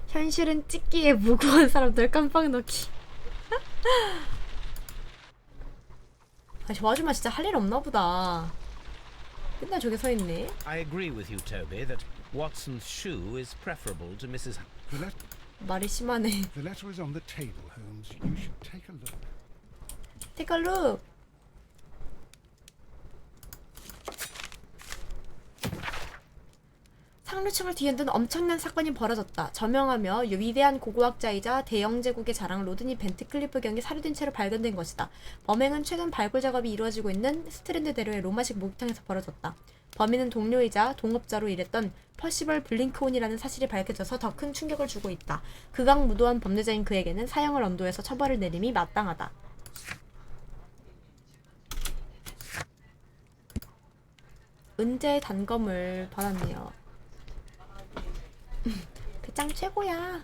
현실은 찍기에 무고한 사람들 깜빡 넣기. 아, 저 아줌마 진짜 할 일 없나 보다. 맨날 저기 서 있네. I agree with you, Toby, that Watson's shoe is preferable to Mrs. The, let- 말이 심하네. the letter is on the table, Holmes. You should take a look. Take a look. 상류층을 뒤흔든 엄청난 사건이 벌어졌다. 저명하며 위대한 고고학자이자 대영 제국의 자랑 로드니 벤트클리프 경이 살해된 채로 발견된 것이다. 범행은 최근 발굴 작업이 이루어지고 있는 스트랜드 대로의 로마식 목욕탕에서 벌어졌다. 범인은 동료이자 동업자로 일했던 퍼시벌 블링크온이라는 사실이 밝혀져서 더 큰 충격을 주고 있다. 극악무도한 범죄자인 그에게는 사형을 언도해서 처벌을 내림이 마땅하다. 은재의 단검을 받았네요. 배짱 최고야.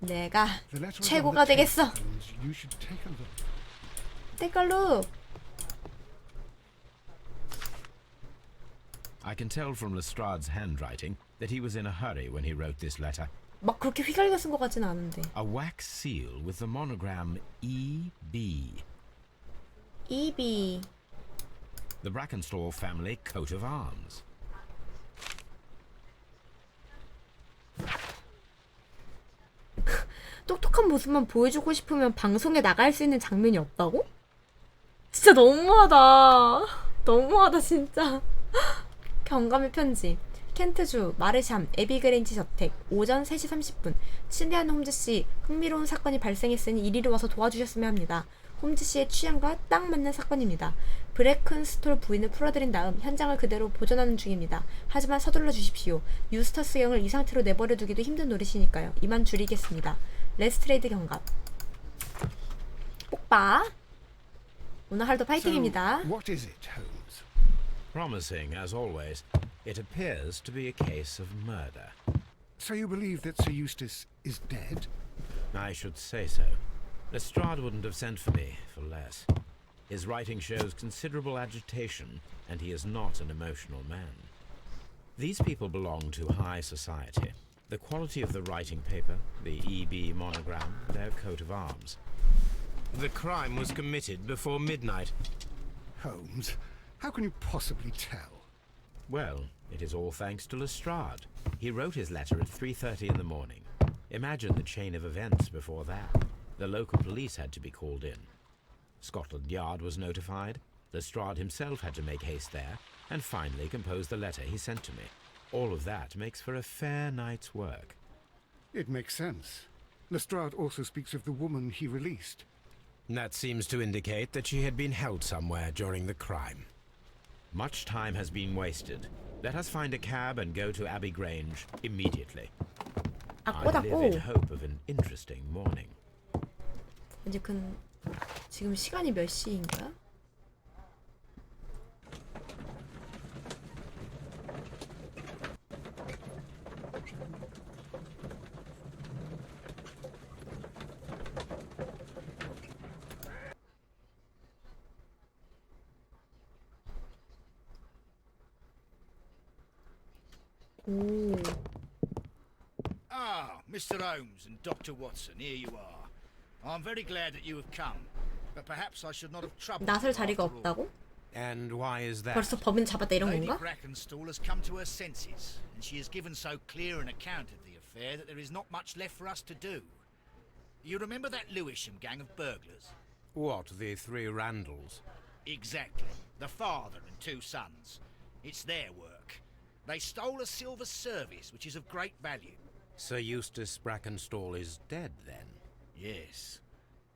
내가 The letter is on 최고가 the table, 되겠어. Holmes. You should take a look. Take a look. I can tell from Lestrade's handwriting that he was in a hurry when he wrote this letter. 막 그렇게 휘갈겨 쓴 것 같지는 않은데. A wax seal with the monogram E.B. EB. The Brackenstall family coat of arms. 똑똑한 모습만 보여주고 싶으면 방송에 나갈 수 있는 장면이 없다고? 진짜 너무하다. 너무하다 진짜. 경감의 편지. 켄트주 마르샴 에비그랜지 저택 오전 3시 30분. 신대한 홈즈씨, 흥미로운 사건이 발생했으니 이리로 와서 도와주셨으면 합니다. 홈즈씨의 취향과 딱 맞는 사건입니다. 브레큰스톨 부인을 풀어드린 다음 현장을 그대로 보존하는 중입니다. 하지만 서둘러 주십시오. 유스터스 경을 이 상태로 내버려 두기도 힘든 노릇이니까요. 이만 줄이겠습니다. 레스트레이드 경갑. 뽀빠. 오늘 하루도 파이팅입니다. So, what is it, Holmes? Promising, as always. It appears to be a case of murder. So you believe that Sir Eustace is dead? I should say so. Lestrade wouldn't have sent for me for less. His writing shows considerable agitation, and he is not an emotional man. These people belong to high society. The quality of the writing paper, the EB monogram, their coat of arms. The crime was committed before midnight. Holmes, how can you possibly tell? Well, it is all thanks to Lestrade. He wrote his letter at 3:30 in the morning. Imagine the chain of events before that. The local police had to be called in. Scotland Yard was notified. Lestrade himself had to make haste there, and finally compose the letter he sent to me. All of that makes for a fair night's work. It makes sense. Lestrade also speaks of the woman he released. That seems to indicate that she had been held somewhere during the crime. Much time has been wasted. Let us find a cab and go to Abbey Grange immediately. I live in hope of an interesting morning. 이제 지금 시간이 몇 시인 거야? 오. Ah, Mr. Holmes and Dr. Watson, here you are. I'm very glad that you have come, but perhaps I should not have troubled 나설 you 자리가 after all. 없다고? And why is that? 벌써 법인 잡았다 이런 Lady 건가? Brackenstall has come to her senses, and she has given so clear an account of the affair that there is not much left for us to do. You remember that Lewisham gang of burglars? What, the three Randalls? Exactly. The father and two sons. It's their work. They stole a silver service, which is of great value. Sir Eustace Brackenstall is dead, then? Yes.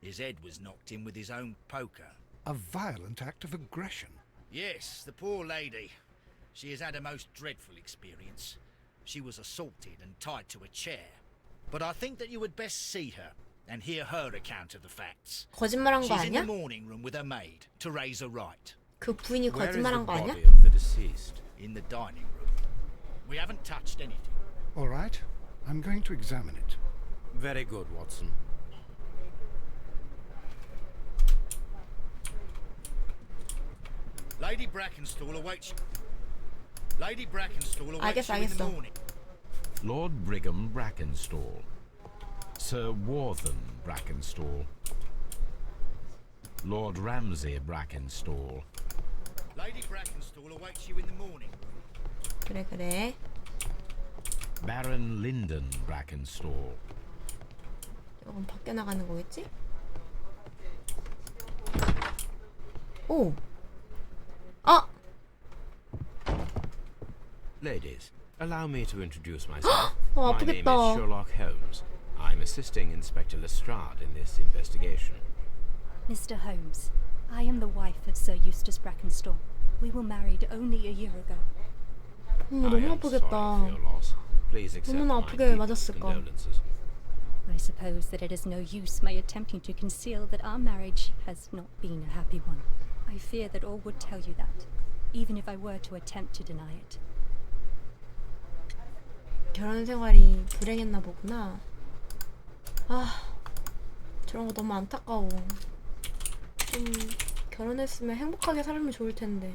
His head was knocked in with his own poker. A violent act of aggression. Yes, the poor lady. She has had a most dreadful experience. She was assaulted and tied to a chair. But I think that you would best see her and hear her account of the facts. 거짓말한 거 She's in the 아니야? morning room with her maid, Teresa Wright. 그 부인이 Where is the 거짓말한 거 아니야? body of the deceased? In the dining room. We haven't touched anything. All right, I'm going to examine it. Very good, Watson. Lady Brackenstall awaits you. Lady Brackenstall awaits 알겠어, you in the 알겠어. morning. Lord Brigham Brackenstall, Sir Warthen Brackenstall, Lord Ramsay Brackenstall, Lady Brackenstall awaits you in the morning. 그래 그래. Baron Lyndon Brackenstall, 이건 밖에 나가는 거겠지? 오. 아. Ladies, allow me to introduce myself. 어, My name is 아프겠다. Sherlock Holmes. I'm assisting Inspector Lestrade in this investigation. Mr. Holmes, I am the wife of Sir Eustace Brackenstall. We were married only a year ago. I 너무 am 아프겠다. sorry for your loss. Please accept 너무나 my 아프게 deepest 맞았을까. condolences. I suppose that it is no use my attempting to conceal that our marriage has not been a happy one. I fear that all would tell you that, even if I were to attempt to deny it. 결혼 생활이 불행했나 보구나. 아, 저런 거 너무 안타까워. 좀 결혼했으면 행복하게 살면 좋을 텐데.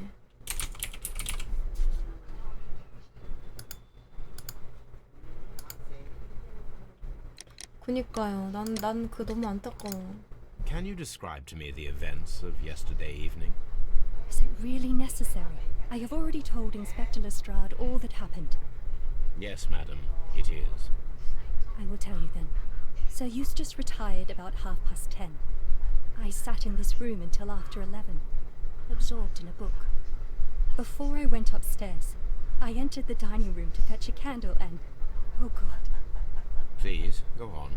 그니까요. 난 그 너무 안타까워. Can you describe to me the events of yesterday evening? Is it really necessary? I have already told Inspector Lestrade all that happened. Yes, madam, it is. I will tell you then. Sir Eustace retired about 10:30. I sat in this room until after 11, absorbed in a book. Before I went upstairs, I entered the dining room to fetch a candle and... oh God. Please, go on.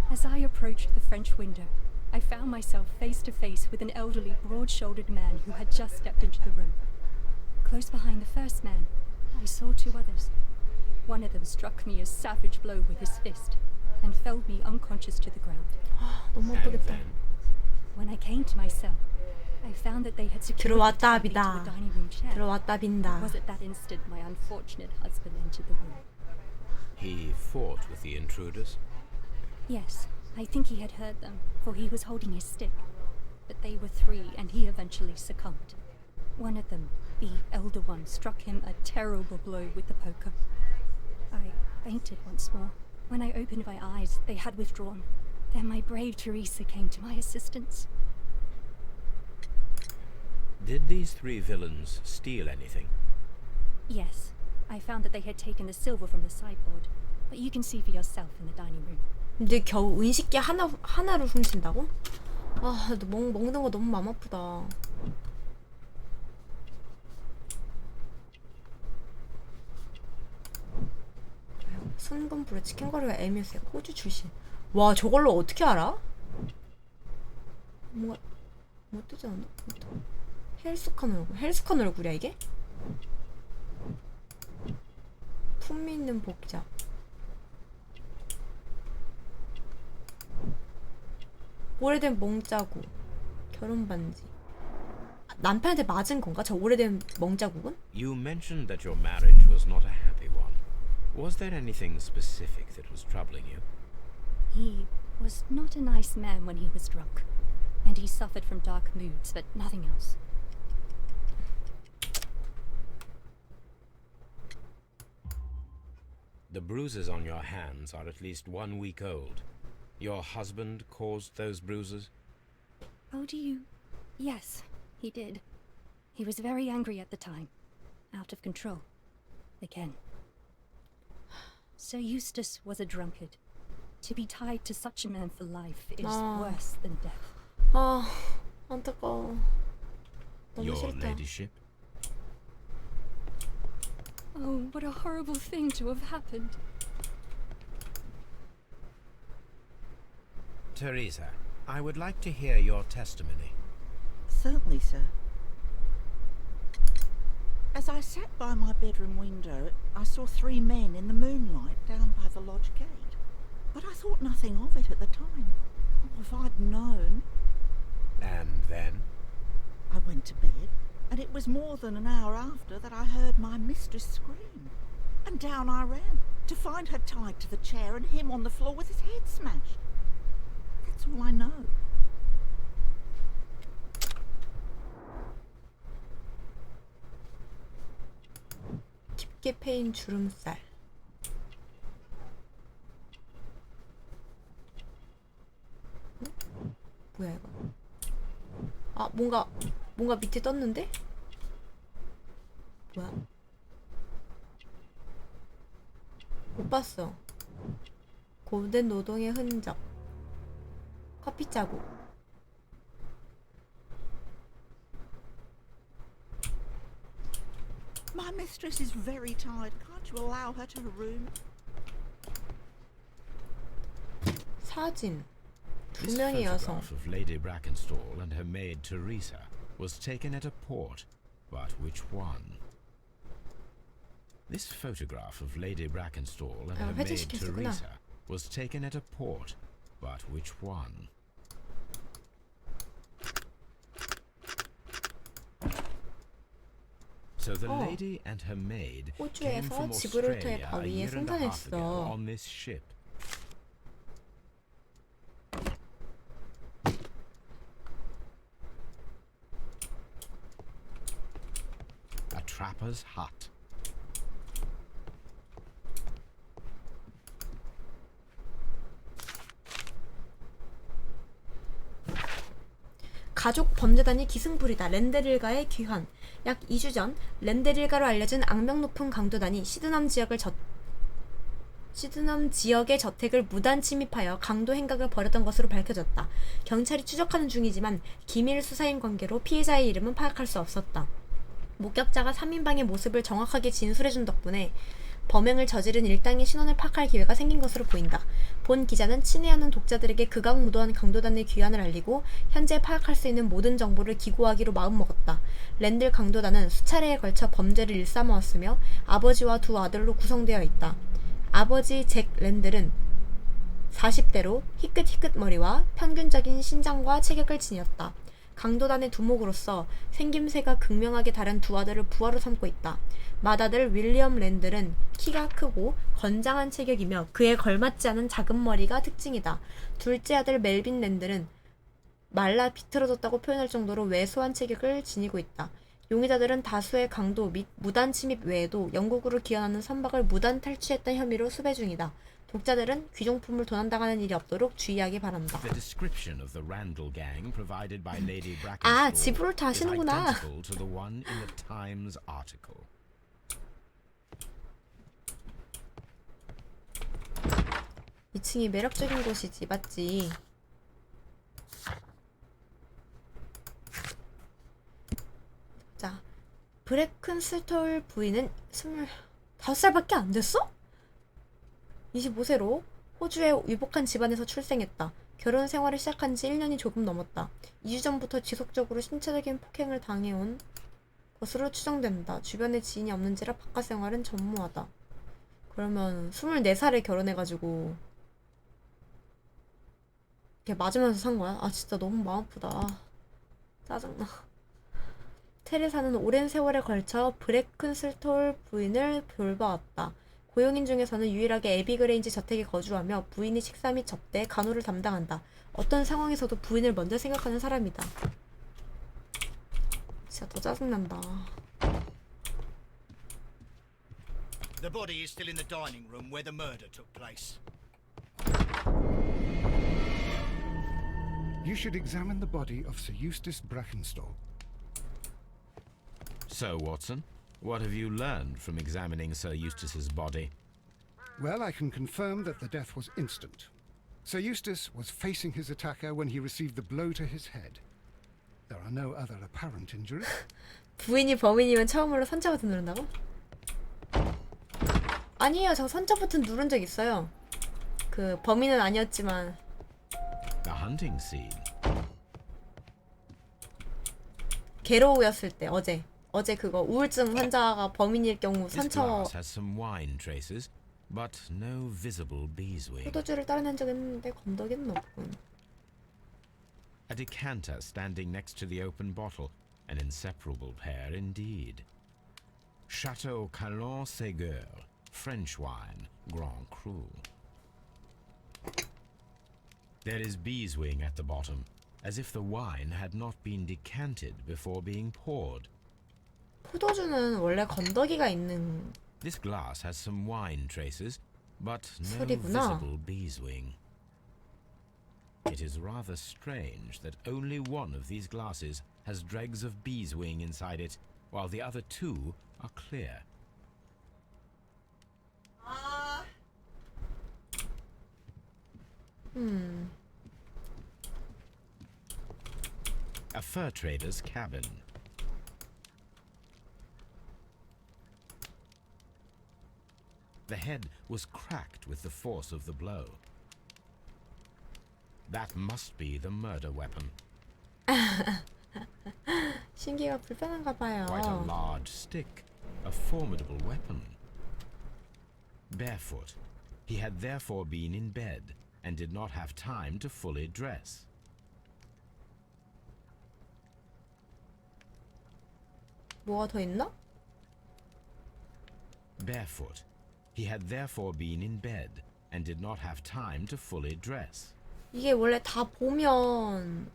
As I approached the French window, I found myself face to face with an elderly, broad-shouldered man who had just stepped into the room. Close behind the first man, I saw two others. One of them struck me a savage blow with his fist and felled me unconscious to the ground. 너무 And 아프겠다. then, When I came to myself, I found that they had secured me 들어왔다 tightly to 비다. the dining room chair. 들어왔다 빈다. It was at that instant my unfortunate husband entered the room. he fought with the intruders. Yes, I think he had heard them, for he was holding his stick. But they were three, and he eventually succumbed. One of them, the elder one, struck him a terrible blow with the poker. I fainted once more. When I opened my eyes, they had withdrawn. Then my brave Teresa came to my assistance. Did these three villains steal anything? Yes, I found that they had taken the silver from the sideboard. But you can see for yourself in the dining room. 근데 겨우 은식기 하나로 훔친다고? 아, 먹는 거 너무 맘 아프다. 순금불에 치킨거리가 애매했어요. 호주 출신. 와, 저걸로 어떻게 알아? 뭔가 못 뜨지 않나? 헬스칸 얼굴이야 이게? 품위 있는 복자. 오래된 멍자국. 결혼 반지. 남편한테 맞은 건가? 저 오래된 멍자국은? You mentioned that your marriage was not a happy one. Was there anything specific that was troubling you? He was not a nice man when he was drunk. And he suffered from dark moods, but nothing else. The bruises on your hands are at least 1 week old. Your husband caused those bruises? Oh, do you? Yes, he did. He was very angry at the time. Out of control. Again. Sir Eustace was a drunkard. To be tied to such a man for life is worse than death. 아, 안타까워. 너무 Your 싫다. ladyship? Oh, what a horrible thing to have happened. Teresa, I would like to hear your testimony. Certainly, sir. As I sat by my bedroom window, I saw three men in the moonlight down by the lodge gate. But I thought nothing of it at the time. Oh, if I'd known. And then? I went to bed, and it was more than an hour after that I heard my mistress scream. And down I ran, to find her tied to the chair and him on the floor with his head smashed. That's all I know. 깊게 패인 주름살. 뭔가 밑에 떴는데? 뭐야? 못 봤어. 고된 노동의 흔적. 커피 자국. My mistress is very tired. Can't you allow her to her room? 사진. 두 This 명의 여성. photograph of Lady Brackenstall and her maid Teresa was taken at a port, but which one? This photograph of Lady Brackenstall and her maid 회지시켰었구나. Teresa was taken at a port, but which one? So the lady and her maid came 호주에서 from 지브롤터의 Australia a 바위에 year and a half ago 승선했어. on this ship. A trapper's hut. 가족 범죄단이 기승부리다. 랜데릴가의 귀환. 약 2주 전 랜데릴가로 알려진 악명 높은 강도단이 시드넘 지역의 저택을 무단 침입하여 강도 행각을 벌였던 것으로 밝혀졌다. 경찰이 추적하는 중이지만 기밀 수사인 관계로 피해자의 이름은 파악할 수 없었다. 목격자가 3인방의 모습을 정확하게 진술해준 덕분에 범행을 저지른 일당의 신원을 파악할 기회가 생긴 것으로 보인다. 본 기자는 친애하는 독자들에게 극악무도한 강도단의 귀환을 알리고 현재 파악할 수 있는 모든 정보를 기고하기로 마음먹었다. 랜들 강도단은 수차례에 걸쳐 범죄를 일삼아왔으며 아버지와 두 아들로 구성되어 있다. 아버지 잭 랜들은 40대로 희끗희끗 머리와 평균적인 신장과 체격을 지녔다. 강도단의 두목으로서 생김새가 극명하게 다른 두 아들을 부하로 삼고 있다. 맏아들 윌리엄 랜들은 키가 크고 건장한 체격이며 그에 걸맞지 않은 작은 머리가 특징이다. 둘째 아들 멜빈 랜들은 말라 비틀어졌다고 표현할 정도로 왜소한 체격을 지니고 있다. 용의자들은 다수의 강도 및 무단 침입 외에도 영국으로 기원하는 선박을 무단 탈취했던 혐의로 수배 중이다. 독자들은 귀중품을 도난당하는 일이 없도록 주의하기 바란다. The description of the Randall gang provided by Lady 아, Brackenstall 지브롤터 is 아시는구나. identical to the one in the Times article. 2층이 매력적인 곳이지, 맞지? 자, 브레큰스톨 부인은 25살밖에 안 됐어? 25세로 호주의 위복한 집안에서 출생했다. 결혼 생활을 시작한 지 1년이 조금 넘었다. 2주 전부터 지속적으로 신체적인 폭행을 당해온 것으로 추정된다. 주변에 지인이 없는지라 바깥 생활은 전무하다. 그러면 24살에 결혼해가지고 이렇게 맞으면서 산 거야? 아 진짜 너무 마음 아프다. 짜증나. 테레사는 오랜 세월에 걸쳐 브레큰슬톨 부인을 돌봐왔다. 고용인 중에서는 유일하게 에비그레인지 저택에 거주하며 부인이 식사 및 접대, 간호를 담당한다. 어떤 상황에서도 부인을 먼저 생각하는 사람이다. 진짜 더 짜증난다. The body is still in the dining room where the murder took place. You should examine the body of Sir Eustace Brackenstall. So, Watson, what have you learned from examining Sir Eustace's body? Well, I can confirm that the death was instant. Sir Eustace was facing his attacker when he received the blow to his head. There are no other apparent injuries. 부인이 범인이면 처음으로 선처 버튼 누른다고? 아니에요. 저 선처 버튼 누른 적 있어요. 그 범인은 아니었지만 The hunting scene. 괴로우였을 때 어제 그거 우울증 환자가 범인일 경우 This 선처 glass has some wine traces, but no visible beeswing. 포도주를 따라낸 적 있는데 건더기는 없군. A decanter standing next to the open bottle, an inseparable pair indeed. Chateau Calon Ségur, French wine, Grand Cru. There is beeswing at the bottom, as if the wine had not been decanted before being poured. 포도주는 원래 건더기가 있는 This glass has some wine traces, but no 술이구나. visible beeswing. It is rather strange that only one of these glasses has dregs of beeswing inside it, while the other 2 are clear. A fur trader's cabin. The head was cracked with the force of the blow. That must be the murder weapon. 신기가 불편한가 봐요. Quite a large stick, a formidable weapon. Barefoot, he had therefore been in bed and did not have time to fully dress. 뭐가 더 있나? Barefoot, he had therefore been in bed and did not have time to fully dress. 이게 원래 다 보면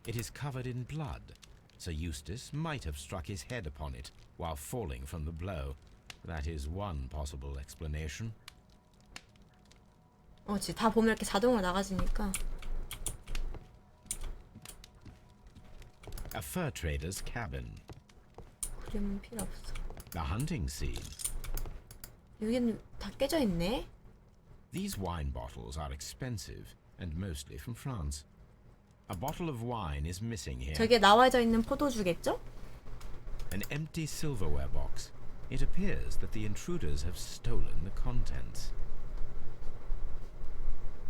It is covered in blood. Sir Eustace might have struck his head upon it while falling from the blow. That is one possible explanation. 다 보면 이렇게 자동으로 나가지니까. A fur trader's cabin. 그림은 필요 없어. The hunting scene. 여기는 다 깨져 있네. These wine bottles are expensive and mostly from France. A bottle of wine is missing here. 저게 나와져 있는 포도주겠죠? An empty silverware box. It appears that the intruders have stolen the contents.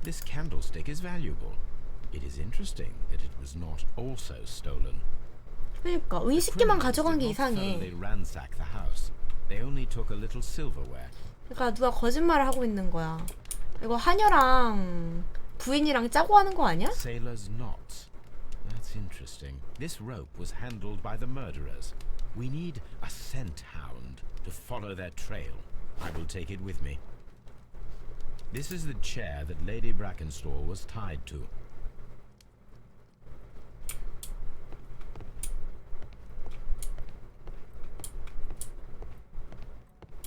This candlestick is valuable. It is interesting that it was not also stolen. 그러니까 The 의식기만 criminals 가져간 게 did not thoroughly 이상해. ransack the house. They only took a little silverware. 그러니까 누가 거짓말을 하고 있는 거야. 이거 하녀랑 부인이랑 짜고 하는 거 아니야? Sailor's knots. That's interesting. This rope was handled by the murderers. We need a scent hound to follow their trail. I will take it with me. This is the chair that Lady Brackenstall was tied to.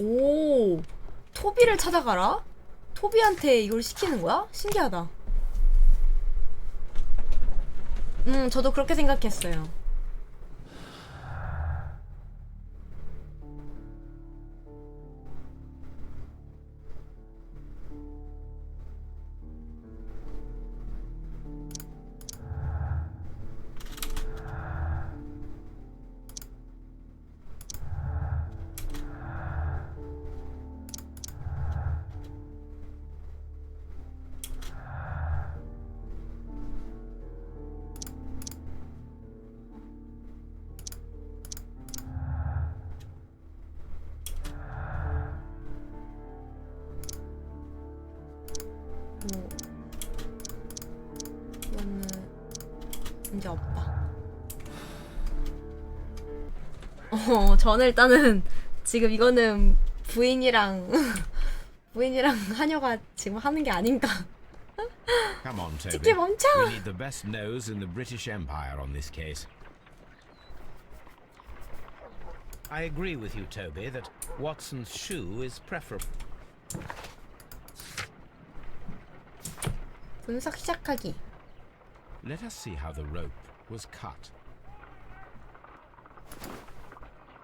오, 토비를 찾아가라? 토비한테 이걸 시키는 거야? 신기하다. 저도 그렇게 생각했어요. 이거는 이제 없다. 저는 일단은 지금 이거는 부인이랑 부인이랑 하녀가 지금 하는 게 아닌가. Come on, Toby. 찍기 멈춰! We need the best nose in the British Empire on this case. I agree with you, Toby, that Watson's shoe is preferable. 분석 시작하기. Let us see how the rope was cut.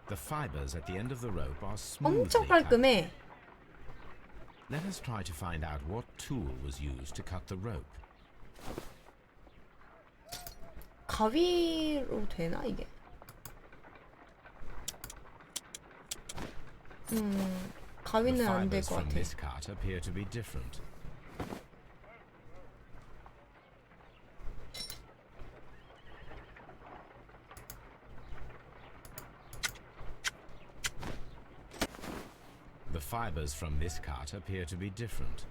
The fibers at the end of the rope are smoothly 엄청 cut. 깔끔해. Let us try to find out what tool was used to cut the rope. 가위로 되나 이게? The 가위는 안 될 fibers 것 from 같아. this cut appear to be different. The fibers from this cut appear to be different.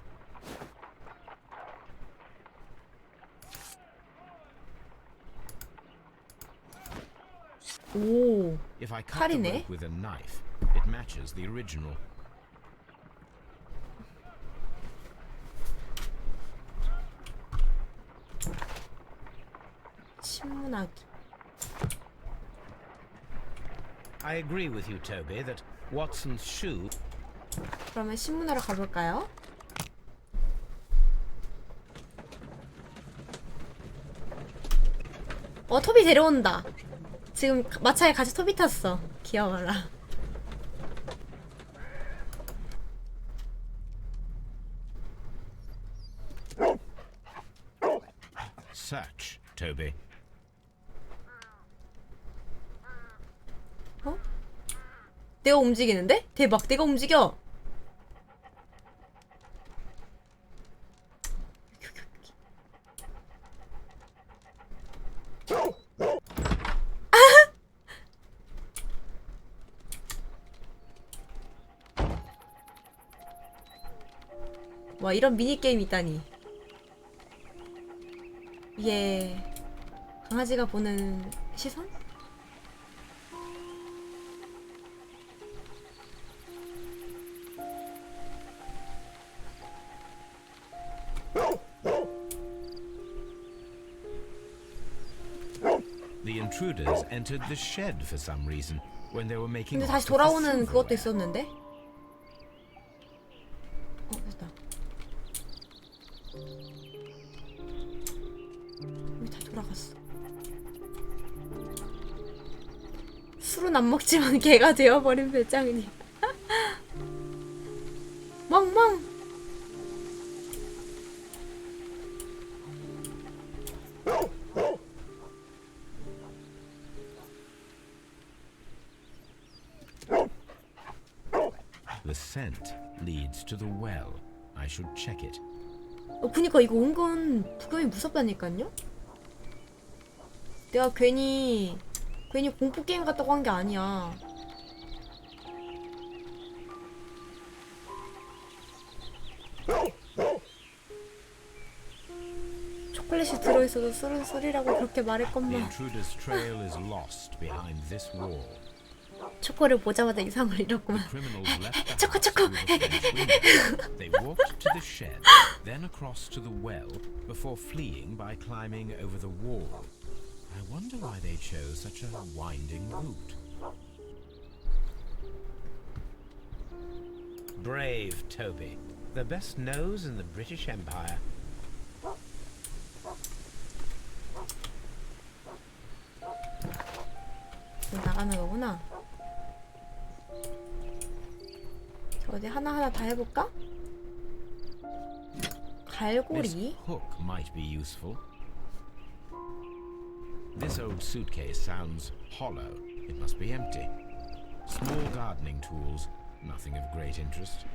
오, If I cut the 칼이네. rope with a knife, it matches the original. 신문하기. I agree with you, Toby, that Watson's shoe. 그러면 신문하러 가볼까요? 토비 데려온다. 지금 마차에 같이 토비 탔어. 귀여워라. Search, Toby. 어? 내가 움직이는데? 대박, 내가 움직여. 와, 이런 미니게임이 있다니. 이게 강아지가 보는 시선? The intruders entered the shed for some reason when they were making 근데 off 다시 with the 돌아오는 그것도 silverware. 있었는데? 됐다. 여기 다 돌아갔어. 술은 안 먹지만 개가 되어버린 배짱이니. 멍멍! The scent leads to the well. I should check it. 그니까 이거 은근 구경이 무섭다니까요? 내가 괜히 공포게임 같다고 한 게 아니야. 초콜릿이 들어있어도 술은 술이라고 그렇게 The 말했건만. intruder's trail is lost behind this wall. 초코를 보자마자 이상을 잃었구만. Criminals left the 초코 house 초코. through the French window. They walked to the shed, then across to the well, before fleeing by climbing over the wall. I wonder why they chose such a winding route. Brave Toby, the best nose in the British Empire. 나가는 거구나. 자, 어디 하나하나 다 해볼까? This 갈고리. hook might be useful. This old suitcase sounds hollow. It must be empty. Small gardening tools, nothing of great interest.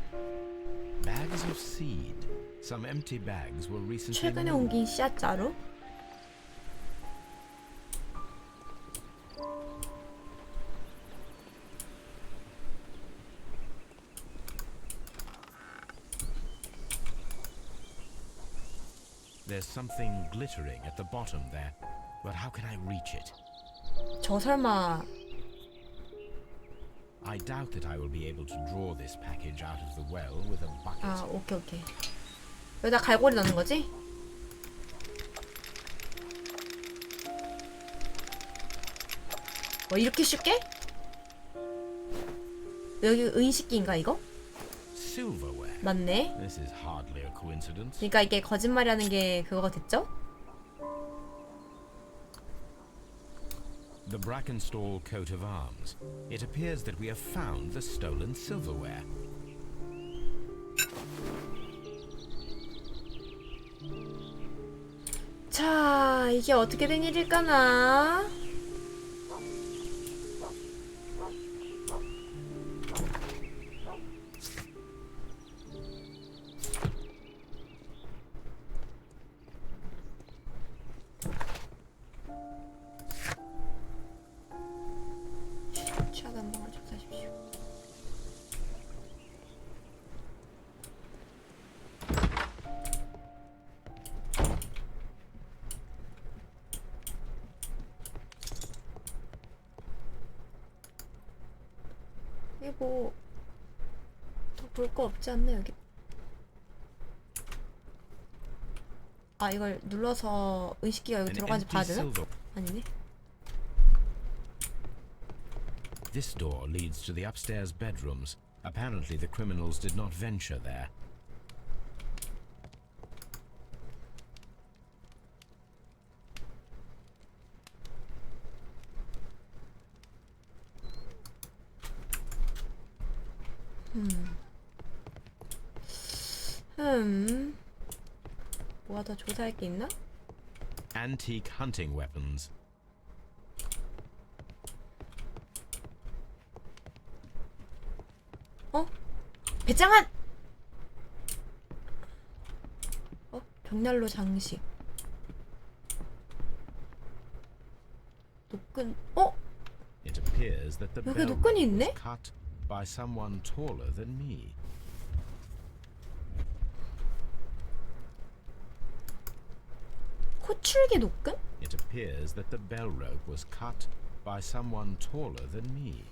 Bags of seed. Some empty bags were recently 최근에 moved. 옮긴 씨앗자루. There's something glittering at the bottom there, but how can I reach it? 저 설마 I doubt that I will be able to draw this package out of the well with a bucket. 아 오케이. 여기다 갈고리 넣는 거지? 뭐 이렇게 쉽게? 여기 은식기인가 이거? Silverware. 맞네. This is hardly a coincidence. 그러니까 이게 거짓말이라는 게 그거가 됐죠? The Brackenstall coat of arms. It appears that we have found the stolen silverware. 자, 이게 어떻게 된 일일까나? 취하다 한 방울 접수하십시오. 이게 뭐 더 볼 거 없지 않나 여기? 아 이걸 눌러서 의식기가 여기 An 들어가는지 empty 봐야 되나? silver. 아니네. This door leads to the upstairs bedrooms. Apparently the criminals did not venture there. 뭐가 더 조사할 게 있나? Antique hunting weapons. 배짱한! 벽난로 장식. 노끈. It appears that the 여기 bell 노끈이 rope 있네? was cut by someone taller than me. 호출기 노끈? It appears that the bell rope was cut by someone taller than me.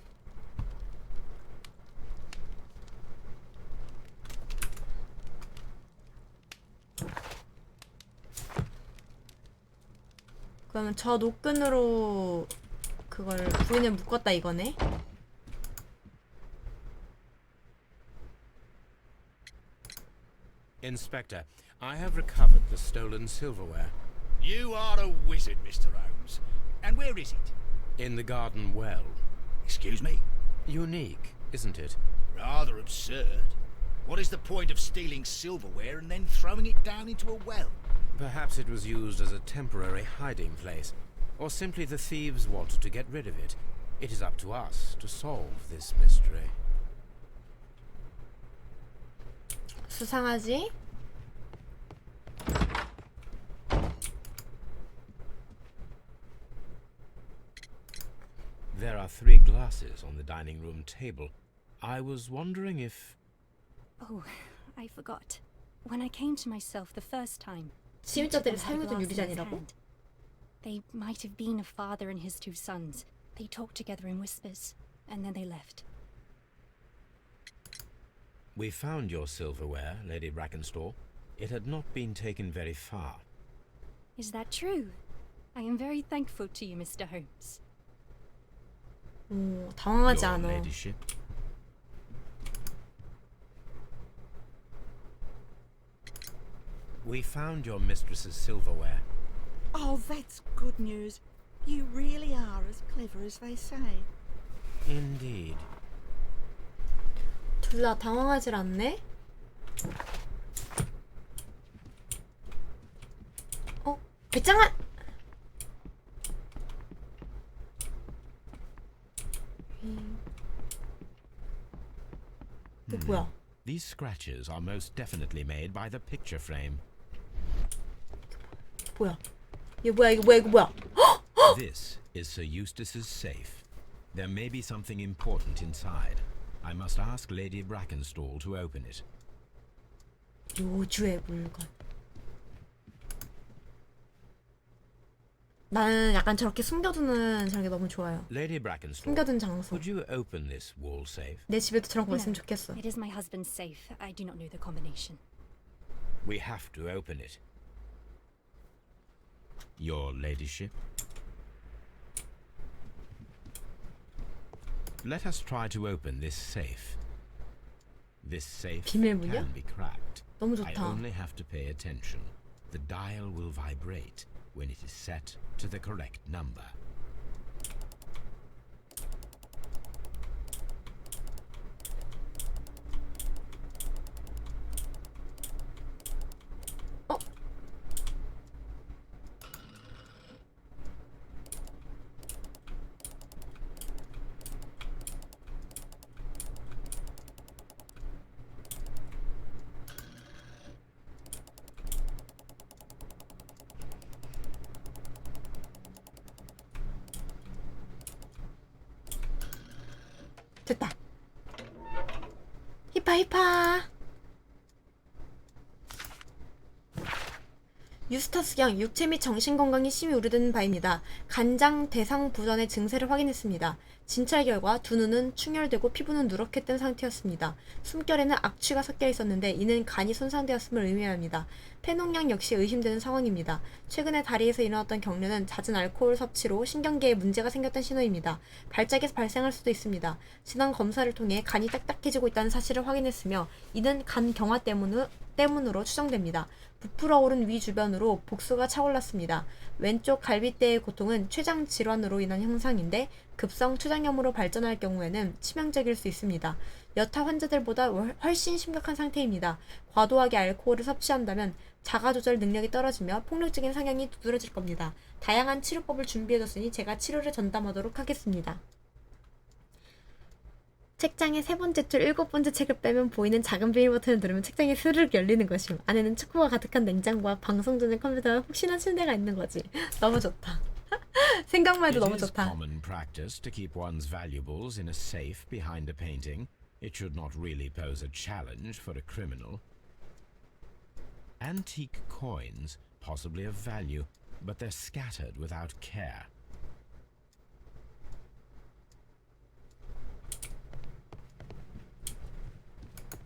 그러면 저 노끈으로 그걸 부인을 묶었다 이거네? Inspector, I have recovered the stolen silverware You are a wizard, Mr. Holmes. And where is it? in the garden well. Excuse me? Unique, isn't it? Rather absurd. What is the point of stealing silverware and then throwing it down into a well? Perhaps it was used as a temporary hiding place, or simply the thieves wanted to get rid of it. It is up to us to solve this mystery. 수상하지? There are 3 glasses on the dining room table. I was wondering if... Oh, I forgot. When I came to myself the first time, 침입자들이 each of them had a 사용했던 glass in his 유리잔이라고? hand. They might have been a father and his 2 sons. They talked together in whispers, and then they left. We found your silverware, Lady Brackenstall. It had not been taken very far. Is that true? I am very thankful to you, Mr. Holmes. 오, 당황하지 Your 않아. ladyship. We found your mistress's silverware. Oh, that's good news. You really are as clever as they say. Indeed. 둘 다 당황하질 않네? 배짱한! 이거 뭐야? These scratches are most definitely made by the picture frame. 뭐야? 이거 뭐야? 이거 뭐야? 이거 뭐야? This is Sir Eustace's safe. There may be something important inside. I must ask Lady Brackenstall to open it. 요주의 물건. 나는 약간 저렇게 숨겨두는 저런 게 너무 좋아요. Lady Brackenstall, 숨겨둔 장소. could you open this wall safe? 내 집에도 저런 거 No, 있으면 좋겠어. it is my husband's safe. I do not know the combination. We have to open it. Your ladyship? Let us try to open this safe. This safe 비밀문이야? can be cracked. 너무 I 좋다. only have to pay attention. The dial will vibrate when it is set to the correct number. 어? 됐다. 히파 히파. 유스타스 양 육체 및 정신 건강이 심히 우려되는 바입니다. 간장 대상 부전의 증세를 확인했습니다. 진찰 결과 두 눈은 충혈되고 피부는 누렇게 뜬 상태였습니다. 숨결에는 악취가 섞여 있었는데 이는 간이 손상되었음을 의미합니다. 폐농량 역시 의심되는 상황입니다. 최근에 다리에서 일어났던 경련은 잦은 알코올 섭취로 신경계에 문제가 생겼던 신호입니다. 발작에서 발생할 수도 있습니다. 지난 검사를 통해 간이 딱딱해지고 있다는 사실을 확인했으며 이는 간 경화 때문으로 때문으로 추정됩니다. 부풀어 오른 위 주변으로 복수가 차올랐습니다. 왼쪽 갈비뼈의 고통은 췌장 질환으로 인한 형상인데 급성 췌장염으로 발전할 경우에는 치명적일 수 있습니다. 여타 환자들보다 훨씬 심각한 상태입니다. 과도하게 알코올을 섭취한다면 자가 조절 능력이 떨어지며 폭력적인 성향이 두드러질 겁니다. 다양한 치료법을 준비해뒀으니 제가 치료를 전담하도록 하겠습니다. 책장의 세 번째 줄 일곱 번째 책을 빼면 보이는 작은 비밀 버튼을 누르면 책장이 스르륵 열리는 것임. 안에는 축구가 가득한 냉장고와 방송 전용 컴퓨터와 푹신한 침대가 있는 거지. 너무 좋다. 생각만 해도 It 너무 is 좋다. common practice to keep one's valuables in a safe behind a painting. It should not really pose a challenge for a criminal. Antique coins, possibly of value, but they're scattered without care.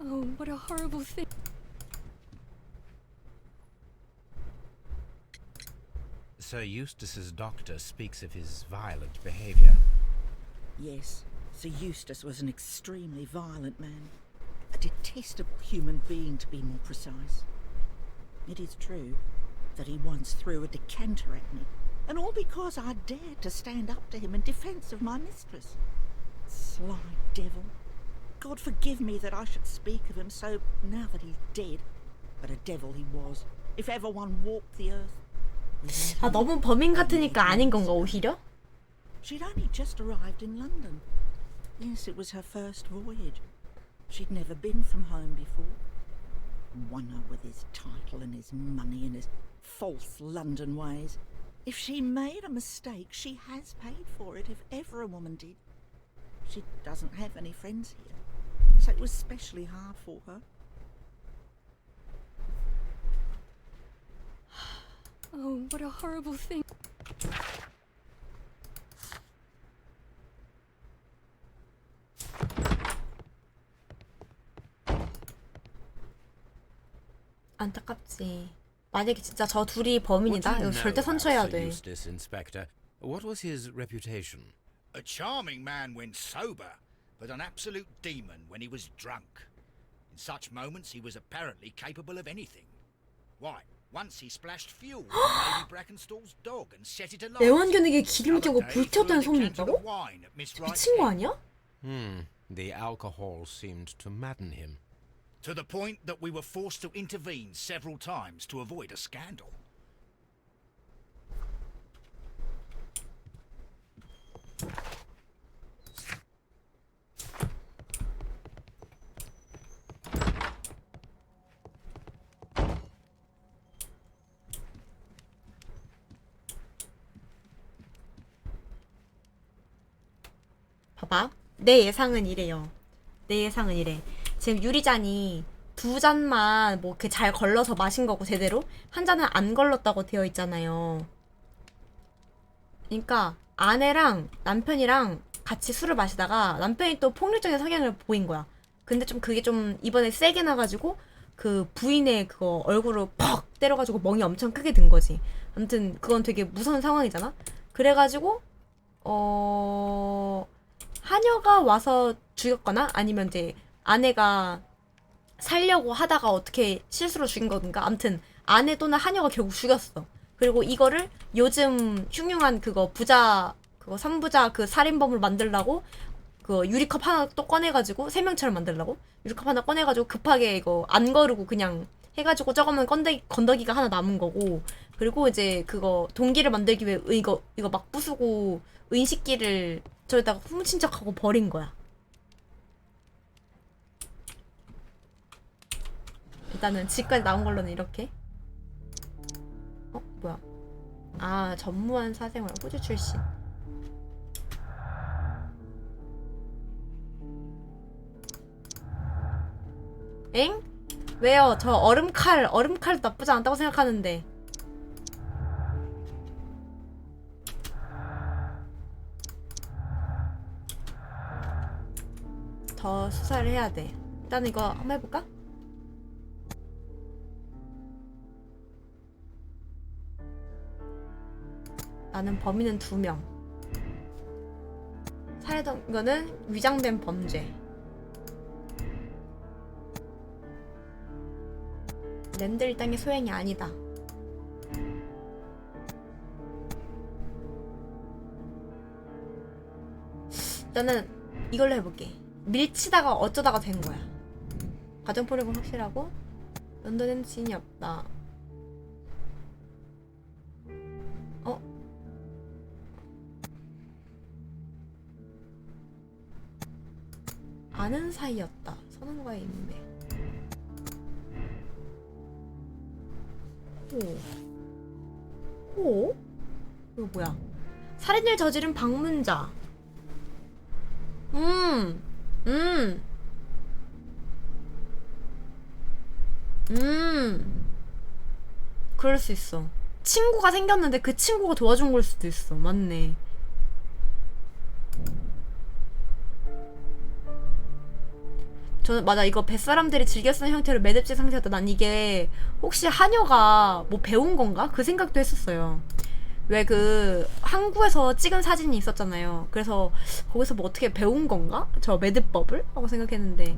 Oh, what a horrible thing. Sir Eustace's doctor speaks of his violent behavior. Yes, Sir Eustace was an extremely violent man. A detestable human being, to be more precise. It is true that he once threw a decanter at me, and all because I dared to stand up to him in defence of my mistress. Sly devil. God forgive me that I should speak of him so now that he's dead. But a devil he was, if ever one walked the earth. 아, 너무 범인 같으니까 아닌 건가, 오히려? She'd only just arrived in London. Yes, it was her first voyage. She'd never been from home before. Wonder with his title and his money and his false London ways. If she made a mistake, she has paid for it, if ever a woman did. She doesn't have any friends here, so it was especially hard for her. Oh, what a horrible thing. 안타깝지. 만약에 진짜 저 둘이 What do 범인이다? you 이거 know 절대 about 선처해야 Sir 돼. Eustace, Inspector? What was his reputation? A charming man when sober, but an absolute demon when he was drunk. In such moments, he was apparently capable of anything. Why, once he splashed fuel on Lady Brackenstall's dog and set it alight. 애완견에게 기름 끼고 Another day, he threw 불태웠다는 a 소문이 decanter 있다고? of wine at Miss Wright's 미친 거 head, 아니야? The alcohol seemed to madden him. to the point that we were forced to intervene several times to avoid a scandal. 봐봐. 내 예상은 이래요. 내 예상은 이래. 지금 유리잔이 두 잔만 뭐 이렇게 잘 걸러서 마신 거고 제대로 한 잔은 안 걸렀다고 되어 있잖아요. 그러니까 아내랑 남편이랑 같이 술을 마시다가 남편이 또 폭력적인 성향을 보인 거야. 근데 좀 그게 좀 이번에 세게 나가지고 그 부인의 그거 얼굴을 퍽 때려가지고 멍이 엄청 크게 든 거지. 아무튼 그건 되게 무서운 상황이잖아. 그래가지고 하녀가 와서 죽였거나 아니면 이제 아내가 살려고 하다가 어떻게 실수로 죽인 거든가. 아무튼 아내 또는 하녀가 결국 죽였어. 그리고 이거를 요즘 흉흉한 그거 부자 그거 3부자 그 살인범을 만들라고 그 유리컵 하나 또 꺼내가지고 세 명처럼 만들라고 유리컵 하나 꺼내가지고 급하게 이거 안 거르고 그냥 해가지고 저거면 건더기가 하나 남은 거고. 그리고 이제 그거 동기를 만들기 위해 이거 막 부수고 은식기를 저기다가 훔친 척하고 버린 거야. 일단은 집까지 나온 걸로는 이렇게. 뭐야? 아, 전무한 사생활 호주 출신. 엥? 왜요? 저 얼음칼 나쁘지 않다고 생각하는데. 더 수사를 해야 돼. 일단 이거 한번 해볼까? 나는 범인은 2명. 살해던 거는 위장된 범죄. 랜드 일당의 소행이 아니다. 나는 이걸로 해볼게. 밀치다가 어쩌다가 된 거야. 가정폭력은 확실하고 런던에는 지인이 없다. 어? 아는 사이였다. 선원과의 인맥. 오? 이거 뭐야? 살인을 저지른 방문자. 음. 그럴 수 있어. 친구가 생겼는데 그 친구가 도와준 걸 수도 있어. 맞네. 저는 맞아, 이거 뱃사람들이 즐겨 쓰는 형태로 매듭지 상태였다. 난 이게 혹시 하녀가 뭐 배운 건가? 그 생각도 했었어요. 왜 그 항구에서 찍은 사진이 있었잖아요. 그래서 거기서 뭐 어떻게 배운 건가? 저 매듭법을? 하고 생각했는데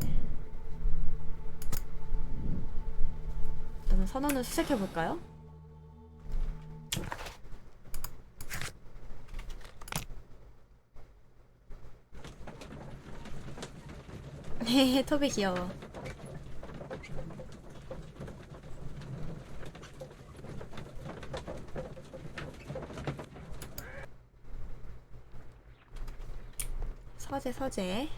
일단은 선언을 수색해볼까요? 헤헤, 토비 귀여워. 서재.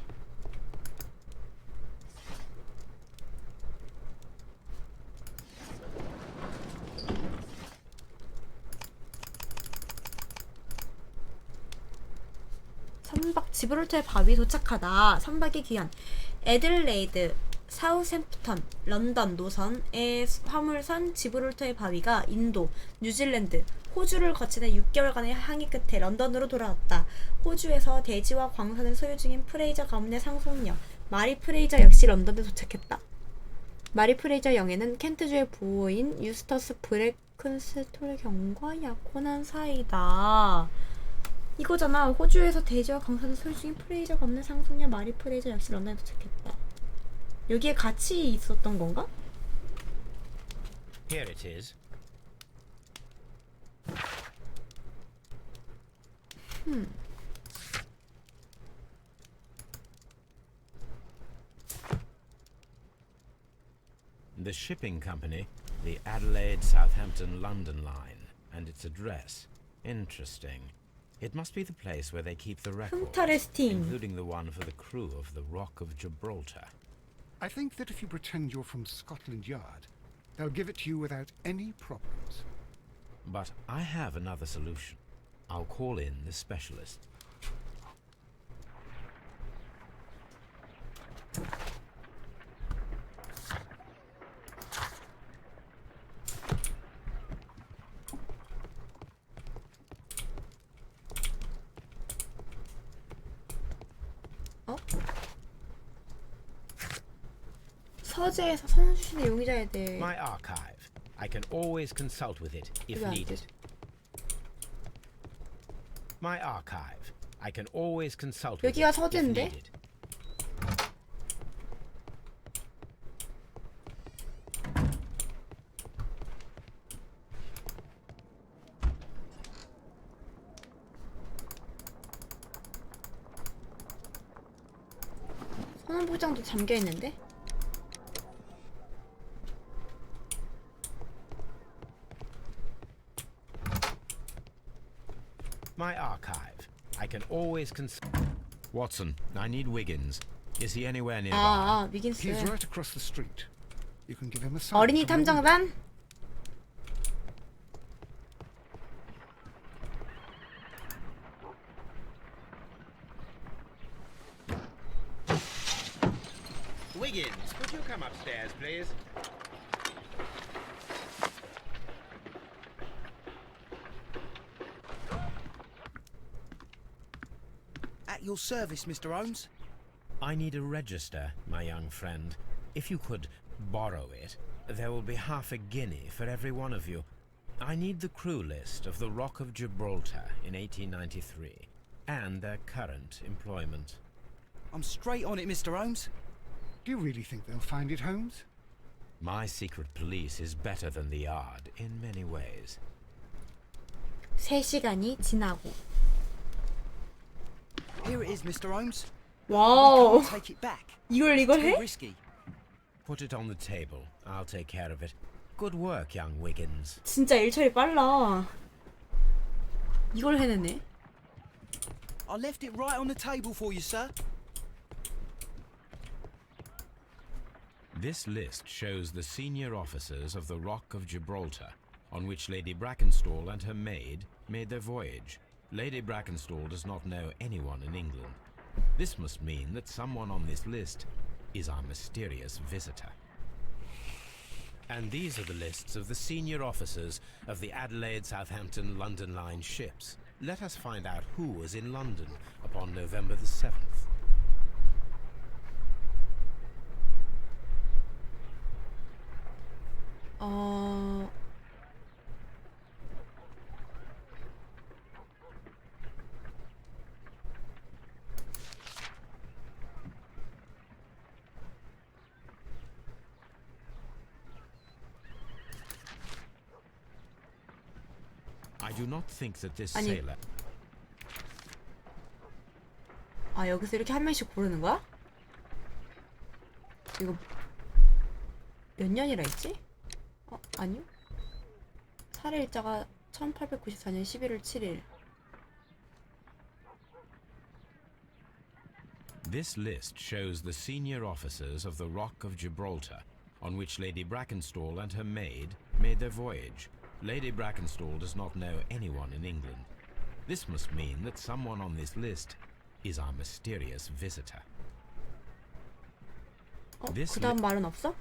선박 지브롤터의 바위 도착하다. 선박의 귀환. 애들레이드, 사우샘프턴, 런던 노선의 화물선 지브롤터의 바위가 인도, 뉴질랜드, 호주를 거치는 6개월간의 항해 끝에 런던으로 돌아왔다. 호주에서 대지와 광산을 소유 중인 프레이저 가문의 상속녀 마리 프레이저 역시 런던에 도착했다. 마리 프레이저 영예는 켄트주의 부호인 유스터스 브레큰스톨 경과 약혼한 사이다. 이거잖아. 호주에서 대지와 광산을 소유 중인 프레이저 가문의 상속녀 마리 프레이저 역시 런던에 도착했다. 여기에 같이 있었던 건가? Here it is. The shipping company, the Adelaide, Southampton, London line, and its address. Interesting. It must be the place where they keep the records, Interesting. including the one for the crew of the Rock of Gibraltar. I think that if you pretend you're from Scotland Yard, they'll give it to you without any problems. But I have another solution. I'll call in the specialist. 어? 서재에서 선수신의 용의자에 대해 My archive. I can always consult with it if 이거 안 needed. 되지. My archive. I can always consult with 여기가 it if 서재인데? needed. 선언부장도 잠겨있는데? My archive. I can always consult. Watson, I need Wiggins. Is he anywhere nearby? 아, He's 미긴스. right across the street. You can give him a sign. 어린이 from the window. 탐정단? Wiggins, could you come upstairs, please? At your service, Mr. Holmes. I need a register, my young friend. If you could borrow it, there will be half a guinea for every one of you. I need the crew list of the Rock of Gibraltar in 1893 and their current employment. I'm straight on it, Mr. Holmes. Do you really think they'll find it, Holmes? My secret police is better than the Yard in many ways. 3시간이 지나고. Here it is, Mr. Holmes. 와우. We can't take it back. 이걸 Too 해? risky. Put it on the table. I'll take care of it. Good work, young Wiggins. 진짜 일 처리 빨라. 이걸 해내네. I left it right on the table for you, sir. This list shows the senior officers of the Rock of Gibraltar, on which Lady Brackenstall and her maid made their voyage. Lady Brackenstall does not know anyone in England. This must mean that someone on this list is our mysterious visitor. And these are the lists of the senior officers of the Adelaide, Southampton, London Line ships. Let us find out who was in London upon November the 7th. I do not think that this 아니. sailor. 아, 여기서 이렇게 한 명씩 고르는 거야? 이거 몇 년이라 했지? 아니요. 살해일자가 1894년 11월 7일. This list shows the senior officers of the Rock of Gibraltar, on which Lady Brackenstall and her maid made their voyage. Lady Brackenstall does not know anyone in England. This must mean that someone on this list is our mysterious visitor. 그 다음 말은 없어?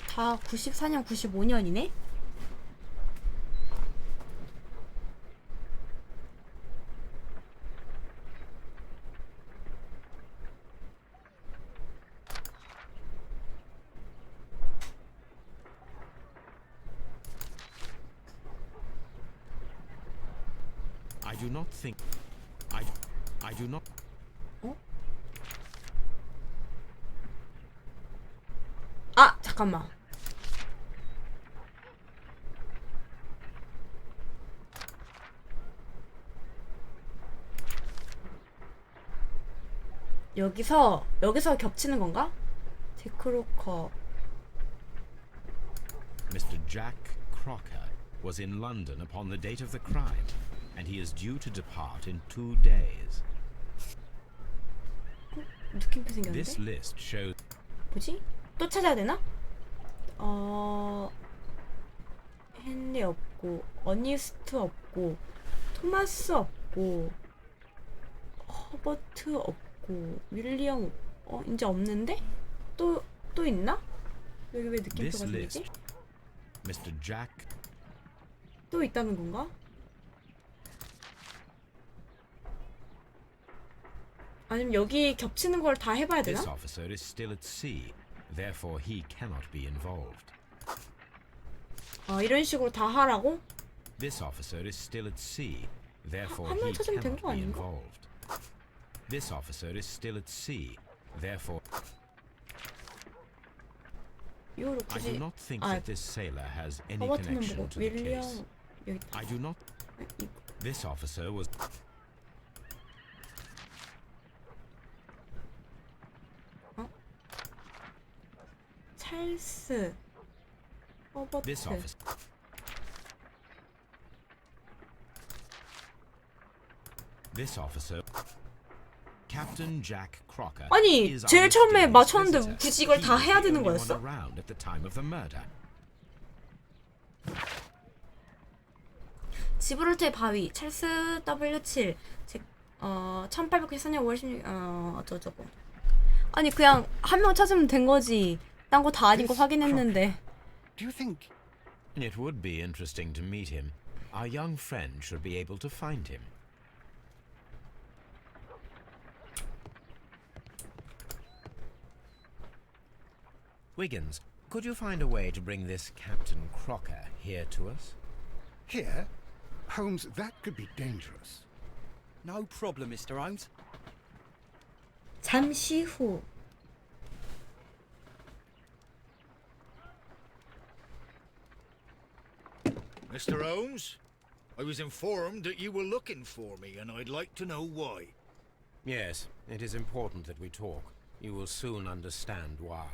다 94년, 95년이네? I do not think. I do not. 아, 잠깐만. 여기서 겹치는 건가? 제크로커. Mr. Jack Crocker was in London upon the date of the crime, and he is due to depart in 2 days. 느낌표 생겼는데? This list shows. 뭐지? 또 찾아야 되나? 헨리 없고, 어니스트 없고, 토마스 없고, 허버트 없고, 윌리엄 이제 없는데? 또 있나? 여기 왜 This 느낌표가 생기지? list. Mr. Jack. 또 있다는 건가? 아니면 여기 겹치는 걸 다 해봐야 되나? This officer is still at sea, therefore he cannot be involved. 이런 식으로 다 하라고? This officer is still at sea, therefore 한 명 he 찾으면 된 cannot 거 be 아닌가? involved. This officer is still at sea, therefore 이거를 I do 굳이 not think 아, that this sailor has any 허버트는 connection 보고 to the 윌리엄 case. 여기 있다. I do not. 이거. This officer was. 찰스 허버트 This officer. This officer. Captain Jack Crocker. 아니, is 제일 our 처음에 mysterious 맞췄는데 visitor. 굳이 이걸 다 He 해야 was the 되는 only 거였어? one around at the time of the murder. 지브롤터의 바위 찰스 W7 1894년 5월 16일 어쩌고 아니 그냥 한 명 찾으면 된 거지. 딴 거 다 아닌 거 확인했는데. Do you think... It would be interesting to meet him. Our young friend should be able to find him. Wiggins, could you find a way to bring this Captain Crocker here to us? Here? Holmes, that could be dangerous. No problem, Mr. Holmes. 잠시 후. Mr. Holmes, I was informed that you were looking for me, and I'd like to know why. Yes, it is important that we talk. You will soon understand why.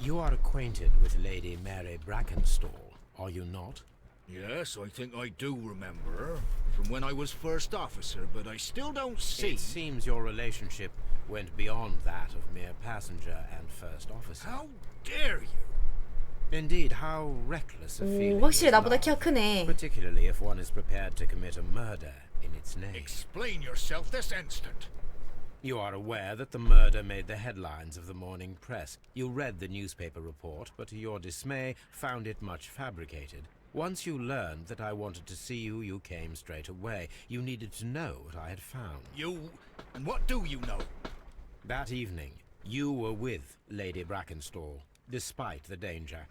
You are acquainted with Lady Mary Brackenstall, are you not? Yes, I think I do remember her from when I was first officer, but I still don't see. It seems your relationship went beyond that of mere passenger and first officer. How dare you? Indeed, how reckless a 오, feeling 확실히 is 나보다 love, 키가 크네. particularly if one is prepared to commit a murder in its name. Explain yourself this instant. You are aware that the murder made the headlines of the morning press. You read the newspaper report, but to your dismay, found it much fabricated. Once you learned that I wanted to see you, you came straight away. You needed to know what I had found. You... and what do you know? That evening, you were with Lady Brackenstall, despite the danger.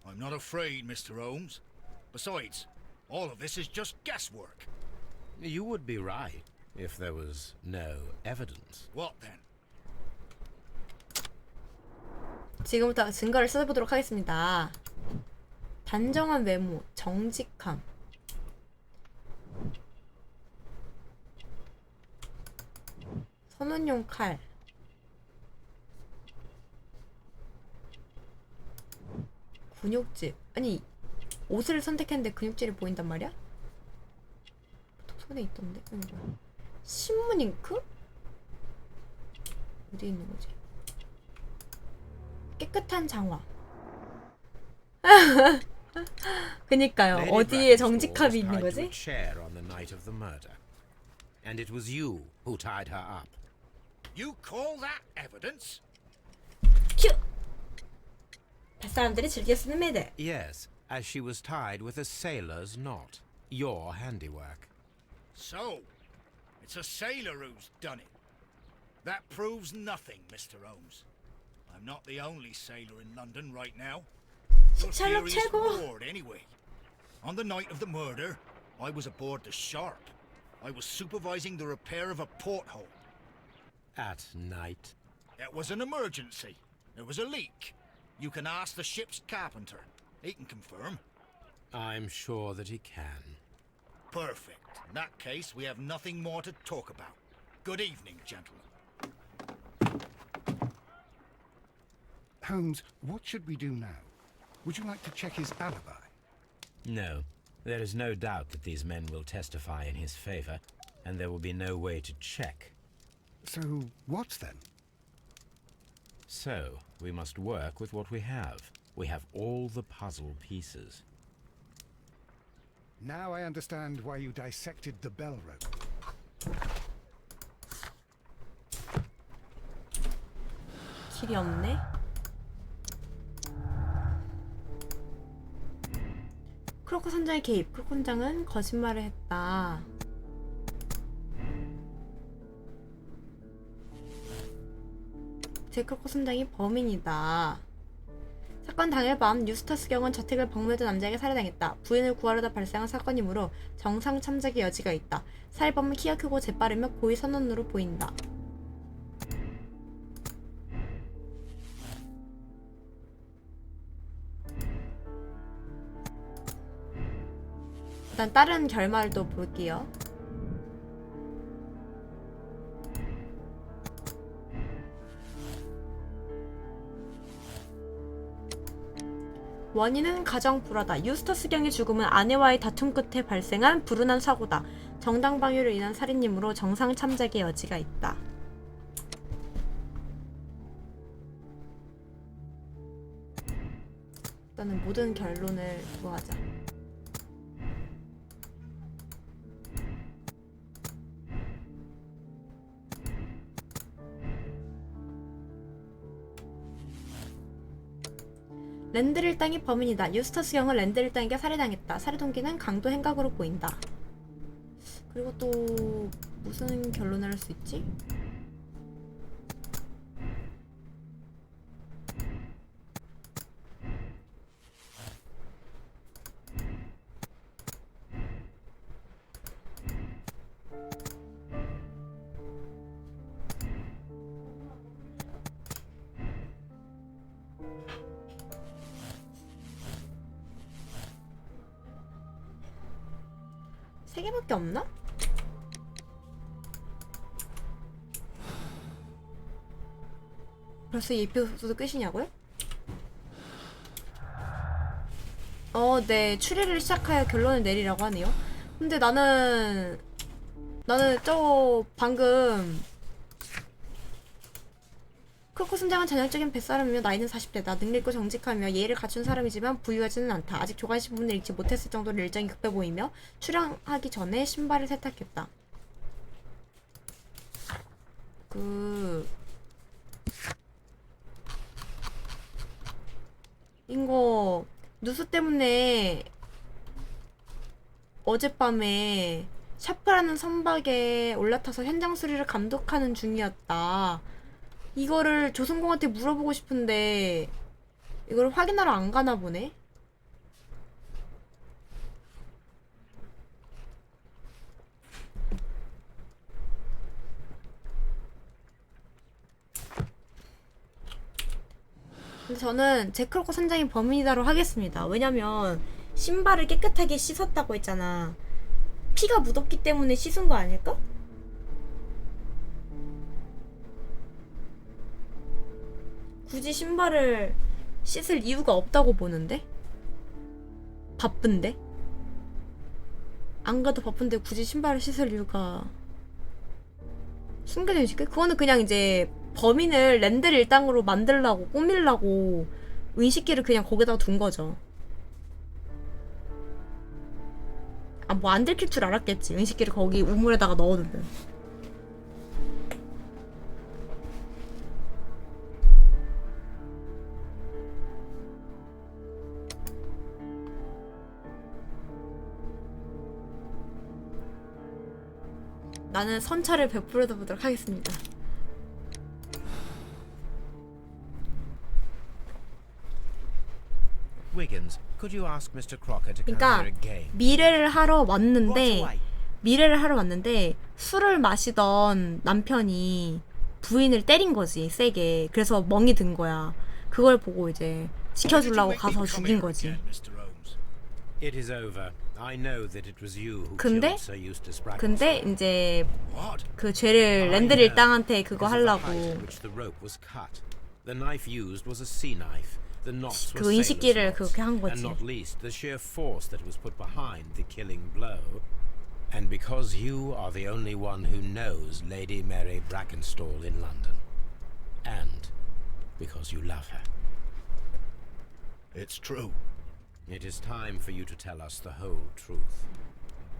I'm not afraid, Mr. Holmes. Besides, all of this is just guesswork. You would be right if there was no evidence. What then? 지금부터 증거를 찾아보도록 하겠습니다. 단정한 외모, 정직함. 선원용 칼. 근육질. 아니, 옷을 선택했는데 근육질이 보인단 말이야? 보통 손에 있던데. 이거 뭐야? 신문 잉크? 어디 있는 거지? 깨끗한 장화. 그니까요. Lady 어디에 Brackenstall 정직함이 was 있는 tied to 거지? a chair on the night of the murder. And it was you who tied her up. You call that evidence? 큐! 뱃사람들이 즐겨 쓰는 매들. Yes, as she was tied with a sailor's knot. Your handiwork. So, it's a sailor who's done it. That proves nothing, Mr. Holmes. I'm not the only sailor in London right now. Your 셜록 theory's 최고. flawed anyway. On the night of the murder, I was aboard the Sharp. I was supervising the repair of a porthole. At night. It was an emergency. There was a leak. You can ask the ship's carpenter. He can confirm. I'm sure that he can. Perfect. In that case, we have nothing more to talk about. Good evening, gentlemen. Holmes, what should we do now? Would you like to check his alibi? No. There is no doubt that these men will testify in his favor, and there will be no way to check. So, what then? So, we must work with what we have. We have all the puzzle pieces. Now I understand why you dissected the bell rope. 길이 없네. 크로커 선장의 개입. 크로커 선장은 거짓말을 했다. 제 크로커 선장이 범인이다. 사건 당일 밤 유스타스 경은 저택을 방문했던 남자에게 살해당했다. 부인을 구하려다 발생한 사건이므로 정상 참작의 여지가 있다. 살해범은 키가 크고 재빠르며 고위 선원으로 보인다. 일단 다른 결말도 볼게요. 원인은 가정 불화다. 유스터스 경의 죽음은 아내와의 다툼 끝에 발생한 불운한 사고다. 정당방위로 인한 살인이므로 정상 참작의 여지가 있다. 일단은 모든 결론을 구하자. 랜드 일당이 범인이다. 유스터스 경은 랜드 일당에게 살해당했다. 살해 동기는 강도 행각으로 보인다. 그리고 또 무슨 결론을 할 수 있지? 3개밖에 없나? 벌써 이 에피소드 끝이냐고요? 네. 추리를 시작하여 결론을 내리라고 하네요. 근데 나는 방금 크로코 선장은 전형적인 뱃사람이며 나이는 40대다. 능력있고 정직하며 예의를 갖춘 사람이지만 부유하지는 않다. 아직 조간신 부분을 읽지 못했을 정도로 일정이 급해 보이며 출항하기 전에 신발을 세탁했다. 이거 누수 때문에 어젯밤에 샤프라는 선박에 올라타서 현장 수리를 감독하는 중이었다. 이거를 조선공한테 물어보고 싶은데 이걸 확인하러 안 가나 보네. 근데 저는 제크로코 선장이 범인이다로 하겠습니다. 왜냐면 신발을 깨끗하게 씻었다고 했잖아. 피가 묻었기 때문에 씻은 거 아닐까? 굳이 신발을 씻을 이유가 없다고 보는데? 바쁜데? 안 가도 바쁜데 굳이 신발을 씻을 이유가 숨겨져 있을까? 그거는 그냥 이제 범인을 랜드를 일당으로 만들려고 꾸밀려고 의식기를 그냥 거기다가 둔 거죠. 아, 뭐 안 들킬 줄 알았겠지. 의식기를 거기 우물에다가 넣어두면. 나는 선처를 베풀어 보도록 하겠습니다. Wiggins, could you ask Mr. Crocker to come 그러니까 here again? 미래를 하러 Right 왔는데 술을 마시던 남편이 부인을 때린 거지, 세게. 그래서 멍이 든 거야. 그걸 보고 이제 지켜주려고 가서 죽인 거지. It is over. I know that it was you who 근데 killed Sir Eustace Brackenstall. 이제 What? 그 죄를 랜드 일당한테 그거 Because of the 하려고 height at which the rope was cut. The knife used was a sea knife. The knots were 그 의식기를 sailor's knots. 그렇게 한 And 거지. not least the sheer force that was put behind the killing blow. And because you are the only one who knows Lady Mary Brackenstall in London. And because you love her. It's true. It is time for you to tell us the whole truth.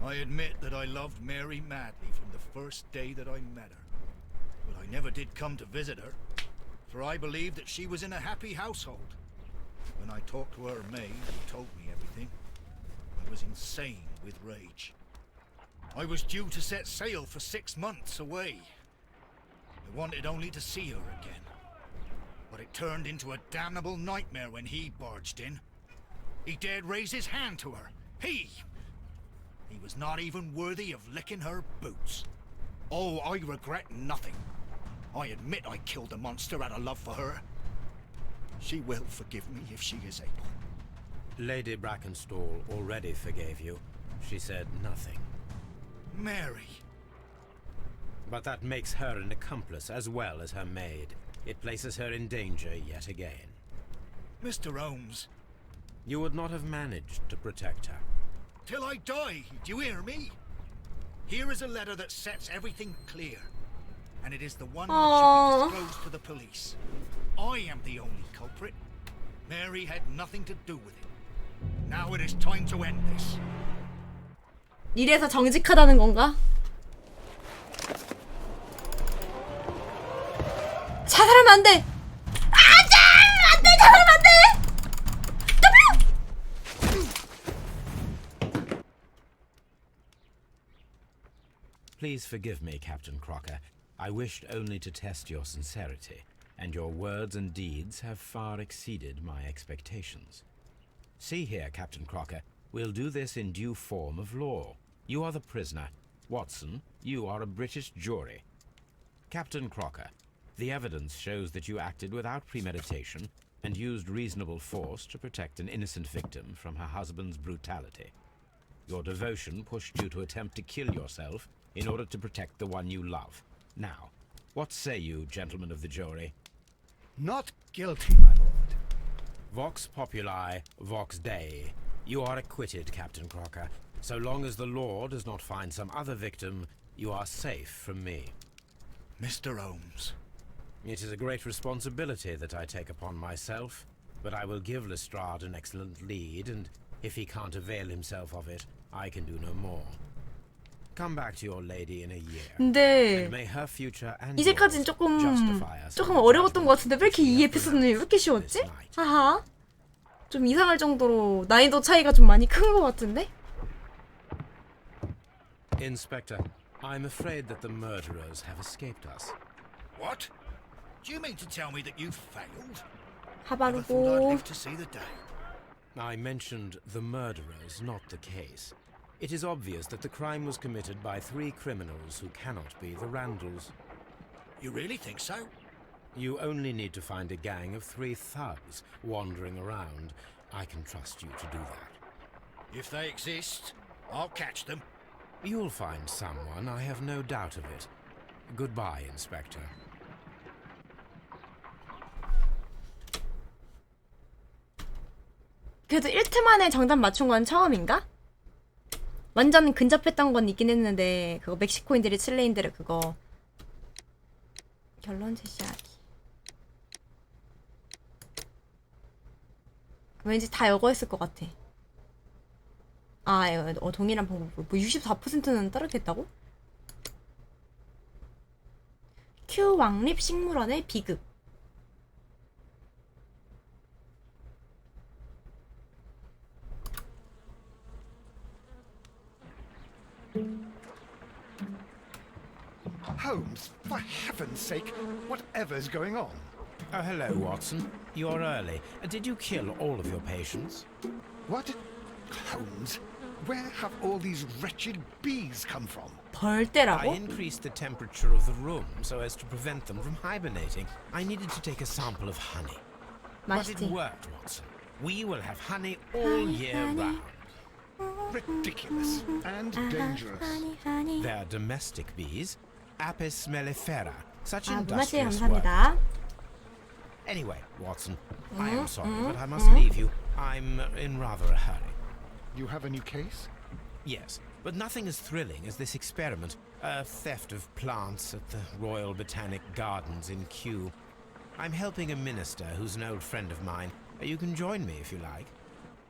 I admit that I loved Mary madly from the first day that I met her. But I never did come to visit her, for I believed that she was in a happy household. When I talked to her maid, who told me everything, I was insane with rage. I was due to set sail for 6 months away. I wanted only to see her again. But it turned into a damnable nightmare when he barged in. He dared raise his hand to her. He was not even worthy of licking her boots. Oh, I regret nothing. I admit I killed the monster out of love for her. She will forgive me if she is able. Lady Brackenstall already forgave you. She said nothing. Mary. But that makes her an accomplice as well as her maid. It places her in danger yet again. Mr. Holmes, You would not have managed to protect her. till I die, do you hear me? Here is a letter that sets everything clear. And it is the one that should be disclosed to the police. I am the only culprit. Mary had nothing to do with it. Now it is time to end this. 이래서 정직하다는 건가? 자살하면 안 돼! 안돼! 자살하면 안 돼! Please forgive me, Captain Crocker. I wished only to test your sincerity, and your words and deeds have far exceeded my expectations. See here, Captain Crocker, we'll do this in due form of law. You are the prisoner. Watson, you are a British jury. Captain Crocker, the evidence shows that you acted without premeditation and used reasonable force to protect an innocent victim from her husband's brutality. Your devotion pushed you to attempt to kill yourself in order to protect the one you love. Now, what say you, gentlemen of the jury? Not guilty, my lord. Vox populi, vox dei. You are acquitted, Captain Crocker. So long as the law does not find some other victim, you are safe from me. Mr. Holmes. It is a great responsibility that I take upon myself, but I will give Lestrade an excellent lead, and if he can't avail himself of it, I can do no more. Come back to your lady in a year. 근데 And may her future and 이제까진 yours 조금 justify us 조금 in the 어려웠던 것 judgment 같은데 왜 이렇게 이 에피소드는 왜 이렇게 쉬웠지? 하하. 좀 이상할 정도로 난이도 차이가 좀 많이 큰 것 같은데? Inspector, I'm afraid that the murderers have escaped us. What? Do you mean to tell me that you failed? Never thought I'd 하바르고 live to see the day. I mentioned the murderers, not the case. It is obvious that the crime was committed by 3 criminals who cannot be the Randalls. You really think so? You only need to find a gang of 3 thugs wandering around. I can trust you to do that. If they exist, I'll catch them. You'll find someone, I have no doubt of it. Goodbye, Inspector. 그래도 1트 만에 정답 맞춘 건 처음인가? 완전 근접했던 건 있긴 했는데 그거 멕시코인들이 칠레인들의 그거 결론 제시하기. 왠지 다 이거였을 것 같아. 아, 동일한 방법으로. 뭐 64%는 따르겠다고? Q 왕립 식물원의 비극. Holmes, for heaven's sake, whatever's going on? Oh, hello, Watson. You're early. Did you kill all of your patients? What? Holmes, where have all these wretched bees come from? I 벌떼라고? increased the temperature of the room so as to prevent them from hibernating. I needed to take a sample of honey. But it 맛있지? worked, Watson. We will have honey all year round. Ridiculous and dangerous. They're domestic bees, Apis mellifera. Such 아, 무마씨 industrious work. 감사합니다. Anyway, Watson, I am sorry, but I must leave you. I'm in rather a hurry. You have a new case? Yes, but nothing as thrilling as this experiment. A theft of plants at the Royal Botanic Gardens in Kew. I'm helping a minister who's an old friend of mine. You can join me if you like.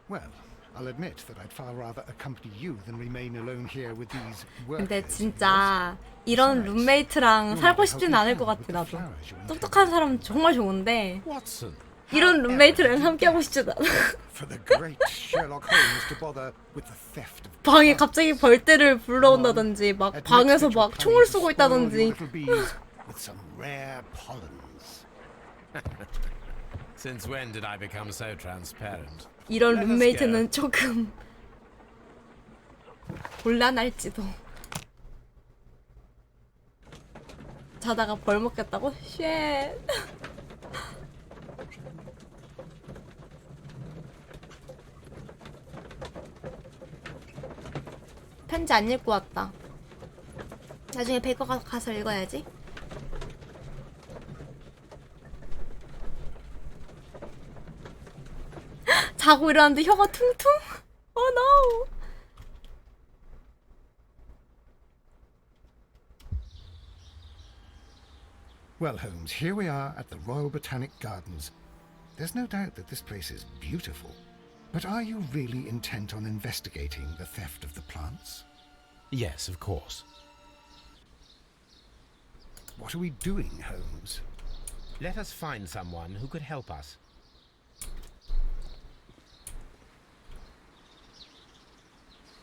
Well, I'll admit that I'd far rather accompany you than remain alone here with these 근데 workers. 진짜 이런 룸메이트랑 살고 싶진 않을 것 같아 나도. 똑똑한 사람은 정말 좋은데 Watson, 이런 룸메이트랑 함께하고 싶진 않아. For the great Sherlock Holmes to bother with the theft of 방에 갑자기 벌떼를 불러온다든지 막 Admit 방에서 that you're 막 총을 planning to 쏘고 spoil your 있다든지. little bees with some rare pollens. since when did I become so transparent? 이런 Let us 룸메이트는 조금 곤란할지도. 자다가 벌 먹겠다고? 쉣. 편지 안 읽고 왔다. 나중에 베이커 가서 읽어야지. 자고 일어났는데 혀가 퉁퉁? Oh no! Well, Holmes, here we are at the Royal Botanic Gardens. There's no doubt that this place is beautiful. But are you really intent on investigating the theft of the plants? Yes, of course. What are we doing, Holmes? Let us find someone who could help us.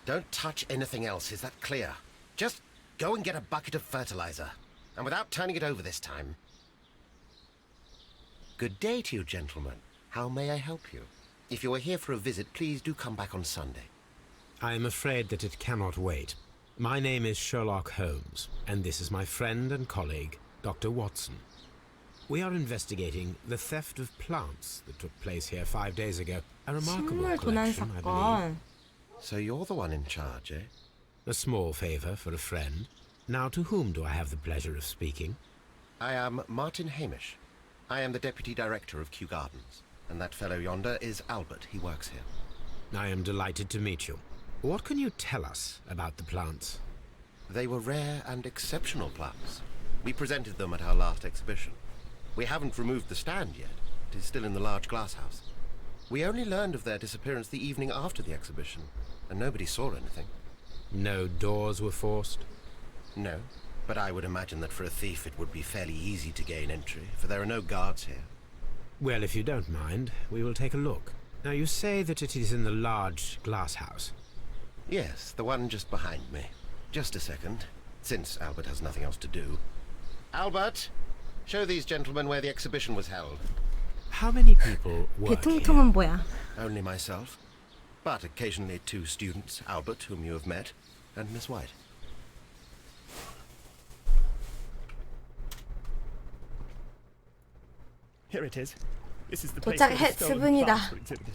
Don't touch anything else, is that clear? Just go and get a bucket of fertilizer. And without turning it over this time. Good day to you, gentlemen. How may I help you? If you are here for a visit, please do come back on Sunday. I am afraid that it cannot wait. My name is Sherlock Holmes, and this is my friend and colleague, Dr. Watson. We are investigating the theft of plants that took place here 5 days ago. A remarkable 식물 도난 collection, I believe. 사건. So you're the one in charge, eh? A small favor for a friend. Now, to whom do I have the pleasure of speaking? I am Martin Hamish. I am the Deputy Director of Kew Gardens. And that fellow yonder is Albert. He works here. I am delighted to meet you. What can you tell us about the plants? They were rare and exceptional plants. We presented them at our last exhibition. We haven't removed the stand yet. It is still in the large glass house. We only learned of their disappearance the evening after the exhibition, and nobody saw anything. No doors were forced? No, but I would imagine that for a thief it would be fairly easy to gain entry, for there are no guards here. Well, if you don't mind, we will take a look. Now, you say that it is in the large glass house. Yes, the one just behind me. Just a second, since Albert has nothing else to do. Albert, show these gentlemen where the exhibition was held. How many people work here? 배통통은 뭐야? Only myself, but occasionally 2 students, Albert, whom you have met, and Miss White. Here it is. This is the place 도착 where the stolen 했습니다. plants were exhibited.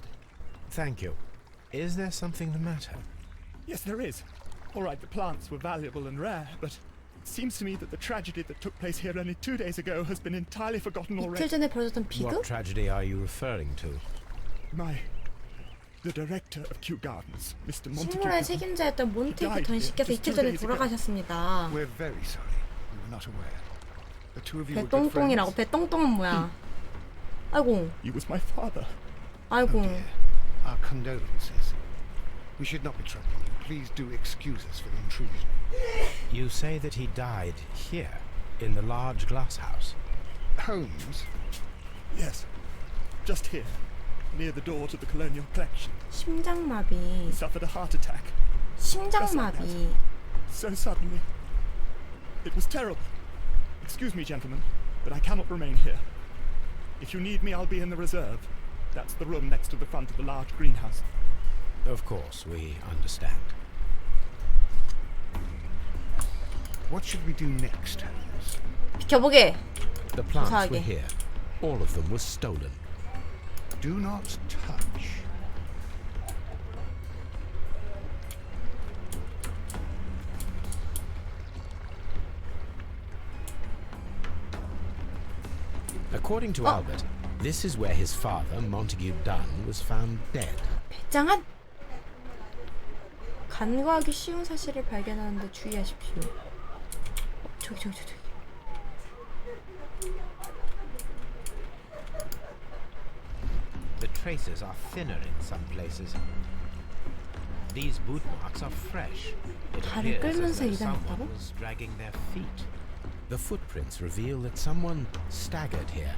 Thank you. Is there something the matter? Yes, there is. All right, the plants were valuable and rare, but it seems to me that the tragedy that took place here only 2 days ago has been entirely forgotten 이틀 already. 전에 벌어졌던 비극? What tragedy are you referring to? The director of Kew Gardens, Mr. Montague. 식물의 책임자였던 몬테이크 전 씨께서 이틀 전에 돌아가셨습니다. We're very sorry. We were not aware. The two of you were good 배똥똥이라고. friends. 배똥똥은 뭐야? 아이고, He was my father. 아이고. Dear, our condolences. We should not be troubling you. Please do excuse us for the intrusion. You say that he died here, in the large glass house. Holmes, Yes, just here, near the door to the colonial collection. 심장마비. He suffered a heart attack. 심장마비. So suddenly. It was terrible. Excuse me, gentlemen, but I cannot remain here. If you need me, I'll be in the reserve. That's the room next to the front of the large greenhouse. Of course, we understand. what should we do next, Holmes? 비켜보게. The plants were 조사하게. here. All of them were stolen. Do not touch. According to Albert, this is where his father, Montague Dunn, was found dead. 배짱한 간과하기 쉬운 사실을 발견하는데 주의하십시오. 저기. The traces are thinner in some places. These boot marks are fresh. It 발을 appears as 끌면서 though 이동했다고? someone was dragging their feet. The footprints reveal that someone staggered here.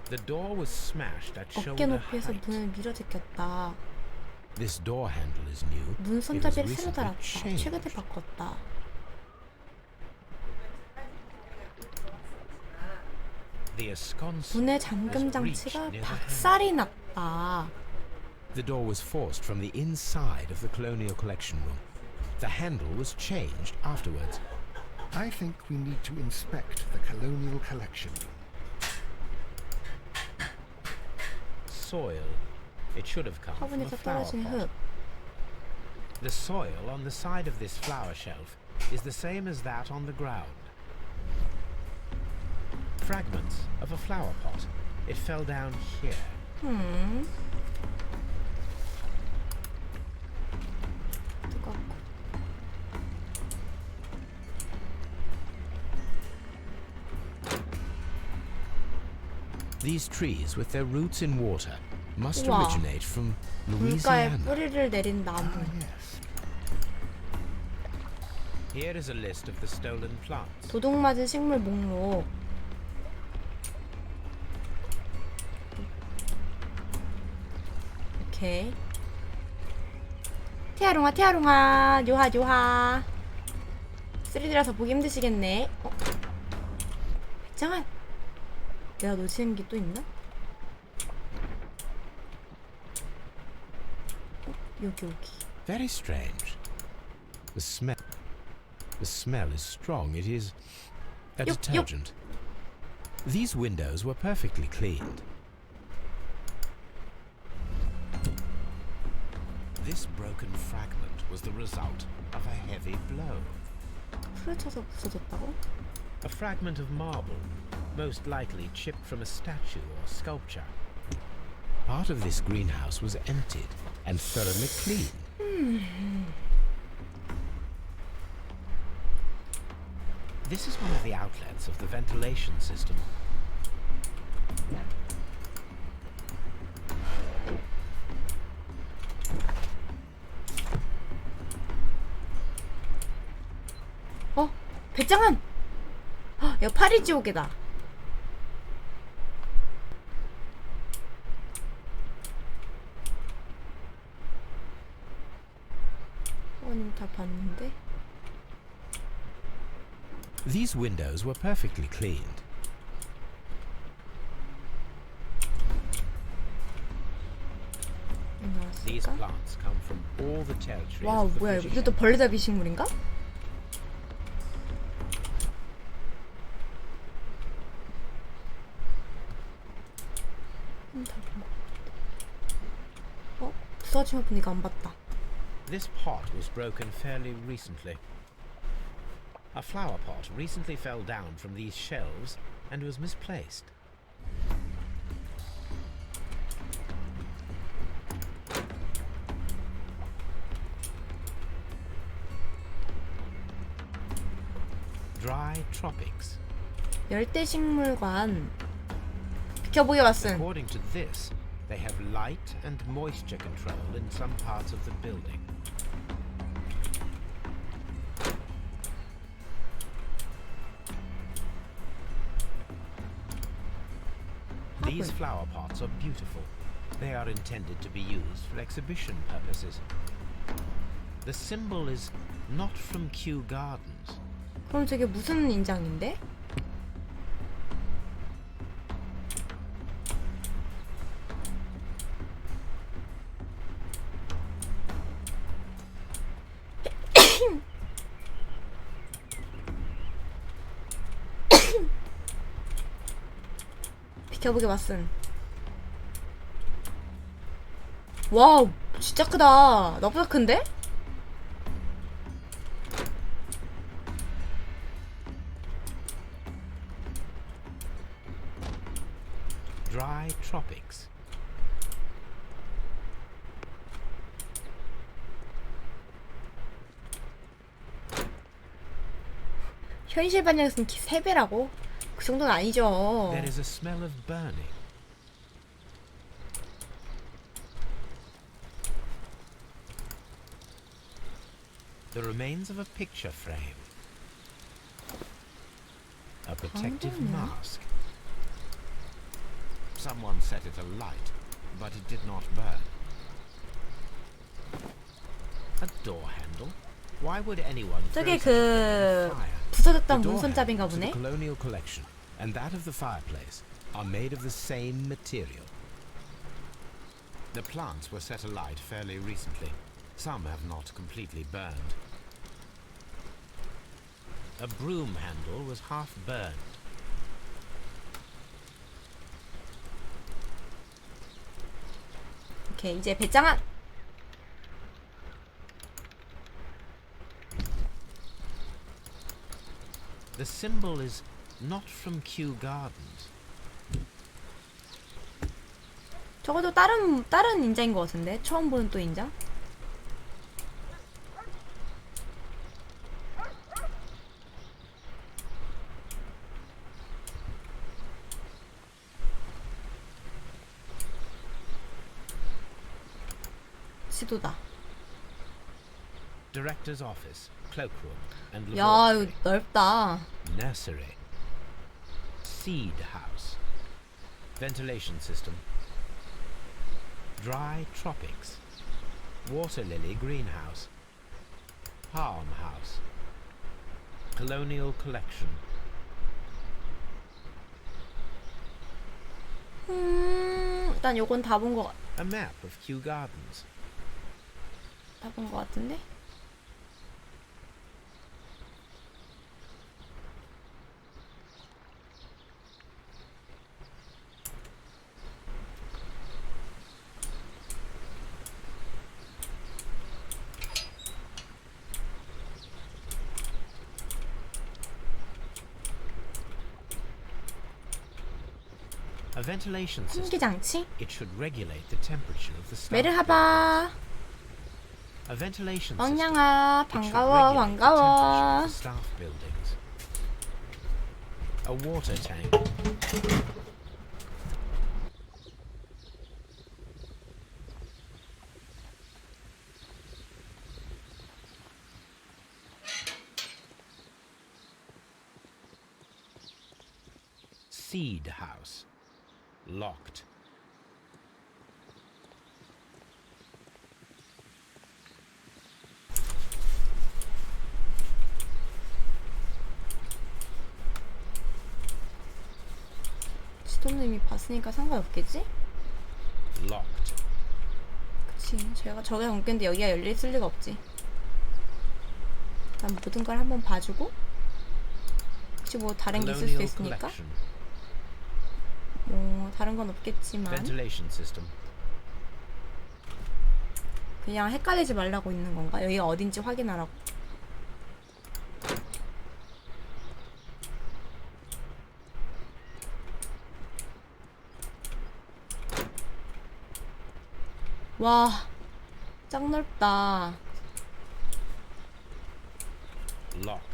The door was smashed at 어깨 shoulder 높이에서 height. 문을 밀어 제꼈다. This door handle is new. 문 It was 손잡이를 새로 recently 달았다. changed. 최근에 바꿨다. The ensconce 문의 was 잠금 breached 장치가 near the 박살이 났다. The door was forced from the inside of the colonial collection room. The handle was changed afterwards. I think we need to inspect the colonial collection. Soil. It should have come from a 화분에서 flower 떨어진 pot. 흙. The soil on the side of this flower shelf is the same as that on the ground. Fragments of a flower pot. It fell down here. 뜨겁고. These trees, with their roots in water, must 우와. originate from 물가에 Louisiana. 뿌리를 내린 나무. Yes. Here is a list of the stolen plants. 도둑 맞은 식물 목록. 오케이. 티아롱아, 요하. 3D라서 보기 힘드시겠네. 백장한. 내가 놓치는 게 또 있나? 여기. Very strange. The smell is strong. It is a Yup, yup. detergent. These windows were perfectly cleaned. This broken fragment was the result of a heavy blow. 풀을 쳐서 부서졌다고? A fragment of marble, most likely chipped from a statue or sculpture. Part of this greenhouse was emptied and thoroughly clean. This is one of the outlets of the ventilation system. 배짱은! 야, 파리 지옥이다. 아니, 다 봤는데? These windows were perfectly cleaned. These plants come from all the territories 와우, of the 뭐야, British 이것도 벌레잡이 식물인가? 부서지면 보니까 안 봤다. This pot was broken fairly recently. A flower pot recently fell down from these shelves and was misplaced. Dry tropics. 열대식물관. 비켜보게 왔음. According to this, they have light and moisture control in some parts of the building. These flower pots are beautiful. They are intended to be used for exhibition purposes. The symbol is not from Kew Gardens. 그럼 저게 무슨 인장인데? 비켜보게 왔음. 와우, 진짜 크다. 나보다 큰데? Dry tropics. 현실 반영에서는 3배라고? 그 정도는 아니죠. There is a smell of burning. The remains of a picture frame. A protective mask. Someone set it alight, but it did not burn. A door handle? Why would anyone throw 저게 such a thing in 그 fire? 부서졌던 The door 문손잡인가 handles of the 보네. colonial collection and that of the fireplace are made of the same material. The plants were set alight fairly recently. Some have not completely burned. A broom handle was half burned. 오케이, 이제 배짱아. The symbol is not from Kew Gardens. 적어도 다른 인자인 것 같은데. 처음 보는 또 인자. 지도다. Director's office, cloakroom, and 야, laboratory. 이거 넓다. Nursery. Seed house. Ventilation system. Dry tropics. Water lily greenhouse. Palm house. Colonial collection. 일단 요건 다 본 거 A map of Kew Gardens. 다 본 거 같은데. A ventilation system. 환기 장치? It should regulate the temperature of the staff. 메르하바. A ventilation system. 엉냥아, It should 반가워, regulate the temperature 반가워. of the staff buildings. A water tank. Seed house. Locked. 지도는 이미 봤으니까 상관없겠지? Locked. 그치. 제가 저게 엉켰는데 여기가 열려있을 리가 없지. 난 모든 걸 한번 봐주고 혹시 뭐 다른 게 있을 수도 Colonial 있으니까 collection. 뭐 다른 건 없겠지만 Ventilation system. 그냥 헷갈리지 말라고 있는 건가? 여기가 어딘지 확인하라고. 와, 짱 넓다. Locked.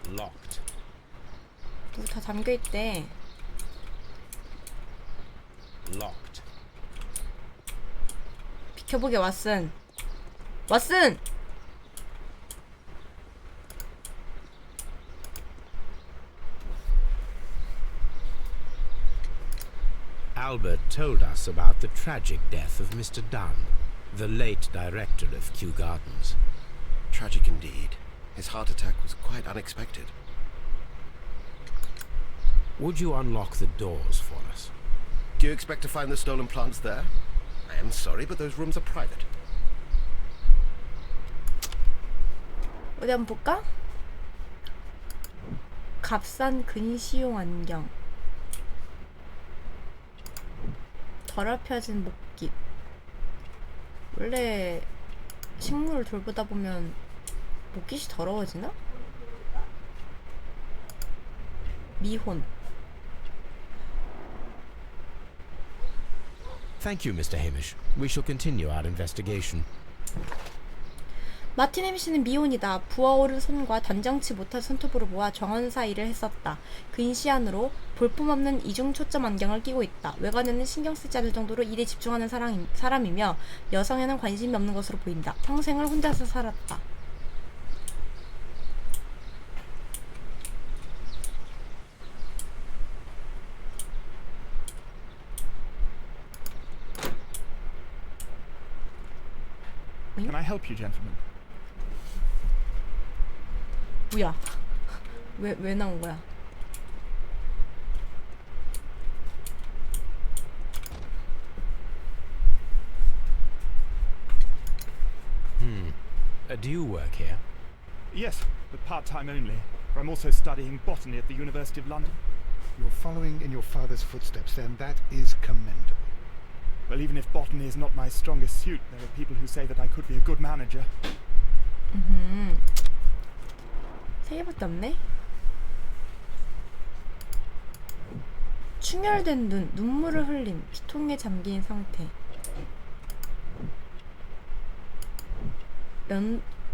Locked. 누구 다 잠겨있대. Locked. 비켜보게 왓슨. 왓슨! Albert told us about the tragic death of Mr. Dunn, the late director of Kew Gardens. Tragic indeed. His heart attack was quite unexpected. Would you unlock the doors for us? Do you expect to find the stolen plants there? I am sorry, but those rooms are private. 어디 한번 볼까? 값싼 근시용 안경, 더럽혀진 목깃. 원래 식물을 돌보다 보면 목깃이 더러워지나? 미혼. Thank you, Mr. Hamish. We shall continue our investigation. 마틴 햄시는 미혼이다. 부어오른 손과 단정치 못한 손톱으로 모아 정원사 일을 했었다. 근시 안으로 볼품없는 이중 초점 안경을 끼고 있다. 외관에는 신경 쓰지 않을 정도로 일에 집중하는 사람이며 여성에는 관심이 없는 것으로 보인다. 평생을 혼자서 살았다. Can I help you, gentlemen? 뭐야? 왜 나온 거야? Do you work here? Yes, but part-time only. For I'm also studying botany at the University of London. You're following in your father's footsteps, then. That is commendable. Well, even if botany is not my strongest suit, there are people who say that I could be a good manager. 세 개밖에 없네? 충혈된 눈, 눈물을 흘림, 피통에 잠긴 상태.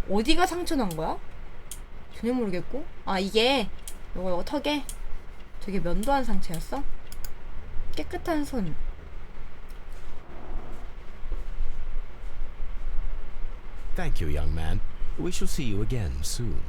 어디가 상처 난 거야? 전혀 모르겠고. 아, 이게 요거 턱에 되게 면도한 상처였어? 깨끗한 손. Thank you, young man. We shall see you again soon.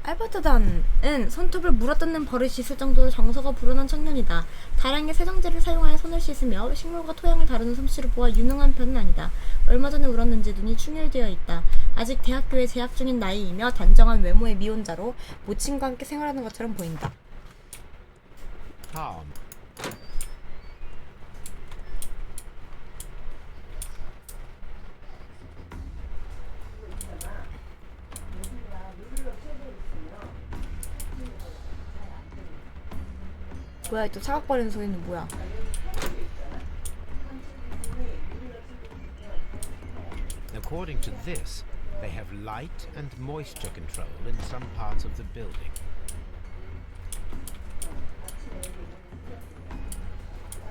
알버트 단은 손톱을 물어뜯는 버릇이 있을 정도로 정서가 불어난 청년이다. 다량의 세정제를 사용하여 손을 씻으며 식물과 토양을 다루는 솜씨를 보아 유능한 편은 아니다. 얼마 전에 울었는지 눈이 충혈되어 있다. 아직 대학교에 재학 중인 나이이며 단정한 외모의 미혼자로 모친과 함께 생활하는 것처럼 보인다. Harm. 뭐야, 또 차각거리는 소리는 뭐야? According to this, they have light and moisture control in some parts of the building.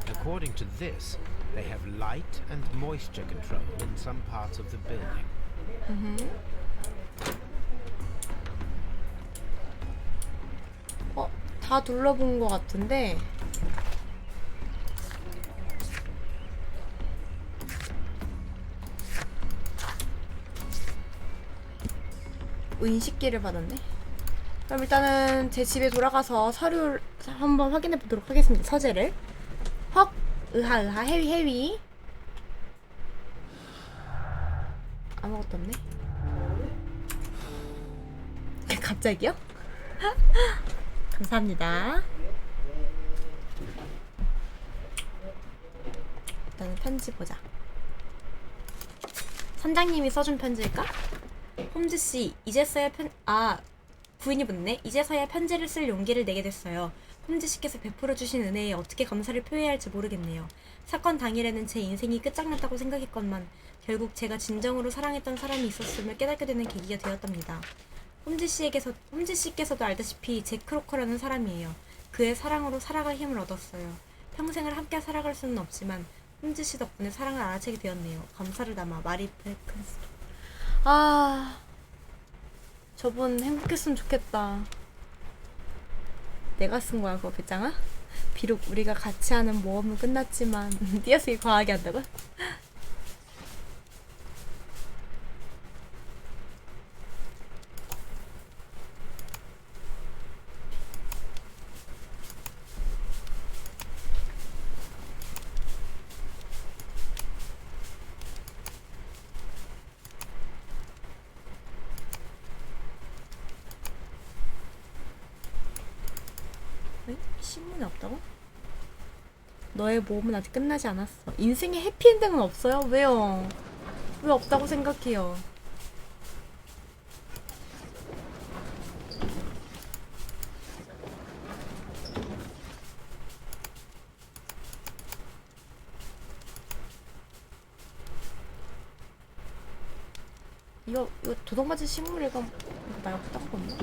According to this, they have light and moisture control in some parts of the building. 다 둘러본 것 같은데. 인식기를 받았네. 그럼 일단은 제 집에 돌아가서 서류를 한번 확인해 보도록 하겠습니다. 서재를. 헉, 으하, 해위. 아무것도 없네. 갑자기요? 감사합니다. 일단은 편지 보자. 선장님이 써준 편지일까? 홈즈씨, 부인이 묻네. 이제서야 편지를 쓸 용기를 내게 됐어요. 홈즈씨께서 베풀어주신 은혜에 어떻게 감사를 표해야 할지 모르겠네요. 사건 당일에는 제 인생이 끝장났다고 생각했건만 결국 제가 진정으로 사랑했던 사람이 있었음을 깨닫게 되는 계기가 되었답니다. 홈즈씨께서도 알다시피 잭 크로커라는 사람이에요. 그의 사랑으로 살아갈 힘을 얻었어요. 평생을 함께 살아갈 수는 없지만 홈즈씨 덕분에 사랑을 알아채게 되었네요. 감사를 담아 마리 베큰스토. 저분 행복했으면 좋겠다. 내가 쓴 거야, 그거 배짱아? 비록 우리가 같이 하는 모험은 끝났지만 띄어쓰기 과하게 한다고? 신문이 없다고? 너의 모험은 아직 끝나지 않았어. 인생에 해피엔딩은 없어요? 왜요? 왜 없다고 생각해요? 이거 도둑맞은 식물 이거 말고 딴 거 없나?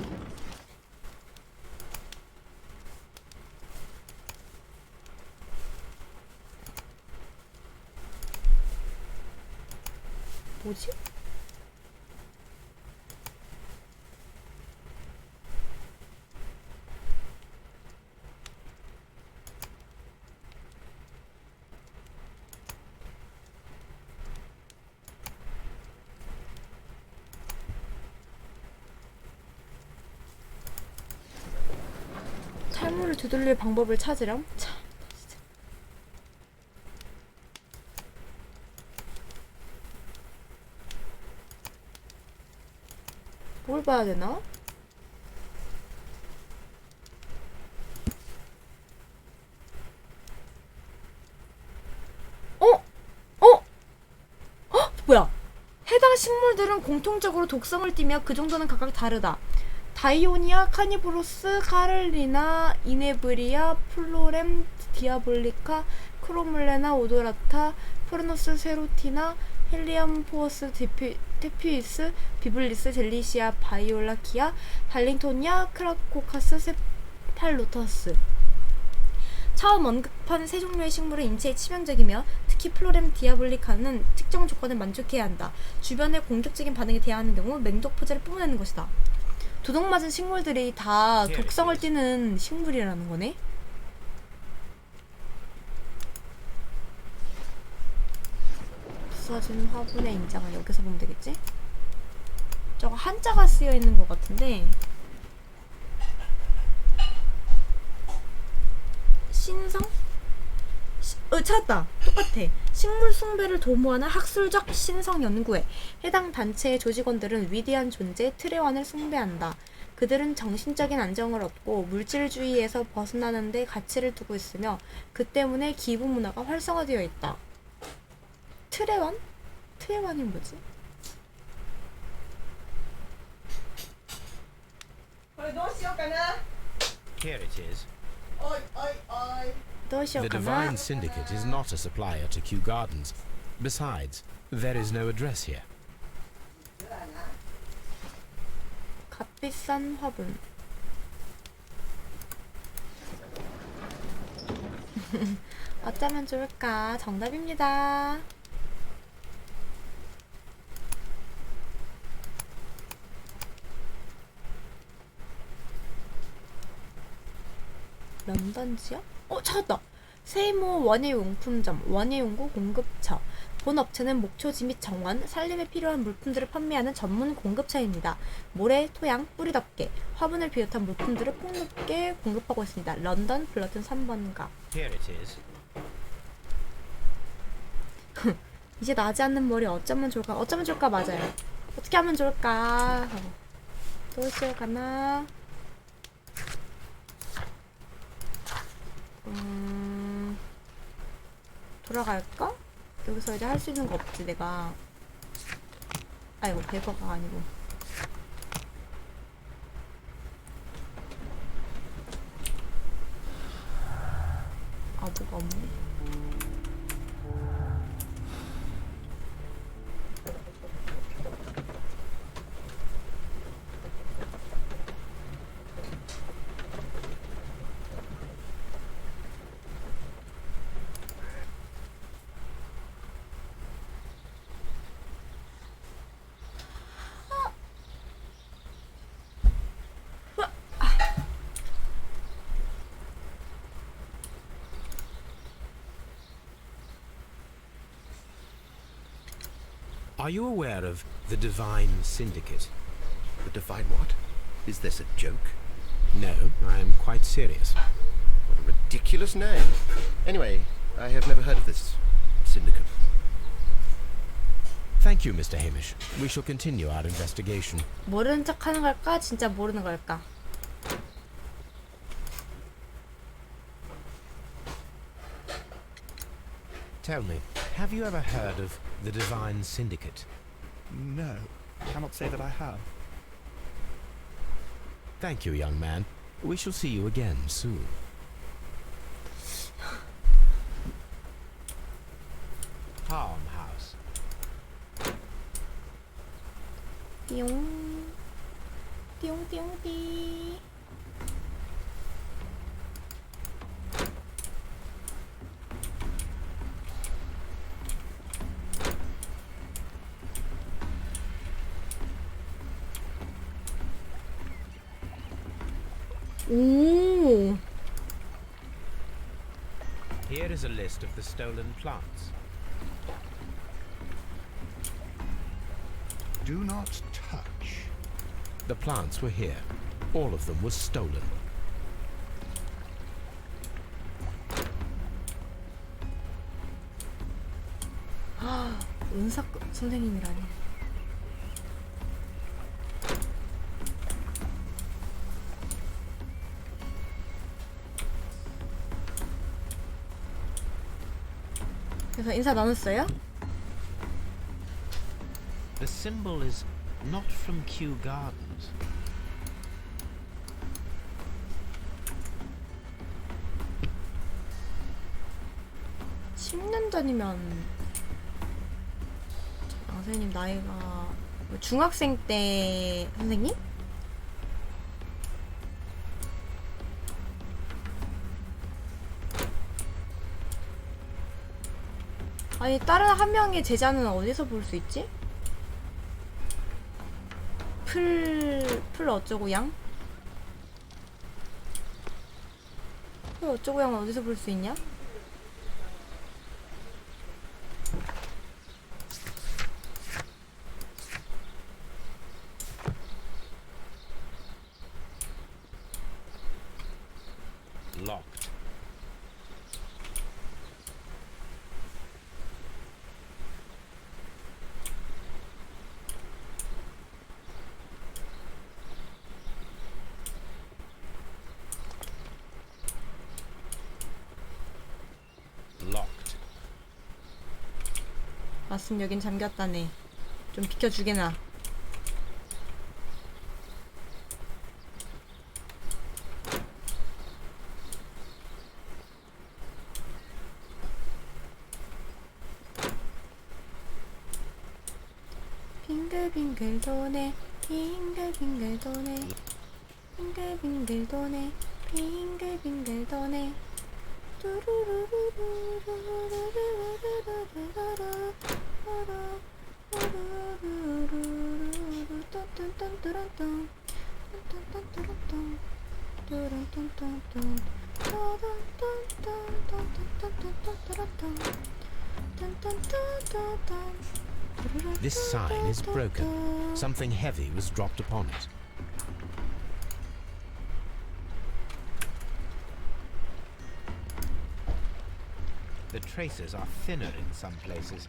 뭐지? 탈모를 되돌릴 방법을 찾으렴? 참. 뭘 봐야 되나? 뭐야? 해당 식물들은 공통적으로 독성을 띠며 그 정도는 각각 다르다. 다이오니아, 카니브로스, 카를리나, 이네브리아, 플로렘, 디아볼리카, 크로물레나, 오도라타, 프르노스 세로티나, 헬리엄포어스 테피이스, 비블리스, 델리시아, 바이올라키아, 달링토니아, 크라코카스, 세팔로터스. 처음 언급한 세 종류의 식물은 인체에 치명적이며 특히 플로렘 디아볼리카는 특정 조건을 만족해야 한다. 주변의 공격적인 반응에 대항하는 경우 맹독 포자를 뿜어내는 것이다. 도둑맞은 식물들이 다 독성을 띠는 식물이라는 거네? 부서진 화분의 인장을 여기서 보면 되겠지? 저거 한자가 쓰여 있는 것 같은데 신성? 찾았다! 똑같아. 식물 숭배를 도모하는 학술적 신성 연구회. 해당 단체의 조직원들은 위대한 존재 트레완을 숭배한다. 그들은 정신적인 안정을 얻고 물질주의에서 벗어나는 데 가치를 두고 있으며 그 때문에 기부 문화가 활성화되어 있다. 트레완? 트레완이 뭐지? Here it is. The The Divine Syndicate is not a supplier to Kew Gardens. Besides, there is no address here. 값비싼 화분. 어쩌면 좋을까? 정답입니다. 런던 지역? 찾았다. 세이모 원예용품점, 원예용구 공급처. 본 업체는 목초지 및 정원, 살림에 필요한 물품들을 판매하는 전문 공급처입니다. 모래, 토양, 뿌리 덮개, 화분을 비롯한 물품들을 폭넓게 공급하고 있습니다. 런던 블러튼 3번가. Here it is. 이제 나지 않는 머리 어쩌면 좋을까? 어쩌면 좋을까 맞아요. 어떻게 하면 좋을까? 도시에 가나? 돌아갈까? 여기서 이제 할 수 있는 거 없지 내가. 아이고 배거가 아니고. 뭐가 없네. Are you aware of the Divine Syndicate? The Divine what? Is this a joke? No, I am quite serious. What a ridiculous name. Anyway, I have never heard of this syndicate. Thank you, Mr. Hamish. We shall continue our investigation. 모르는 척 하는 걸까? 진짜 모르는 걸까? Tell me, have you ever heard of the Divine Syndicate? No, cannot say that I have. Thank you, young man. We shall see you again soon. Farmhouse. 띠용 띠용띠용띠. 오. Here is a list of the stolen plants. Do not touch. The plants were here. All of them were stolen. 은사 선생님이라니. 그래서 인사 나눴어요? The symbol is not from Kew Gardens. (10년) 전이면 선생님 나이가 중학생 때 선생님? 아니 다른 한 명의 제자는 어디서 볼 수 있지? 풀 어쩌고 양? 풀 어쩌고 양은 어디서 볼 수 있냐? Locked. Locked. 맞음 여긴 잠겼다네. 좀 비켜주게나. 빙글빙글 도네 빙글빙글 도네 빙글빙글 도네 빙글빙글 도네 This sign is broken. Something heavy was dropped upon it. The traces are thinner in some places.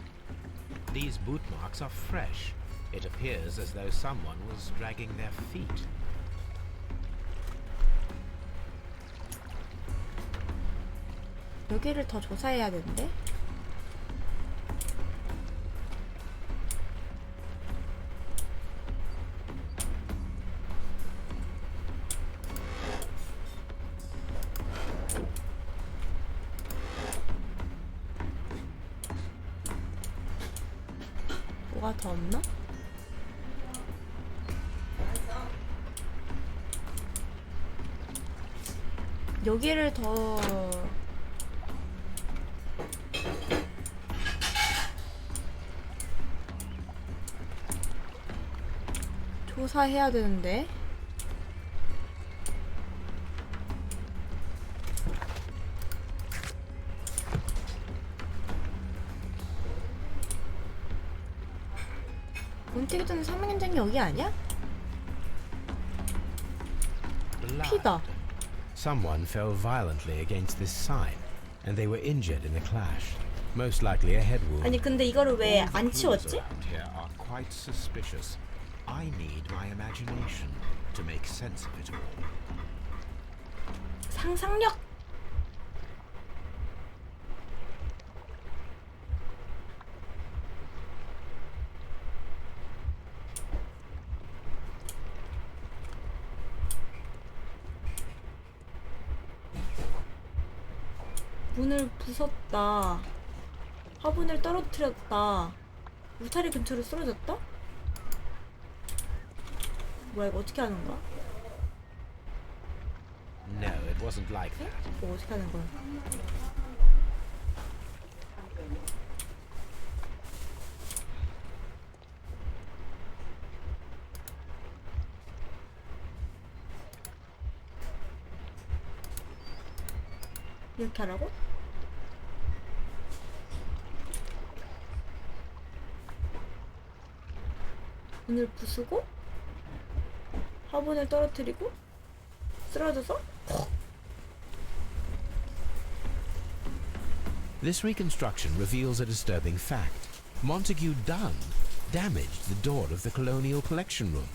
These boot marks are fresh. It appears as though someone was dragging their feet. 여기를 더 조사해야 되는데? 뭐가 더 없나? 여기를 더 조사해야 되는데. 문태기 전에 사망 현장이 여기 아니야? 피다. Someone fell violently against this sign, and they were injured in the clash. Most likely a head wound. 아니 근데 이거를 왜 안 All the 치웠지? clues around here are quite suspicious. I need my imagination to make sense of it all. 상상력. 문을 부쉈다. 화분을 떨어뜨렸다. 울타리 근처로 쓰러졌다? 뭐야 이거 어떻게 하는 거야? No, it wasn't like that. 이거 어떻게 하는 거야? 이렇게 하라고? 문을 부수고 화분을 떨어뜨리고 쓰러져서 This reconstruction reveals a disturbing fact. Montague Dunn damaged the door of the Colonial Collection Room.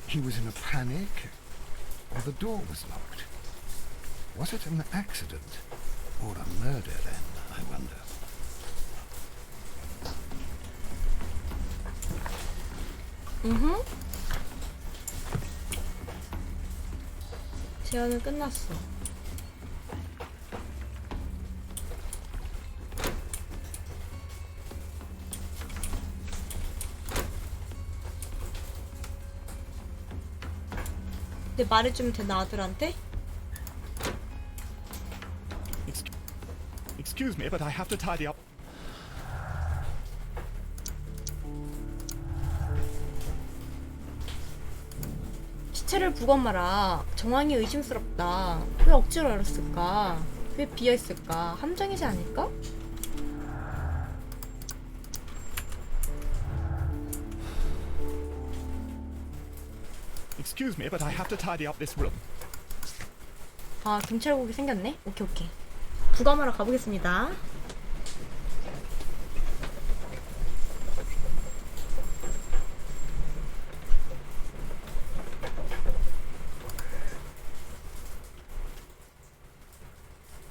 He was in a panic, or the door was locked. Was it an accident, or a murder then, I wonder? 제안은 끝났어. 근데 말해주면 되나 아들한테? Excuse me, but I have to tidy up. 시체를 부검 마라. 정황이 의심스럽다. 왜 억지로 열었을까? 왜 비어있을까? 함정이지 않을까? Excuse me, but I have to tidy up this room. 아, 경찰국이 생겼네? 오케이, 오케이. 부검하러 가보겠습니다.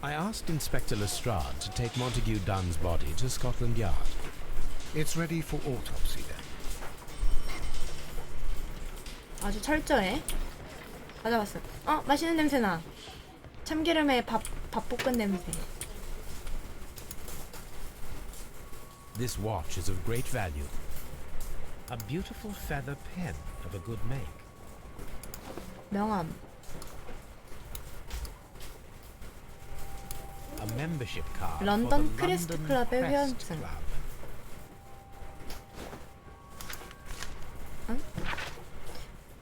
I asked Inspector Lestrade to take Montague Dunn's body to Scotland Yard. It's ready for autopsy then. 아주 철저해. 맞아봤어. 맛있는 냄새 나. 참기름에 밥 볶은 냄새. This watch is of great value. A beautiful feather pen of a good make. 명함. A membership card 런던 for the 크레스트 London 클럽의 Crest 회원증. Club.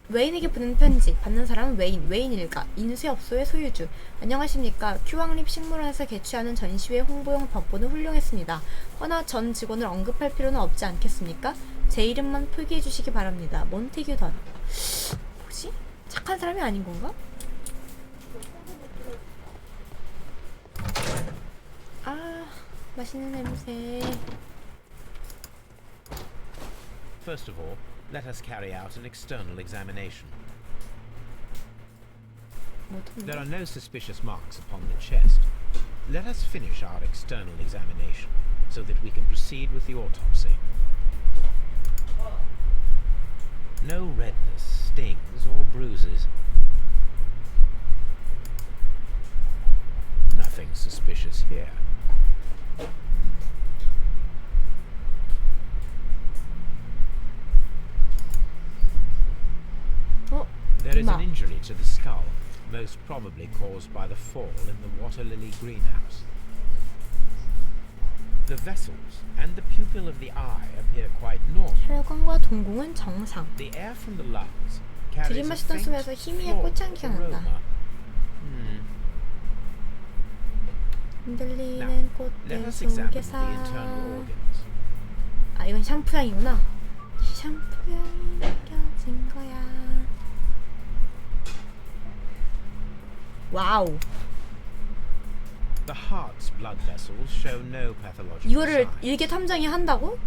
웨인에게 보낸 편지. 받는 사람은 웨인. 웨인 일가. 인쇄업소의 소유주. 안녕하십니까. 큐왕립 식물원에서 개최하는 전시회 홍보용 벽보는 훌륭했습니다. 허나 전 직원을 언급할 필요는 없지 않겠습니까? 제 이름만 표기해 주시기 바랍니다. 몬테규 던. 뭐지? 착한 사람이 아닌 건가? 아, 맛있는 냄새. First of all, let us carry out an external examination. There are no suspicious marks upon the chest. Let us finish our external examination so that we can proceed with the autopsy. No redness, stings, or bruises. Nothing suspicious here. There is an injury to the skull, most probably caused by the fall in the water lily greenhouse. The vessels and the pupil of the eye appear quite normal. 혈관과 동공은 정상. The air from the lungs carries a 들이마시던 faint 숨에서 희미한 floral 꽃향기가 난다. aroma. 흔들리는 Let 꽃들 us examine the 속에서. internal organs. 아, 이건 샴푸향이구나. 샴푸향이 느껴진 거야. 와우. The heart's blood vessels show no pathological 이거를 signs. 일개 탐정이 한다고?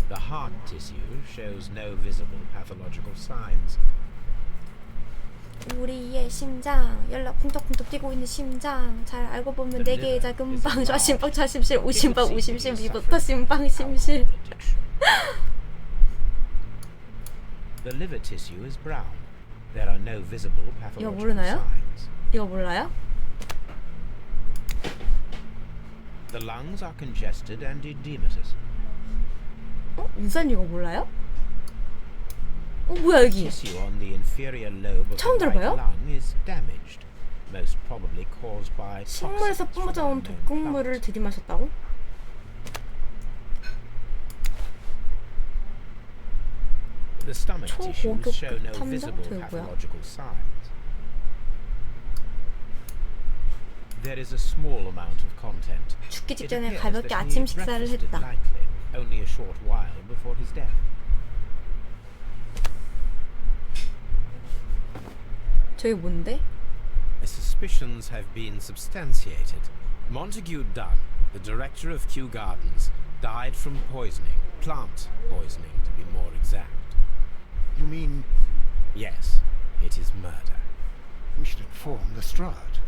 The heart tissue shows no visible pathological signs. 우리의 심장, 연락 쿵떡쿵떡 뛰고 있는 심장. 잘 알고 보면 네 개의 작은 방. 좌심방, 좌심실, 우심방, 우심실, 위부터 심방, 심실. The liver tissue is brown. There are no visible pathological 모르나요? signs. 이거 몰라요? The lungs are congested and edematous. 유산 이거 몰라요? 뭐야 여기? Tissue on the inferior lobe of 처음 the right 들어봐요? lung is damaged, most probably caused by 식물에서 toxins 뿜어져온 from unknown 독극물을 plant. 들이마셨다고? The stomach tissues show no 탐정? visible 저게 뭐야? pathological signs. There is a small amount of content. 죽기 It 직전에 appears 가볍게 that 아침 he 식사를 breakfasted 했다. lightly, only a short while before his death. 저게 뭔데? My suspicions have been substantiated. Montague Dunn, the director of Kew Gardens, died from poisoning, plant poisoning to be more exact. You mean Yes, it is murder. we should inform Lestrade?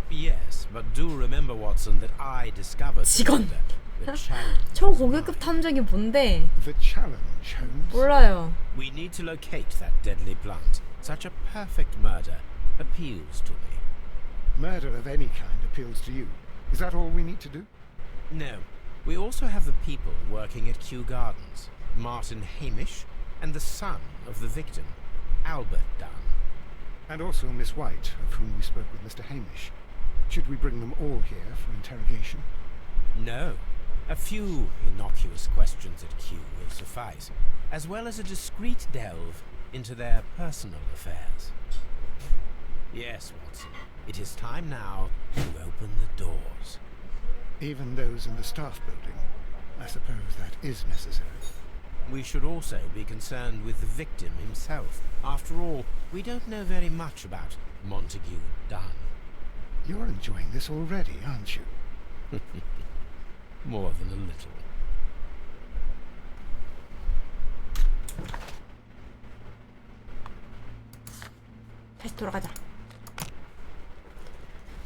Yes, but do remember, Watson, that I discovered the 직원. murder. The challenge was 초고급급 mine. 탐정이 뭔데? The challenge, Holmes. 몰라요. We need to locate that deadly plant. Such a perfect murder appeals to me. Murder of any kind appeals to you. Is that all we need to do? No, we also have the people working at Kew Gardens. Martin Hamish and the son of the victim, Albert Dunn. And also Miss White, of whom we spoke with Mr. Hamish. Should we bring them all here for interrogation? No, a few innocuous questions at Kew will suffice, as well as a discreet delve into their personal affairs. Yes, Watson, it is time now to open the doors. Even those in the staff building? I suppose that is necessary. We should also be concerned with the victim himself. After all, we don't know very much about Montague Dunn. You're enjoying this already, aren't you? More than a little. 다시 돌아가자.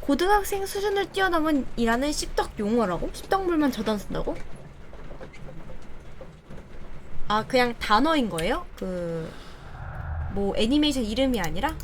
고등학생 수준을 뛰어넘은 이라는 씹덕 용어라고? 씹덕물만 저단 쓴다고? 아, 그냥 단어인 거예요? 뭐 애니메이션 이름이 아니라?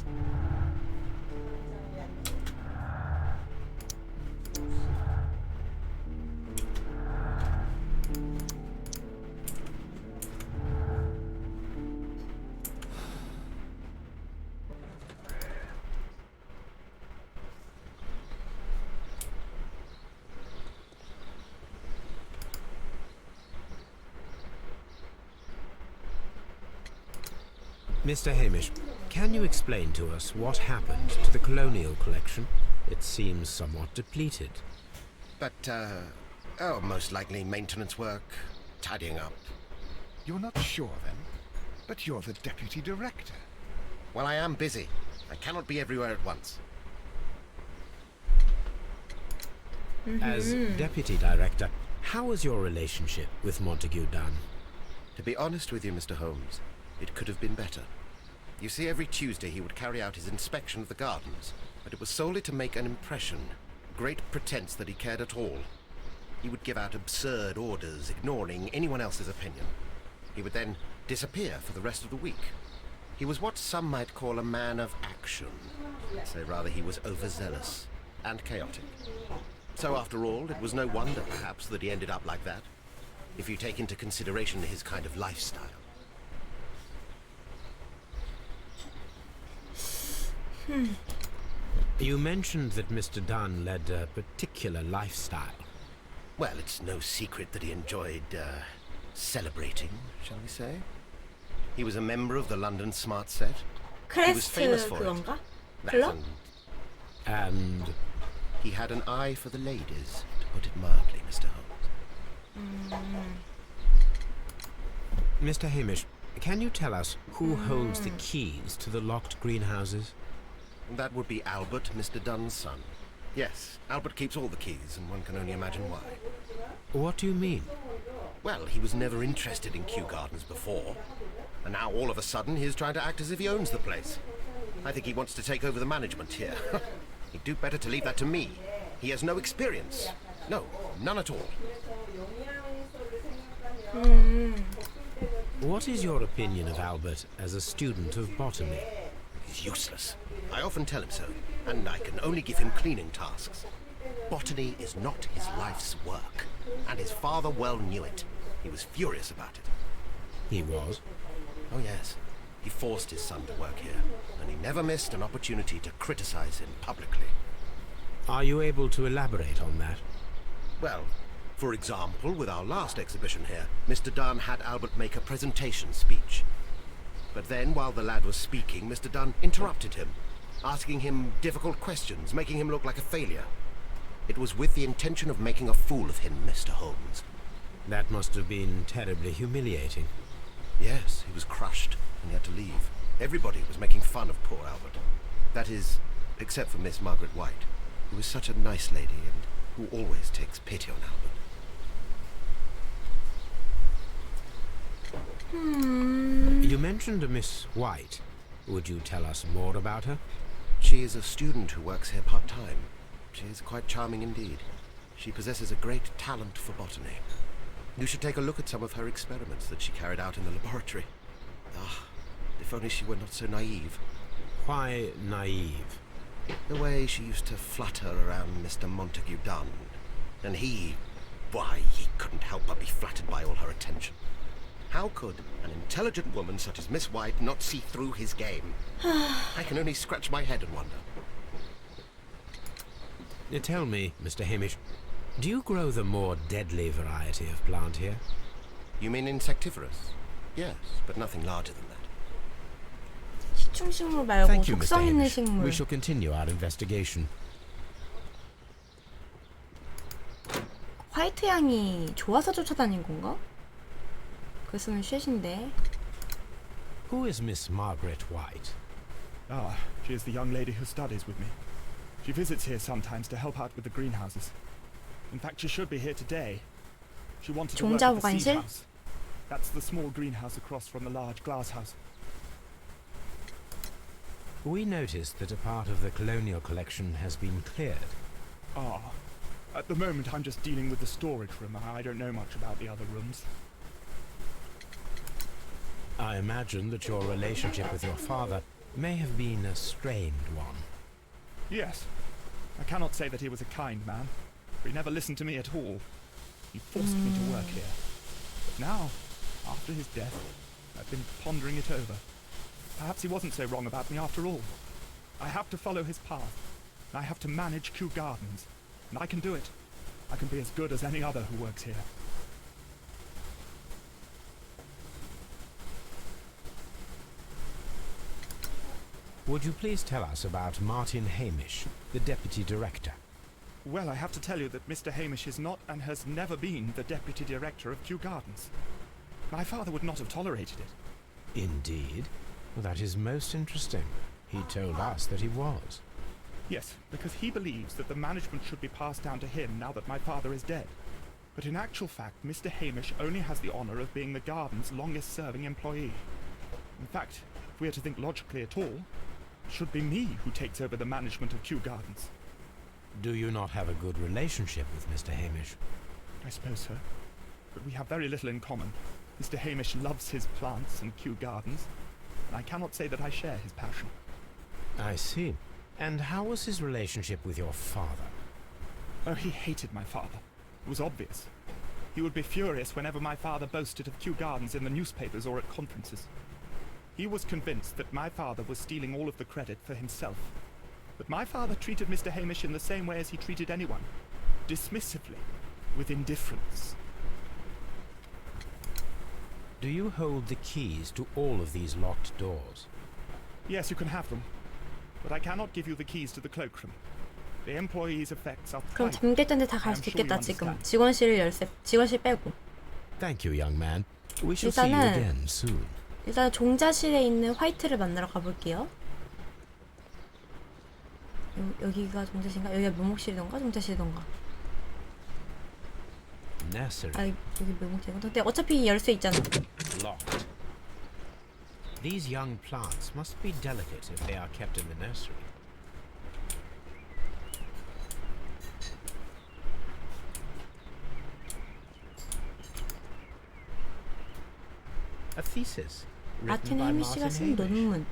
Mr. Hamish, can you explain to us what happened to the colonial collection? It seems somewhat depleted. But, most likely maintenance work, tidying up. You're not sure, then? But you're the deputy director. Well, I am busy. I cannot be everywhere at once. As deputy director, how was your relationship with Montague Dunn? To be honest with you, Mr. Holmes, it could have been better. You see, every Tuesday he would carry out his inspection of the gardens, but it was solely to make an impression. Great pretense that he cared at all. He would give out absurd orders, ignoring anyone else's opinion. He would then disappear for the rest of the week. He was what some might call a man of action. Say rather he was overzealous and chaotic. So after all, it was no wonder, perhaps, that he ended up like that, if you take into consideration his kind of lifestyle. You mentioned that Mr. Dunn led a particular lifestyle. Well, it's no secret that he enjoyed, celebrating, shall we say? He was a member of the London Smart Set. He was famous 크레스트 for 그건가? it. 클럽? And He had an eye for the ladies, to put it mildly, Mr. Holmes. Mr. Hamish, can you tell us who holds the keys to the locked greenhouses? That would be Albert, Mr. Dunn's son. Yes, Albert keeps all the keys, and one can only imagine why. What do you mean? Well, he was never interested in Kew Gardens before, and now all of a sudden he's trying to act as if he owns the place. I think he wants to take over the management here. He'd do better to leave that to me. He has no experience. No, none at all. What is your opinion of Albert as a student of botany? He's useless. I often tell him so, and I can only give him cleaning tasks. Botany is not his life's work, and his father well knew it. He was furious about it. He was. Oh yes, he forced his son to work here, and he never missed an opportunity to criticize him publicly. Are you able to elaborate on that? Well, for example, with our last exhibition here, Mr. Dunn had Albert make a presentation speech. But then, while the lad was speaking, Mr. Dunn interrupted him, asking him difficult questions, making him look like a failure. It was with the intention of making a fool of him, Mr. Holmes. That must have been terribly humiliating. Yes, he was crushed, and he had to leave. Everybody was making fun of poor Albert. That is, except for Miss Margaret White, who is such a nice lady and who always takes pity on Albert. You mentioned a Miss White. Would you tell us more about her? She is a student who works here part-time. She is quite charming indeed. She possesses a great talent for botany. You should take a look at some of her experiments that she carried out in the laboratory. Ah, if only she were not so naive. Why naive? The way she used to flutter around Mr. Montague Dunn. And why, he couldn't help but be flattered by all her attention. How could an intelligent woman such as Miss White not see through his game? I can only scratch my head and wonder. Tell me, Mr. Hamish, do you grow the more deadly variety of plant here? You mean insectivorous? Yes, but nothing larger than that. 식충식물 말고 Thank you, Mr. 독성 있는 Hamish. 식물. We shall continue our investigation. 화이트 양이 좋아서 쫓아다닌 건가? 그랬으면 쉣인데. Who is Miss Margaret White? Ah, she is the young lady who studies with me. She visits here sometimes to help out with the greenhouses. In fact, she should be here today. She wanted to work at the seed 종자보관실? house. That's the small greenhouse across from the large glass house. We noticed that a part of the colonial collection has been cleared. Ah, at the moment I'm just dealing with the storage room. I don't know much about the other rooms. I imagine that your relationship with your father may have been a strained one. Yes, I cannot say that he was a kind man. He never listened to me at all. He forced me to work here. But now, after his death, I've been pondering it over. Perhaps he wasn't so wrong about me after all. I have to follow his path. I have to manage Kew Gardens. And I can do it. I can be as good as any other who works here. Would you please tell us about Martin Hamish, the deputy director? Well, I have to tell you that Mr. Hamish is not and has never been the deputy director of Kew Gardens. My father would not have tolerated it. Indeed? Well, that is most interesting. He told us that he was. Yes, because he believes that the management should be passed down to him now that my father is dead. But in actual fact, Mr. Hamish only has the honour of being the garden's longest-serving employee. In fact, if we are to think logically at all, it should be me who takes over the management of Kew Gardens. Do you not have a good relationship with Mr. Hamish? I suppose so. But we have very little in common. Mr. Hamish loves his plants and Kew Gardens, and I cannot say that I share his passion. I see. And how was his relationship with your father? Oh, he hated my father. It was obvious. He would be furious whenever my father boasted of Kew Gardens in the newspapers or at conferences. He was convinced that my father was stealing all of the credit for himself. But my father treated Mr. Hamish in the same way as he treated anyone. Dismissively. With indifference. Do you hold the keys to all of these locked doors? Yes, you can have them. But I cannot give you the keys to the cloakroom. The employee's effects are 그럼 private. 잠길던데 다 갈 수 있겠다 지금. 직원실 빼고. Thank you, young man. We shall see you 일단은 again soon. 일단 종자실에 있는 화이트를 만나러 가볼게요. 여기가 종자실인가? 여기가 묘목실이던가 종자실이던가. Nursery. 아 여기 묘목실인가? 근데 어차피 열쇠 있잖아. Locked. These young plants must be delicate if they are kept in the nursery. A thesis written 마틴 by 해미씨가 쓴 Martin Hamish. 논문.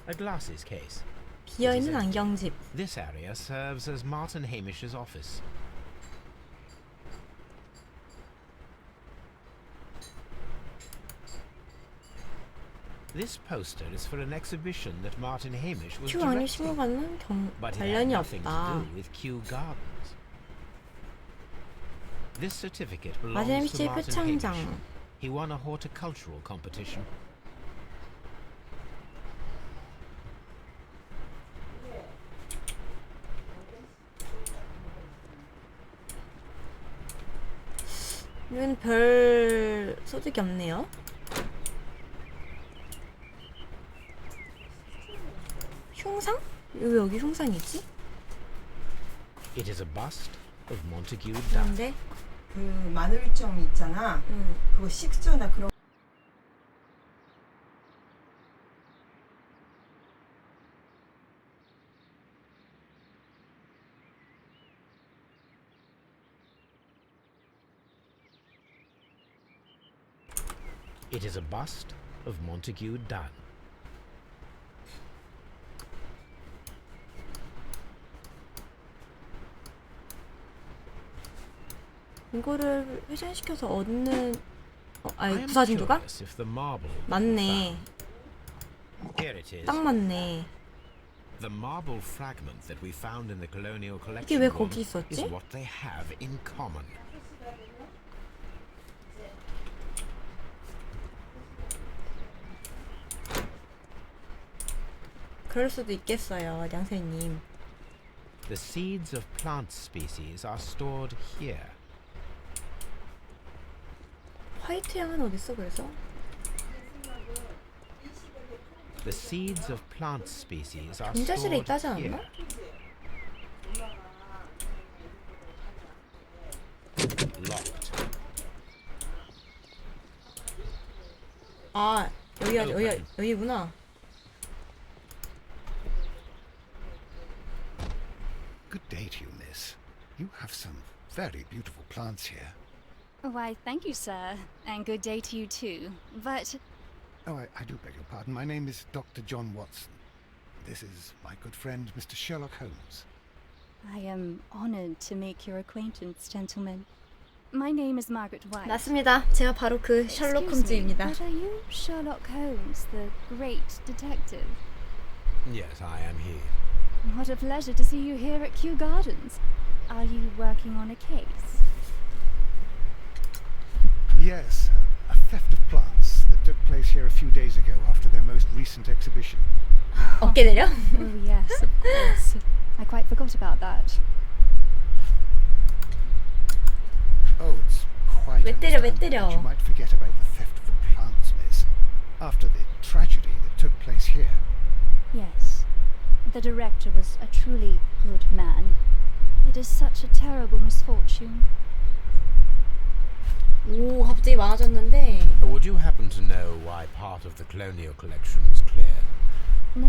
A glasses case. 비어있는 안경집. This area serves as Martin Hamish's office. This poster is for an exhibition that Martin Hamish was 큐 아니 directing, 식물과는 but it had 관련이 nothing to 없다. do with Kew Gardens. This certificate 마틴 belongs to 해미씨의 Martin Hamish. 표창장. He won a horticultural competition. 여기는 별 소득이 없네요. 흉상? 왜 여기 흉상이 있지? It is a bust of Montague Dunn. 그런데 그 마늘점 있잖아. 그거 식초나 그런. It is a bust of Montague Dunn. 이거를 회전시켜서 얻는 I am 부사진두가? curious if the marble 맞네. Here it is. 딱 맞네. The marble fragment that we found in the colonial 이게 collection 왜 room 거기 is 있었지? what they have in common. 그럴 수도 있겠어요, 량세님. The seeds of plant species are stored here. 화이트 양은 어디 있어 그래서? The seeds of plant species are 종자실에 stored 있다지 here. 않았나? Locked. 아 여기구나. Good day to you, miss. You have some very beautiful plants here. Why, thank you, sir. And good day to you too. But Oh, I do beg your pardon. My name is Dr. John Watson. This is my good friend, Mr. Sherlock Holmes. I am honored to make your acquaintance, gentlemen. My name is Margaret White. 맞습니다. 제가 바로 그 셜록 홈즈입니다. But are you Sherlock Holmes, the great detective? Yes, I am he. What a pleasure to see you here at Kew Gardens. Are you working on a case? Yes, a theft of plants that took place here a few days ago after their most recent exhibition. 어깨 내려? Oh, yes, of course. I quite forgot about that. Oh, it's quite 왜 때려, 왜 understandable 때려? that you might forget about the theft of the plants, miss. After the tragedy that took place here. Yes. The director was a truly good man. It is such a terrible misfortune. 오, 갑자기 많아졌는데. Would you happen to know why part of the colonial collection was cleared? No,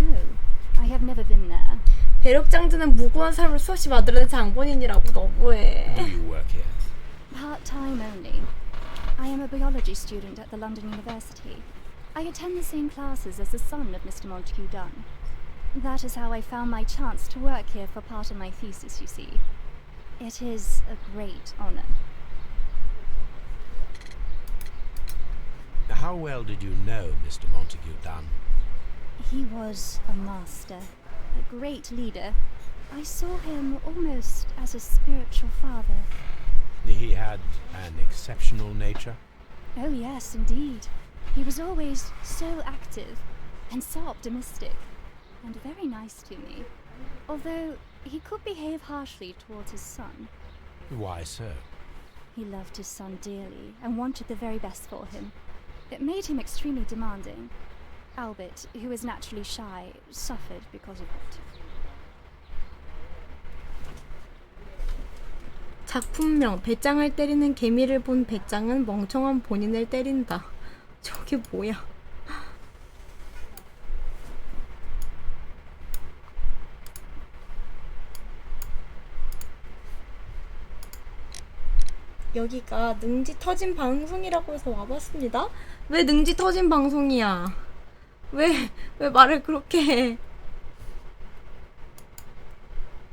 I have never been there. 배력장드는 무고한 삶을 수없이 만들어낸 장본인이라고 너무해. Do you work here? Part-time only. I am a biology student at the London University. I attend the same classes as the son of Mr. Montague Dunn. That is how I found my chance to work here for part of my thesis, you see. It is a great honor. How well did you know Mr. Montague Dunn? He was a master, a great leader. I saw him almost as a spiritual father. He had an exceptional nature? Oh yes, indeed. He was always so active and so optimistic and very nice to me. Although he could behave harshly towards his son. Why so? He loved his son dearly and wanted the very best for him. It made him extremely demanding. Albert, who is naturally shy, suffered because of it. 작품명 배짱을 때리는 개미를 본 배짱은 멍청한 본인을 때린다. 저게 뭐야? 여기가 능지 터진 방송이라고 해서 와봤습니다. 왜 능지 터진 방송이야? 왜 말을 그렇게 해?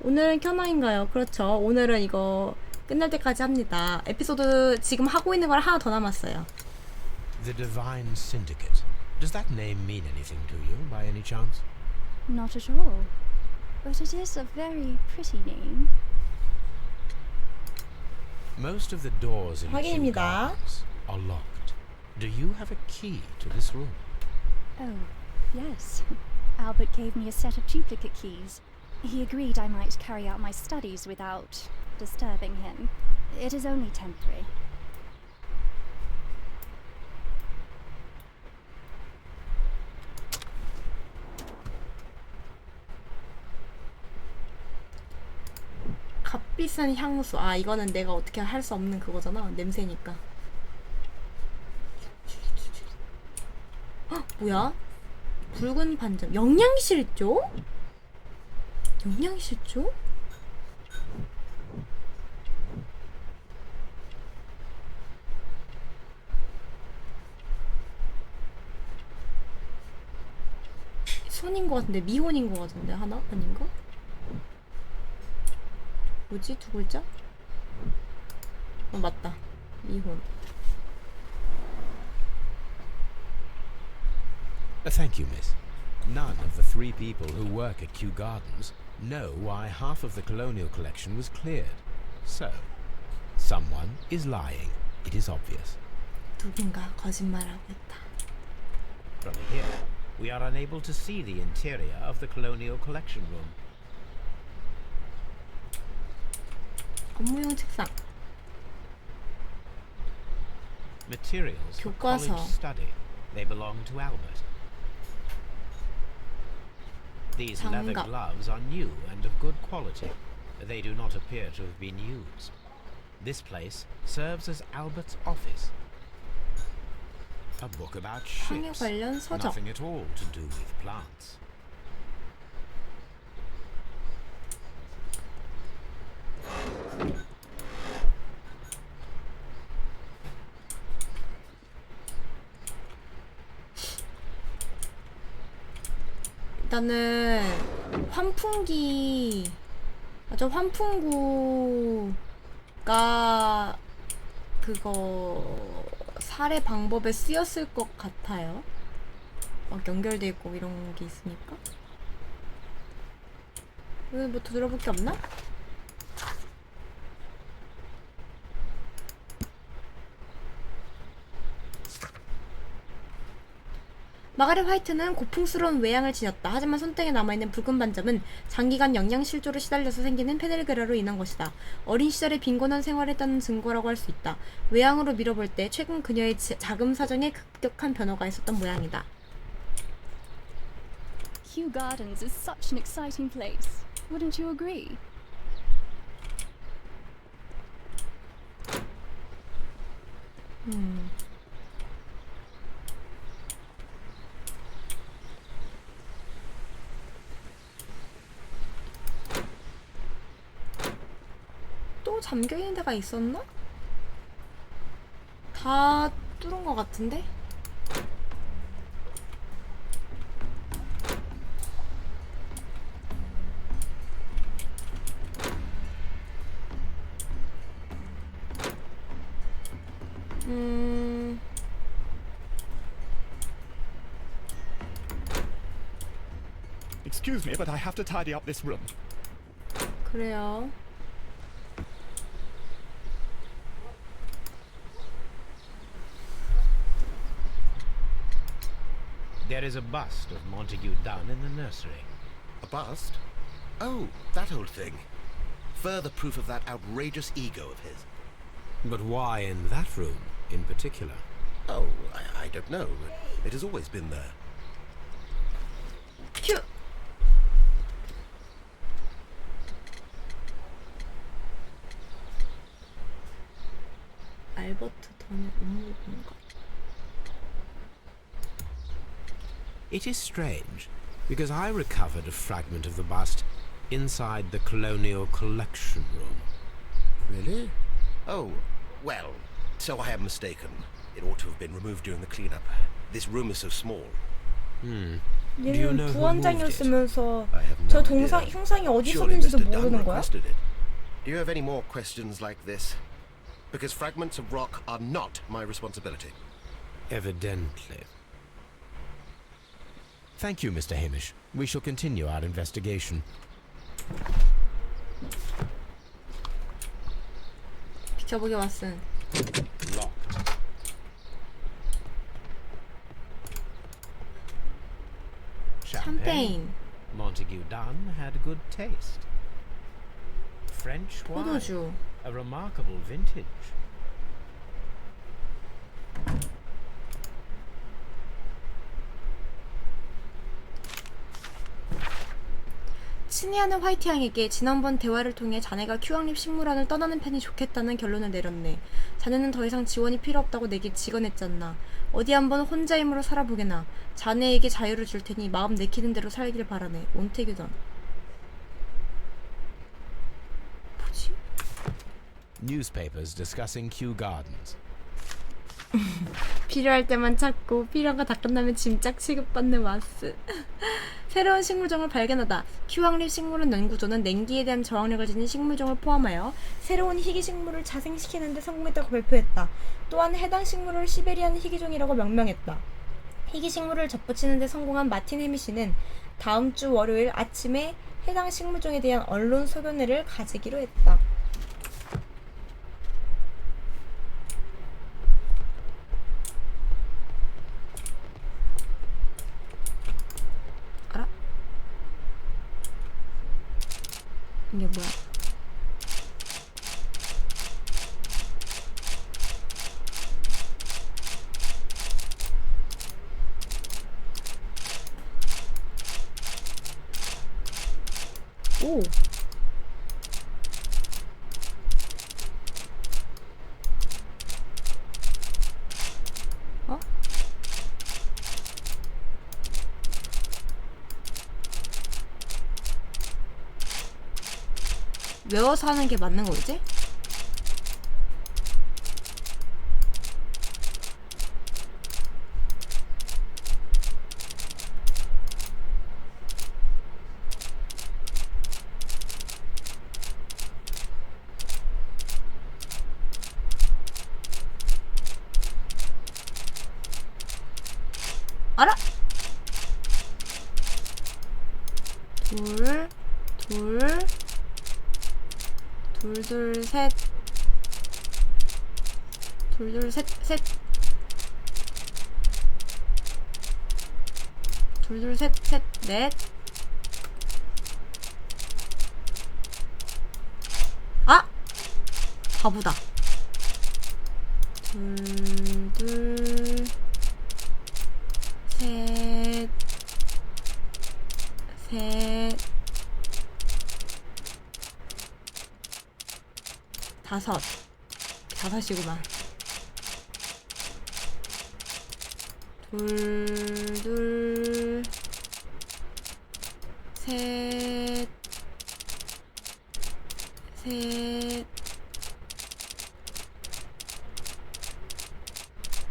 오늘은 켜나인가요? 그렇죠. 오늘은 이거 끝날 때까지 합니다. 에피소드 지금 하고 있는 걸 하나 더 남았어요. The Divine Syndicate. Does that name mean anything to you, by any chance? Not at all. But it is a very pretty name. Most of the doors in Kew 확인입니다. Gardens are locked. Do you have a key to this room? Oh, yes. Albert gave me a set of duplicate keys. He agreed I might carry out my studies without disturbing him. It is only temporary. 값비싼 향수. 아, 이거는 내가 어떻게 할 수 없는 그거잖아. 냄새니까. 헉, 뭐야? 붉은 반점. 영양실조? 영양실조? 손인 것 같은데 미혼인 것 같은데 하나? 아닌가? 뭐지? 두 글자? 맞다. 미혼. Thank you, miss. None of the 3 people who work at Kew Gardens know why half of the colonial collection was cleared. So, someone is lying. It is obvious. 누군가 거짓말하고 있다. From here, we are unable to see the interior of the colonial collection room. 업무용 책상. Materials for 교과서. college study. They belong to Albert. These leather 장갑. gloves are new and of good quality. They do not appear to have been used. This place serves as Albert's office. A book about 항해 ships. 관련 서적. Nothing at all to do with plants. 일단은 환풍기, 저 환풍구가 그거 살해 방법에 쓰였을 것 같아요. 막 연결돼 있고 이런 게 있으니까. 왜 뭐 들어볼 게 없나? 마가렛 화이트는 고풍스러운 외양을 지녔다. 하지만 손등에 남아있는 붉은 반점은 장기간 영양실조로 시달려서 생기는 페넬그라로 인한 것이다. 어린 시절에 빈곤한 생활했다는 증거라고 할 수 있다. 외양으로 밀어볼 때 최근 그녀의 자금 사정에 급격한 변화가 있었던 모양이다. Kew Gardens is such an exciting place. Wouldn't you agree? 또 잠겨있는 데가 있었나? 다 뚫은 것 같은데? Excuse me, but I have to tidy up this room. 그래요. There is a bust of Montague Dunn in the nursery. A bust? Oh, that old thing. Further proof of that outrageous ego of his. But why in that room in particular? Oh, I don't know. It has always been there. 큐! 알버트 던의 업무 공간. It is strange, because I recovered a fragment of the bust inside the Colonial Collection Room. Really? Oh, well, so I am mistaken. It ought to have been removed during the cleanup. This room is so small. Do you 얘는 know who moved it? 부원장이었으면서 I have no 저 idea. 형상이 어디 Surely 있었는지도 Mr. Dunn 모르는 거야? requested it. Do you have any more questions like this? Because fragments of rock are not my responsibility. Evidently. Thank you, Mr. Hamish. We shall continue our investigation. 비켜보게 왔음. Locked. 샴페인, Montague Dunn had good taste. French wine. 포도주. A remarkable vintage. 친애하는 화이트 양에게 지난번 대화를 통해 자네가 큐왕립 식물원을 떠나는 편이 좋겠다는 결론을 내렸네. 자네는 더 이상 지원이 필요 없다고 내게 직언했잖아. 어디 한번 혼자 힘으로 살아보게나. 자네에게 자유를 줄 테니 마음 내키는 대로 살길 바라네. 몬테규던. 뭐지? Newspapers discussing Kew Gardens. 필요할 때만 찾고 필요한 거 다 끝나면 짐짝 취급받는 마스. 새로운 식물종을 발견하다. 큐왕립 식물원 연구소는 냉기에 대한 저항력을 지닌 식물종을 포함하여 새로운 희귀 식물을 자생시키는 데 성공했다고 발표했다. 또한 해당 식물을 시베리안 희귀종이라고 명명했다. 희귀 식물을 접붙이는 데 성공한 마틴 해미시는 다음 주 월요일 아침에 해당 식물종에 대한 언론 소견회를 가지기로 했다. 알아? 이게 뭐야? 오! 어? 외워서 하는 게 맞는 거지? 알아! 둘, 셋. 둘, 셋. 둘, 셋, 셋, 넷. 아! 바보다. 둘, 셋, 셋, 다섯이구만. 둘, 셋,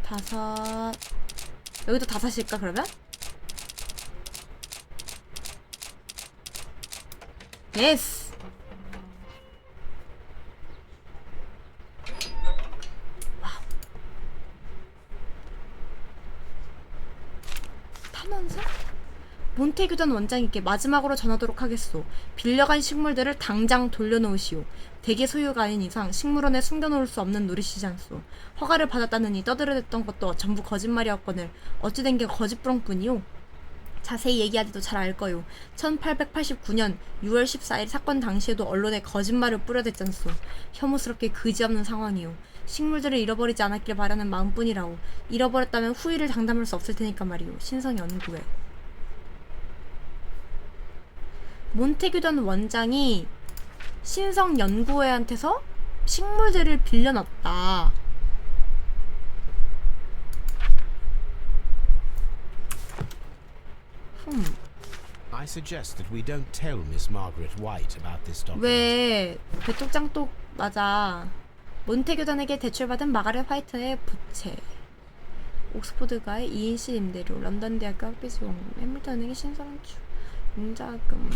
다섯. 여기도 다섯일까 그러면? 예스. 탄원서? 몬테규던 원장님께 마지막으로 전하도록 하겠소. 빌려간 식물들을 당장 돌려놓으시오. 대개 소유가 아닌 이상 식물원에 숨겨놓을 수 없는 노릇이지 않소. 허가를 받았다느니 떠들어댔던 것도 전부 거짓말이었거늘 어찌된 게 거짓부렁뿐이오. 자세히 얘기하지도 잘 알 거요. 1889년 6월 14일 사건 당시에도 언론에 거짓말을 뿌려댔잖소. 혐오스럽게 그지없는 상황이요. 식물들을 잃어버리지 않았길 바라는 마음뿐이라오. 잃어버렸다면 후회를 장담할 수 없을 테니까 말이오. 신성연구회. 몬테규던 원장이 신성연구회한테서 식물들을 빌려놨다. I suggest that we don't tell Miss Margaret White about this document. 왜 배똑장똑 맞아. 몬테규던에게 대출받은 마가렛 화이트의 부채. 옥스포드가의 2인실 임대료. 런던 대학교 학비지원. 해밀턴은행의 신선주. 융자금.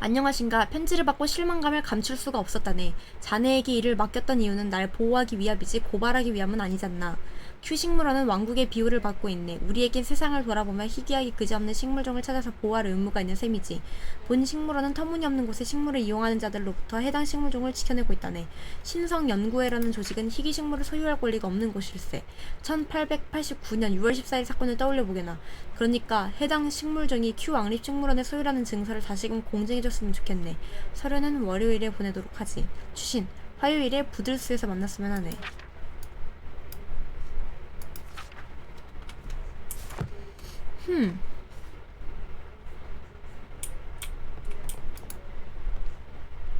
안녕하신가. 편지를 받고 실망감을 감출 수가 없었다네. 자네에게 일을 맡겼던 이유는 날 보호하기 위함이지 고발하기 위함은 아니잖나. 큐식물원은 왕국의 비호를 받고 있네. 우리에겐 세상을 돌아보며 희귀하기 그지없는 식물종을 찾아서 보호할 의무가 있는 셈이지. 본 식물원은 터무니없는 곳에 식물을 이용하는 자들로부터 해당 식물종을 지켜내고 있다네. 신성연구회라는 조직은 희귀 식물을 소유할 권리가 없는 곳일세. 1889년 6월 14일 사건을 떠올려보게나. 그러니까 해당 식물종이 큐 왕립식물원의 소유라는 증서를 다시금 공증해줬으면 좋겠네. 서류는 월요일에 보내도록 하지. 추신, 화요일에 부들스에서 만났으면 하네.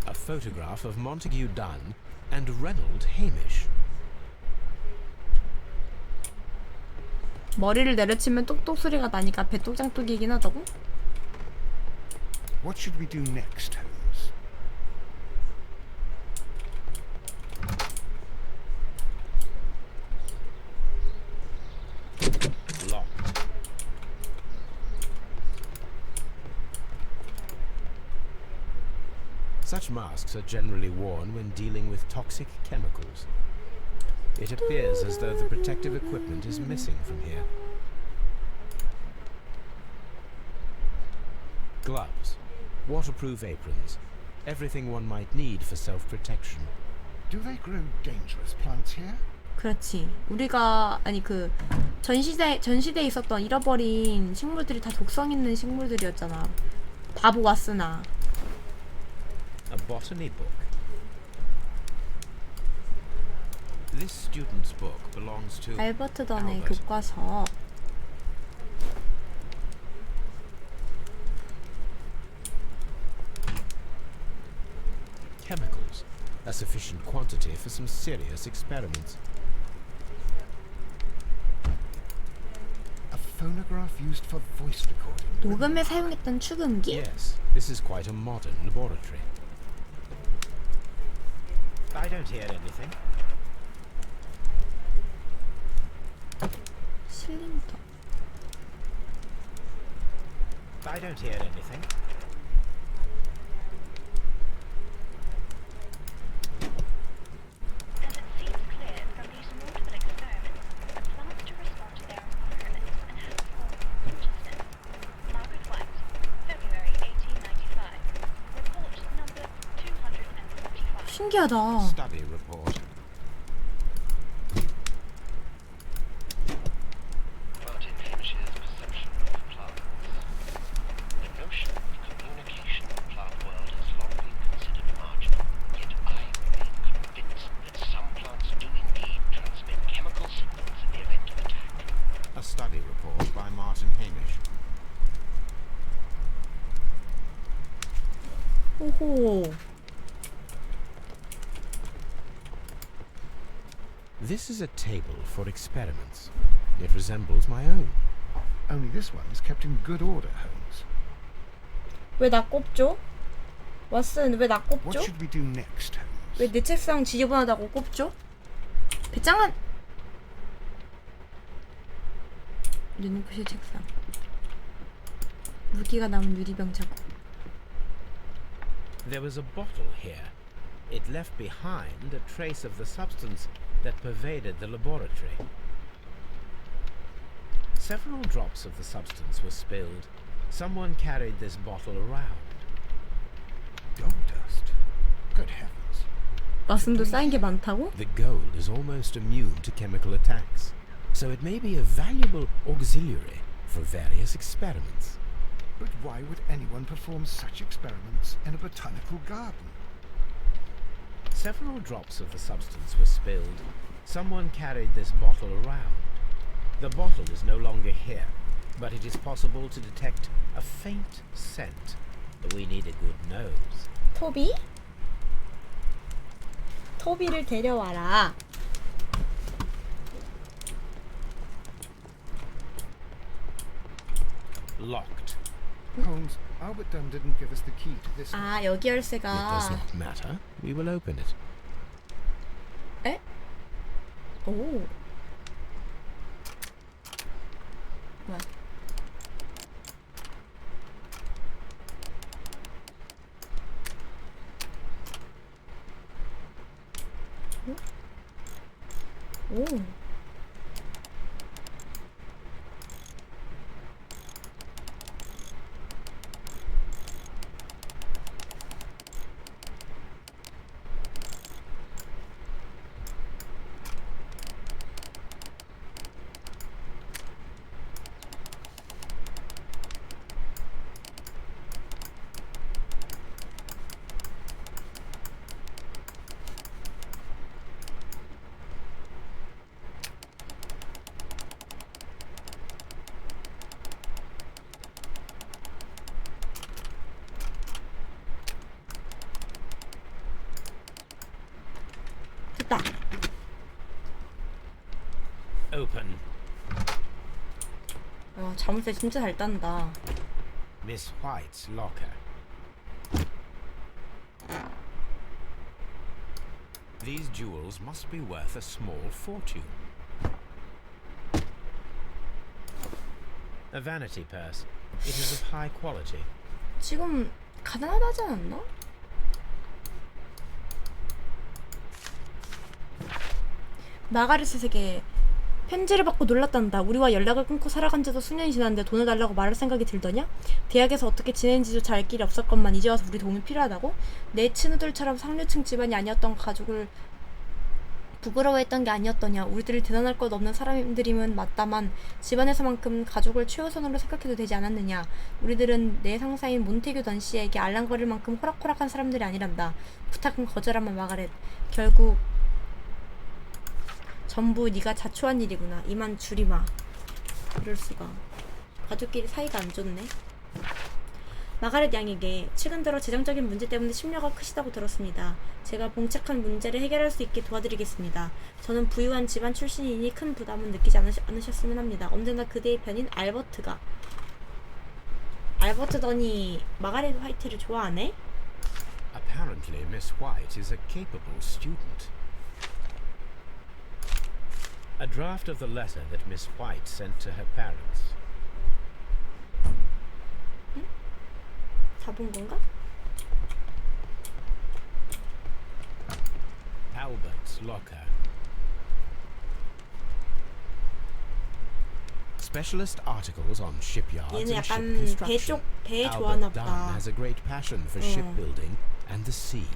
A photograph of Montague Dunn and Reynold Hamish. 머리를 내려치면 똑똑 소리가 나니까 배똑장똑이긴 하다고? What should we do next, Holmes? Locked. Such masks are generally worn when dealing with toxic chemicals. It appears as though the protective equipment is missing from here. Gloves, waterproof aprons, everything one might need for self-protection. Do they grow dangerous plants here? 그렇지. 우리가 아니 그 전시대에 있었던 잃어버린 식물들이 다 독성 있는 식물들이었잖아. 바보 왓스나. A botany book. This student's book belongs to 알버트 던의 Albert. 교과서. Chemicals, a sufficient quantity for some serious experiments. A phonograph used for voice recording. 녹음에 사용했던 축음기? Yes, this is quite a modern laboratory. I don't hear anything. 실린더. I don't hear anything. As it seems clear from these multiple experiments that plants to respond to their environment and have a form of consciousness. Margaret White, February 1895. Report number 245. 신기하다. Study report. 호호. This is a table for experiments. It resembles my own. Only this one is kept in good order, Holmes. 왜 나 꼽죠? 왓슨 왜 나 What 꼽죠? should we do next, Holmes? 왜 내 책상 지저분하다고 꼽죠? 배짱한 눈부실 책상. 물기가 남은 유리병 자국. There was a bottle here. It left behind a trace of the substance that pervaded the laboratory. Several drops of the substance were spilled. Someone carried this bottle around. Gold dust. Good heavens. 말씀도 쌓인 게 많다고? The gold is almost immune to chemical attacks, so it may be a valuable auxiliary for various experiments. But why would anyone perform such experiments in a botanical garden? Several drops of the substance were spilled. Someone carried this bottle around. The bottle is no longer here, but it is possible to detect a faint scent. We need a good nose. 토비? 토비를 데려와라. Locked. Holmes, Albert Dunn didn't give us the key to this. 아, 여기 It does 열쇠가. not matter. We will open it. 에? 오. 뭐야? 오. 됐다. Open. 자물쇠 진짜 잘 딴다. Miss White's locker. These jewels must be worth a small fortune. A vanity purse. It is of high quality. 지금 가난하지 않았나? 마가렛의 세계. 편지를 받고 놀랐단다. 우리와 연락을 끊고 살아간 지도 수년이 지났는데 돈을 달라고 말할 생각이 들더냐? 대학에서 어떻게 지내는지조차 알 길이 없었건만 이제 와서 우리 도움이 필요하다고? 내 친구들처럼 상류층 집안이 아니었던 가족을 부끄러워했던 게 아니었더냐. 우리들이 대단할 것 없는 사람들이면 맞다만 집안에서만큼 가족을 최우선으로 생각해도 되지 않았느냐. 우리들은 내 상사인 몬테규 던 씨에게 알랑거릴 만큼 호락호락한 사람들이 아니란다. 부탁은 거절하마 마가렛. 결국 전부 네가 자초한 일이구나. 이만 줄이마. 이럴 수가. 가족끼리 사이가 안 좋네. 마가렛 양에게 최근 들어 재정적인 문제 때문에 심려가 크시다고 들었습니다. 제가 봉착한 문제를 해결할 수 있게 도와드리겠습니다. 저는 부유한 집안 출신이니 큰 부담은 느끼지 않으셨으면 합니다. 언제나 그대의 편인 알버트가. 알버트 던이 마가렛 화이트를 좋아하네? Apparently, Miss White is a capable student. A draft of the letter that Miss White sent to her parents. 다 본 건가? Albert's locker. Specialist articles on shipyards 얘는 and ship 약간 construction. 배 좋아하나 Albert Dunn 보다. has a great passion for shipbuilding and the sea.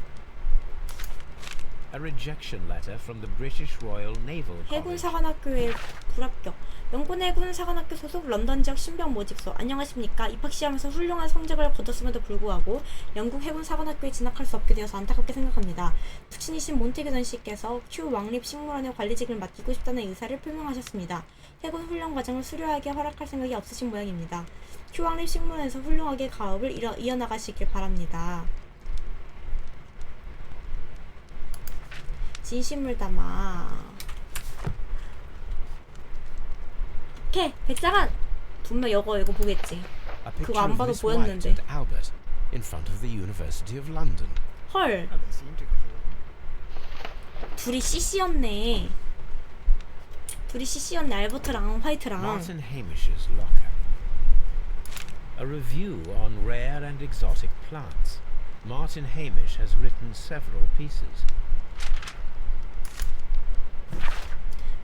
A rejection letter from the British Royal Naval 해군 College. 사관학교의 불합격. 영군 해군 사관학교 소속 런던 지역 신병 모집소. 안녕하십니까. 입학 시험에서 훌륭한 성적을 거뒀음에도 불구하고 영국 해군 사관학교에 진학할 수 없게 되어서 안타깝게 생각합니다. 부친이신 몬테규 던 씨께서 큐 왕립 식물원의 관리직을 맡기고 싶다는 의사를 표명하셨습니다. 해군 훈련 과정을 수료하게 허락할 생각이 없으신 모양입니다. 큐 왕립 식물원에서 훌륭하게 가업을 이어나가시길 바랍니다. 진심을 담아. 오케이, 배짱한! 분명 이거 보겠지. A picture 그거 안 of 봐도 Miss White 보였는데. and Albert in front of the University of London. 헐. 둘이 CC였네. 둘이 CC였네. 알버트랑 화이트랑. Martin Hamish's locker. A review on rare and exotic plants. Martin Hamish has written several pieces.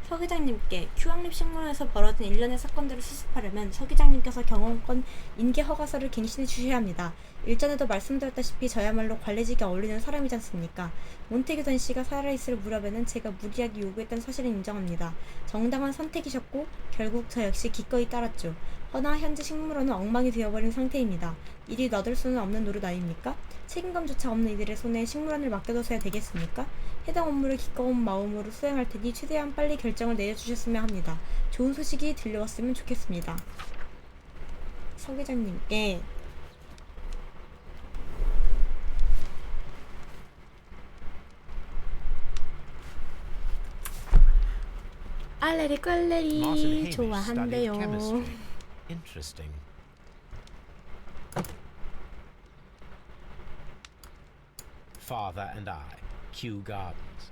서 기장님께 큐왕립 식물원에서 벌어진 일련의 사건들을 수습하려면 서 기장님께서 경영권 인계 허가서를 갱신해 주셔야 합니다. 일전에도 말씀드렸다시피 저야말로 관리직에 어울리는 사람이지 않습니까? 몬테규 전 씨가 살아있을 무렵에는 제가 무리하게 요구했던 사실은 인정합니다. 정당한 선택이셨고 결국 저 역시 기꺼이 따랐죠. 허나 현재 식물원은 엉망이 되어버린 상태입니다. 이리 놔둘 수는 없는 노릇 아닙니까? 책임감조차 없는 이들의 손에 식물원을 맡겨둬서야 되겠습니까? 해당 업무를 기꺼운 마음으로 수행할 테니 최대한 빨리 결정을 내려주셨으면 합니다. 좋은 소식이 들려왔으면 좋겠습니다. 서 기장님께 알레리 꼴레리 좋아한대요. Interesting. Father and I, Kew Gardens.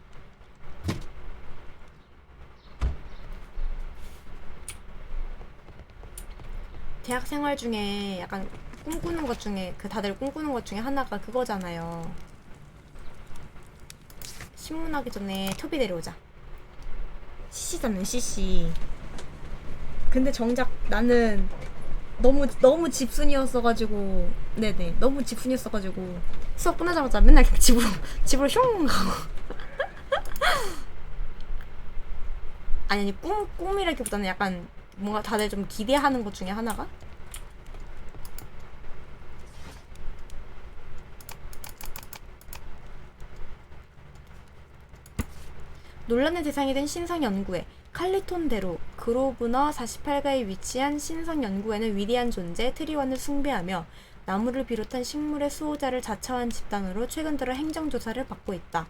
대학 생활 중에 약간 꿈꾸는 것 중에 다들 꿈꾸는 것 중에 하나가 그거잖아요. 신문하기 전에 토비 데려오자. CC잖아요, CC. 근데 정작 나는 너무 집순이었어가지고, 네네, 너무 집순이었어가지고 수업 끝나자마자 맨날 그냥 집으로 슝 가고. 아니 꿈이라기보다는 약간 뭔가 다들 좀 기대하는 것 중에 하나가 논란의 대상이 된 신성연구회 칼리톤대로 그로브너 48가에 위치한 신성연구회는 위대한 존재 트리원을 숭배하며 나무를 비롯한 식물의 수호자를 자처한 집단으로 최근 들어 행정조사를 받고 있다.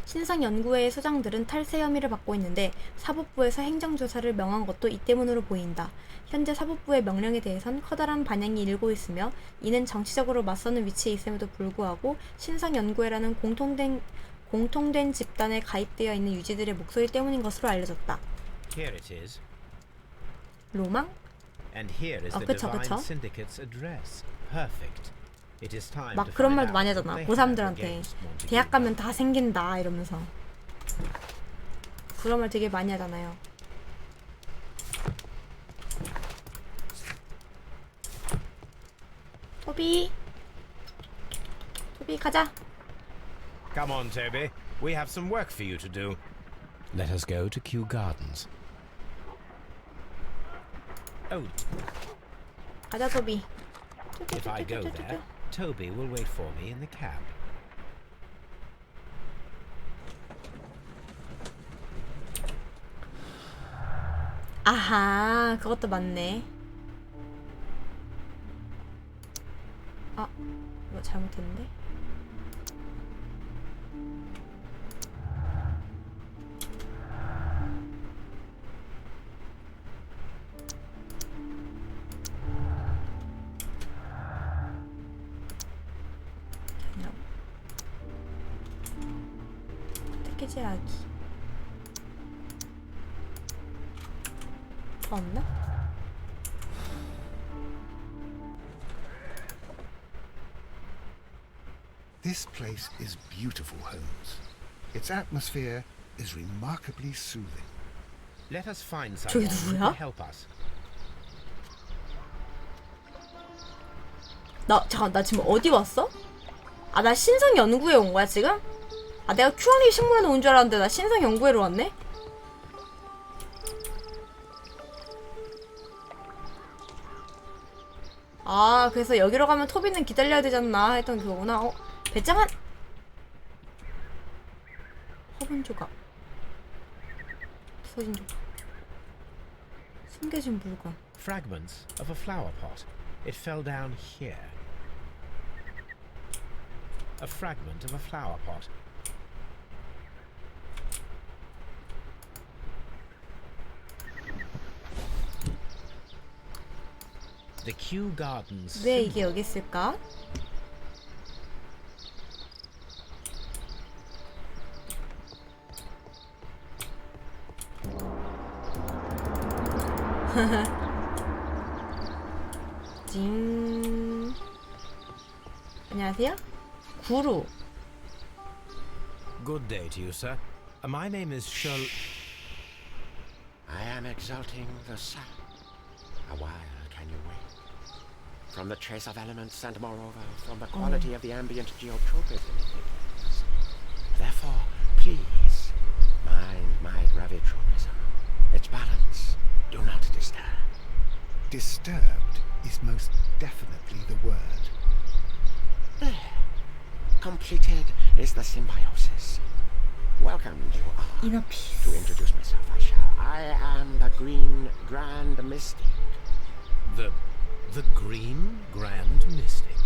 신성연구회의 소장들은 탈세 혐의를 받고 있는데 사법부에서 행정조사를 명한 것도 이 때문으로 보인다. 현재 사법부의 명령에 대해선 커다란 반향이 일고 있으며 이는 정치적으로 맞서는 위치에 있음에도 불구하고 신성연구회라는 공통된 집단에 가입되어 있는 유지들의 목소리 때문인 것으로 알려졌다. Here it is. 로망? And here is the 그쵸, Divine 그쵸. Syndicate's address. Perfect. It is time 막 to 그런 find 말도 많이 out 하잖아. what they have 고3들한테 against Montague 대학 가면 Gardens. 다 생긴다 이러면서 그런 말 되게 많이 하잖아요. 토비 가자. Come on, Toby. We have some work for you to do. Let us go to Kew Gardens. Oh, 가자 토비. if I go there, Toby will wait for me in the cab. 아하, 그것도 맞네. 아, 이거 잘못했는데? 패키지하기 더 없나? This place is beautiful, Holmes. Its atmosphere is remarkably soothing. Let us find 저게 someone who 누구야? can help us. 잠깐, 나 지금 어디 왔어? 아, 나 신성연구회 온 거야, 지금? 아, 내가 큐왕리 식물원에 온 줄 알았는데 나 신성연구회로 왔네? 아, 그래서 여기로 가면 토비는 기다려야 되잖아 했던 그거구나. 배짱한! 화분 조각. 부서진 조각. 숨겨진 물건. Fragments of a flower pot. It fell down here. A fragment of a flower pot. The Kew Gardens. 왜 이게 여기 있을까? 징. 안녕하세요. 구루. Good day to you, sir. My name is I am exalting the sun. A while can you wait? From the trace of elements and moreover from the quality of the ambient geotropism it begins. Therefore, please, mind my gravitropism. Its balance, do not disturb. Disturbed is most definitely the word. There. Completed is the symbiosis. Welcome, you are. Inner peace. To introduce myself, I am the Green Grand Mystic. The Green Grand Mystic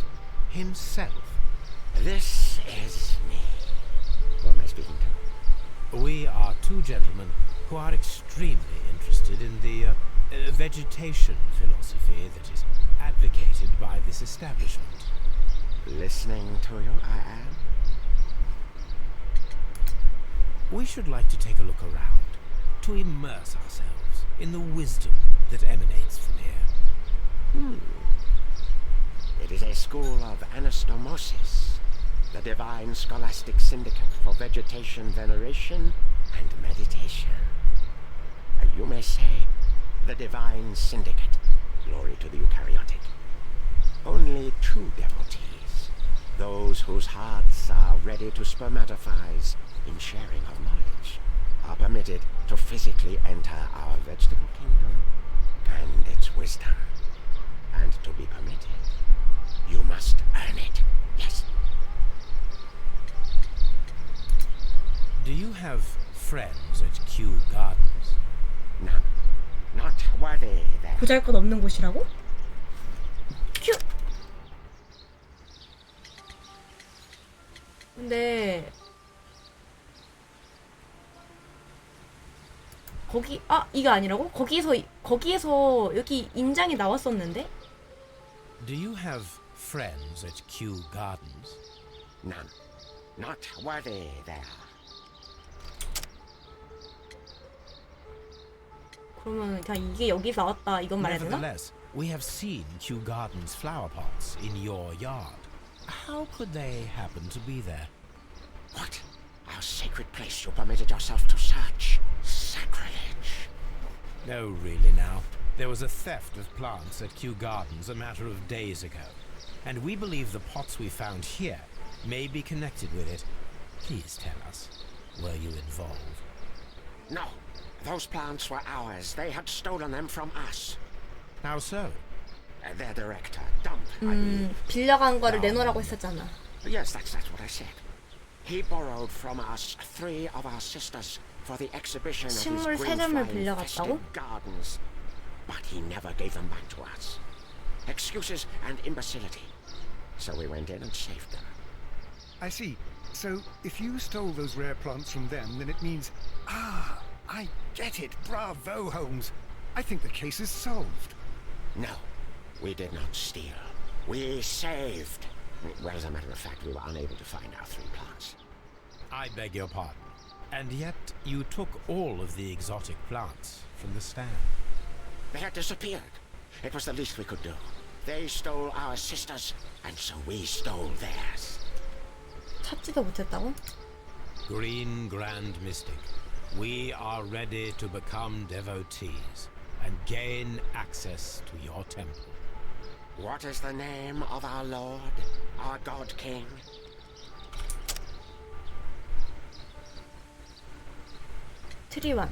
himself. This is me. Who am I speaking to? We are two gentlemen who are extremely interested in the vegetation philosophy that is advocated by this establishment. Listening to you, I am. We should like to take a look around, to immerse ourselves in the wisdom that emanates from here. It is a school of anastomosis, the divine scholastic syndicate for vegetation veneration and meditation. You may say, the divine syndicate, glory to the eukaryotic. Only true devotees, those whose hearts are ready to spermatophize in sharing of knowledge, are permitted to physically enter our vegetable kingdom and its wisdom. And to be permitted, you must earn it. Yes. Do you have friends at Kew Gardens? None. Not worthy there. 보잘것없는 곳이라고? 큐. 근데 거기 이거 아니라고? 거기에서 여기 인장이 나왔었는데? Do you have friends at Kew Gardens? None. Not worthy there. 그러면 그냥 이게 여기서 나왔다 이건 말해야 되나? Nevertheless, we have seen Kew Gardens flower pots in your yard. How could they happen to be there? What? Our sacred place you permitted yourself to search? Sacrilege. No, really now. There was a theft of plants at Kew Gardens a matter of days ago, and we believe the pots we found here may be connected with it. Please tell us, were you involved? No. Those plants were ours. They had stolen them from us. How so? Their director, Dump, I believe. 빌려간 거를 내놓으라고 했었잖아. Yes, that's what I said. He borrowed from us 3 of our sisters for the exhibition of his 식물 green 3점을 flying 빌려갔다고? festive gardens. But he never gave them back to us. Excuses and imbecility. So we went in and saved them. I see. So, if you stole those rare plants from them, then it means... I get it. Bravo, Holmes. I think the case is solved. No, we did not steal. We saved. Well, as a matter of fact, we were unable to find our 3 plants. I beg your pardon. And yet you took all of the exotic plants from the stand. They had disappeared. It was the least we could do. They stole our sisters, and so we stole theirs. 찾지도 못했다고? Green Grand Mystic, we are ready to become devotees and gain access to your temple. What is the name of our Lord, our God King? 트리완.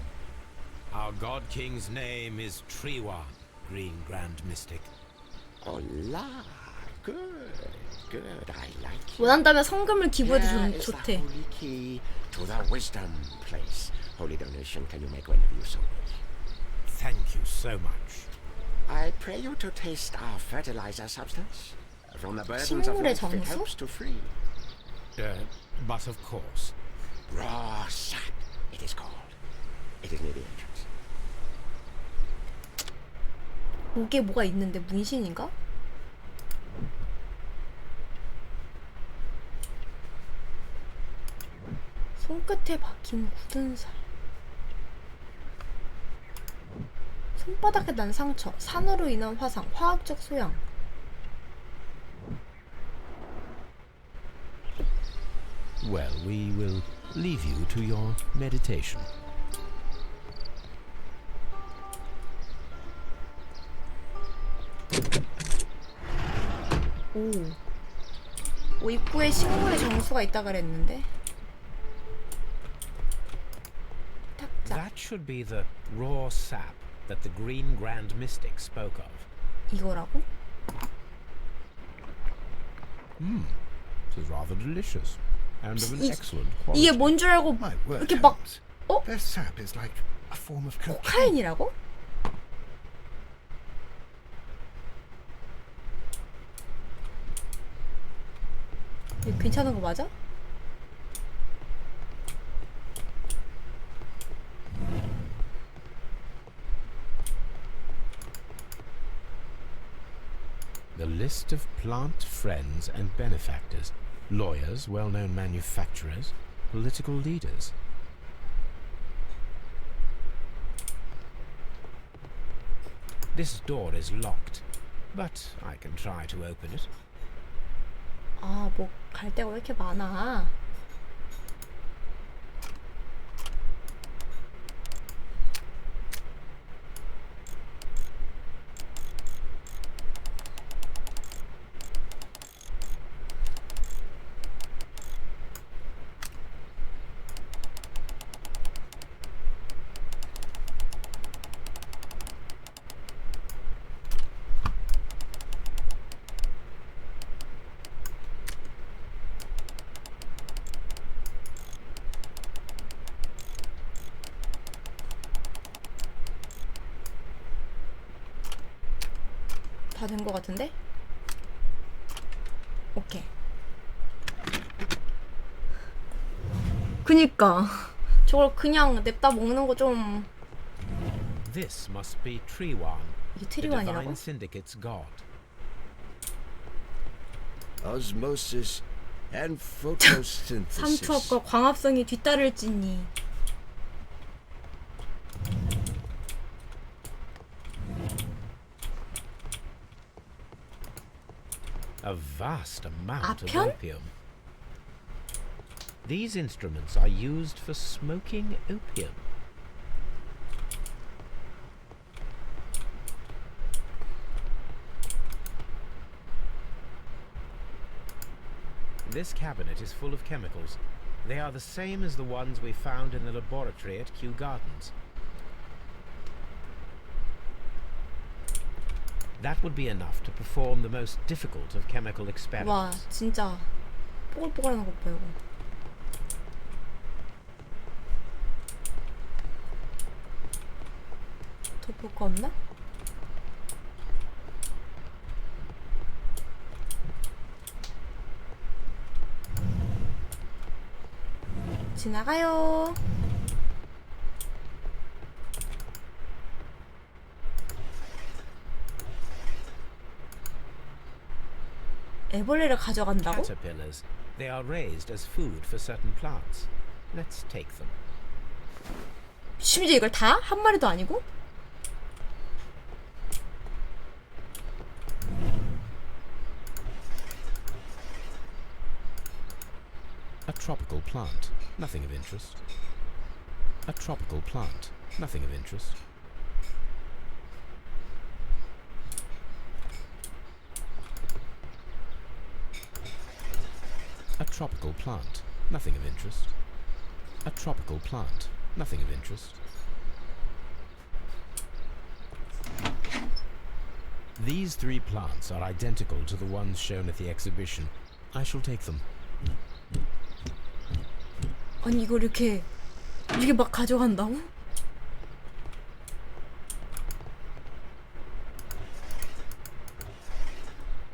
Our God King's name is Triwan, Green Grand Mystic. Oh la, good. I like you. 원한다면 성금을 기부해도 Here is the 좋대. holy key to the wisdom place. Holy donation can you make whenever you so wish. Thank you so much. I pray you to taste our fertilizer substance. From the burdens of 식물의 life it 정수? helps to free. But of course. Raw sap, it is called. It is near the entrance. 목에 뭐가 있는데 문신인가? 손끝에 박힌 굳은 살. 손바닥에 난 상처, 산으로 인한 화상, 화학적 소양. Well, we will leave you to your meditation. 오, 입구에 식물의 정수가 있다 그랬는데. 탁자. That should be the raw sap that the Green Grand Mystic spoke of. 이거라고? It is rather delicious and of an 이- excellent 이게 quality. 뭔 줄 알고 My word, 이렇게 막 Holmes. 어? Their sap is like a form of cocaine. 코카인이라고? 이거 괜찮은 거 맞아? The list of plant friends and benefactors, lawyers, well-known manufacturers, political leaders. This door is locked, but I can try to open it. 아, 뭐 갈 데가 왜 이렇게 많아? 다 된 거 같은데? 오케이. 그니까 저걸 그냥 냅다 먹는 거 좀. This must be Triwan, 이게 the 트리완이라고? Divine Syndicate's god. Osmosis and photosynthesis. 삼투압과 광합성이 뒤따를지니. A vast amount of 아편? opium. These instruments are used for smoking opium. This cabinet is full of chemicals. They are the same as the ones we found in the laboratory at Kew Gardens. That would be enough to perform the most difficult of chemical 와, experiments. 진짜 뽀글뽀글하는 거 봐, 이거. 더 볼 거 없나? 지나가요. 애벌레를 가져간다고? Caterpillars. They are raised as food for certain plants. Let's take them. 심지어 이걸 다? 한 마리도 아니고? A tropical plant. Nothing of interest. A tropical plant. Nothing of interest. A tropical plant. Nothing of interest. A tropical plant. Nothing of interest. These three plants are identical to the ones shown at the exhibition. I shall take them. 아니 이걸 이렇게 막 가져간다고?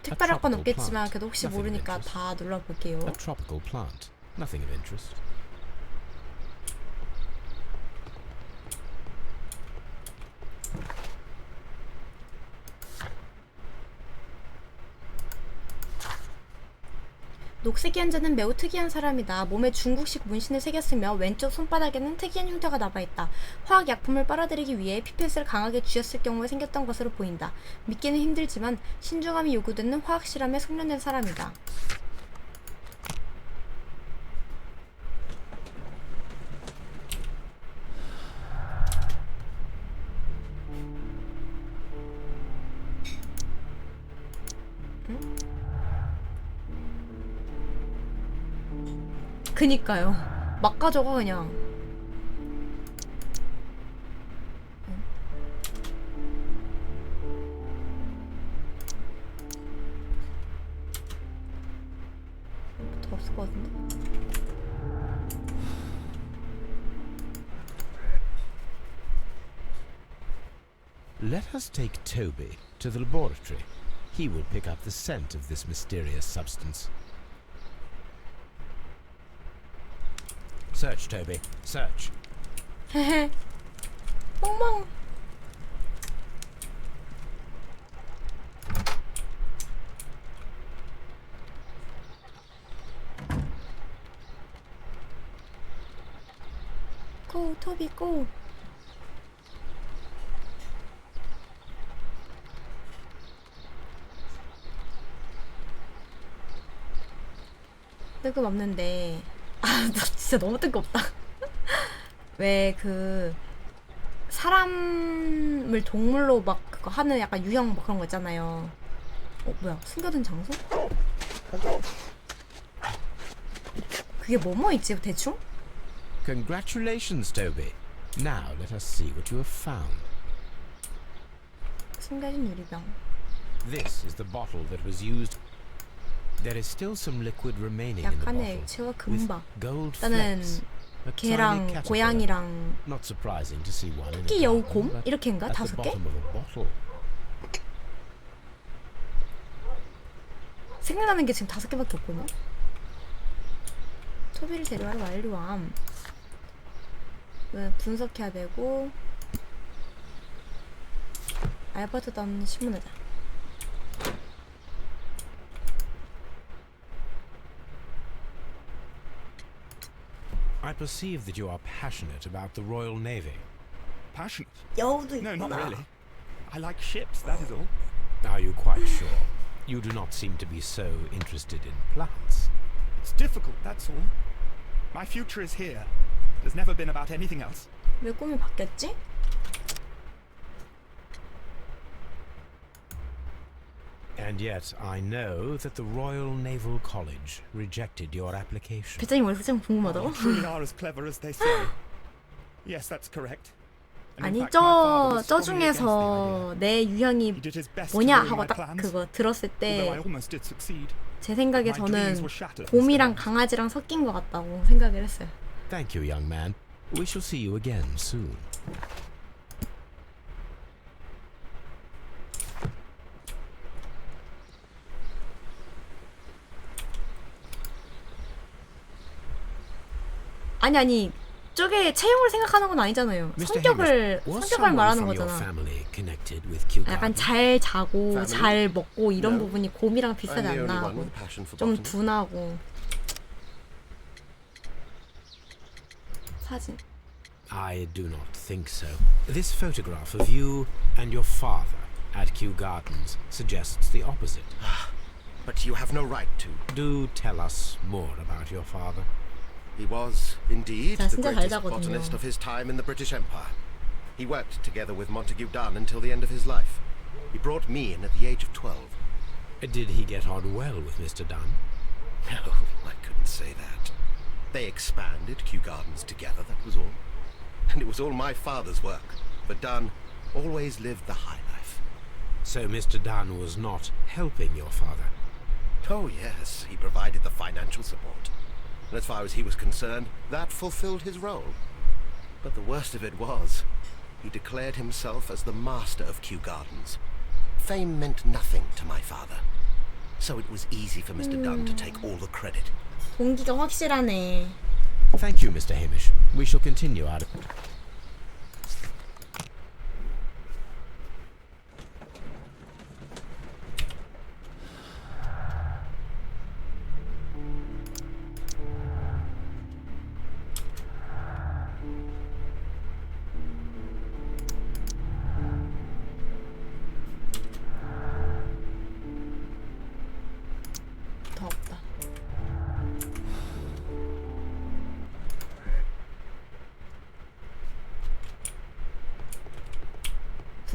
특별할 건 없겠지만 그래도 혹시 모르니까 다 눌러볼게요. A tropical plant. Nothing of interest. 녹색 연자는 매우 특이한 사람이다. 몸에 중국식 문신을 새겼으며 왼쪽 손바닥에는 특이한 흉터가 남아있다. 화학 약품을 빨아들이기 위해 피펫을 강하게 쥐었을 경우에 생겼던 것으로 보인다. 믿기는 힘들지만 신중함이 요구되는 화학 실험에 숙련된 사람이다. 그니까요. 막 가져가 그냥. 더 없을 것 같은데. Let us take Toby to the laboratory. He will pick up the scent of this mysterious substance. Search, Toby. Search. 헤헤. 멍멍. 고, 토비 고. 뜬금없는데 나 진짜 너무 뜬금없다. 왜 그 사람을 동물로 막 그거 하는 약간 유형 뭐 그런 거 있잖아요. 뭐야, 숨겨둔 장소? 그게 뭐뭐 있지 대충? Congratulations, Toby. Now let us see what you have found. 숨겨진 유리병. This is the bottle that was used. There is still some liquid remaining in the 약간의 bottle, 액체와 with 금박. gold 일단은 flecks. A tiny 개랑 caterpillar. 고양이랑 Not surprising to see one in a 토끼, 여우, garden, 곰? but 이렇게인가? at the 5개? bottom of a bottle. 생각나는 게 지금 5개밖에 없거든요. 토비를 데려와라 완료함. 분석해야 되고 알버트 던 신문회다. I perceive that you are passionate about the Royal Navy. Passionate? 여우도 No, 있구나. not really. I like ships, that is all. Are you quite sure? You do not seem to be so interested in plants. It's difficult, that's all. My future is here. It has never been about anything else. 왜 꿈이 바뀌었지? And yet I know that the Royal Naval College rejected your application. 배짱이 머리 좀 궁금하다고? You truly are as clever as they say. Yes, that's correct. And in 아니 fact, my father was 저 strongly against the 중에서 idea. 내 유형이 He did his best to 뭐냐 ruin 하고 my 딱 plans, 그거 들었을 although I 때 almost did succeed. 제 생각에 My dreams 저는 were shattered, 곰이랑 Mr. 강아지랑 섞인 것 같다고 생각을 했어요. Thank you, young man. We shall see you again soon. 아니 저게 채용을 생각하는 건 아니잖아요. Mr. 성격을 Hamish, was 성격을 someone 말하는 from your 거잖아. family connected with Kew 약간 Gardens? 잘 자고 Family? 잘 먹고 이런 No. 부분이 곰이랑 I'm 비슷하지 the only 않나 one 하고 with a passion for 좀 botany. 둔하고. 사진. I do not think so. This photograph of you and your father at Kew Gardens suggests the opposite. But you have no right to. Do tell us more about your father. He was, indeed, 자, the 진짜 greatest 잘 자거든요. botanist of his time in the British Empire. He worked together with Montague Dunn until the end of his life. He brought me in at the age of 12. Did he get on well with Mr. Dunn? No, I couldn't say that. They expanded Kew Gardens together, that was all. And it was all my father's work. But Dunn always lived the high life. So Mr. Dunn was not helping your father? Oh, yes, he provided the financial support. And as far as he was concerned, that fulfilled his role. But the worst of it was, he declared himself as the master of Kew Gardens. Fame meant nothing to my father. So it was easy for Mr. Dunn to take all the credit. 동기가 확실하네. Thank you, Mr. Hamish. We shall continue our...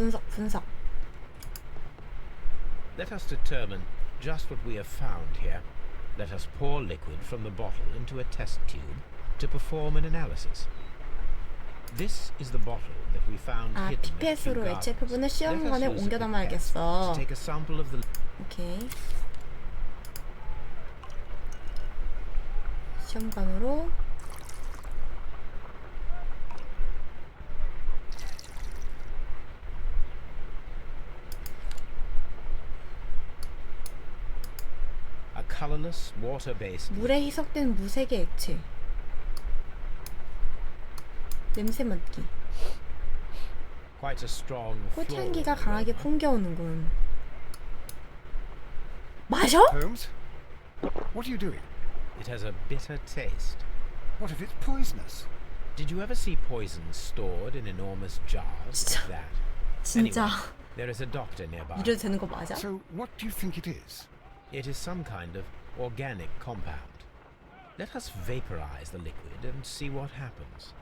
분석. Let us determine just what we have found here. Let us pour liquid from the bottle into a test tube to perform an analysis. This is the bottle that we found 아, hidden at Kew 피펫으로 Gardens. 액체 표본을 시험 Let us 공간에 use 옮겨 a pipette 담아야겠어. to take a sample of the 오케이. 시험관으로 a colorless water-based 물에 희석된 무색의 액체. 냄새 맡기. quite a strong 꽃향기가 floral 강하게 aroma. 풍겨오는군. 마셔? Holmes? What are you doing? It has a bitter taste. What if it's poisonous? Did you ever see poison stored in enormous jars like that? 진짜 Anyway, there is a doctor nearby. 이래도 되는 거 맞아? So, what do you think it is? It is some kind of organic compound. Let us vaporize the liquid and see what happens.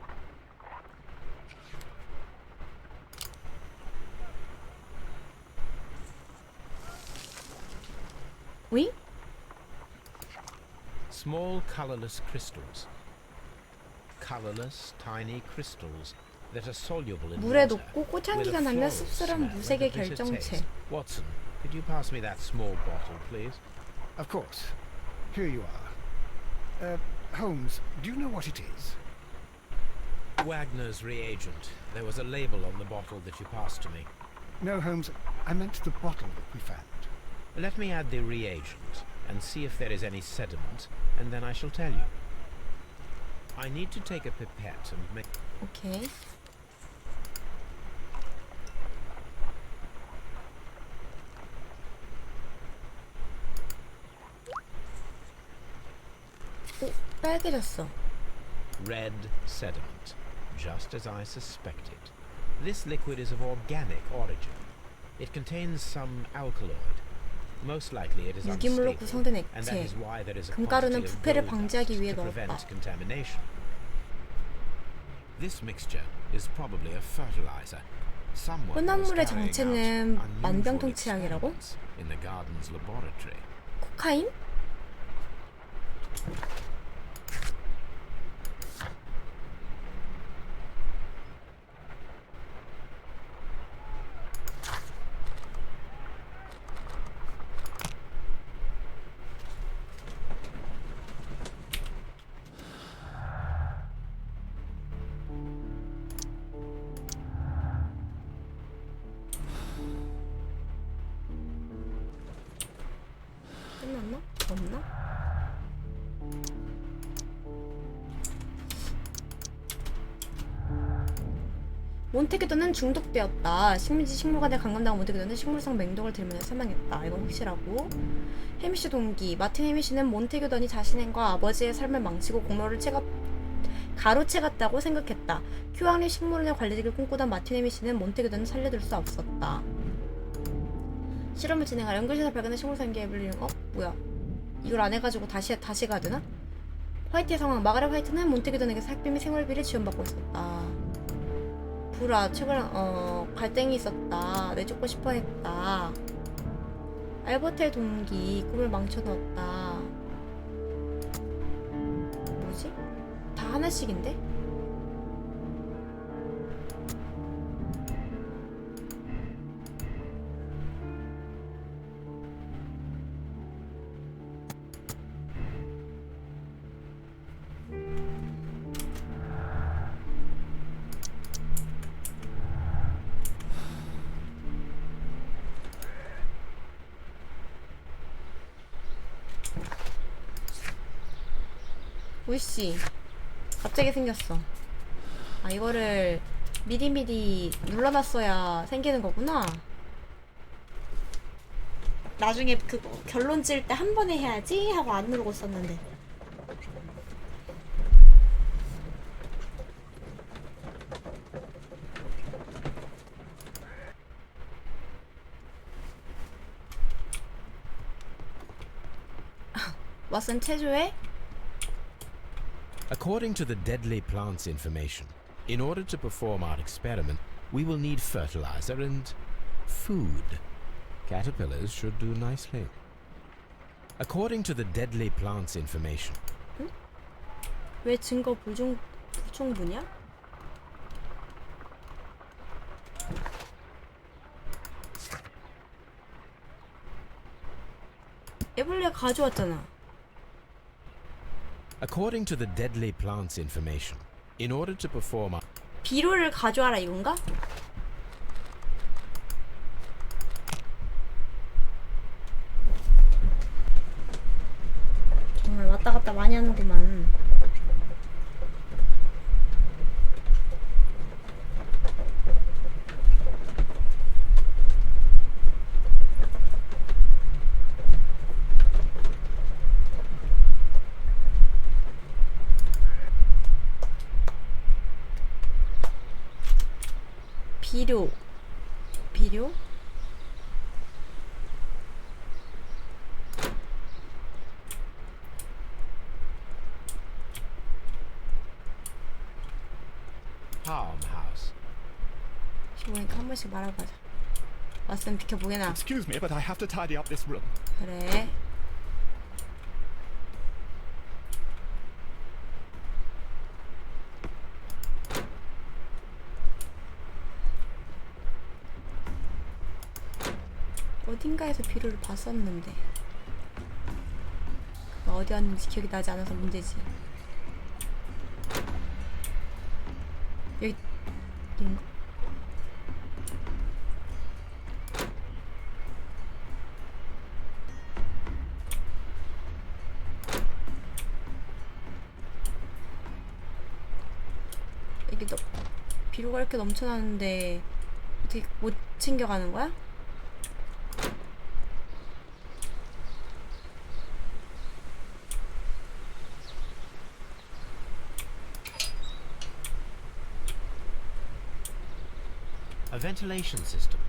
위? Small colorless crystals. Colorless tiny crystals that are soluble in 물에 water. 녹고 with a 꽃향기가 나면 floral 씁쓸한 smell 무색의 and a bitter 결정체. taste. Watson, could you pass me that small bottle, please? Of course. Here you are. Holmes, do you know what it is? Wagner's reagent. There was a label on the bottle that you passed to me. No, Holmes, I meant the bottle that we found. Let me add the reagent and see if there is any sediment, and then I shall tell you. I need to take a pipette and make... 오케이. 오, 빨개졌어. Red sediment, just as I suspected. This liquid is of organic origin. It contains some alkaloid. Most likely it is 유기물로 unstable, 구성된 and that 액체. is why there is a 금가루는 quantity of 부패를 gold 방지하기 dust 위해 to 넣었다. prevent contamination. This mixture is probably a fertilizer. Someone was 혼합물의 carrying 정체는 out unusual 만병통치약이라고? experiments in the garden's laboratory. 코카인? 끝났나? 없나? 몬테기도는 중독되었다. 식민지 식물관에 감금당한 몬테기도는 식물성 맹독을 들이면서 사망했다. 이건 확실하고. 해미씨 동기. 마틴 해미씨는 몬테기도니 자신과 아버지의 삶을 망치고 공로를 가로채갔다고 생각했다. 큐왕리 식물원의 관리직을 꿈꾸던 마틴 해미씨는 몬테기도는 살려둘 수 없었다. 실험을 진행하여 연구실에서 발견한 식물성계에 불리는 뭐야? 이걸 안 해가지고 다시 가야 되나? 화이트의 상황. 마가렛 화이트는 몬테기도에게서 학비미 생활비를 지원받고 있었다. 불화, 최근 갈등이 있었다. 내쫓고 싶어 했다. 알버트의 동기, 꿈을 망쳐놓았다. 뭐지? 다 하나씩인데? 우씨 갑자기 생겼어. 아, 이거를 미리미리 눌러놨어야 생기는 거구나. 나중에 그 결론 찔 때 한 번에 해야지 하고 안 누르고 있었는데. 왓슨 체조해? According to the deadly plants information, in order to perform our experiment, We will need fertilizer and food. Caterpillars should do nicely. According to the deadly plants information, 왜 증거 불충분이야? 애벌레 가져왔잖아. according to the deadly plants information, in order to perform a 비료를 가져와라 이건가? 정말 왔다 갔다 많이 하는구만. 비료? farmhouse. 15니까 한 번씩 말하고 가자. 왔으면 비켜보게나. Excuse me, but I have to tidy up this room. 그래. 어딘가에서 비료를 봤었는데 그거 어디 왔는지 기억이 나지 않아서 문제지. 여기인가? 여기 비료가 이렇게 넘쳐나는데 어떻게 못 챙겨가는 거야? A ventilation system.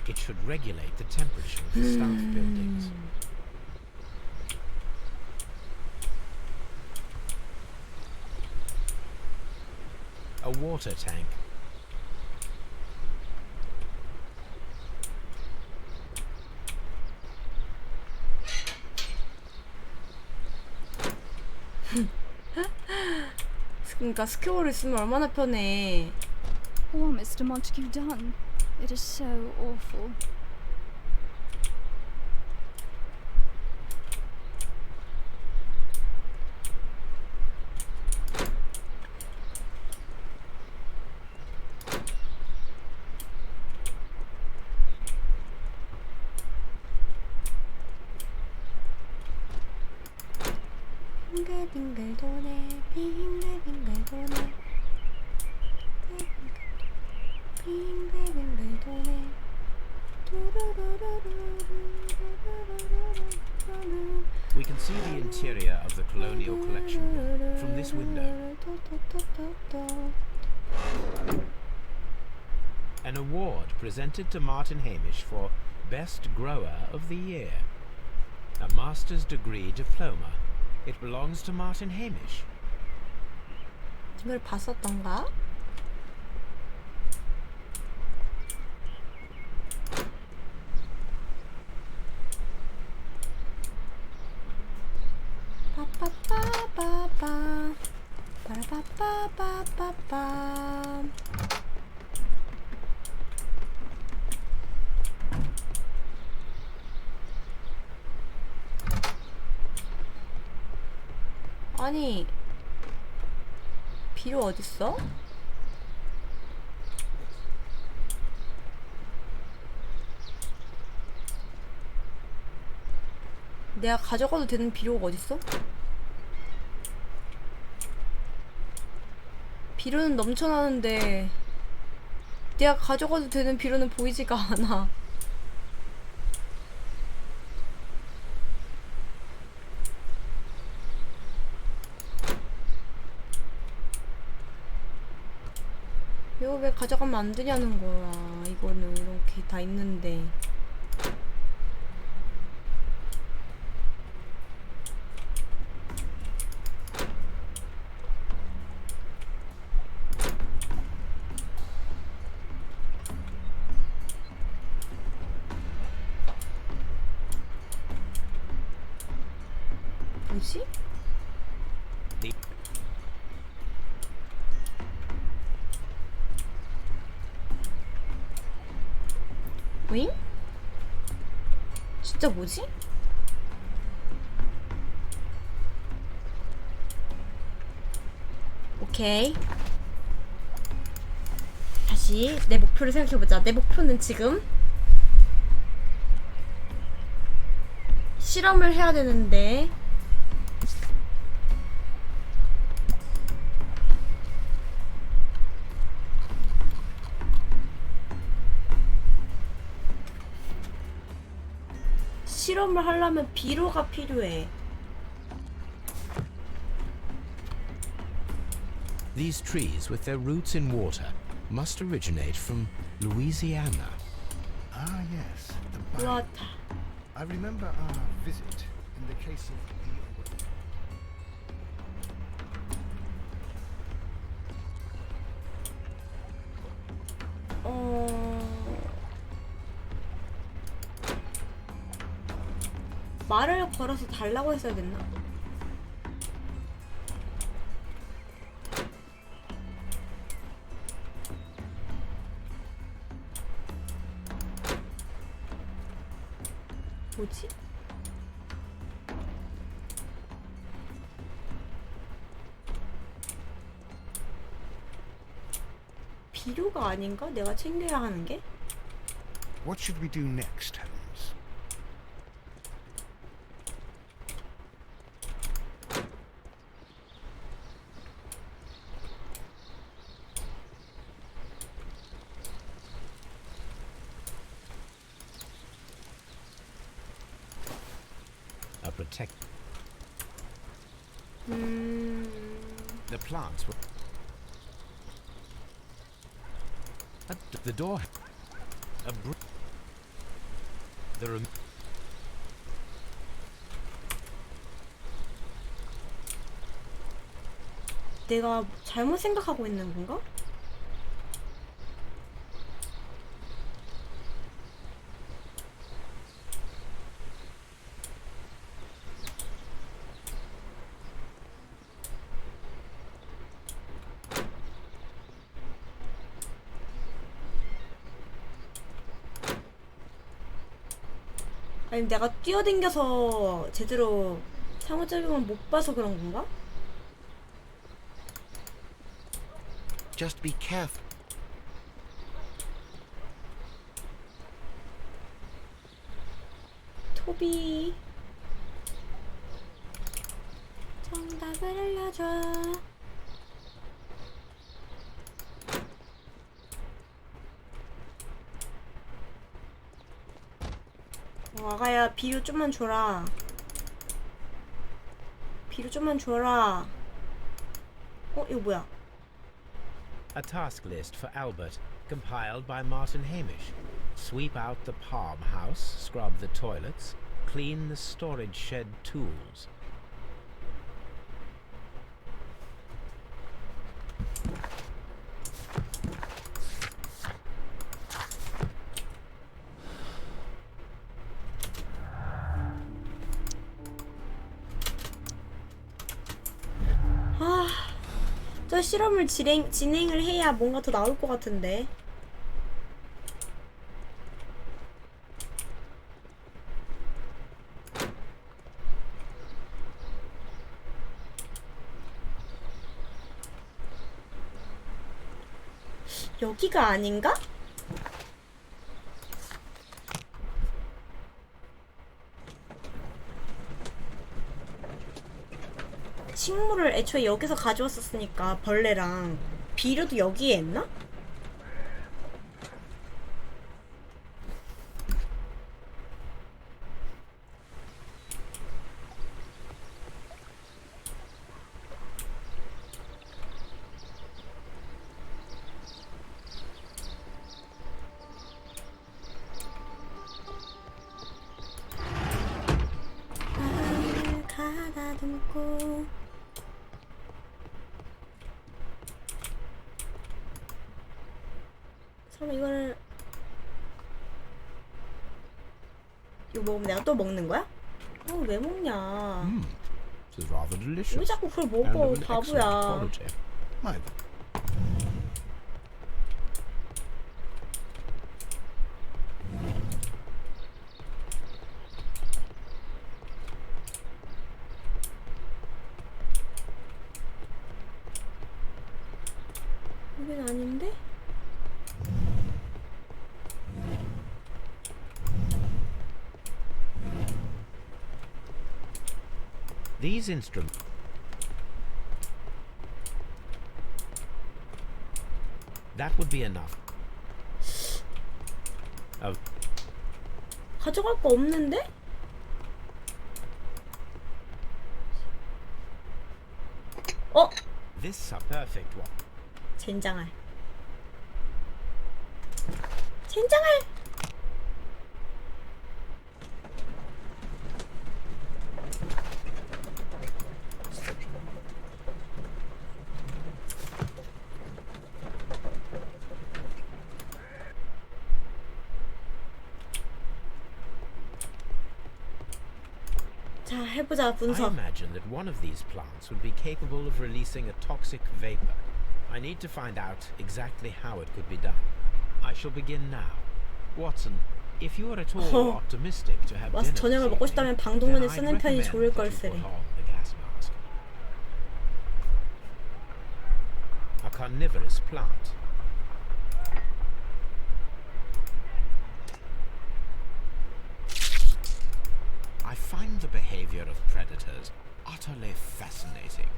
It should regulate the temperature of the staff buildings. A water tank. 그러니까 스퀘어를 쓰면 얼마나 편해. What Mr. Montague done? It is so awful. 빙글빙글 도네 빙글빙글 도네 빙글빙글 도네 We can see the interior of the colonial collection room from this window. An award presented to Martin Hamish for Best Grower of the Year. A master's degree diploma. It belongs to Martin Hamish. 이걸 봤었던가? 빠빠빠빠빠 빠라빠빠빠빠빠. 아니 비료 어딨어? 내가 가져가도 되는 비료가 어딨어? 비료는 넘쳐나는데 내가 가져가도 되는 비료는 보이지가 않아. 이거 왜 가져가면 안 되냐는 거야. 이거는 이렇게 다 있는데. 뭐지? 윙? 진짜 뭐지? 오케이. 다시 내 목표를 생각해보자. 내 목표는 지금 실험을 해야 되는데 실험을 하려면 비료가 필요해. These trees, with their roots in water, must originate from Louisiana. Ah, yes, the bayou. Water. I remember our visit in the case of the... 말을 걸어서 달라고 했어야 됐나? 뭐지? 비료가 아닌가? 내가 챙겨야 하는 게? What should we do next, Holmes? A protect. The plants were. At the door. A the room. 내가 잘못 생각하고 있는 건가? 아니 내가 뛰어댕겨서 제대로 상호작용을 못 봐서 그런 건가? Just be careful. 토비 정답을 알려줘. 아가야 비료 좀만 줘라. 비료 좀만 줘라. 이거 뭐야? A task list for Albert, compiled by Martin Hamish. Sweep out the palm house, scrub the toilets, clean the storage shed tools. 저 실험을 진행을 해야 뭔가 더 나올 것 같은데. 여기가 아닌가? 식물을 애초에 여기서 가져왔었으니까 벌레랑 비료도 여기에 했나? 가다듬고 설마 이거를 이거 먹으면 내가 또 먹는 거야? 왜 먹냐? was rather delicious. 왜 자꾸 그걸 and 먹어, of an excellent 바보야. quality. My 여긴 아닌데? These instruments. That would be enough. Oh, 가져갈 거 없는데? 어? this a perfect one. 젠장할. 젠장할! 자, 해보자, I 분석. imagine that one of these plants would be capable of releasing a toxic vapor. I need to find out exactly how it could be done. I shall begin now. Watson, if you are at all optimistic to have 와서 dinner 저녁을 this 먹고 evening, 싶다면 then 방독면을 I'd 쓰는 편이 recommend 좋을 that you 걸세래. put on the gas mask. A carnivorous plant. I find the behavior of predators utterly fascinating.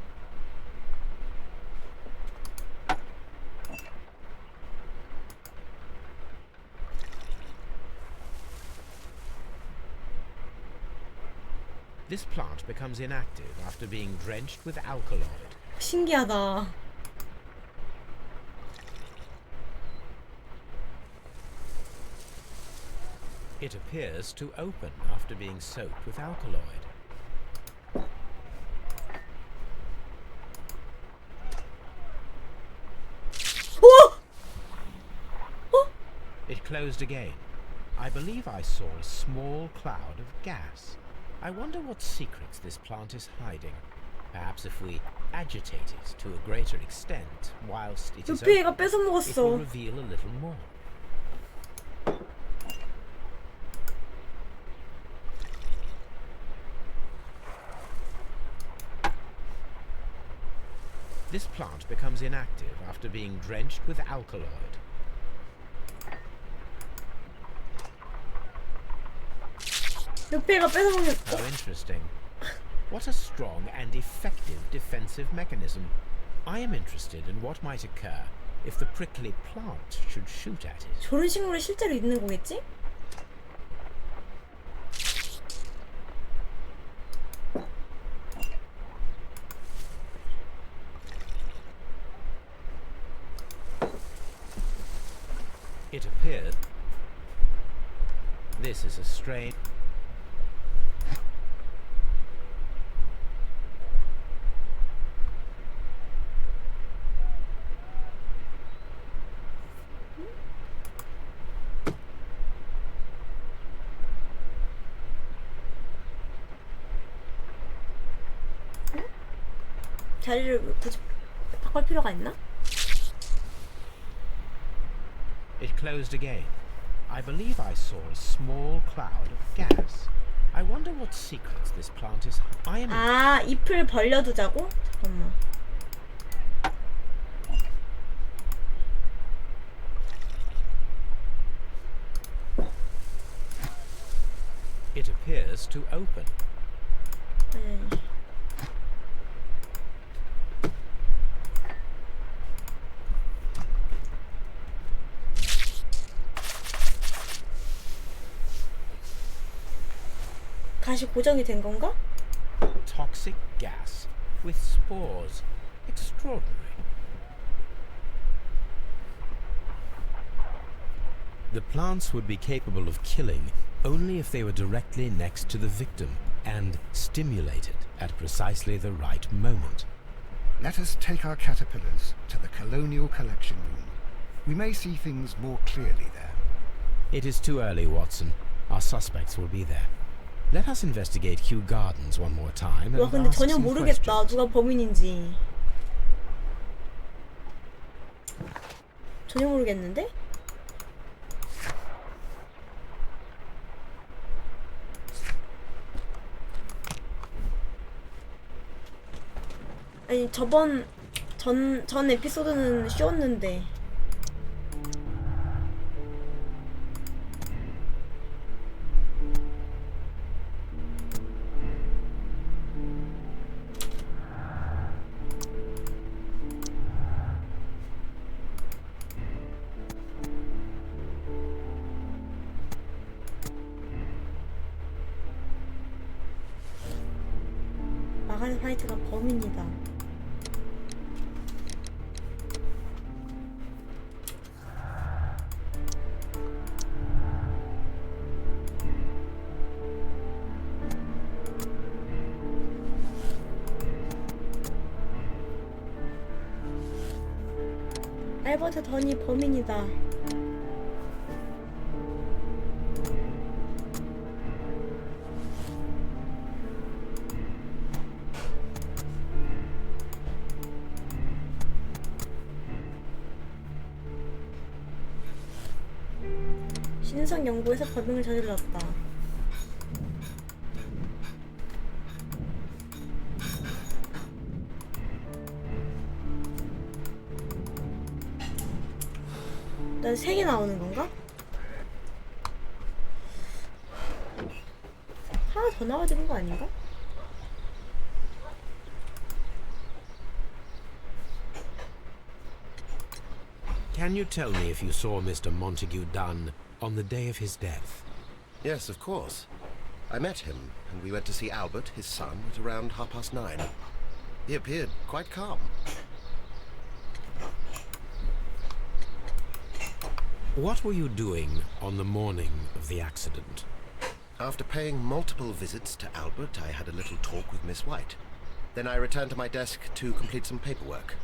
This plant becomes inactive after being drenched with alkaloid. 신기하다. It appears to open after being soaked with alkaloid. It closed again. I believe I saw a small cloud of gas. I wonder what secrets this plant is hiding. Perhaps if we agitate it to a greater extent whilst it is 루피가 open, 뺏어 it will 먹었어. reveal a little more. This plant becomes inactive after being drenched with alkaloid. 루피가 뺏어 먹는. How interesting. What a strong and effective defensive mechanism. I am interested in what might occur if the prickly plant should shoot at it. 저런 식물이 실제로 있는 거겠지? It appeared. This is a strange. 자리를 굳이 바꿀 필요가 있나? It closed again. I believe I saw a small cloud of gas. I wonder what secrets this plant is. I am. 아, 잎을 벌려두자고? 잠깐만. It appears to open. 아니. 다시 고정이 된 건가? Toxic gas with spores. Extraordinary. The plants would be capable of killing only if they were directly next to the victim and stimulated at precisely the right moment. Let us take our caterpillars to the Colonial Collection Room. We may see things more clearly there. It is too early, Watson. Our suspects will be there. Let us investigate Kew Gardens one more time 와 and 근데 ask 전혀 some 모르겠다. questions. 누가 범인인지. 전혀 모르겠는데? 아니 저번 전 에피소드는 쉬웠는데 마갈 화이트가 범인이다. 알버트 던이 범인이다. 신성 연구에서 범행을 저질렀다. 난 3개 나오는 건가? 하나 더 나와야 되는 거 아닌가? Can you tell me if you saw Mr. Montague Dunn on the day of his death? Yes, of course. I met him, and we went to see Albert, his son, at around 9:30. He appeared quite calm. What were you doing on the morning of the accident? After paying multiple visits to Albert, I had a little talk with Miss White. Then I returned to my desk to complete some paperwork.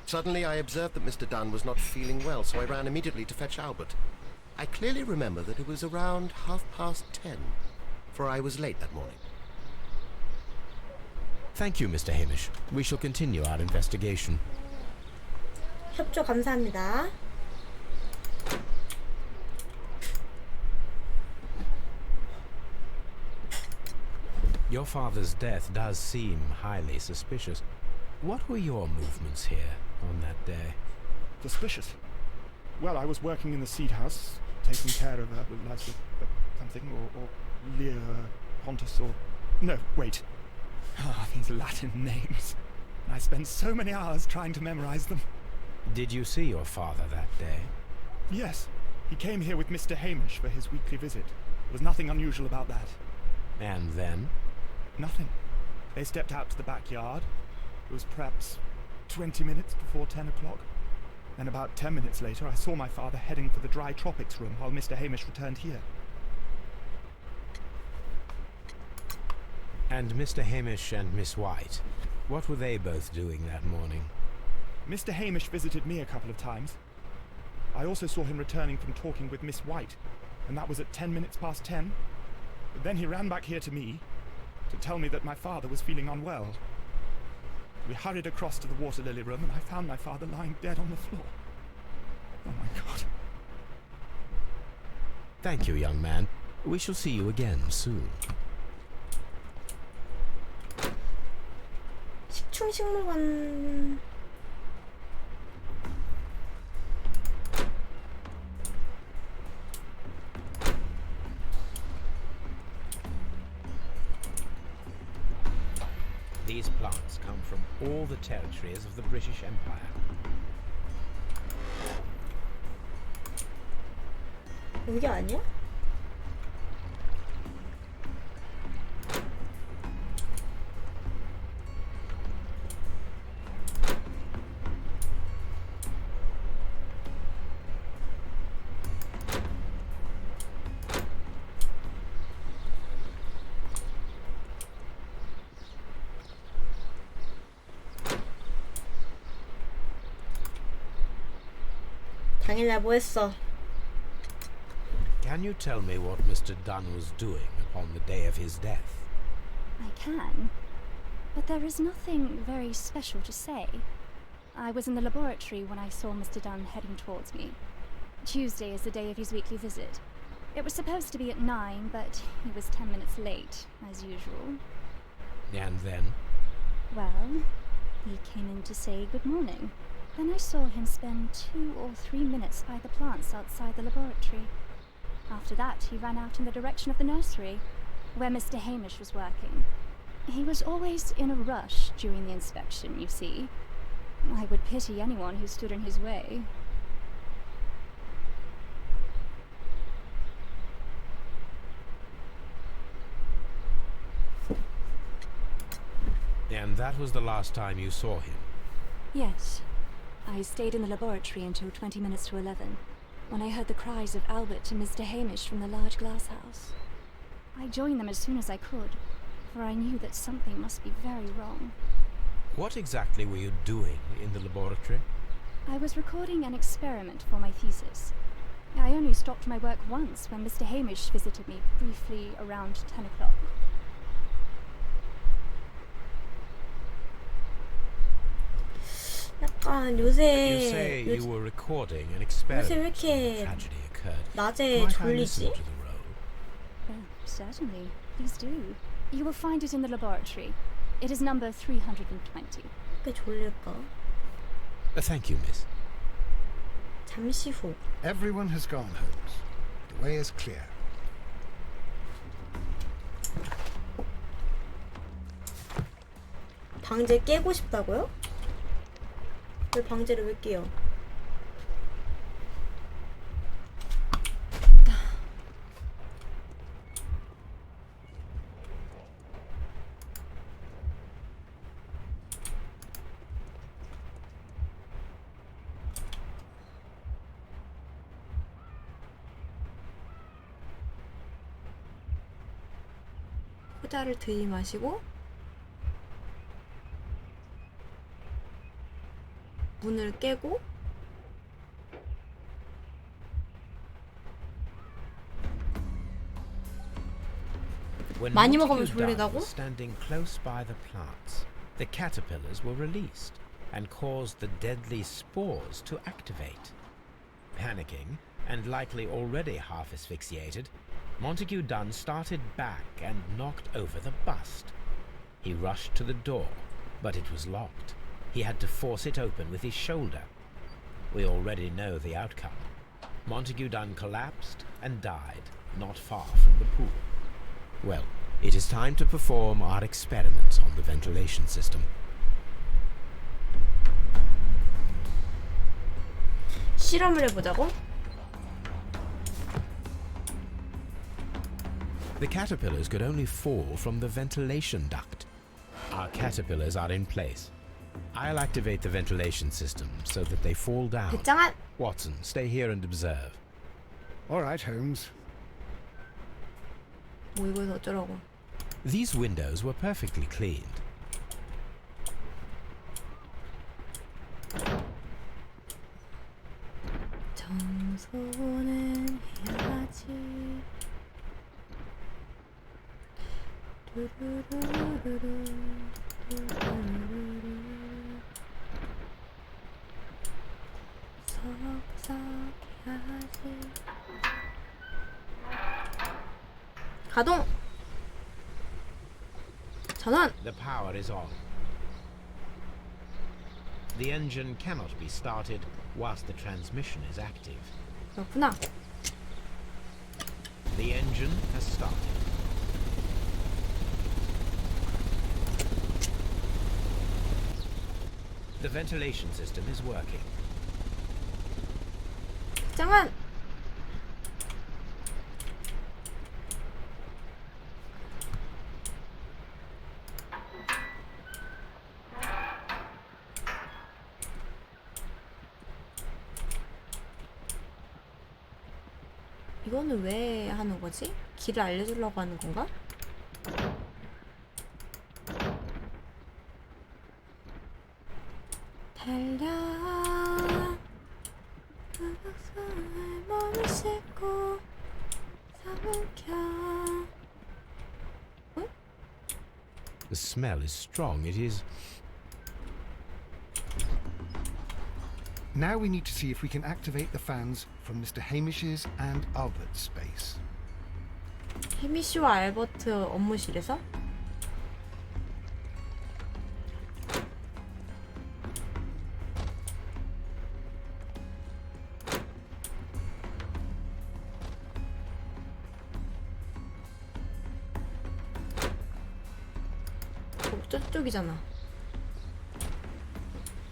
Suddenly, I observed that Mr. Dunn was not feeling well, so I ran immediately to fetch Albert. I clearly remember that it was around 10:30, for I was late that morning. Thank you, Mr. Hamish. We shall continue our investigation. 협조 감사합니다. Your father's death does seem highly suspicious. What were your movements here on that day? Suspicious. Well, I was working in the seed house, taking care of something, or Lear Pontus, or... No, wait. Ah, these Latin names. I spent so many hours trying to memorize them. Did you see your father that day? Yes. He came here with Mr. Hamish for his weekly visit. There was nothing unusual about that. And then? Nothing. They stepped out to the backyard. It was perhaps 20 minutes before 10 o'clock. Then about 10 minutes later, I saw my father heading for the dry tropics room while Mr. Hamish returned here. And Mr. Hamish and Miss White, what were they both doing that morning? Mr. Hamish visited me a couple of times. I also saw him returning from talking with Miss White, and that was at 10 minutes past 10. But then he ran back here to me to tell me that my father was feeling unwell. We hurried across to the water lily room, and I found my father lying dead on the floor. Oh my God. Thank you, young man. We shall see you again soon. 식충식물관... These plants come from all the territories of the British Empire. 여기 아니야? 당일날 뭐 했어? Can you tell me what Mr. Dunn was doing upon the day of his death? I can, but there is nothing very special to say. I was in the laboratory when I saw Mr. Dunn heading towards me. Tuesday is the day of his weekly visit. It was supposed to be at 9, but he was 10 minutes late, as usual. And then? Well, he came in to say good morning. Then I saw him spend 2 or 3 minutes by the plants outside the laboratory. After that, he ran out in the direction of the nursery, where Mr. Hamish was working. He was always in a rush during the inspection, you see. I would pity anyone who stood in his way. And that was the last time you saw him? Yes. I stayed in the laboratory until 20 minutes to 11, when I heard the cries of Albert and Mr. Hamish from the large glass house. I joined them as soon as I could, for I knew that something must be very wrong. What exactly were you doing in the laboratory? I was recording an experiment for my thesis. I only stopped my work once when Mr. Hamish visited me briefly around 10 o'clock. 약간 You say 요새 you were recording an experiment 요새 왜 when 이렇게 the tragedy occurred. 낮에 Might I listen 졸리지? to the roll? Certainly. Please do. You will find it in the laboratory. It is number 320. 왜 졸릴까? Thank you, miss. 잠시 후. Everyone has gone, Holmes. The way is clear. 방제 깨고 싶다고요? 왜 방제를 왜 깨요? 소다를 들이마시고 문을 깨고 When 많이 먹으면 Montague Dunn 졸리다고? was standing close by the plants, the caterpillars were released and caused the deadly spores to activate. Panicking, and likely already half asphyxiated, Montague Dunn started back and knocked over the bust. He rushed to the door, but it was locked. He had to force it open with his shoulder. We already know the outcome. Montague Dunn collapsed and died not far from the pool. Well, it is time to perform our experiment on the ventilation system. 실험을 해보자고? The caterpillars could only fall from the ventilation duct. Our caterpillars are in place. I'll activate the ventilation system so that they fall down. 배짱한! Watson, stay here and observe. All right, Holmes. 뭐 이거 어쩌라고. These windows were perfectly cleaned. 청소는 해야지. 두루루루루, 두루루루루. 석석 해야지. 가동! 전원! The power is on. The engine cannot be started whilst the transmission is active. 그렇구나. The engine has started. The ventilation system is working. 장만! 이거는 왜 하는 거지? 길을 알려주려고 하는 건가? 달려 그 박성을 몸을 싣고 The smell is strong. It is... Now we need to see if we can activate the fans from Mr. Hamish's and Albert's space. 해미씨와 알버트 업무실에서? 저쪽이잖아.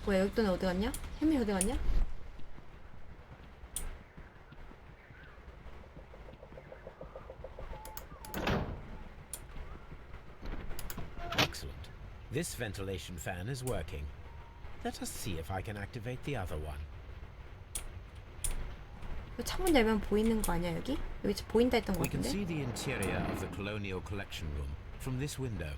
뭐야, 여기 또는 어디 갔냐? 해미 어디 갔냐? Excellent. This ventilation fan is working. Let us see if I can activate the other one. 창문 열면 보이는 거 아니야, 여기? 여기 보인다 했던 거 We can 같은데? see the interior of the colonial collection room from this window.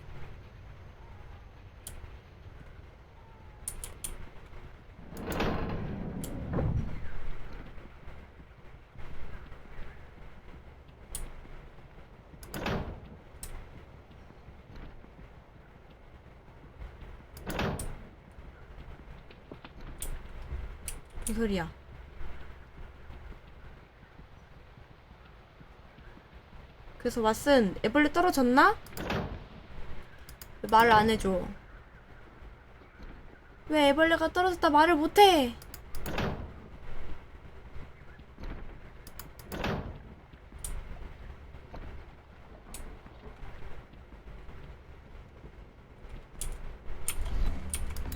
무슨 소리야? 그래서 왓슨, 애벌레 떨어졌나? 왜 말을 안 해줘? 왜 애벌레가 떨어졌다 말을 못해?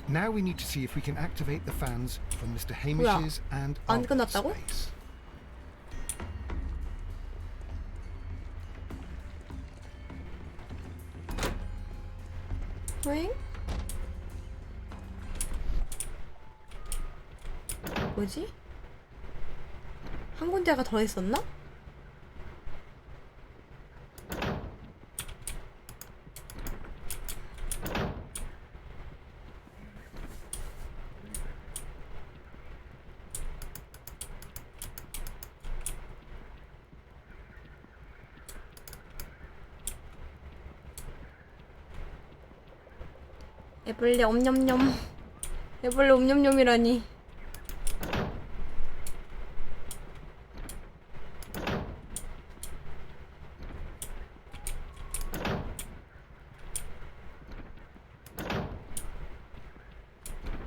Now we need to see if we can activate the fans from Mr. Hamish's and 안 Albert's 끝났다고? space. 왜? 뭐지? 한 군데가 더 있었나? 애벌레 엄냠냠. 애벌레 엄냠냠이라니.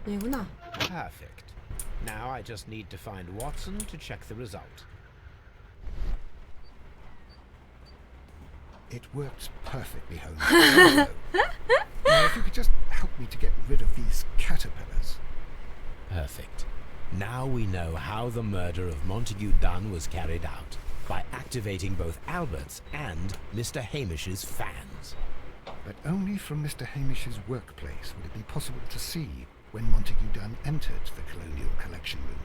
얘구나. Perfect. Now I just need to find Watson to check the result. It works perfectly, Holmes. Bravo. Now, if you could just help me to get rid of these caterpillars. Perfect. Now we know how the murder of Montague Dunn was carried out, by activating both Albert's and Mr. Hamish's fans. But only from Mr. Hamish's workplace would it be possible to see when Montague Dunn entered the Colonial Collection Room.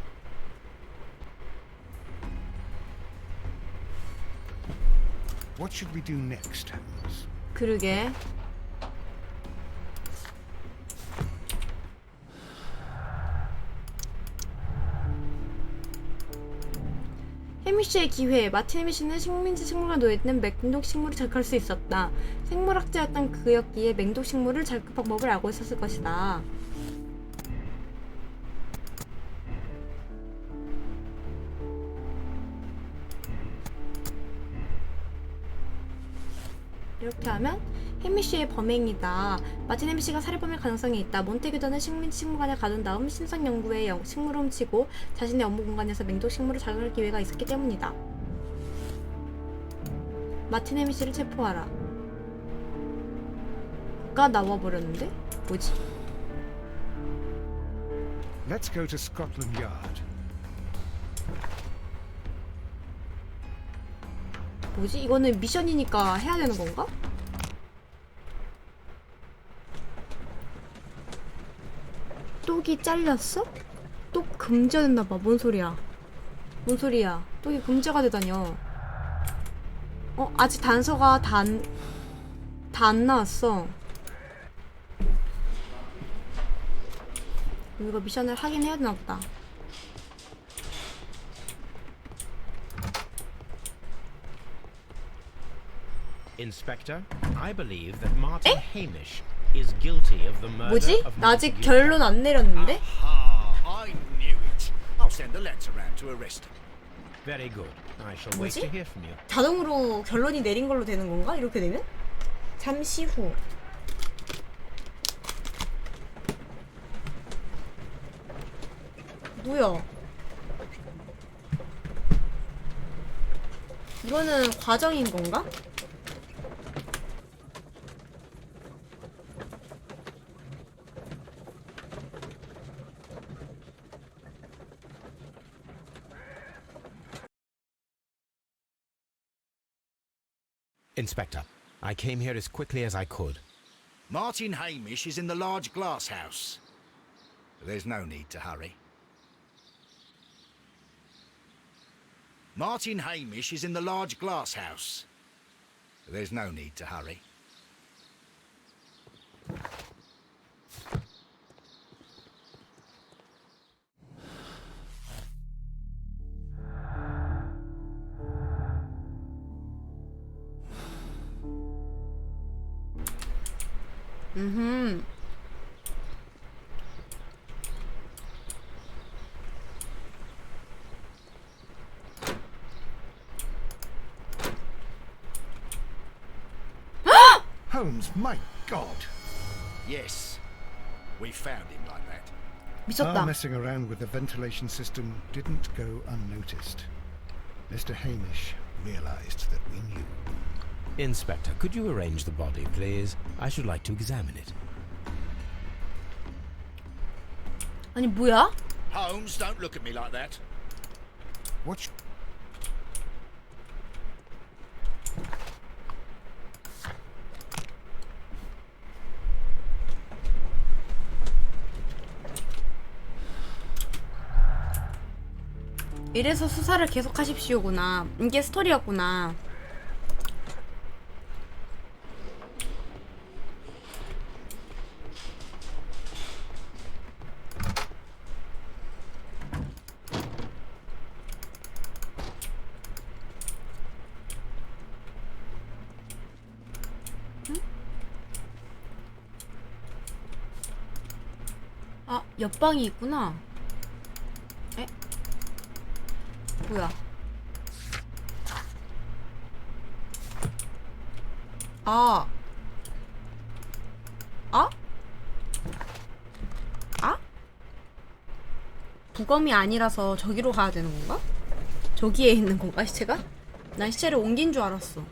What should we do next, Holmes? 그러게. 해미씨의 기회. 마틴 해미씨는 식민지 식물과 놓여있는 맹독식물을 자극할 수 있었다. 생물학자였던 그였기에 맹독식물을 자극 방법을 알고 있었을 것이다. 이렇게 하면 해미씨의 범행이다. 마틴 해미씨가 살해범일 가능성이 있다. 몬테규더는 식민지 식물관에 가둔 다음 신상 연구에 식물을 훔치고 자신의 업무 공간에서 맹독식물을 자극할 기회가 있었기 때문이다. 마틴 해미씨를 체포하라. 가 나와버렸는데? 뭐지? Let's go to Scotland Yard. 뭐지? 이거는 미션이니까 해야 되는 건가? 똑이 잘렸어? 똑 금지됐나봐. 뭔 소리야? 뭔 소리야? 똑이 금지가 되다녀. 아직 단서가 다 안 나왔어. 이거 미션을 하긴 해야 되나 보다. Inspector, I believe that Martin Hamish is guilty of the murder 뭐지? of 나 아직 Montague 결론 안 내렸는데? Ah, I knew it. I'll send a letter round to arrest him. Very good. I shall wait 뭐지? to hear from you. 자동으로 결론이 내린 걸로 되는 건가? 이렇게 되면? 잠시 후. 뭐야? 이거는 과정인 건가? Inspector, I came here as quickly as I could. Martin Hamish is in the large glass house. There's no need to hurry. Martin Hamish is in the large glass house. There's no need to hurry. Holmes, my God! Yes, we found him like that. 미쳤다. Our messing around with the ventilation system didn't go unnoticed. Mr. Hamish realized that we knew. Inspector, could you arrange the body, please? I should like to examine it. 아니 뭐야? Holmes, don't look at me like that. What? 이래서 수사를 계속하십시오구나. 이게 스토리였구나. 응? 아, 옆방이 있구나. 에? 뭐야? 아. 아? 아? 부검이 아니라서 저기로 가야 되는 건가? 저기에 있는 건가, 시체가? 난 시체를 옮긴 줄 알았어.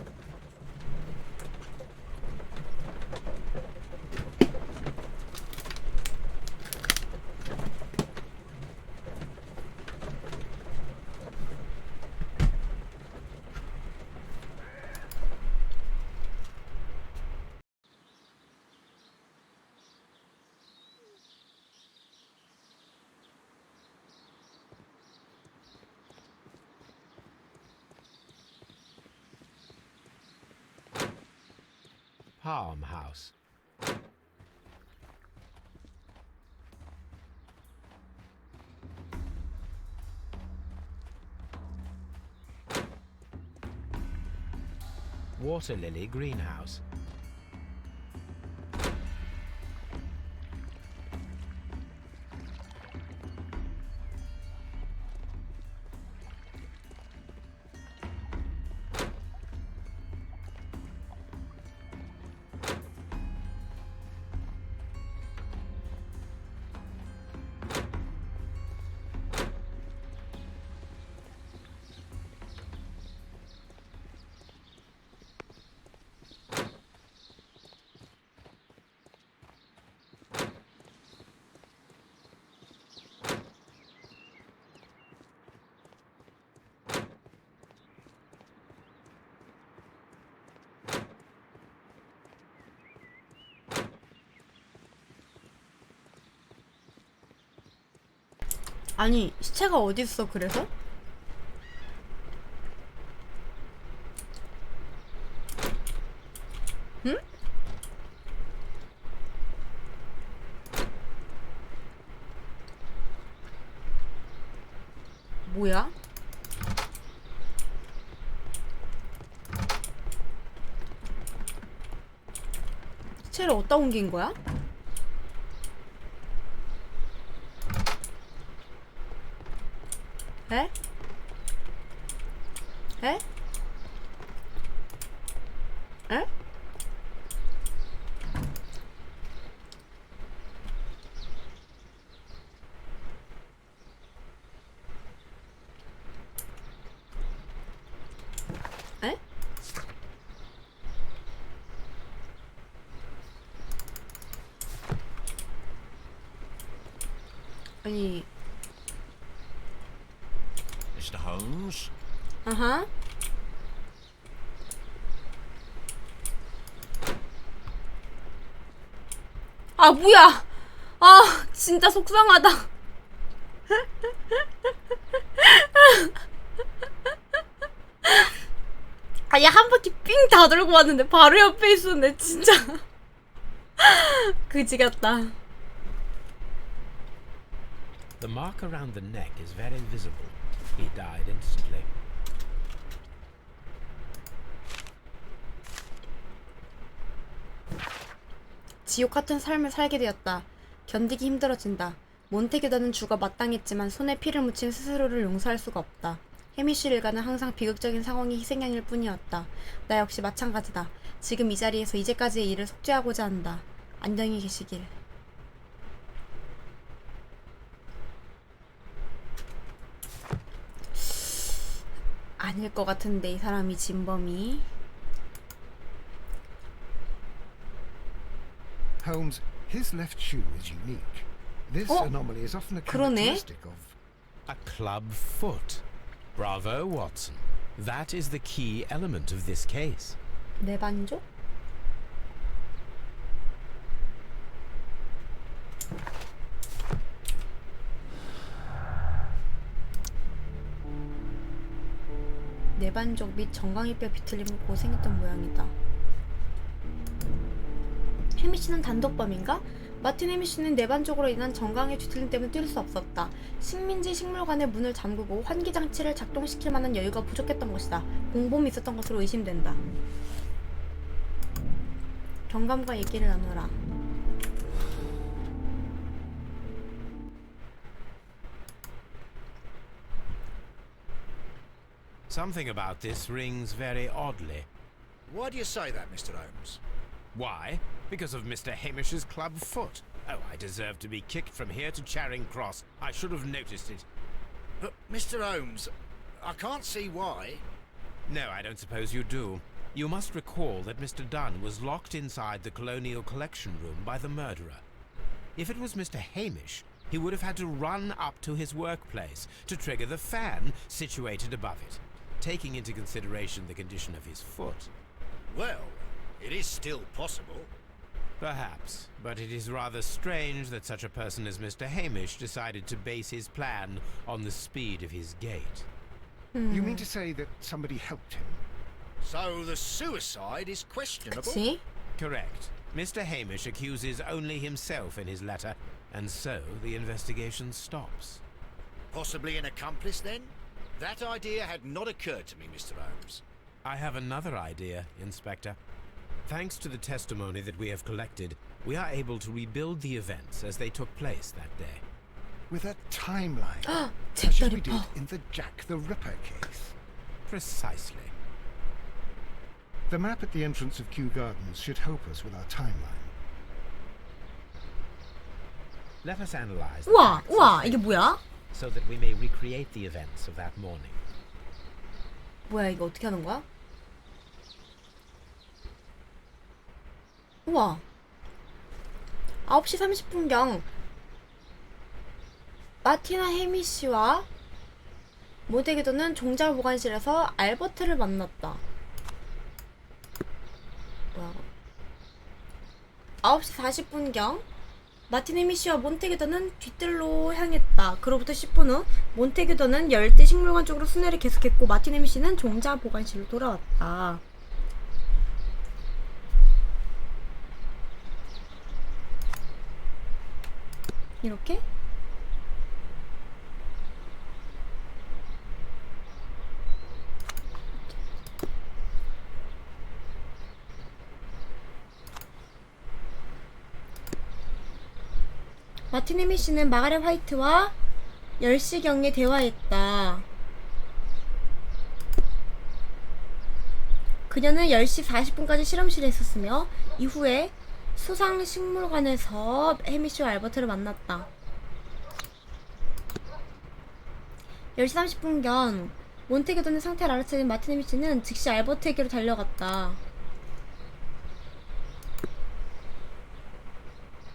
Farmhouse. Water lily greenhouse. 아니, 시체가 어딨어, 그래서? 응? 뭐야? 화장실을 어디다 옮긴 거야? 에? 에? 에? 에? 아니, Mr. Holmes? 아하. 아, 뭐야! 아, 진짜 속상하다. 아니, 한 바퀴 삥 다 돌고 왔는데 바로 옆에 있었네, 진짜. 그지 같다. The mark around the neck is very visible. He died instantly. 지옥 같은 삶을 살게 되었다. 견디기 힘들어진다. 몬테규더는 죽어 마땅했지만 손에 피를 묻힌 스스로를 용서할 수가 없다. 해미쉬 일가는 항상 비극적인 상황이 희생양일 뿐이었다. 나 역시 마찬가지다. 지금 이 자리에서 이제까지의 일을 속죄하고자 한다. 안녕히 계시길. 아닐 것 같은데 이 사람이 진범이. Holmes, his left shoe is unique. This anomaly is often a 그러네. characteristic of... A club foot. Bravo, Watson. That is the key element of this case. 내 반족? 내 반족 및 정강이뼈 비틀림은 고생했던 모양이다. 해미씨는 단독범인가? 마틴 해미씨는 내반족으로 인한 정강의 뒤틀림 때문에 뛸 수 없었다. 식민지 식물관의 문을 잠그고 환기장치를 작동시킬 만한 여유가 부족했던 것이다. 공범이 있었던 것으로 의심된다. 경감과 얘기를 나누라. Something about this rings very oddly. Why do you say that, Mr. Holmes? Why? Because of Mr. Hamish's club foot. Oh, I deserve to be kicked from here to Charing Cross. I should have noticed it. But, Mr. Holmes, I can't see why. No, I don't suppose you do. You must recall that Mr. Dunn was locked inside the Colonial Collection Room by the murderer. If it was Mr. Hamish, he would have had to run up to his workplace to trigger the fan situated above it, taking into consideration the condition of his foot. Well, it is still possible. Perhaps, but it is rather strange that such a person as Mr. Hamish decided to base his plan on the speed of his gait. You mean to say that somebody helped him? So the suicide is questionable? 그치? Correct. Mr. Hamish accuses only himself in his letter, and so the investigation stops. Possibly an accomplice, then? That idea had not occurred to me, Mr. Holmes. I have another idea, Inspector. Thanks to the testimony that we have collected, we are able to rebuild the events as they took place that day. With a timeline, 잭 such 더 as we did 리퍼. in the Jack the Ripper case. Precisely. The map at the entrance of Kew Gardens should help us with our timeline. Let us analyze the 우와, facts 우와, as 이게 they 뭐야? so that we may recreate the events of that morning. 뭐야, 이거 어떻게 하는 거야? 우와. 9시 30분경 마티나 해미씨와 모데기도는 종잘 보관실에서 알버트를 만났다. 뭐야? 9시 40분경 마틴 해미씨와 몬테기도는 뒤뜰로 향했다. 그로부터 10분 후 몬테기도는 열대 식물관 쪽으로 순회를 계속했고 마틴 해미씨는 종자 보관실로 돌아왔다. 이렇게? 마틴 해미시는 마가렛 화이트와 10시경에 대화했다. 그녀는 10시 40분까지 실험실에 있었으며 이후에 수상식물관에서 해미시와 알버트를 만났다. 10시 30분경 몬테교도의 상태를 알아채는 마틴 해미시는 즉시 알버트에게로 달려갔다.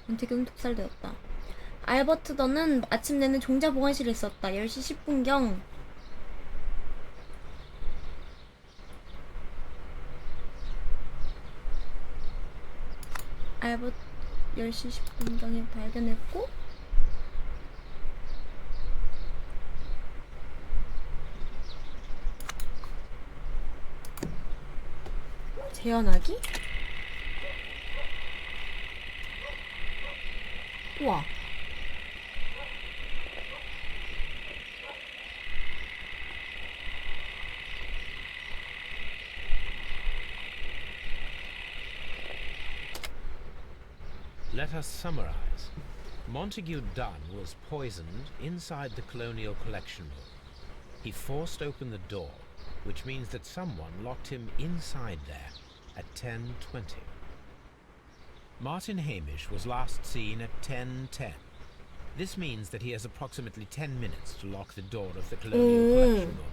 몬테교는 독살되었다. 알버트 던은 마침내는 종자 보관실에 있었다. 10시 10분경 알버트 10시 10분경에 발견했고 재현하기? 우와. Let us summarize. Montague Dunn was poisoned inside the Colonial Collection Room. He forced open the door, which means that someone locked him inside there at 10:20. Martin Hamish was last seen at 10:10. This means that he has approximately 10 minutes to lock the door of the Colonial Collection Room.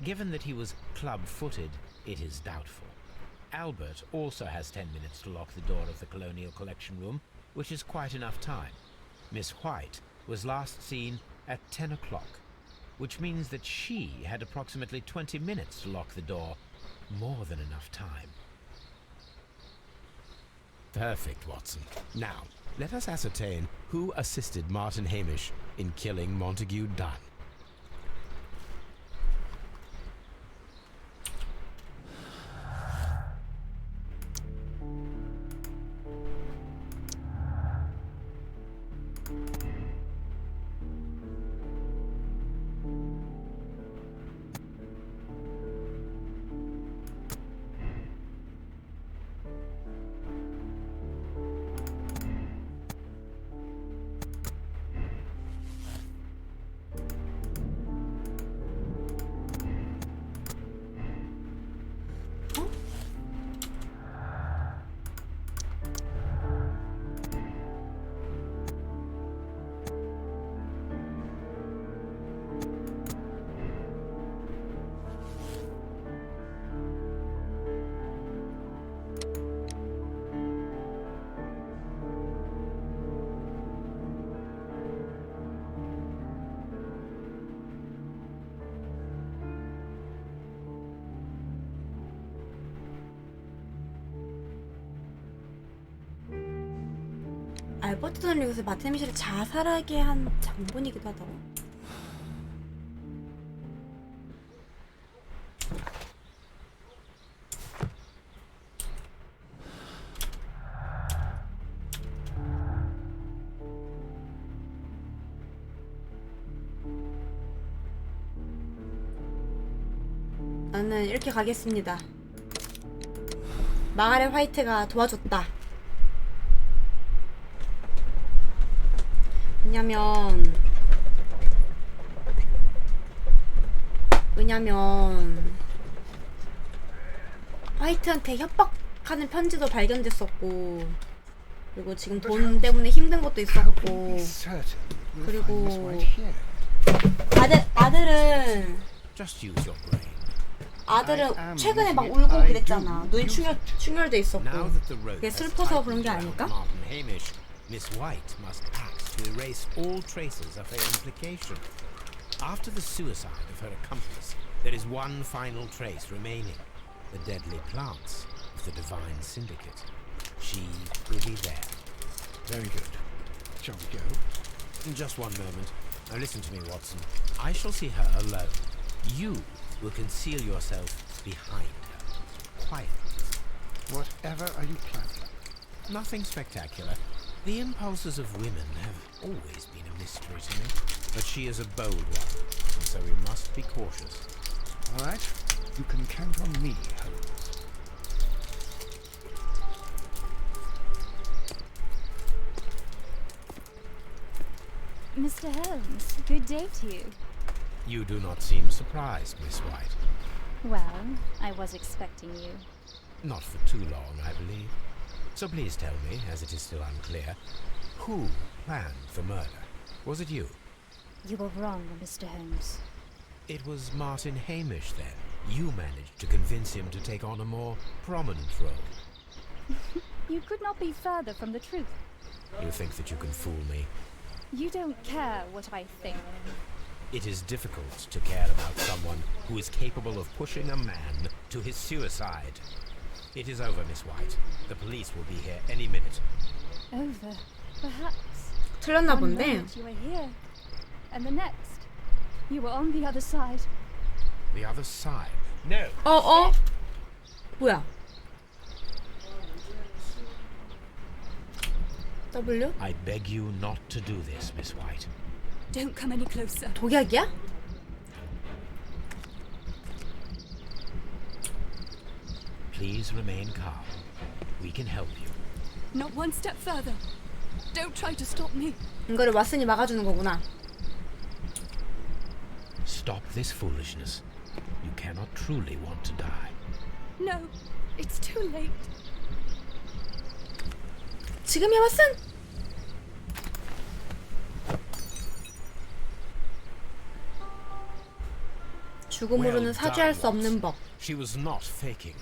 Given that he was club-footed, it is doubtful. Albert also has 10 minutes to lock the door of the Colonial Collection Room, which is quite enough time. Miss White was last seen at 10 o'clock, which means that she had approximately 20 minutes to lock the door. More than enough time. Perfect, Watson. Now, let us ascertain who assisted Martin Hamish in killing Montague Dunn. 알버트 던을 이용해서 마틴 해미시를 자살하게 한 장본이기도 하다고. 나는 이렇게 가겠습니다. 마가렛 화이트가 도와줬다. 왜냐면 화이트한테 협박하는 편지도 발견됐었고, 그리고 지금 돈 때문에 힘든 것도 있었고, 그리고 아들은 최근에 막 울고 그랬잖아. 눈이 충혈돼 있었고. 그게 슬퍼서 그런 게 아닐까? Miss White must act to erase all traces of her implication. After the suicide of her accomplice, there is one final trace remaining: the deadly plants of the Divine Syndicate. She will be there. Very good. Shall we go? Just one moment. Now listen to me, Watson. I shall see her alone. You will conceal yourself behind her, quietly. Whatever are you planning? Nothing spectacular. The impulses of women have always been a mystery to me, but she is a bold one, and so we must be cautious. All right, you can count on me, Holmes. Mr. Holmes, good day to you. You do not seem surprised, Miss White. Well, I was expecting you. Not for too long, I believe. So please tell me, as it is still unclear, who planned the murder? Was it you? You were wrong, Mr. Holmes. It was Martin Hamish, then. You managed to convince him to take on a more prominent role. You could not be further from the truth. You think that you can fool me? You don't care what I think. It is difficult to care about someone who is capable of pushing a man to his suicide. It is over, Miss White. The police will be here any minute. Over, perhaps. 틀렸나 One 본데. moment you were here, and the next, you were on the other side. The other side? No. 뭐야? W? I beg you not to do this, Miss White. Don't come any closer. 독약이야? Please remain calm. We can help you. Not one step further. Don't try to stop me. 이거를 왓슨이 막아주는 거구나. Stop this foolishness. You cannot truly want to die. No, it's too late. 지금이야, 왓슨? 죽음으로는 사죄할 수 없는 법. She was not faking.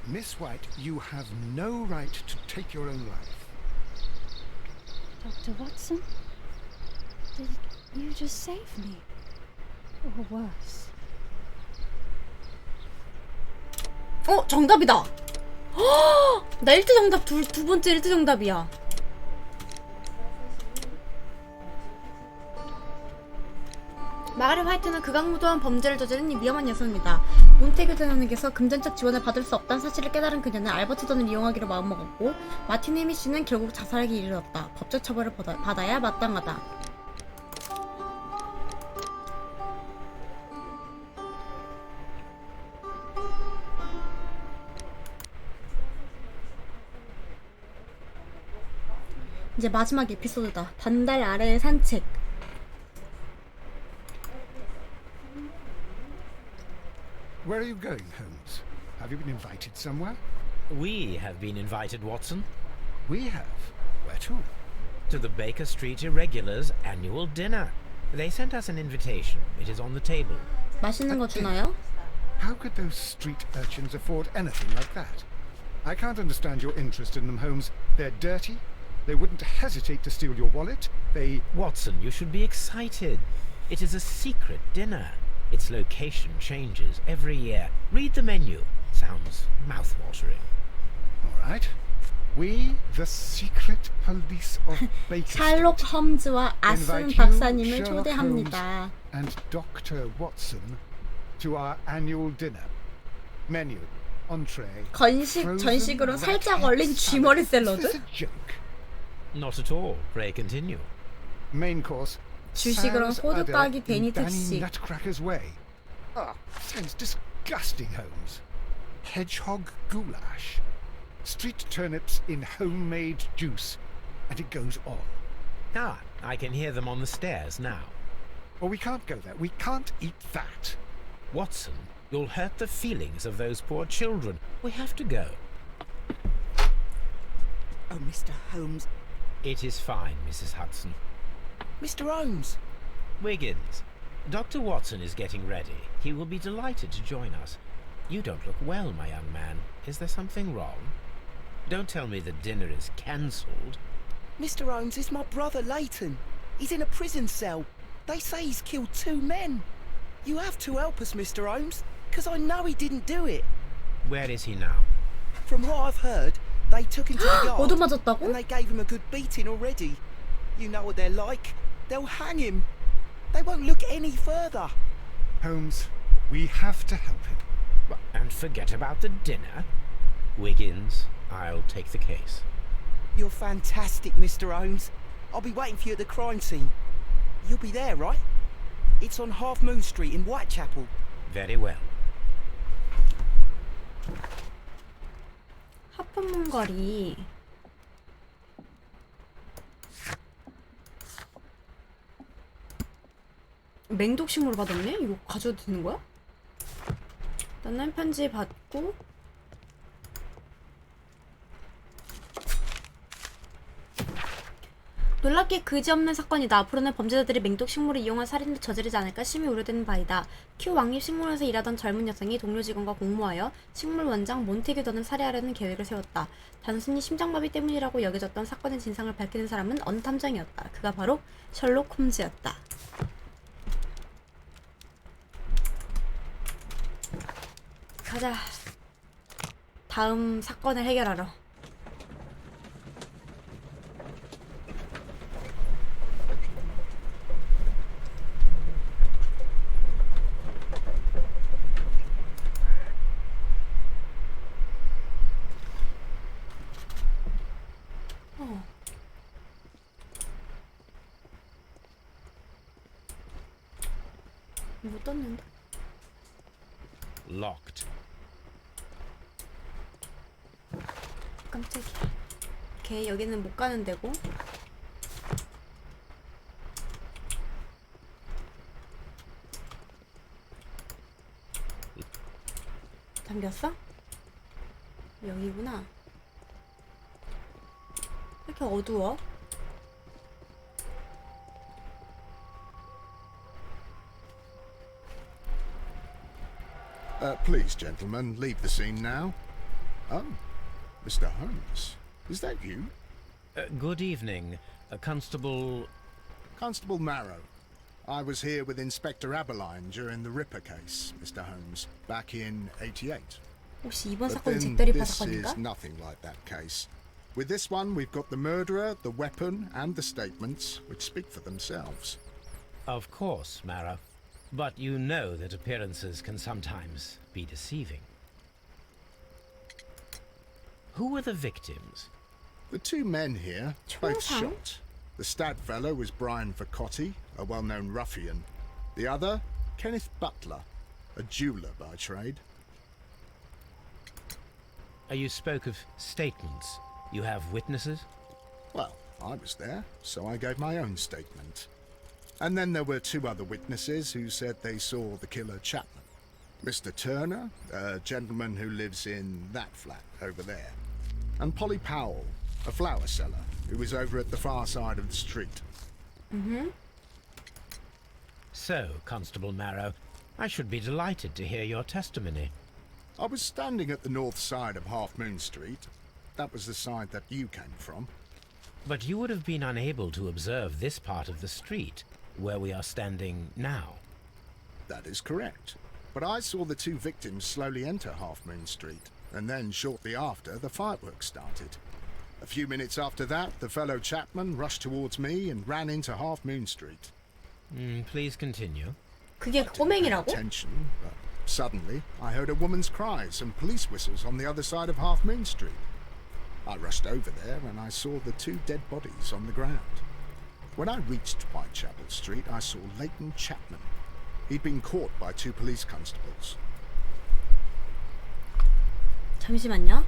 Miss White, you have no right to take your own life. Dr. Watson? Did you just save me? Or worse? 정답이다. 나 1트 정답 두 번째 1트 정답이야. 마가렛 화이트는 극악무도한 범죄를 저지른 위험한 여성입니다. 몬테규 대원에게서 금전적 지원을 받을 수 없다는 사실을 깨달은 그녀는 알버트 돈을 이용하기로 마음먹었고 마틴 해미씨는 결국 자살하기 이르렀다. 법적 처벌을 받아야 마땅하다. 이제 마지막 에피소드다. 반달 아래의 산책. Where are you going, Holmes? Have you been invited somewhere? We have been invited, Watson. We have. Where to? To the Baker Street Irregulars' annual dinner. They sent us an invitation. It is on the table. 맛있는 거 주나요? How could those street urchins afford anything like that? I can't understand your interest in them, Holmes. They're dirty. They wouldn't hesitate to steal your wallet. Watson, you should be excited. It is a secret dinner. Its location changes every year. Read the menu. Sounds mouth-watering. All right. We, the secret police of Baker Street, 셜록 홈즈와 아슨 invite 박사님을 you, Sherlock 초대합니다. Holmes, and Dr. Watson to our annual dinner. Menu, entree, 전식으로 살짝 얼린 쥐머리 샐러드? Is this a joke? Not at all. Pray continue. Main course. 주식으로 Sam's 호두 udder 까기 in 베니 Danny 특식. Nutcracker's way. Sounds disgusting, Holmes. Hedgehog goulash. Street turnips in homemade juice. And it goes on. I can hear them on the stairs now. Well, we can't go there. We can't eat that. Watson, you'll hurt the feelings of those poor children. We have to go. Oh, Mr. Holmes. It is fine, Mrs. Hudson. Mr. Holmes! Wiggins, Dr. Watson is getting ready. He will be delighted to join us. You don't look well, my young man. Is there something wrong? Don't tell me the dinner is cancelled. Mr. Holmes is my brother Leighton. He's in a prison cell. They say he's killed 2 men. You have to help us, Mr. Holmes, because I know he didn't do it. Where is he now? From what I've heard, they took him to the yard 얻어맞았다고? and they gave him a good beating already. You know what they're like. They'll hang him. They won't look any further. Holmes, we have to help him. And forget about the dinner? Wiggins, I'll take the case. You're fantastic, Mr. Holmes. I'll be waiting for you at the crime scene. You'll be there, right? It's on Half Moon Street in Whitechapel. Very well. 하품문 거리. 맹독식물을 받았네? 이거 가져도 되는 거야? 일단은 편지 받고 놀랍게 그지없는 사건이다. 앞으로는 범죄자들이 맹독식물을 이용한 살인을 저지르지 않을까 심히 우려되는 바이다. 큐 왕립식물원에서 일하던 젊은 여성이 동료 직원과 공모하여 식물 원장 몬테규더는 살해하려는 계획을 세웠다. 단순히 심장마비 때문이라고 여겨졌던 사건의 진상을 밝히는 사람은 어느 탐정이었다. 그가 바로 셜록 홈즈였다. 가자. 다음 사건을 해결하러. 못 떴는데? Locked. 깜짝이야. 오케이, 여기는 못 가는 데고. 잠겼어? 여기구나. 왜 이렇게 어두워? Please, gentlemen, leave the scene now. Oh, Mr. Holmes, is that you? Good evening, Constable... Constable Marrow. I was here with Inspector Aberline during the Ripper case, Mr. Holmes, back in '88. 혹시 이번 But 사건은 then 잭더리파 this 사건인가? is nothing like that case. With this one, we've got the murderer, the weapon, and the statements, which speak for themselves. Of course, Mara. But you know that appearances can sometimes be deceiving. Who were the victims? The two men here, both 총상? shot. The stab fellow was Brian Vercotti, a well-known ruffian. The other, Kenneth Butler, a jeweller by trade. You spoke of statements. You have witnesses? Well, I was there, so I gave my own statement. And then there were two other witnesses who said they saw the killer Chapman. Mr. Turner, a gentleman who lives in that flat over there. And Polly Powell, a flower seller, who was over at the far side of the street. So, Constable Marrow, I should be delighted to hear your testimony. I was standing at the north side of Half Moon Street. That was the side that you came from. But you would have been unable to observe this part of the street, where we are standing now. That is correct. But I saw the two victims slowly enter Half Moon Street, and then shortly after, the fireworks started. A few minutes after that, the fellow Chapman rushed towards me and ran into Half Moon Street. Please continue. 그게 I didn't pay 꼬맹이라고? attention, but suddenly I heard a woman's cries and police whistles on the other side of Half Moon Street. I rushed over there and I saw the two dead bodies on the ground. When I reached Whitechapel Street, I saw Leighton Chapman. He'd been caught by two police constables. 잠시만요.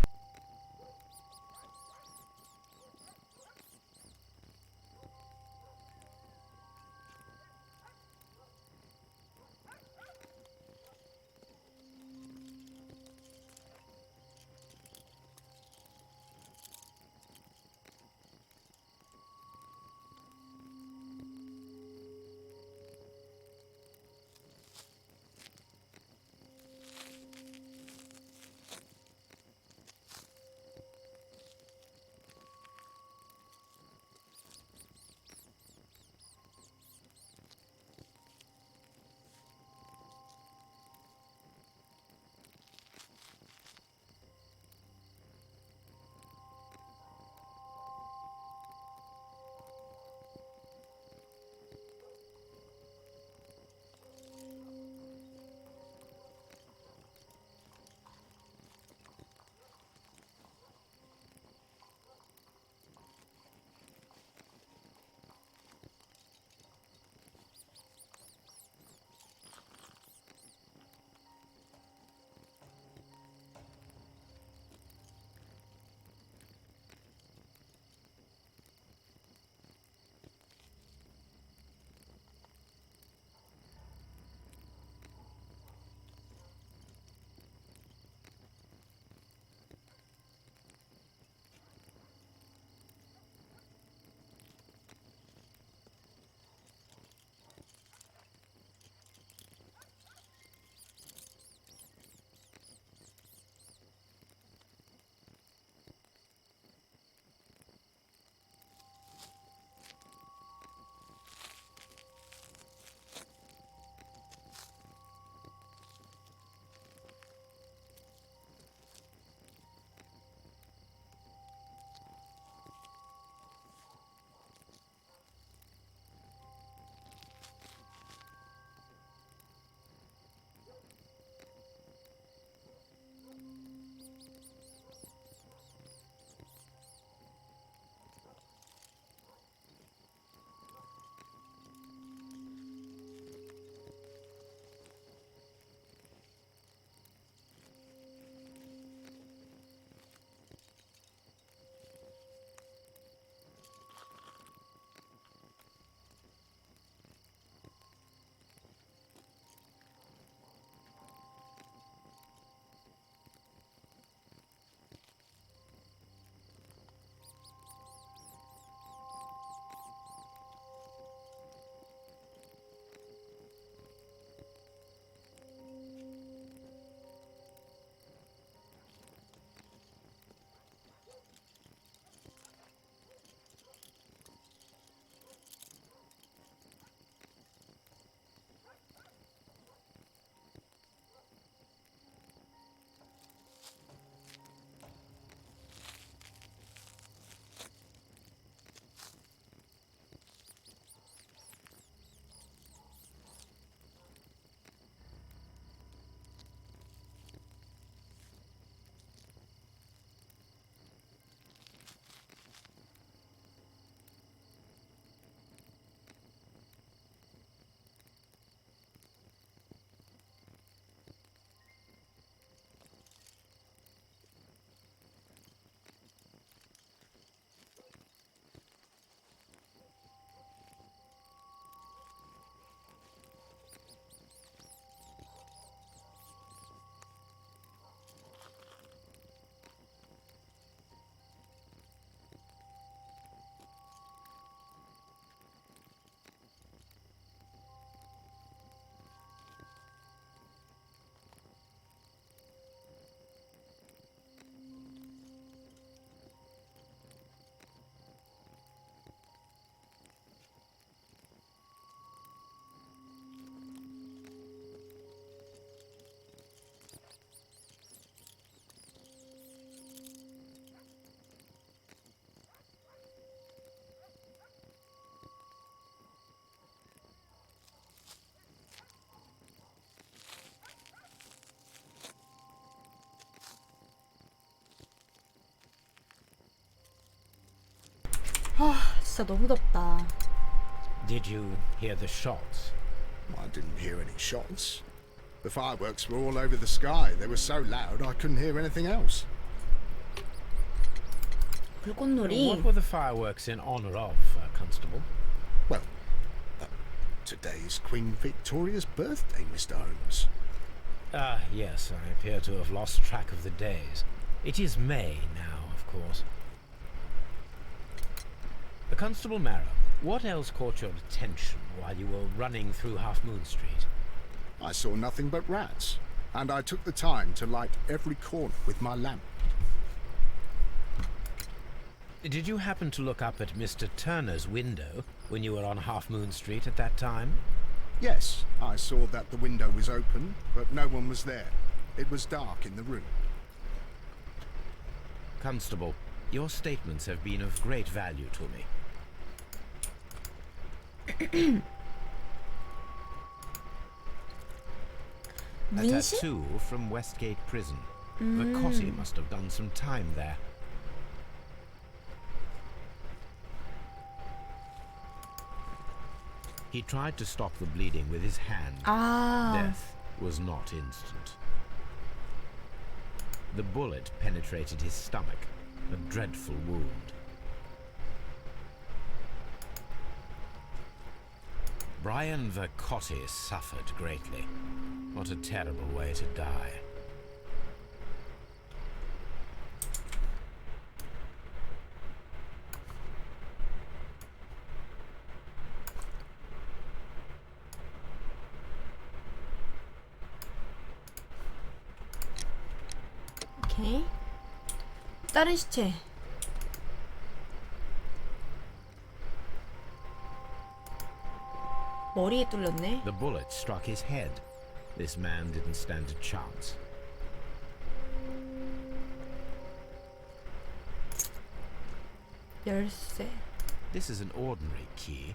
아, 진짜 너무 덥다. Did you hear the shots? I didn't hear any shots. The fireworks were all over the sky. They were so loud I couldn't hear anything else. 불꽃놀이. What were the fireworks in honor of, Constable? Well, today's Queen Victoria's birthday, Mr. Holmes. Ah, yes, I appear to have lost track of the days. It is May now, of course. Constable Marrow, what else caught your attention while you were running through Half Moon Street? I saw nothing but rats, and I took the time to light every corner with my lamp. Did you happen to look up at Mr. Turner's window when you were on Half Moon Street at that time? Yes, I saw that the window was open, but no one was there. It was dark in the room. Constable, your statements have been of great value to me. A 문신? tattoo from Westgate Prison. Vacotti must have done some time there. He tried to stop the bleeding with his hand. 아, Death was not instant. The bullet penetrated his stomach, a dreadful wound. Brian Vacotti suffered greatly. What a terrible way to die. 오케이. 다른 시체. 머리에 뚫렸네. The bullet struck his head. This man didn't stand a chance. 열쇠. This is an ordinary key.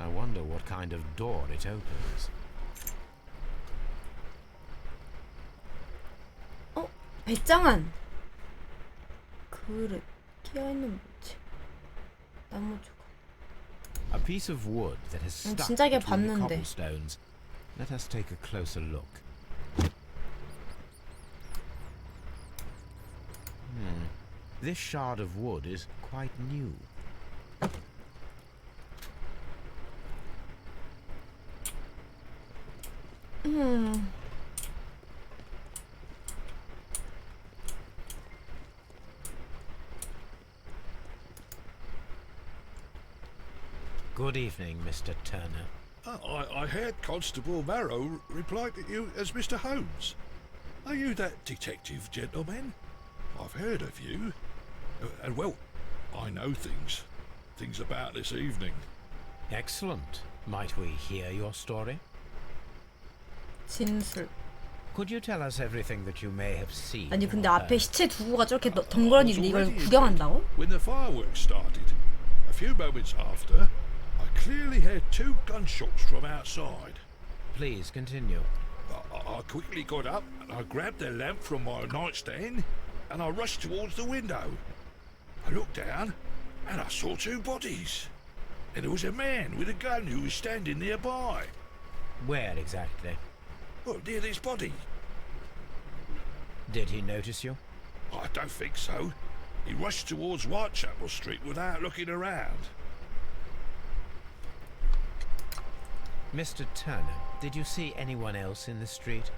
I wonder what kind of door it opens. 어? 배짱한. 그릇. 끼어있는 뭐지? 나무 조각. A piece of wood that has stuck 진작에 between the 봤는데. cobblestones. Let us take a closer look. This shard of wood is quite new. Good evening, Mr. Turner. I heard Constable Marrow reply to you as Mr. Holmes. Are you that detective gentleman? I've heard of you. And well, I know things about this evening. Excellent. Might we hear your story? 진술. Could you tell us everything that you may have seen? 아니 근데 or 앞에 heard? 시체 두고가 저렇게 덩그러니 있는데 이걸 구경한다고? When the fireworks started, a few moments after, I clearly heard 2 gunshots from outside. Please continue. I quickly got up and I grabbed the lamp from my nightstand and I rushed towards the window. I looked down and I saw 2 bodies. And there was a man with a gun who was standing nearby. Where exactly? Well, near this body. Did he notice you? I don't think so. He rushed towards Whitechapel Street without looking around. Mr. Turner, did you see anyone else in the street?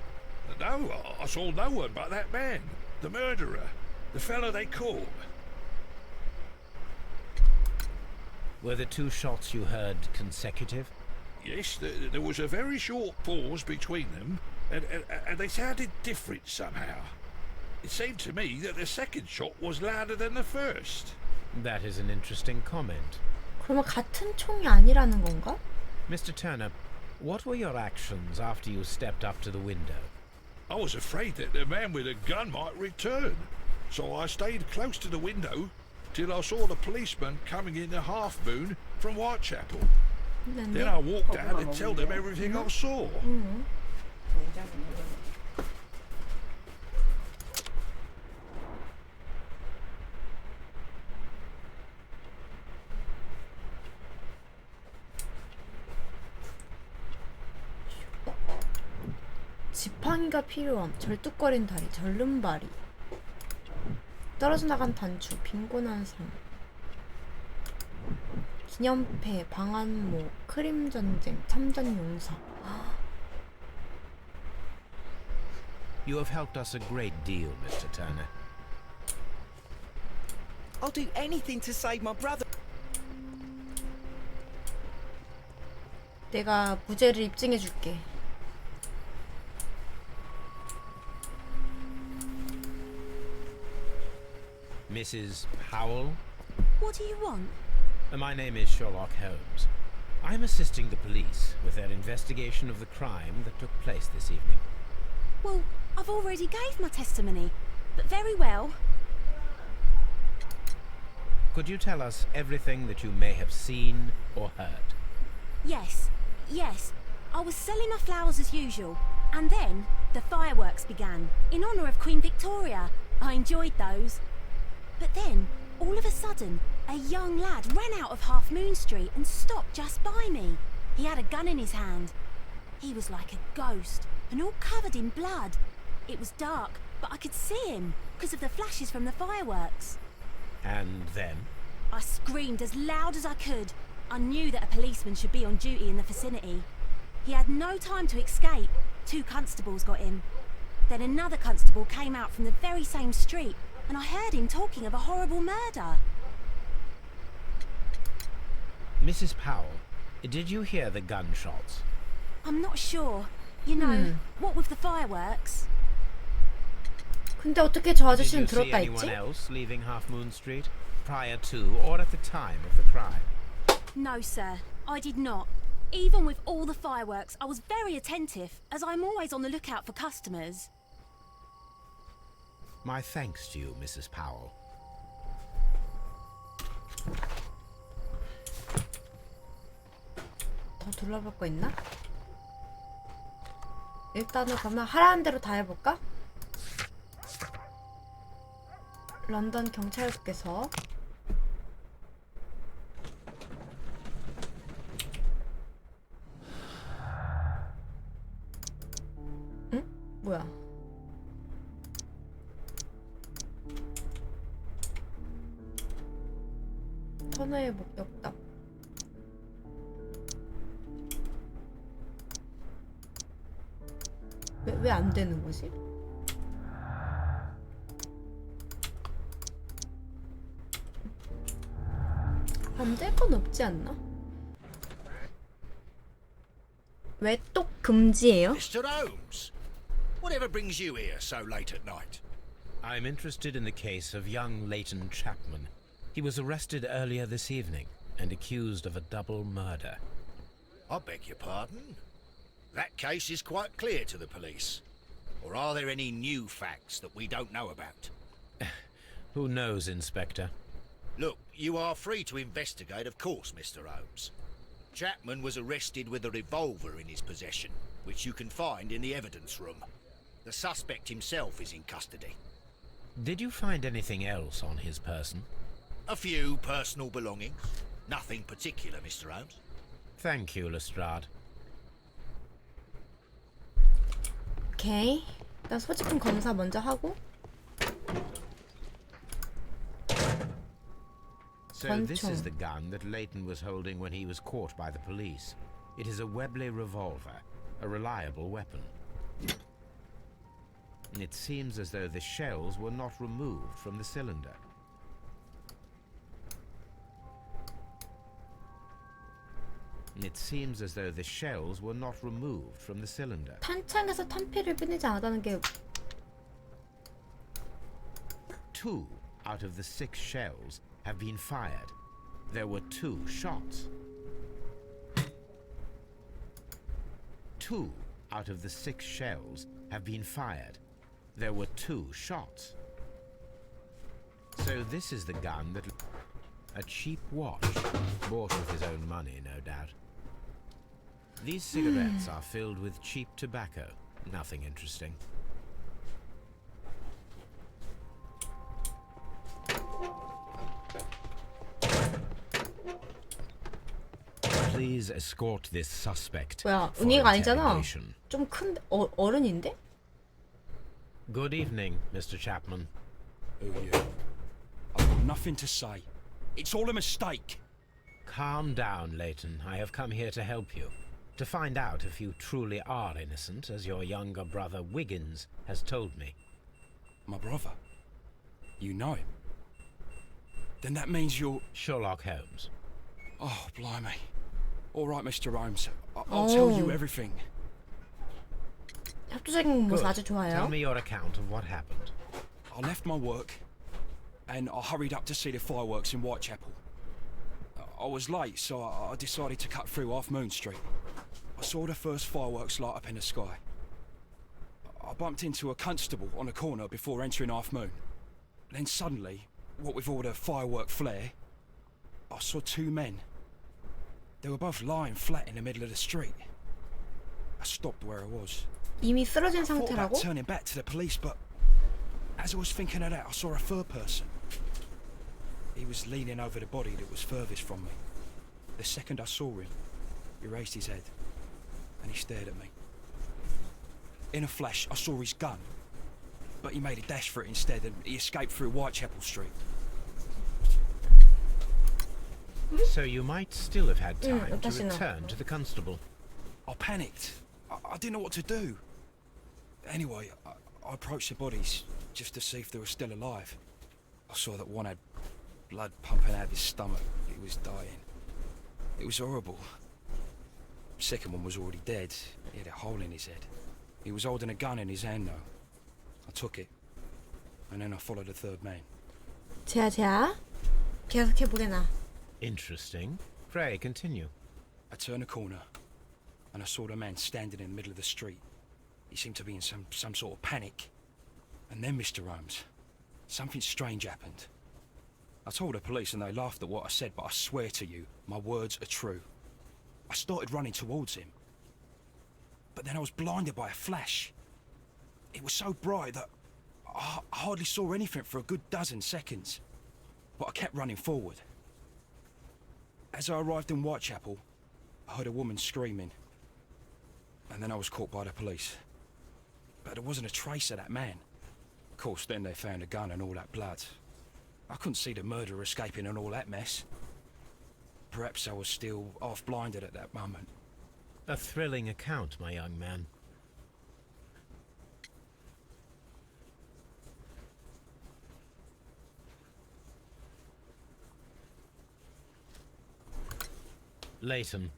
No, I saw no one but that man, the murderer, the fellow they caught. Were the 2 shots you heard consecutive? Yes, there was a very short pause between them, and they sounded different somehow. It seemed to me that the second shot was louder than the first. That is an interesting comment. 그러면 같은 총이 아니라는 건가? Mr. Turner, what were your actions after you stepped up to the window? I was afraid that the man with the gun might return, so I stayed close to the window till I saw the policeman coming in the Half Moon from Whitechapel. Then I walked out and told them everything I saw. 지팡이가 필요함. 절뚝거린 다리. 절름발이. 떨어져 나간 단추. 빈곤한 삶. 기념패. 방한모. 크림전쟁. 참전용사. You have helped us a great deal, Mr. Turner. I'll do anything to save my brother. 내가 무죄를 입증해줄게. Mrs. Powell? What do you want? My name is Sherlock Holmes. I'm assisting the police with their investigation of the crime that took place this evening. Well, I've already gave my testimony, but very well. Could you tell us everything that you may have seen or heard? Yes. I was selling my flowers as usual, and then the fireworks began, in honour of Queen Victoria. I enjoyed those. But then, all of a sudden, a young lad ran out of Half Moon Street and stopped just by me. He had a gun in his hand. He was like a ghost, and all covered in blood. It was dark, but I could see him, because of the flashes from the fireworks. And then? I screamed as loud as I could. I knew that a policeman should be on duty in the vicinity. He had no time to escape. 2 constables got him. Then another constable came out from the very same street, and I heard him talking of a horrible murder. Mrs. Powell, did you hear the gunshots? I'm not sure. You know, what with the fireworks? 근데 어떻게 저 Did 아저씨는 you see 들었다 anyone 했지? else leaving Half Moon Street prior to or at the time of the crime? No, sir. I did not. Even with all the fireworks, I was very attentive, as I'm always on the lookout for customers. My thanks to you, Mrs. Powell. 더 둘러볼 거 있나? 일단은 그러면 하라는 대로 다 해볼까? 런던 경찰국에서 응? 뭐야? 터너의 목격담. 왜 안 되는 거지? 안 될 건 없지 않나? 왜 또 금지예요? Mr. Holmes, whatever brings you here so late at night? I'm interested in the case of young Leighton Chapman. He was arrested earlier this evening and accused of a double murder. I beg your pardon? That case is quite clear to the police. Or are there any new facts that we don't know about? Who knows, Inspector? Look, you are free to investigate, of course, Mr. Holmes. Chapman was arrested with a revolver in his possession, which you can find in the evidence room. The suspect himself is in custody. Did you find anything else on his person? A few personal belongings. Nothing particular, Mr. Holmes. Thank you, Lestrade. 오케이. 일단 소지품 검사 먼저 하고. So this is the gun that Leighton was holding when he was caught by the police. It is a Webley revolver, a reliable weapon. It seems as though the shells were not removed from the cylinder. It seems as though the shells were not removed from the cylinder. 탄창에서 탄피를 빼내지 않았다는 게 2 out of the 6 shells have been fired. There were 2 shots. 2 out of the 6 shells have been fired. There were 2 shots. So this is the gun that... A cheap watch, bought with his own money, no doubt. These cigarettes are filled with cheap tobacco. Nothing interesting. please escort this suspect 뭐야, for 은희가 아니잖아. interrogation. 좀 큰 어른인데? Good evening, Mr. Chapman. Who are you? I've got nothing to say. It's all a mistake. Calm down, Leighton. I have come here to help you. To find out if you truly are innocent, as your younger brother Wiggins has told me. My brother? You know him? Then that means you're... Sherlock Holmes. Oh, blimey. All right, Mr. Holmes. I'll tell you everything. 협조적인 모습 Good. 아주 좋아요. Tell me your account of what happened. I left my work and I hurried up to see the fireworks in Whitechapel. I was late, so I decided to cut through Half Moon Street. I saw the first fireworks light up in the sky. I bumped into a constable on a corner before entering Half Moon. Then suddenly, what with all the firework flare, I saw two men. They were both lying flat in the middle of the street. I stopped where I was. 이미 쓰러진 I thought 상태라고? about turning back to the police, but as I was thinking of that, I saw a third person. He was leaning over the body that was furthest from me. The second I saw him, he raised his head and he stared at me. In a flash, I saw his gun, but he made a dash for it instead and he escaped through Whitechapel Street. So you might still have had time to 다시 나. return to the constable. I panicked. I didn't know what to do. Anyway, I approached the bodies just to see if they were still alive. I saw that one had blood pumping out of his stomach. He was dying. It was horrible. The second one was already dead. He had a hole in his head. He was holding a gun in his hand though. I took it. And then I followed the third man. 제야. 계속해보게나. Interesting. Pray, continue. I turned a corner and I saw the man standing in the middle of the street. He seemed to be in some sort of panic. And then, Mr. Holmes, something strange happened. I told the police and they laughed at what I said, but I swear to you, my words are true. I started running towards him. But then I was blinded by a flash. It was so bright that I hardly saw anything for a good dozen seconds. But I kept running forward. As I arrived in Whitechapel, I heard a woman screaming. And then I was caught by the police. But there wasn't a trace of that man. Of course, then they found a gun and all that blood. I couldn't see the murderer escaping and all that mess. Perhaps I was still half-blinded at that moment. A thrilling account, my young man. Leighton,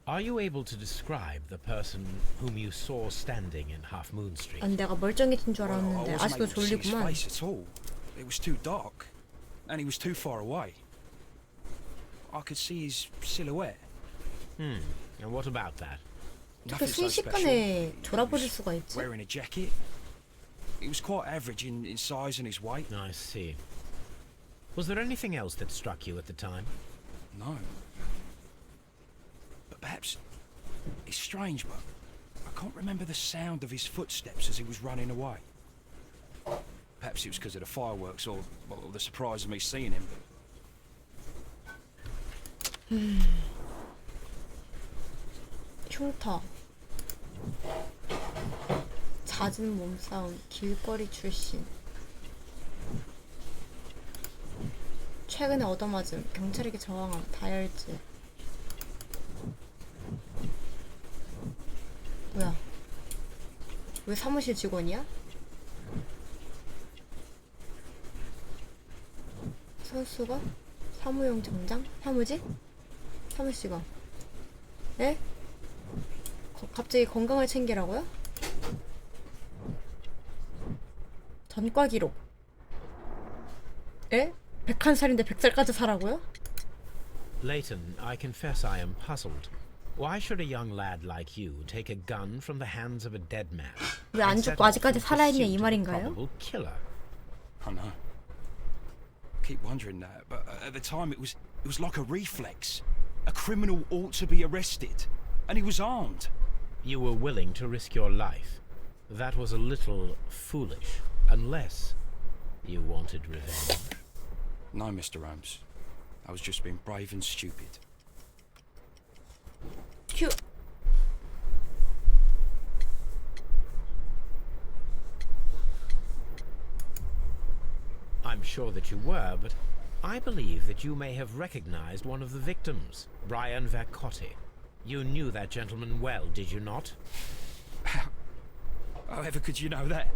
are you able to describe the person whom you saw standing in Half Moon Street? 내가 멀쩡해진 줄 Well, I 알았는데 wasn't 아직도 able to see his 졸리구만. face at all. It was too dark. And he was too far away. I could see his silhouette. And what about that? 어떻게 Nothing so special. 순식간에 돌아버릴 수가 있지? Wearing a jacket. He was quite average in size and his weight. I see. Was there anything else that struck you at the time? No. But perhaps it's strange, but I can't remember the sound of his footsteps as he was running away. Perhaps it was because of the fireworks or the surprise of me seeing him. 흉터. 잦은 몸싸움, 길거리 출신. 최근에 얻어맞음, 경찰에게 저항함, 다혈질. 뭐야? 왜 사무실 직원이야? 선수가? 사무용 정장? 사무직? 사무직원. 네? 갑자기 건강을 챙기라고요? 전과 기록. 에? 101살인데 100살까지 살라고요? Leighton, I confess I am puzzled. Why should a young lad like you take a gun from the hands of a dead man? 왜 안 죽고 아직까지 살아있냐 이 말인가요? Probable killer. I know. Keep wondering that, but at the time it was like a reflex. A criminal ought to be arrested, and he was armed. You were willing to risk your life. That was a little foolish, unless you wanted revenge. No, Mr. Holmes. I was just being brave and stupid. 휴. I'm sure that you were, but I believe that you may have recognized one of the victims, Brian Vercotti. You knew that gentleman well, did you not? However could you know that?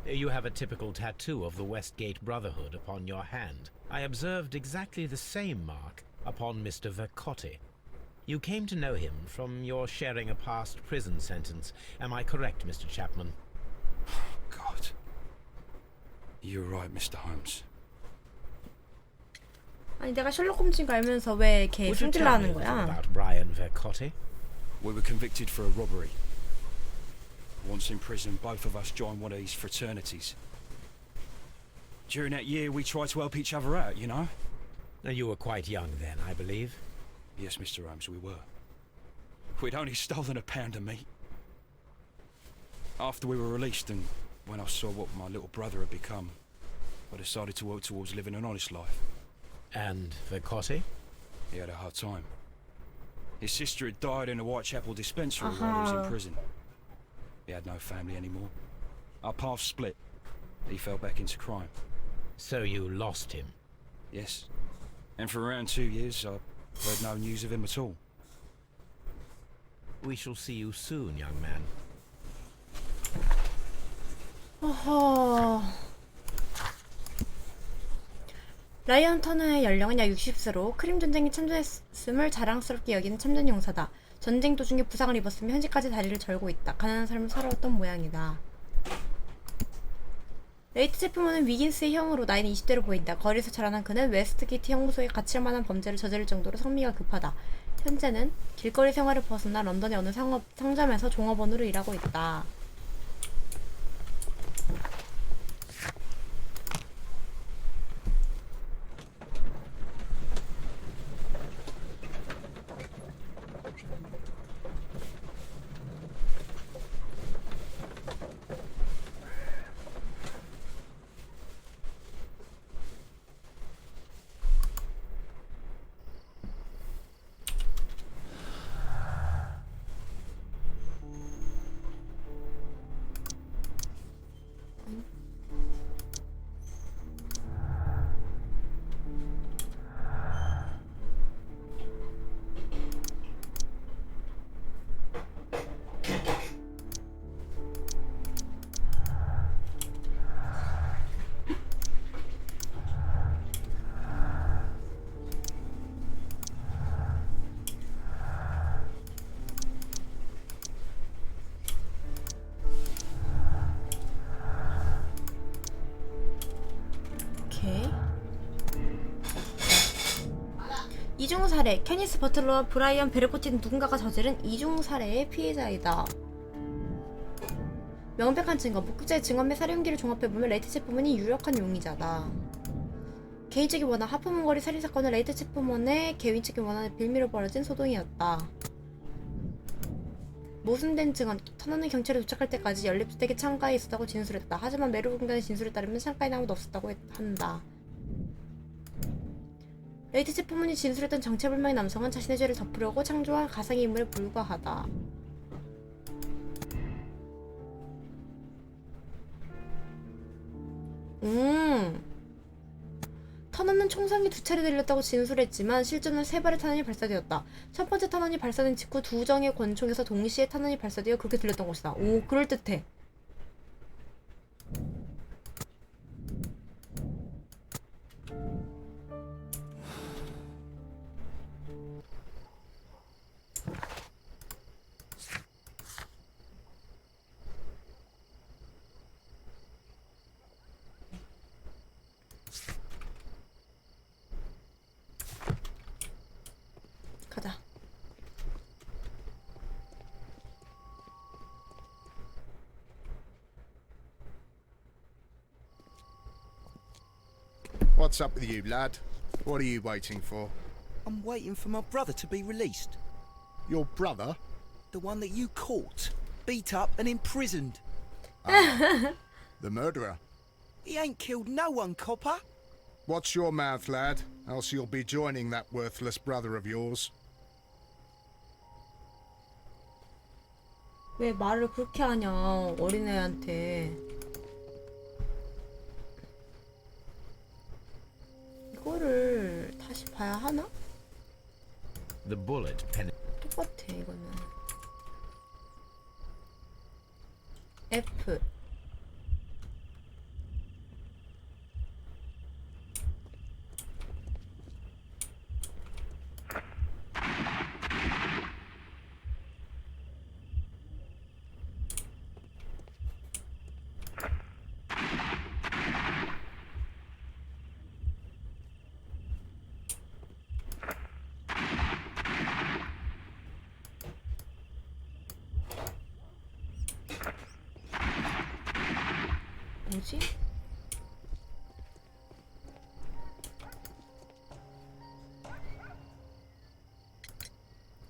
You have a typical tattoo of the Westgate Brotherhood upon your hand. I observed exactly the same mark upon Mr. Vercotti. You came to know him from your sharing a past prison sentence. Am I correct, Mr. Chapman? God. You're right, Mr. Holmes. 아니 내가 셜록 홈즈인 거 알면서 왜 걔 Would you 승질나 tell me 하는 a little 거야? about Brian Vercotti? We were convicted for a robbery. Once in prison, both of us joined one of these fraternities. During that year, we tried to help each other out, you know? You were quite young then, I believe. Yes, Mr. Holmes, we were. We'd only stolen a pound of meat. After we were released, and when I saw what my little brother had become, I decided to work towards living an honest life. And Vercotti? He had a hard time. His sister had died in a Whitechapel dispensary while he was in prison. He had no family anymore. Our paths split. He fell back into crime. So you lost him? Yes. And for around 2 years, I heard no news of him at all. We shall see you soon, young man. 어허. 라이언 터너의 연령은 약 60세로 크림 전쟁에 참전했음을 자랑스럽게 여기는 참전 용사다. 전쟁 도중에 부상을 입었으며 현재까지 다리를 절고 있다. 가난한 삶을 살아왔던 모양이다. 레이트 제프먼은 위긴스의 형으로 나이는 20대로 보인다. 거리에서 자라난 그는 웨스트게이트 형무소에 갇힐 만한 범죄를 저지를 정도로 성미가 급하다. 현재는 길거리 생활을 벗어나 런던의 어느 상점에서 종업원으로 일하고 있다. 이중 살해, 케니스 버틀러와 브라이언 베르코티는 누군가가 저지른 이중 살해의 피해자이다. 명백한 증거, 목격자의 증언 및 살해 흉기를 종합해보면 레이트 체프먼이 유력한 용의자다. 개인적인 원한, 하프문거리 살인사건은 레이트 체프먼의 개인적인 원한에 빌미로 벌어진 소동이었다. 모순된 증언, 터너는 경찰에 도착할 때까지 연립주택의 창가에 있었다고 진술했다. 하지만 메르 군단의 진술에 따르면 창가에는 아무도 없었다고 한다. 레이트 체프먼이 진술했던 정체불명의 남성은 자신의 죄를 덮으려고 창조한 가상의 인물에 불과하다. 터널은 총상이 2차례 들렸다고 진술했지만 실제로는 3발의 탄환이 발사되었다. 첫 번째 탄환이 발사된 직후 2정의 권총에서 동시에 탄환이 발사되어 그렇게 들렸던 것이다. 오, 그럴듯해. 가자. What's up with you, lad? What are you waiting for? I'm waiting for my brother to be released. Your brother? The one that you caught, beat up and imprisoned. The murderer? He ain't killed no one, copper. Watch your mouth, lad, else you'll be joining that worthless brother of yours. 왜 말을 그렇게 하냐, 어린애한테. 이거를 다시 봐야 하나? The bullet pen. 똑같아, 이거는. F. 뭐지?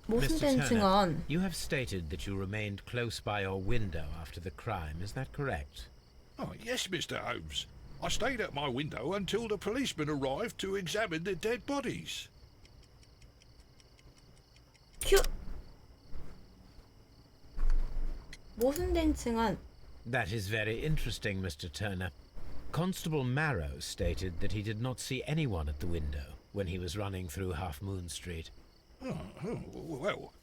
Mr. 모순된 Turner, 증언. you have stated that you remained close by your window after the crime. Is that correct? Oh, yes, Mr. Holmes. I stayed at my window until the policeman arrived to examine the dead bodies. 큐. 모순된 증언. That is very interesting, Mr. Turner. Constable Marrow stated that he did not see anyone at the window when he was running through Half Moon Street. Well,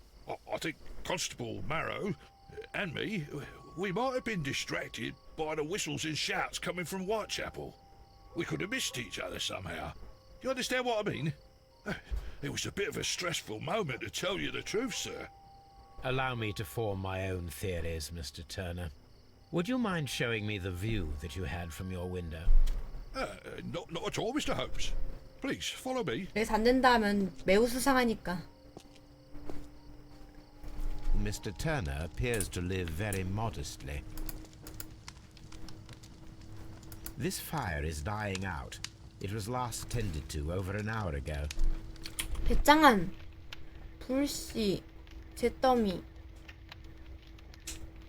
I think Constable Marrow and me, we might have been distracted by the whistles and shouts coming from Whitechapel. We could have missed each other somehow. You understand what I mean? It was a bit of a stressful moment, to tell you the truth, sir. Allow me to form my own theories, Mr. Turner. Would you mind showing me the view that you had from your window? Not at all, Mr. Holmes. Please, follow me. 여기서 안 된다 하면 매우 수상하니까. Mr. Turner appears to live very modestly. This fire is dying out. It was last tended to over an hour ago. 배짱한, 불씨, 잿더미.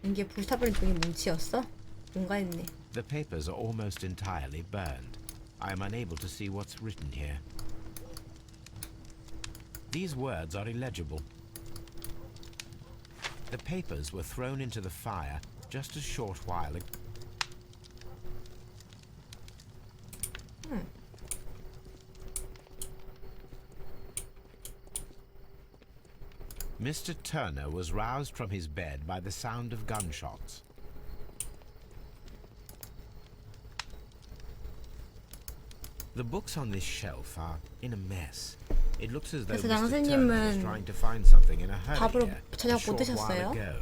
이게 불타버린 종이 뭉치였어? 뭔가 했네. The papers are almost entirely burned. I am unable to see what's written here. These words are illegible. The papers were thrown into the fire just a short while ago. Mr. Turner was roused from his bed by the sound of gunshots. The books on this shelf are in a mess. It looks as though 그래서 Mr. Turner is 양생님은 trying to find something in a hurry 밥으로 here, a 저녁 못 short while 드셨어요? ago.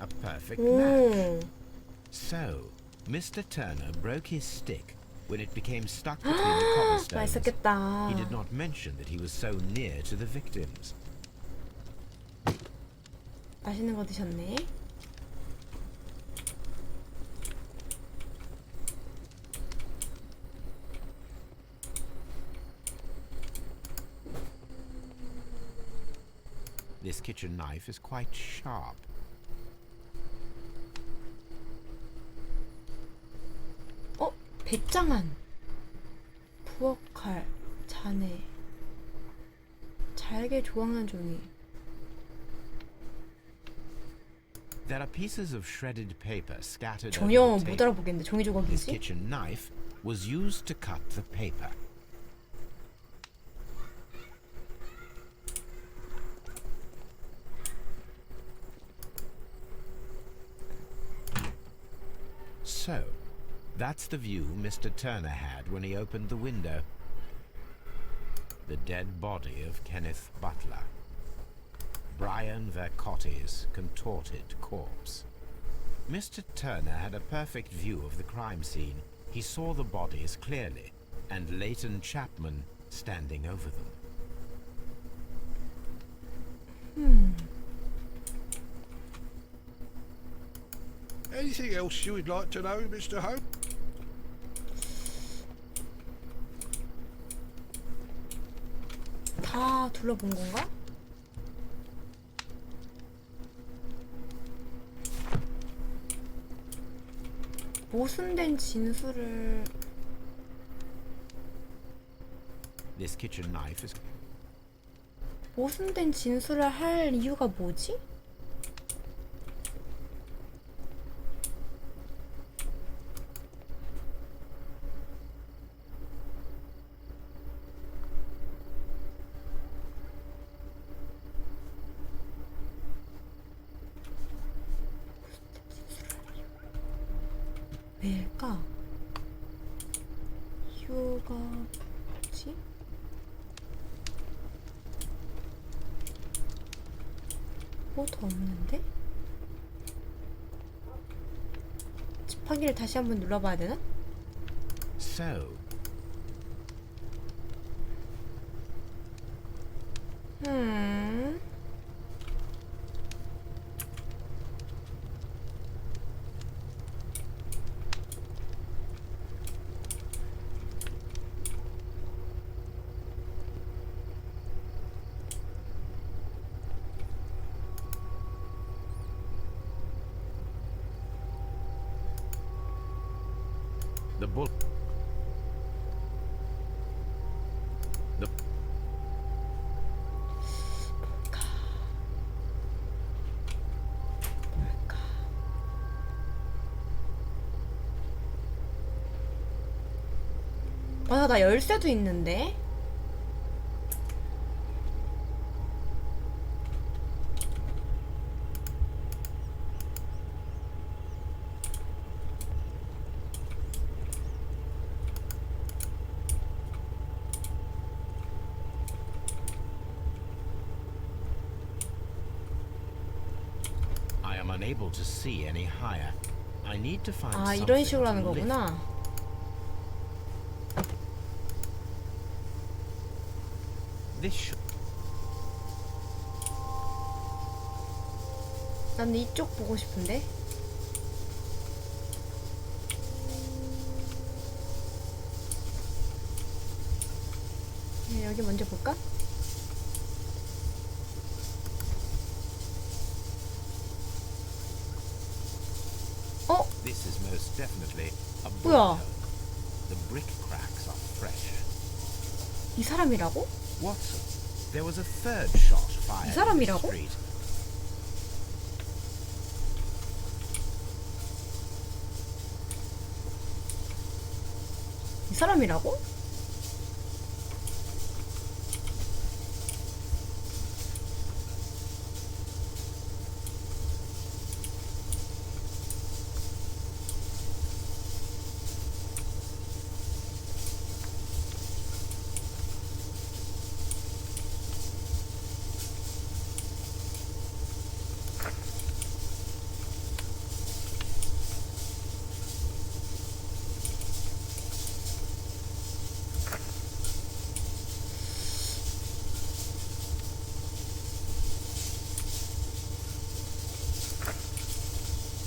A perfect match. So, Mr. Turner broke his stick when it became stuck between the cobblestones. 맛있겠다. He did not mention that he was so near to the victims. 맛있는 거 드셨네. This kitchen knife is quite sharp. 배짱한, 부엌칼, 잔해, 잘게 조각난 종이. There are pieces of shredded paper scattered 전혀 over the 못 table. 알아보겠는데 종이 This 조각이지? kitchen knife was used to cut the paper. So, that's the view Mr. Turner had when he opened the window. The dead body of Kenneth Butler. Brian Vercotti's contorted corpse. Mr. Turner had a perfect view of the crime scene. He saw the bodies clearly, and Leighton Chapman standing over them. Anything else you would like to know, Mr. Holmes? 다 둘러본 건가? 모순된 진술을 This kitchen knife is 모순된 진술을 할 이유가 뭐지? 왜일까? 이유가 뭐지? 뭐도 없는데? 지팡이를 다시 한번 눌러봐야 되나? so. The bull. The 맞아, 나 열쇠도 있는데. I am unable to see any higher. I need to find 아, something 이런 식으로 하는 to lift. 거구나. This should. 나는 이쪽 보고 싶은데. 네, 여기 먼저 볼까? 어? This is most definitely a 뭐야? The brick cracks are fresh. 이 사람이라고? Watson, there was a third shot fired 이 in the 사람이라고? street. 이 사람이라고?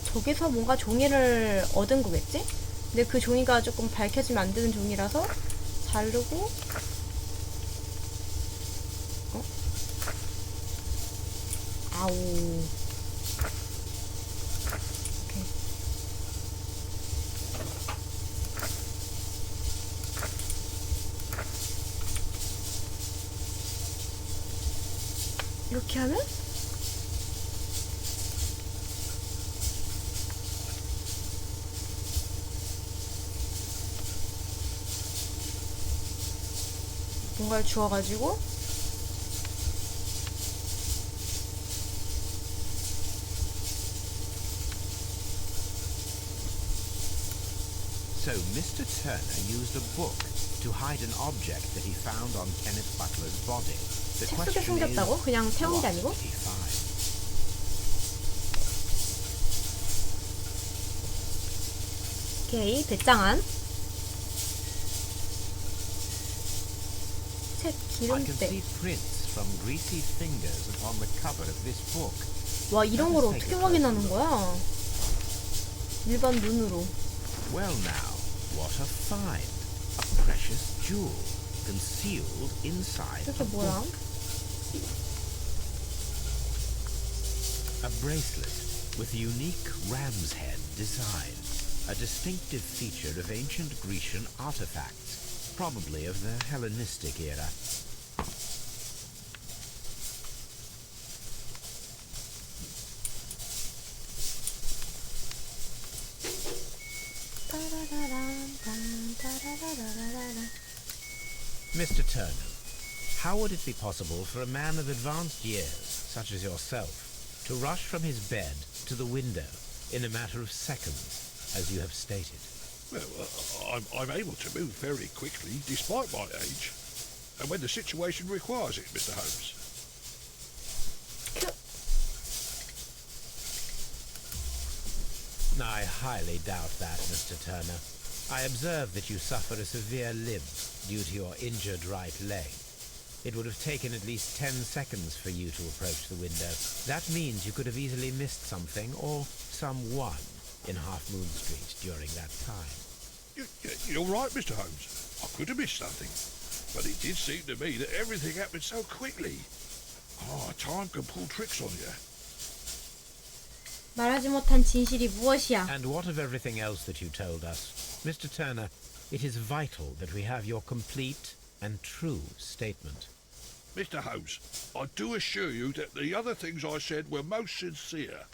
저기서 뭔가 종이를 얻은 거겠지? 근데 그 종이가 조금 밝혀지면 안 되는 종이라서 자르고. 어? 아우. 오케이. 이렇게 하면? 뭔가를 주워가지고 So Mr. Turner used a book to hide an object that he found on Kenneth Butler's body. The 책 속에 question is, 숨겼다고? 그냥 태운 게 what 아니고? did he find? 오케이, 배짱안. 책 I can 기름때. see prints from greasy fingers upon the cover of this book. 와, 이런 걸 어떻게 확인하는 거야? 일반 눈으로. Well now, what a find! A precious jewel concealed inside 이게 a 뭐야? book. A bracelet with a unique ram's head design, a distinctive feature of ancient Grecian artifacts. probably of the Hellenistic era. Mr. Turner, how would it be possible for a man of advanced years, such as yourself, to rush from his bed to the window in a matter of seconds, as you have stated? Well, I'm able to move very quickly, despite my age. And when the situation requires it, Mr. Holmes. I highly doubt that, Mr. Turner. I observe that you suffer a severe limp due to your injured right leg. It would have taken at least 10 seconds for you to approach the window. That means you could have easily missed something or someone in Half Moon Street during that time. You're right, Mr. Holmes. I could have missed something. But it did seem to me that everything happened so quickly. Time can pull tricks on you. 말하지 못한 진실이 무엇이야? And what of everything else that you told us? Mr. Turner, it is vital that we have your complete and true statement. Mr. Holmes, I do assure you that the other things I said were most sincere.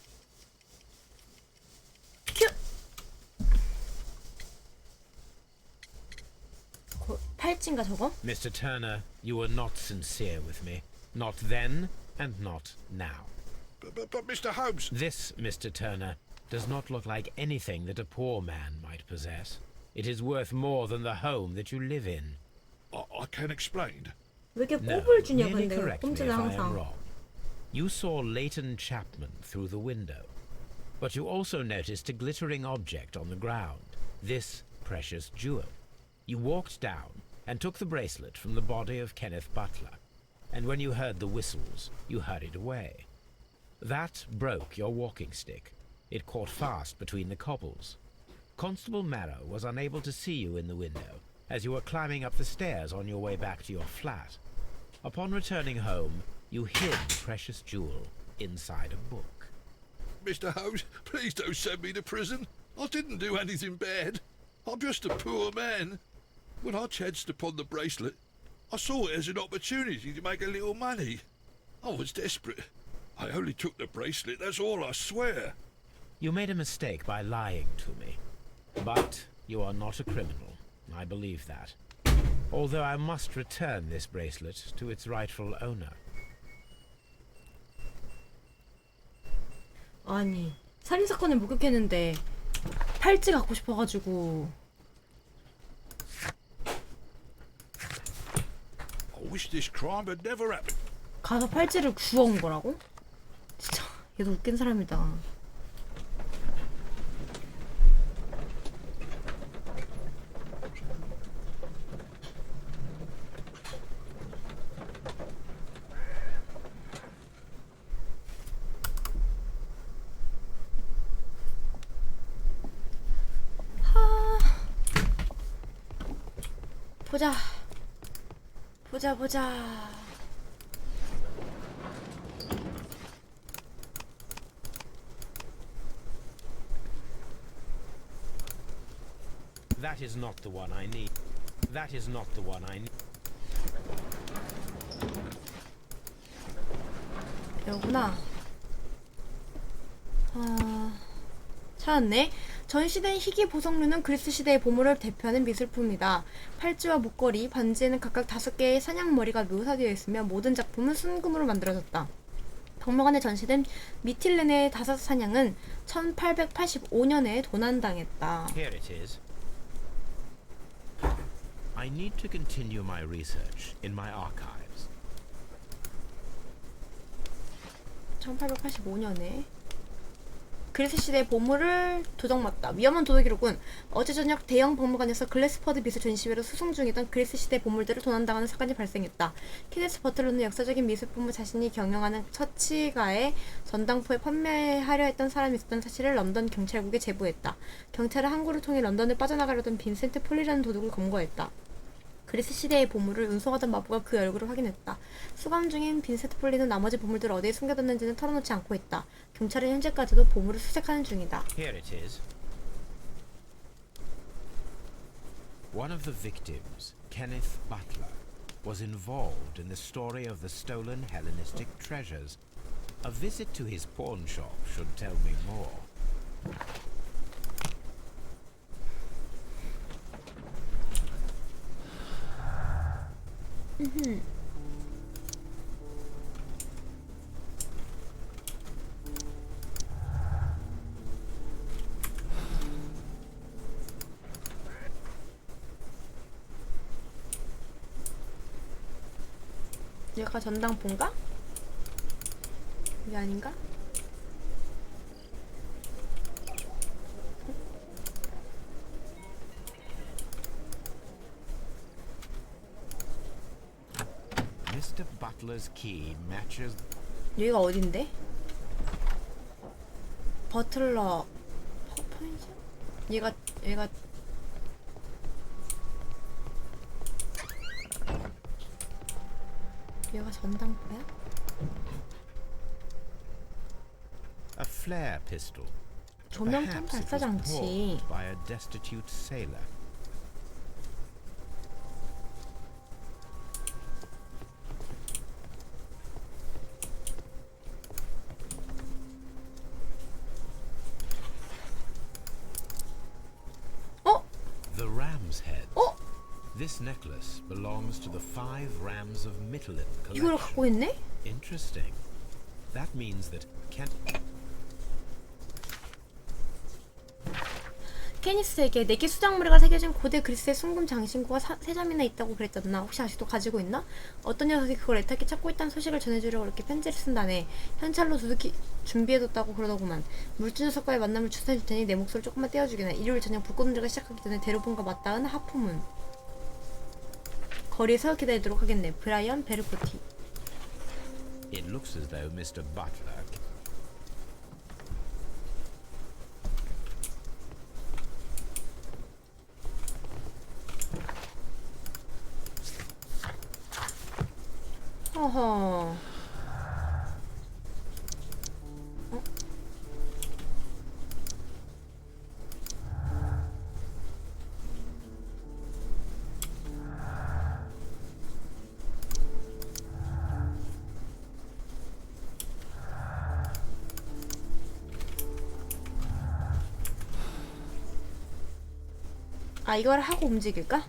팔찌인가 저거? Mr. Turner, you were not sincere with me. Not then and not now. But Mr. Holmes... This, Mr. Turner, does not look like anything that a poor man might possess. It is worth more than the home that you live in. I can explain. 왜 이렇게 No, 꼽을 주냐 merely 근데 correct me if 꼼짝이 I am 항상. wrong. You saw Leighton Chapman through the window, but you also noticed a glittering object on the ground, this precious jewel. You walked down and took the bracelet from the body of Kenneth Butler, and when you heard the whistles, you hurried away. That broke your walking stick. It caught fast between the cobbles. Constable Marrow was unable to see you in the window as you were climbing up the stairs on your way back to your flat. Upon returning home, you hid the precious jewel inside a book. Mr. Holmes, please don't send me to prison. I didn't do anything bad. I'm just a poor man. When I chanced upon the bracelet, I saw it as an opportunity to make a little money. I was desperate. I only took the bracelet, that's all, I swear. You made a mistake by lying to me. But you are not a criminal. I believe that. Although I must return this bracelet to its rightful owner. 아니 살인사건을 목격했는데 팔찌 갖고 싶어가지고. I wish this crime had never happened. 가서 팔찌를 구워온 거라고? 진짜 얘도 웃긴 사람이다. 보자. That is not the one I need. That is not the one I need. 여구나. 찾았네. 전시된 희귀 보석류는 그리스 시대의 보물을 대표하는 미술품이다. 팔찌와 목걸이, 반지에는 각각 5개의 사냥머리가 묘사되어 있으며 모든 작품은 순금으로 만들어졌다. 박물관에 전시된 미틸렌의 5 사냥은 1885년에 도난당했다. Here it is. I need to continue my research in my archives. 1885년에 그리스 시대의 보물을 도적맞다. 위험한 도둑이로군. 어제 저녁 대형 박물관에서 글래스퍼드 미술 전시회로 수송 중이던 그리스 시대 보물들을 도난당하는 사건이 발생했다. 케네스 버틀러는 역사적인 미술품을 자신이 경영하는 처치가에 전당포에 판매하려 했던 사람이 있었던 사실을 런던 경찰국에 제보했다. 경찰은 항구를 통해 런던을 빠져나가려던 빈센트 폴리라는 도둑을 검거했다. 그리스 시대의 보물을 운송하던 마부가 그 얼굴을 확인했다. 수감 중인 빈센트 폴리는 나머지 보물들을 어디에 숨겨뒀는지는 털어놓지 않고 있다. 경찰은 현재까지도 보물을 수색하는 중이다. Here it is. One of the victims Kenneth Butler, was involved in the story of the stolen Hellenistic treasures. A visit to his pawn shop should tell me more. 얘가 전당포인가? 이게 아닌가? Mr. Butler's key matches. 여기가 어딘데? 버틀러 포인트? 얘가 전당포야? A flare pistol. 조명탄 Perhaps it was 발사 장치. bought by a destitute sailor. The ram's head. This necklace belongs to the 5 rams of Mittelin 이걸 collection. 갖고 있네? Interesting. That means that 케니스에게 4개 수작무늬가 새겨진 고대 그리스의 순금 장신구가 3점이나 있다고 그랬잖아. 혹시 아직도 가지고 있나? 어떤 녀석이 그걸 애타게 찾고 있다는 소식을 전해주려고 이렇게 편지를 쓴다네. 현찰로 두둑히 준비해뒀다고 그러더구만. 물주 녀석과의 만남을 추천해줄 테니 내 목소리를 조금만 떼어주기나. 일요일 저녁 불꽃놀이가 시작하기 전에 대로본과 맞닿은 하프문. 거리에서 기다리도록 하겠네. 브라이언 베르코티. it looks as though Mr. Butler. 어허. 아, 이걸 하고 움직일까?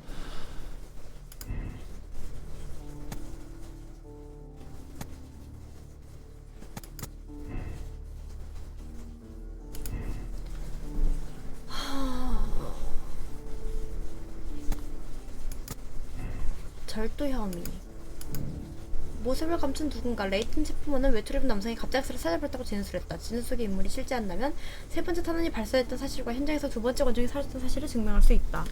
절도 혐의. 모습을 감춘 누군가. 레이튼 체프먼은 외투를 입은 남성이 갑작스레 찾아버렸다고 진술했다. 진술 속의 인물이 실제한다면 3번째 탄원이 발사됐던 사실과 현장에서 2번째 권총이 사라졌던 사실을 증명할 수 있다.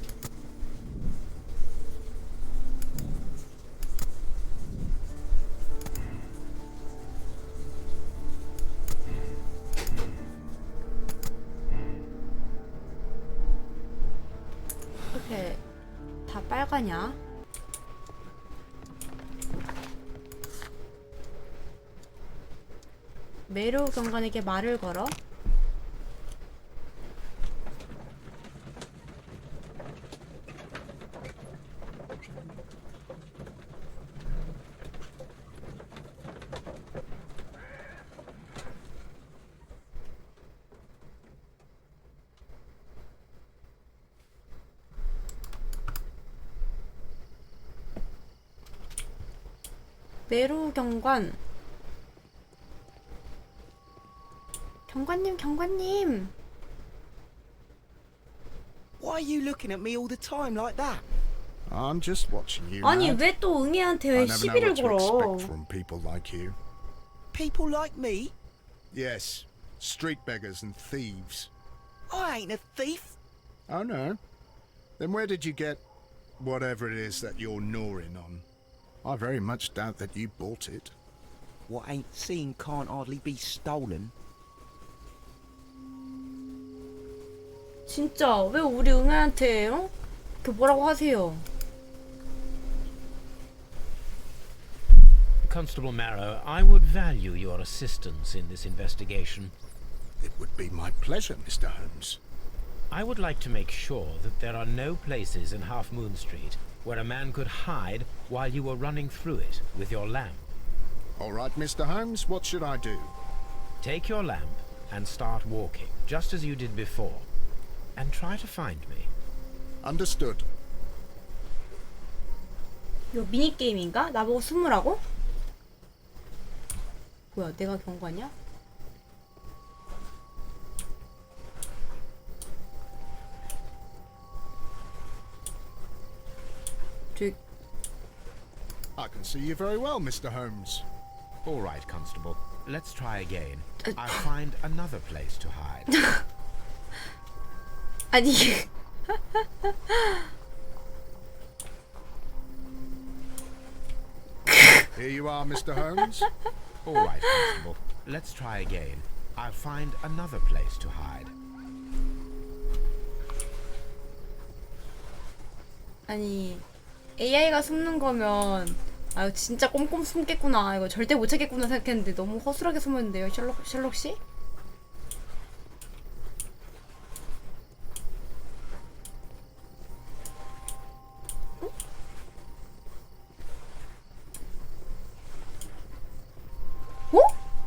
이렇게 다 빨가냐? 메로 경관에게 말을 걸어. 메로 경관. 경관님. Why are you looking at me all the time like that? I'm just watching you. 아니, lad. 왜 또 응애한테 I 왜 never know 시비를 what to 걸어? expect from people like you. People like me? Yes, street beggars and thieves. I ain't a thief. Oh no. Then where did you get whatever it is that you're gnawing on? I very much doubt that you bought it. What ain't seen can't hardly be stolen. 진짜 왜 우리 응애한테 그 뭐라고 하세요? Constable Marrow, I would value your assistance in this investigation. It would be my pleasure, Mr. Holmes. I would like to make sure that there are no places in Half Moon Street where a man could hide while you were running through it with your lamp. All right, Mr. Holmes, what should I do? Take your lamp and start walking, just as you did before, and try to find me. Understood. 이거 미니게임인가? 나보고 숨으라고? 뭐야, 내가 경관이야? I can see you very well, Mr. Holmes. All right, Constable. Let's try again. I'll find another place to hide. 아니 Here you are, Mr. Holmes. All right, Constable. Let's try again. I'll find another place to hide. 아니 AI가 숨는 거면 아 진짜 꼼꼼 숨겠구나 이거 절대 못 찾겠구나 생각했는데 너무 허술하게 숨었는데요 셜록 씨? 어?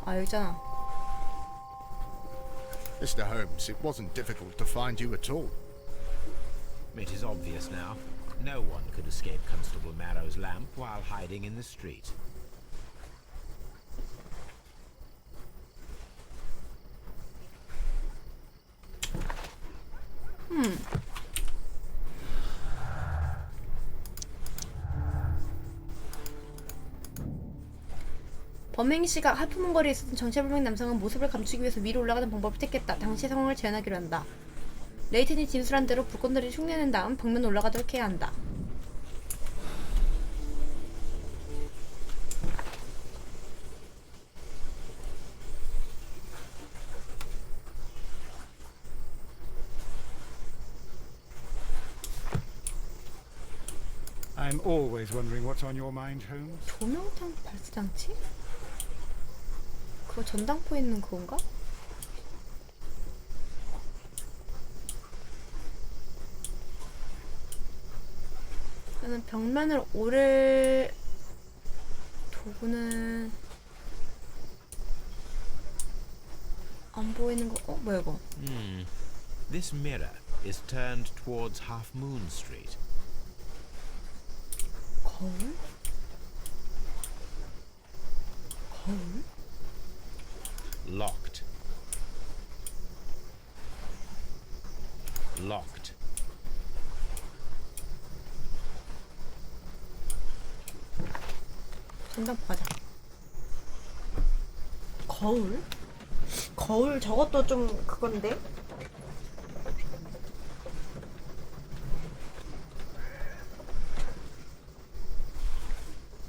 아 여기잖아. Mr. Holmes, it wasn't difficult to find you at all. It is obvious now. No one could escape Constable Marrow's lamp while hiding in the street. 범행 시각 하프문 거리에 있었던 정체불명 남성은 모습을 감추기 위해서 위로 올라가는 방법을 택했다. 당시 상황을 재현하기로 한다. 레이튼이 진술한 대로 불꽃놀이를 흉내낸 다음 벽면 올라가도록 해야 한다. I'm always wondering what's on your mind, Holmes. 조명탄 발사장치? 그거 전당포에 있는 그건가? 저는 벽면을 오를 도구는 안 보이는 거. 뭐야 이거? This mirror is turned towards Half Moon Street. 거울? 거울? Locked. Locked. 전당포 가자. 거울? 거울 저것도 좀 그건데?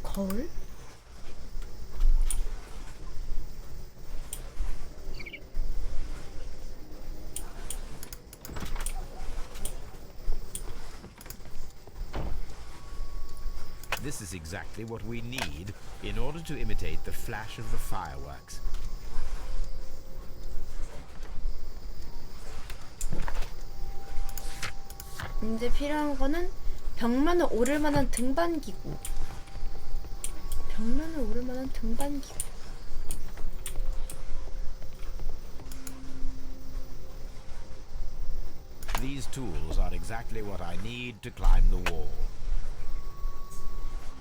거울? This is exactly what we need in order to imitate the flash of the fireworks. 이제 필요한 거는 벽면을 오를 만한 등반기구. 벽면을 오를 만한 등반기구. These tools are exactly what I need to climb the wall.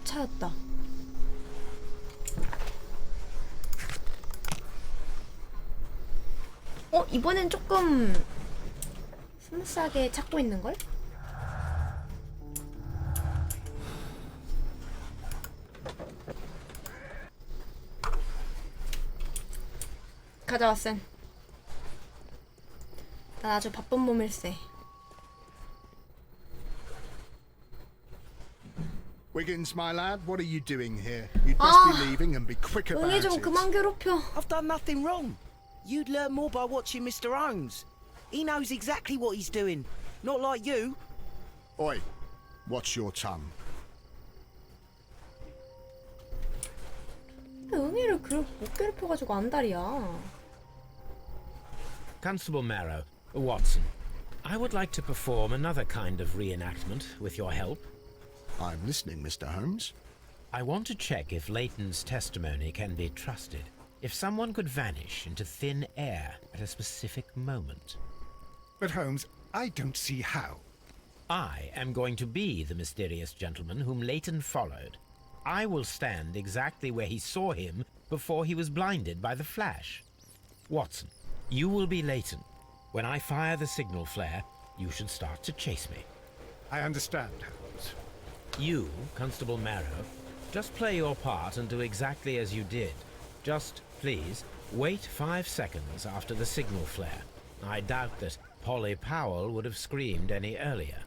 찾았다. 이번엔 조금 스무스하게 찾고 있는걸? 가져왔음. 난 아주 바쁜 몸일세. Wiggins, my lad, what are you doing here? You'd best be leaving and be quick about 응애 좀 it. 그만 괴롭혀. I've done nothing wrong. You'd learn more by watching Mr. Holmes. He knows exactly what he's doing. Not like you. Oi, watch your tongue. 응애를 못 괴롭혀가지고 안달이야. Constable Marrow, Watson, I would like to perform another kind of reenactment with your help. I'm listening, Mr. Holmes. I want to check if Leighton's testimony can be trusted. If someone could vanish into thin air at a specific moment. But Holmes, I don't see how. I am going to be the mysterious gentleman whom Leighton followed. I will stand exactly where he saw him before he was blinded by the flash. Watson, you will be Leighton. When I fire the signal flare, you should start to chase me. I understand, Holmes. You, Constable Marrow, just play your part and do exactly as you did. Just, please, wait 5 seconds after the signal flare. I doubt that Polly Powell would have screamed any earlier.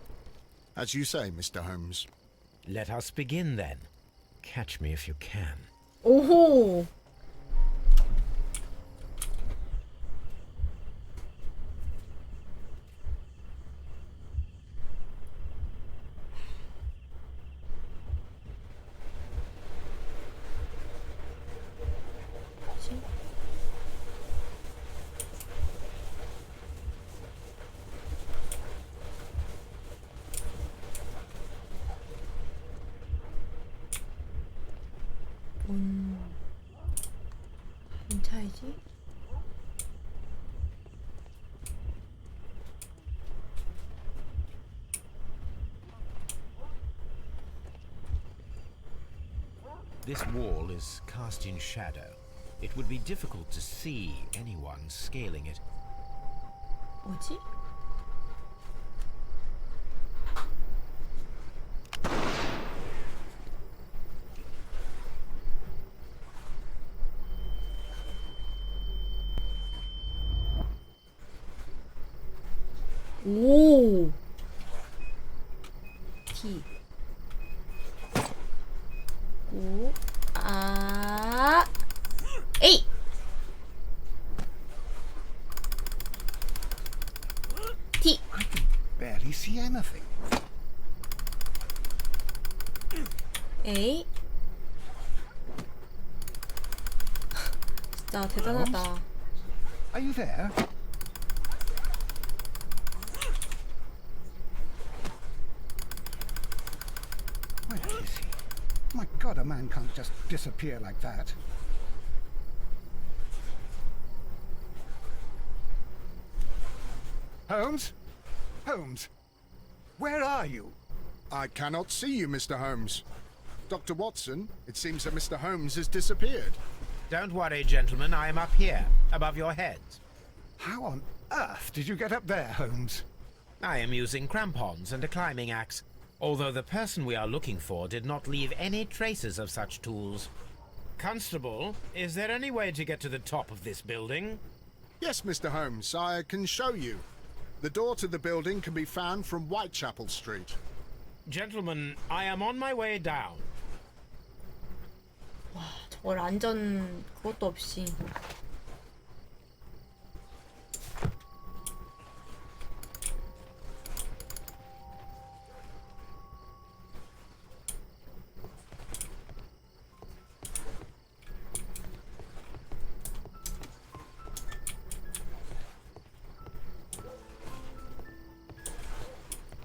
As you say, Mr. Holmes. Let us begin then. Catch me if you can. 오호. 뭔 차이지? This wall is cast in shadow. It would be difficult to see anyone scaling it. 뭐지? 오. T. 오. 아. 에이. T. Barely see anything. 에이. 진짜 대단하다. Are you there? Where is he? My God, a man can't just disappear like that. Holmes? Holmes? Where are you? I cannot see you, Mr. Holmes. Dr. Watson, it seems that Mr. Holmes has disappeared. Don't worry, gentlemen. I am up here, above your heads. How on earth did you get up there, Holmes? I am using crampons and a climbing axe, although the person we are looking for did not leave any traces of such tools. Constable, is there any way to get to the top of this building? Yes, Mr. Holmes, I can show you. The door to the building can be found from Whitechapel Street. Gentlemen, I am on my way down. 와, 저걸 안전 그것도 없이.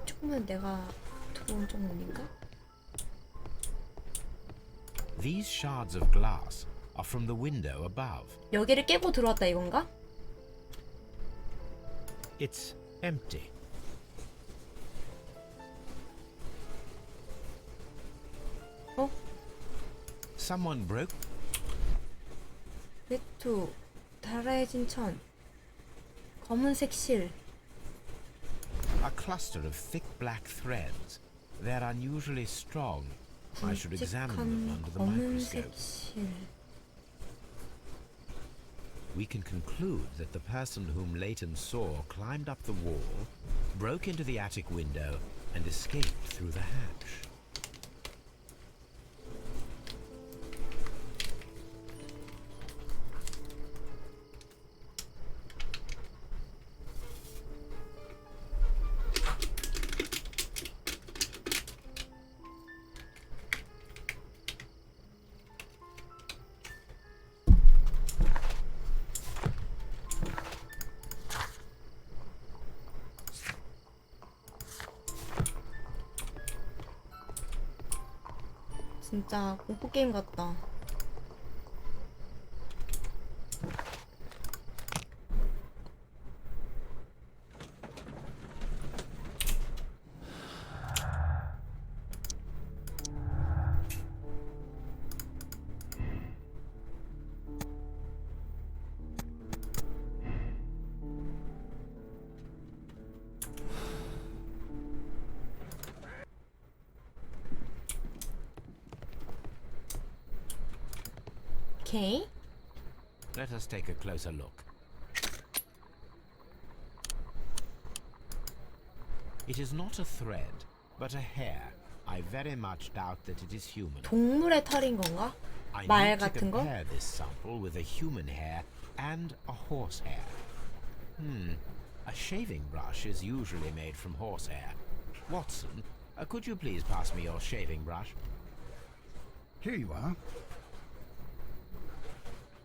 조금은 내가 들어온 정도인가? These shards of glass are from the window above. 여기를 깨고 들어왔다 이건가? It's empty. 어? Someone broke. 외투, 달아해진 천, 검은색 실. A cluster of thick black threads. They're unusually strong. I should examine them under the 검은색 microscope. 실. We can conclude that the person whom Leighton saw climbed up the wall, broke into the attic window, and escaped through the hatch. 진짜 공포 게임 같다. 오케이. Let us take a closer look. It is not a thread, but a hair. I very much doubt that it is human. 동물의 털인 건가? I 말 need to 같은 거? compare this sample with a human hair and a horse hair. A shaving brush is usually made from horsehair. Watson, could you please pass me your shaving brush? Here you are.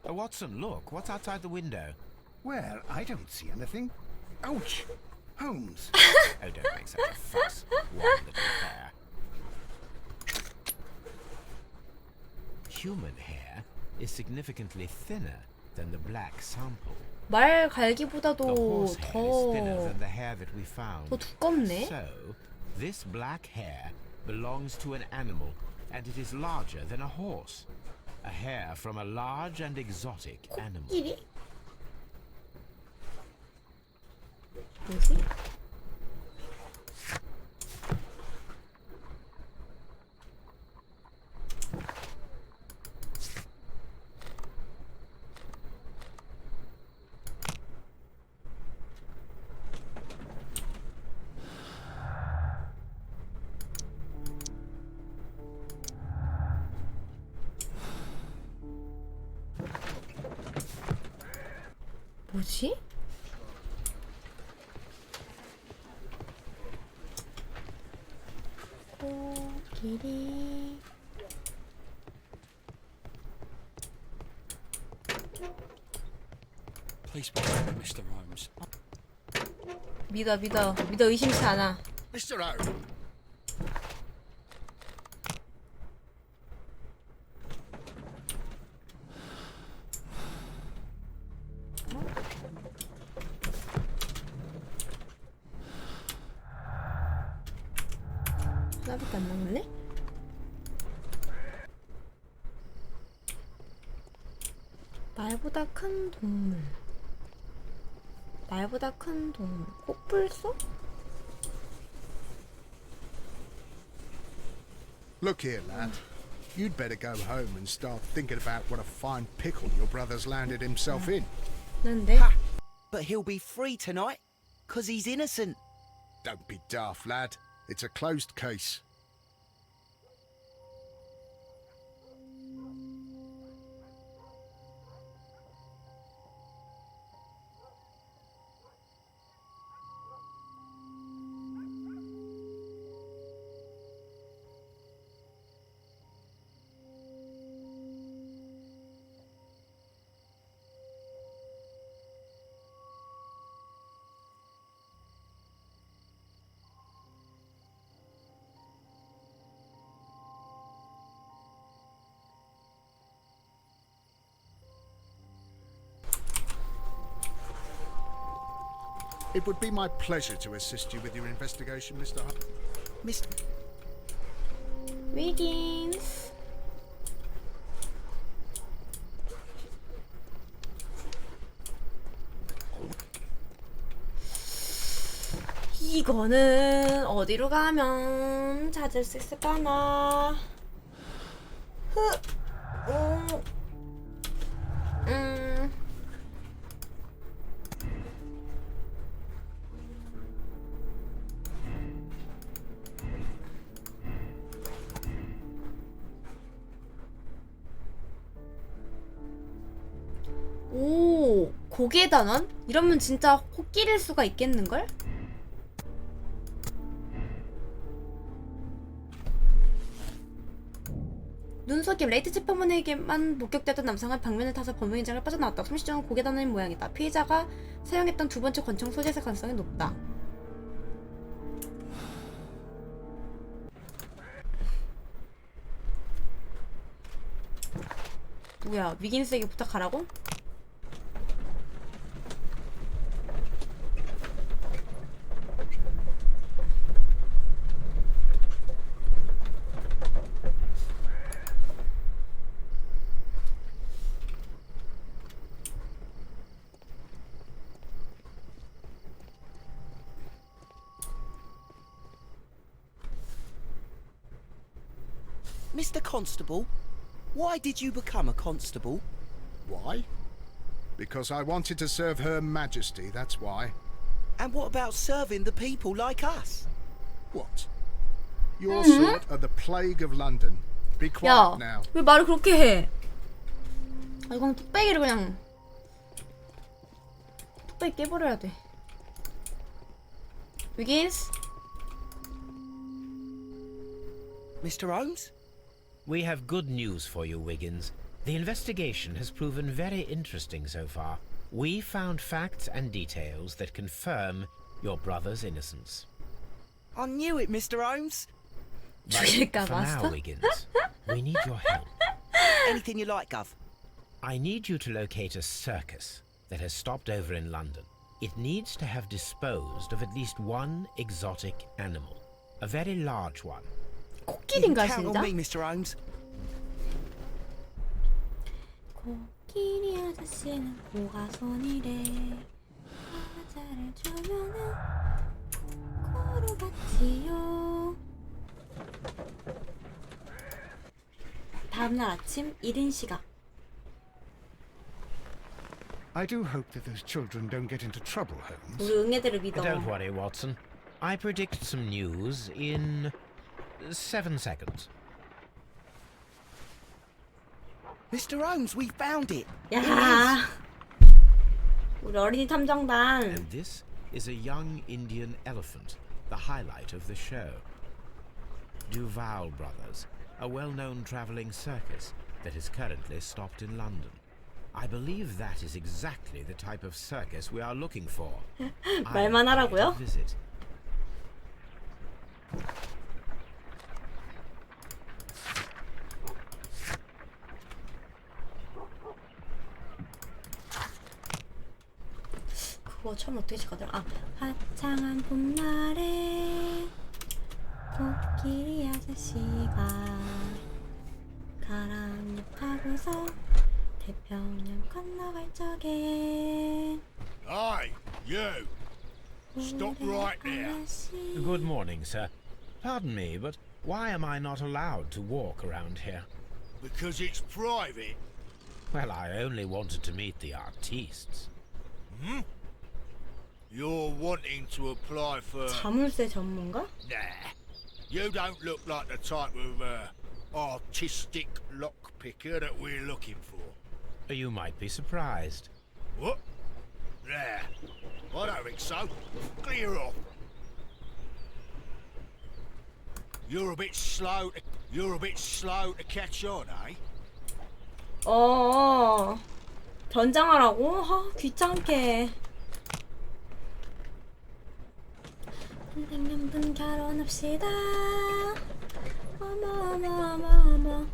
Watson, look, what's outside the window? Well, I don't see anything. Ouch! Holmes! Oh, don't make such a fuss. One little hair. Human hair is significantly thinner than the black sample. 말 The 갈기보다도 horsehair is thinner 더 than the hair that we found. 더 두껍네. So, this black hair belongs to an animal, and it is larger than a horse. A hair from a large and exotic animal. 코끼리? 뭐지? 뭐지? 코끼리. Please believe me, Mr. Holmes. 믿어 의심치 않아. Mr. Holmes. 하나밖에 안 남았네? 말보다 큰 동물. 말보다 큰 동물. 코뿔소? Look here, lad. You'd better go home and start thinking about what a fine pickle your brother's landed himself in. 난데? But he'll be free tonight, 'cause he's innocent. Don't be daft, lad. It's a closed case. It would be my pleasure to assist you with your investigation, Mr. Hunt. Mr. 위긴스. 이거는 어디로 가면 찾을 수 있을까나? 오, 고개단원? 이러면 진짜 코끼리일 수가 있겠는걸? 눈속임 레이트 체포문에게만 목격되던 남성은 벽면을 타서 범행장을 빠져나왔다. 숨쉬는 고개단원인 모양이다. 피해자가 사용했던 두 번째 권총 소재일 가능성이 높다. 뭐야, 위긴스에게 부탁하라고? Mr. Constable, why did you become a constable? Why? Because I wanted to serve Her Majesty, that's why. And what about serving the people like us? What? Your sort are the plague of London. Be quiet 야, now. 왜 말을 그렇게 해? 아, 이건 뚝배기를 그냥 뚝배기 깨버려야 돼. 위긴스? Mr. Holmes? We have good news for you, Wiggins. The investigation has proven very interesting so far. We found facts and details that confirm your brother's innocence. I knew it, Mr. Holmes. But for now, Wiggins, we need your help. Anything you like, Gov. I need you to locate a circus that has stopped over in London. It needs to have disposed of at least one exotic animal. A very large one. 코끼리인가 Count 진짜? on me, Mr. Holmes. 코끼리 아저씨는 뭐가 손이래. 과자를 주면은 코로 받지요. 다음날 아침 이른 시각. I do hope that those children don't get into trouble, Holmes. 우리 응애들을 믿어. Don't worry, Watson. I predict some news in 7 seconds. Mr. Holmes, we found it. 야, 우리 어린이 탐정단. And this is a young Indian elephant, the highlight of the show. Duval Brothers, a well-known traveling circus that is currently stopped in London. I believe that is exactly the type of circus we are looking for. 말만 하라고요? Visit. 그거 처음 어떻게 찍거든? 아, 화창한 봄날에 코끼리 아저씨가 가랑잎 타고서 태평양 건너갈 적에 Hey, you! Stop right there. Good morning, sir. Pardon me, but why am I not allowed to walk around here? Because it's private. Well, I only wanted to meet the artistes. Hmm? You're wanting to apply for... 자물쇠 전문가? Nah. You don't look like the type of artistic lockpicker that we're looking for. You might be surprised. What? Nah. I don't think so. Clear off. You're a bit slow to catch on, eh? 변장하라고? 귀찮게. 선생님분 결혼합시다. 어머.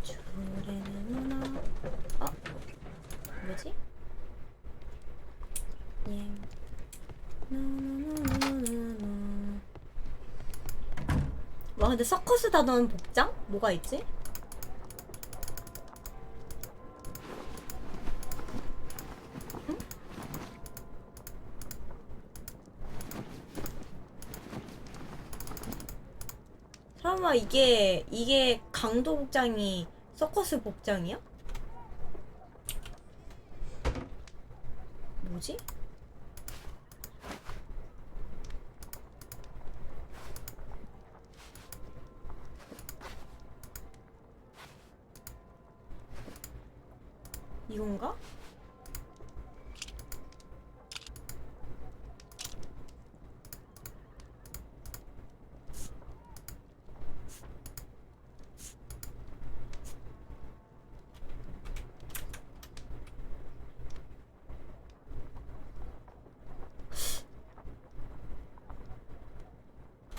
주례는 문어. 뭐지? 와, 근데 서커스 단원 복장? 뭐가 있지? 응? 설마 이게 강도 복장이 서커스 복장이야? 뭐지? 이건가?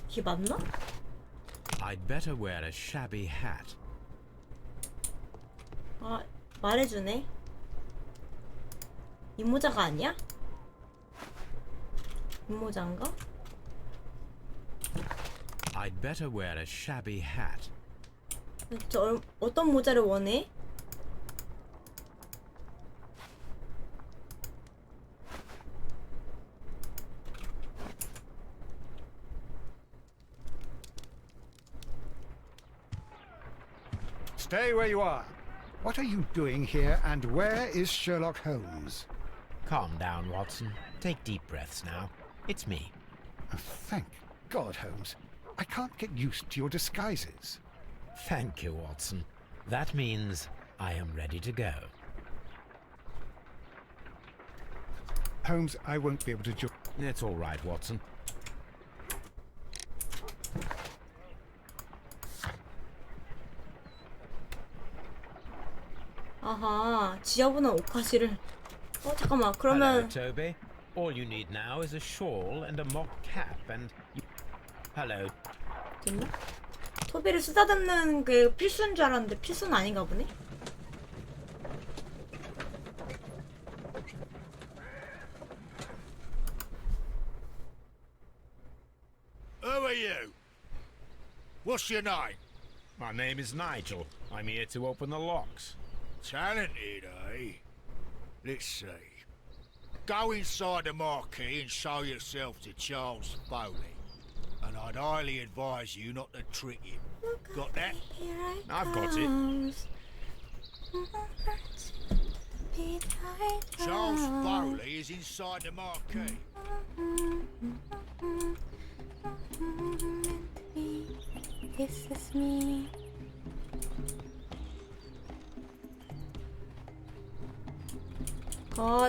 이게 맞나? I'd better wear a shabby hat. 아, 말해주네. 이 모자가 아니야? 이 모자인가? I'd better wear a shabby hat. 어떤 모자를 원해? Stay where you are. What are you doing here, and where is Sherlock Holmes? Calm down, Watson. Take deep breaths now. It's me. Thank God, Holmes. I can't get used to your disguises. Thank you, Watson. That means I am ready to go. Holmes, I won't be able to join. It's all right, Watson. 아하, 지하분한 오카시를. 잠깐만. 그러면 Hello, Toby. All you need now is a shawl and a mock cap and... Hello. 됐나? 토비를 쓰다듬는 게 필수인 줄 알았는데 필수는 아닌가 보네? Who are you? What's your name? My name is Nigel. I'm here to open the locks. Talented, eh? Let's see. Go inside the marquee and show yourself to Charles Foley. And I'd highly advise you not to trick him. Got that? I've got it. Charles Foley is inside the marquee. This is me.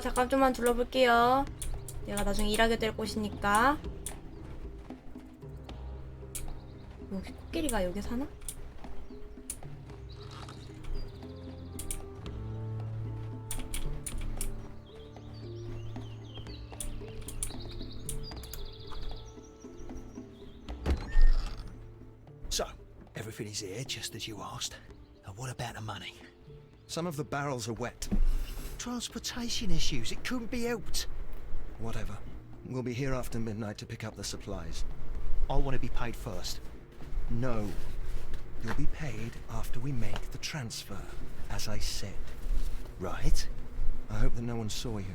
잠깐 좀만 둘러볼게요. 내가 나중에 일하게 될 곳이니까. 여기 코끼리가 여기 사나? So, everything is here just as you asked. And what about the money? Some of the barrels are wet. Transportation issues, it couldn't be helped. Whatever. We'll be here after midnight to pick up the supplies. I want to be paid first. No. You'll be paid after we make the transfer, as I said. Right? I hope that no one saw you.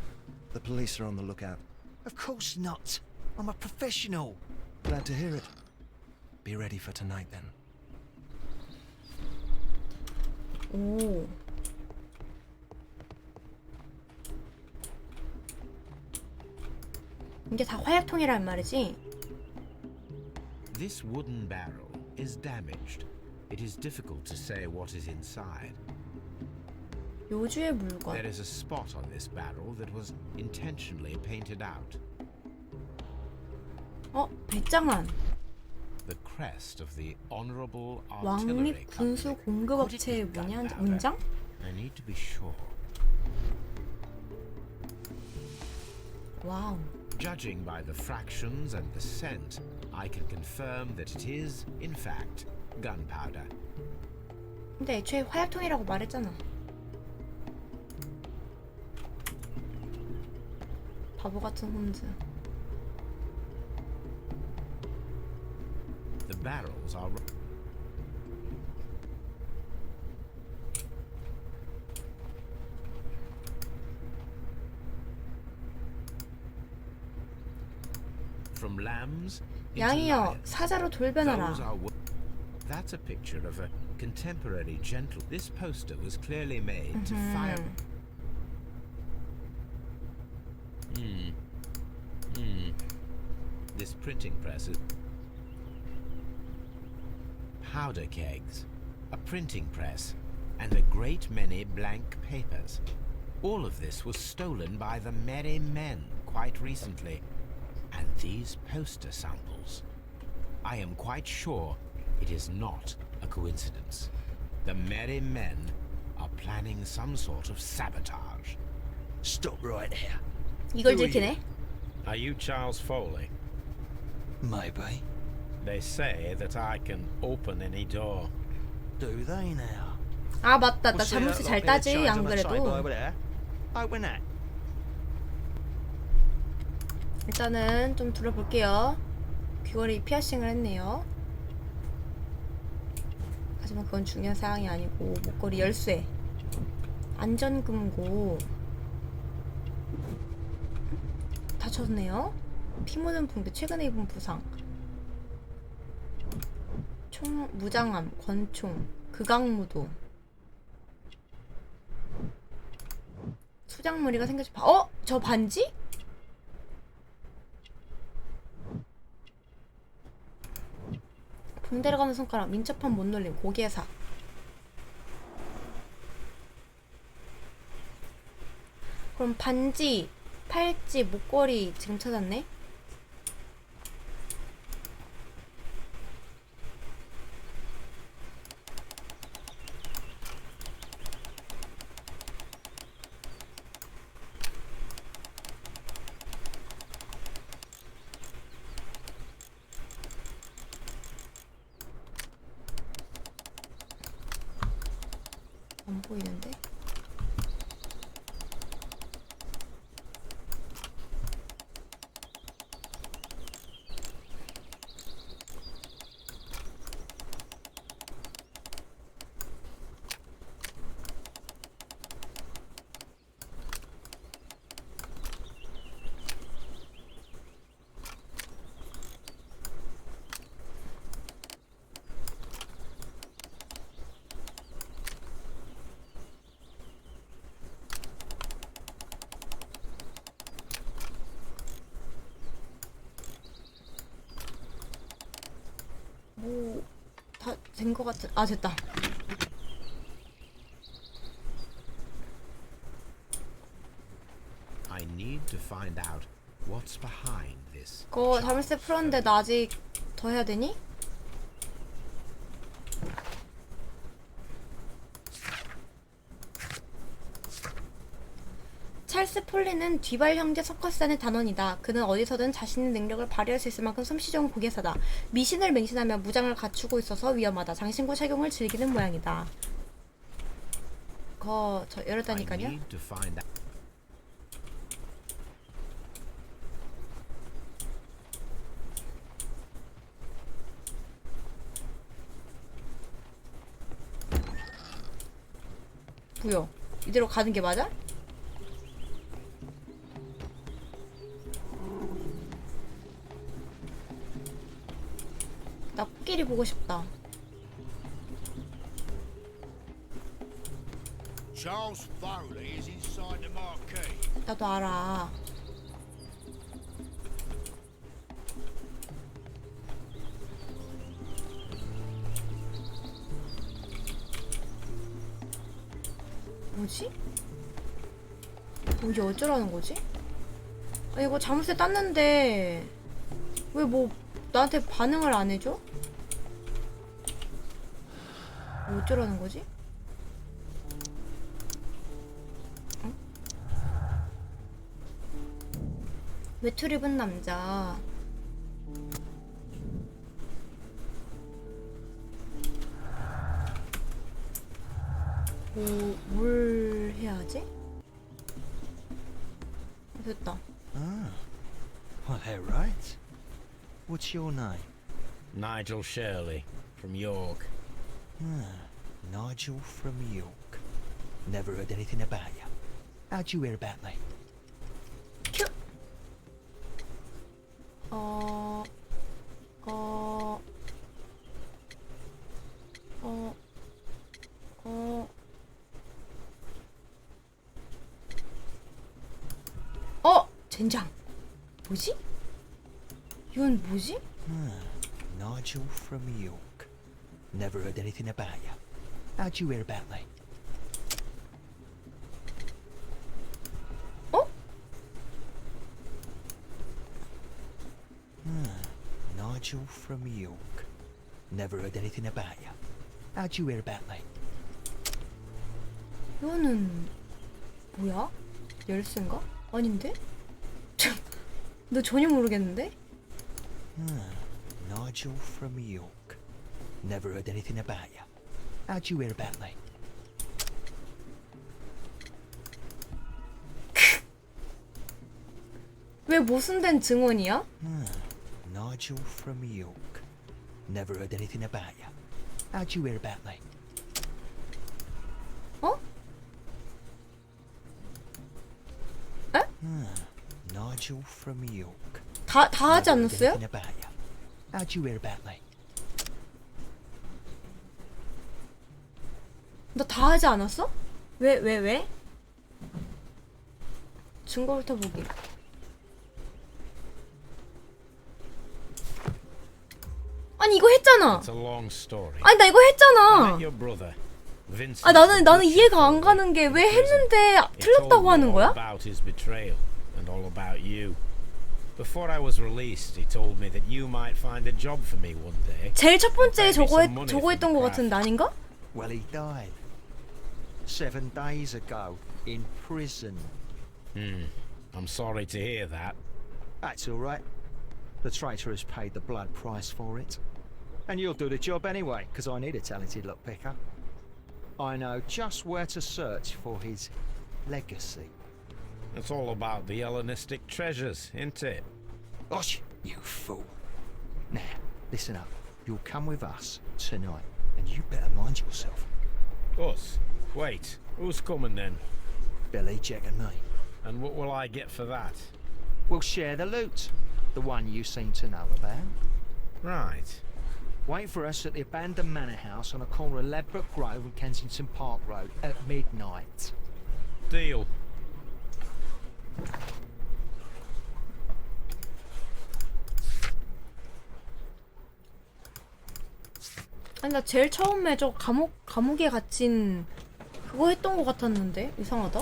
The police are on the lookout. Of course not. I'm a professional. Glad to hear it. Be ready for tonight then. 오. 이게 다 화약통이란 말이지? This wooden barrel is damaged. It is difficult to say what is inside. 요주의 물건. There is a spot on this barrel that was intentionally painted out. 배짱안. The crest of the Honorable Artillery 왕립 군수 공급업체의 문장? I need to be sure. 와우. Judging by the fractions and the scent, I can confirm that it is, in fact, gunpowder. 근데 애초에 화약통이라고 말했잖아. 바보 같은 홈즈. The barrels are... From lambs into 양이여, lions. 사자로 돌변하라. Those are That's a picture of a contemporary gentle. This poster was clearly made to fire. This printing press is powder kegs, a printing press, and a great many blank papers. All of this was stolen by the Merry Men quite recently. And these poster samples. I am quite sure it is not a coincidence. The Merry Men are planning some sort of sabotage. Stop right there. 이걸 들키네. Are you Charles Foley? Maybe. They say that I can open any door. Do they now? 아 맞다, 나 We'll see 잠옷이 that 잘 lot of 따지 chains 안 on the table 그래도. over there. Open that. 일단은 좀 둘러볼게요. 귀걸이 피어싱을 했네요. 하지만 그건 중요한 사항이 아니고 목걸이 열쇠, 안전금고 다쳤네요. 피 묻은 붕대, 최근에 입은 부상, 총 무장함, 권총, 극악무도, 수작무늬가 생겨서 저 반지? 붕대를 감는 손가락, 민첩한 못 놀림, 고개사. 그럼 반지, 팔찌, 목걸이 지금 찾았네? 안 보이는데? 뭐 다 된 것 같은. 아 됐다. I need to find out what's behind this. 그거 자물쇠 풀었는데 나 아직 더 해야 되니? 찰스 폴리는 뒤발 형제 서커스단의 단원이다. 그는 어디서든 자신의 능력을 발휘할 수 있을 만큼 솜씨 좋은 고개사다. 미신을 맹신하며 무장을 갖추고 있어서 위험하다. 장신구 착용을 즐기는 모양이다. 저 열었다니까요. I need to find out. 뭐야? 이대로 가는 게 맞아? 나 코끼리 보고 싶다. Charles Foley is inside the marquee. 나도 알아. 뭐지? 이게 어쩌라는 거지? 아, 이거 자물쇠 땄는데 왜 뭐 나한테 반응을 안 해줘? 뭐 어쩌라는 거지? 응? 외투 입은 남자. 뭘 해야 하지? 됐다. Ah. Well, they're right. What's your name? Nigel Shirley, from York. Nigel from York. Never heard anything about you. How'd you hear about me? 큐! 젠장. 뭐지? 이건 뭐지? Nigel from York. Never heard anything about you. How'd you hear about me? Nigel from York. Never heard anything about you. How'd you hear about me? 이거는 뭐야? 열쇠인가? 아닌데? 너 전혀 모르겠는데? Nigel from York. Never heard anything about you. How'd you hear about me? 왜 모순된 증언이야? Nigel from York. Never heard anything about you. How'd you hear about me? 어? 에? Nigel from York. 다 하지 Never heard 않았어요? anything about you. How'd you hear about me? 나 다 하지 않았어? 왜? 증거부터 보기. 아니 이거 했잖아. It's a long story. 아니 나 이거 I 했잖아. met your brother, Vincent. 아 나는 이해가 안 가는 게 왜 했는데 틀렸다고 하는 거야? About his betrayal and all about you. Before I was released, he told me that you might find a job for me one day. 제일 첫 번째 저거 저거 했던 거 같은데 아닌가? Well, he died 7 days ago in prison. I'm sorry to hear that. That's all right. The traitor has paid the blood price for it. And you'll do the job anyway, because I need a talented lockpicker. I know just where to search for his legacy. It's all about the Hellenistic treasures, isn't it? Osh, you fool. Now, listen up. You'll come with us tonight, and you better mind yourself. Us? Wait, who's coming then? Billy, Jack and me. And what will I get for that? We'll share the loot. The one you seem to know about. Right. Wait for us at the abandoned manor house on the corner of Ladbroke Grove and Kensington Park Road at midnight. Deal. 아니 나 제일 처음에 저 감옥에 갇힌 그거 했던 거 같았는데 이상하다.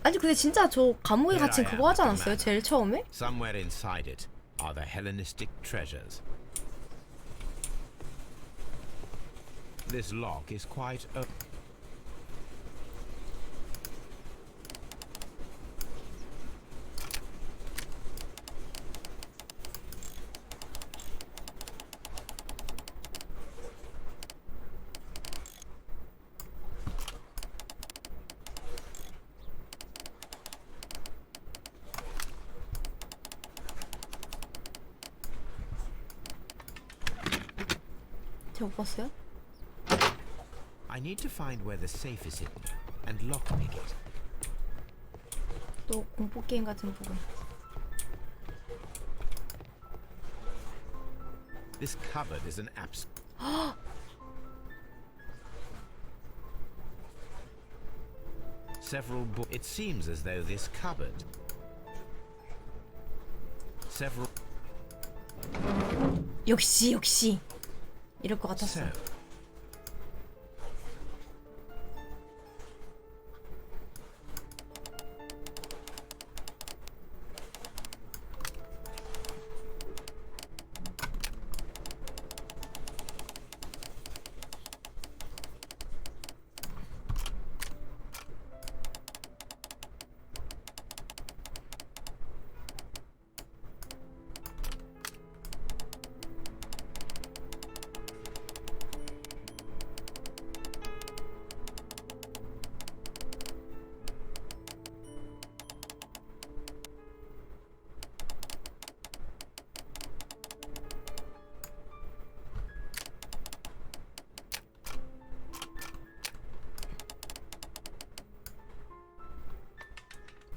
아니 근데 진짜 저 감옥에 갇힌 그거 하지 않았어요? 제일 처음에? Somewhere inside it are the Hellenistic treasures. This lock is quite a... 제가 못 봤어요? I need to find where the safe is hidden and lockpick it. 또 공포 게임 같은 부분. This cupboard is an abs... Several books. It seems as though this cupboard... Several... 역시 이럴 것 같았어. So,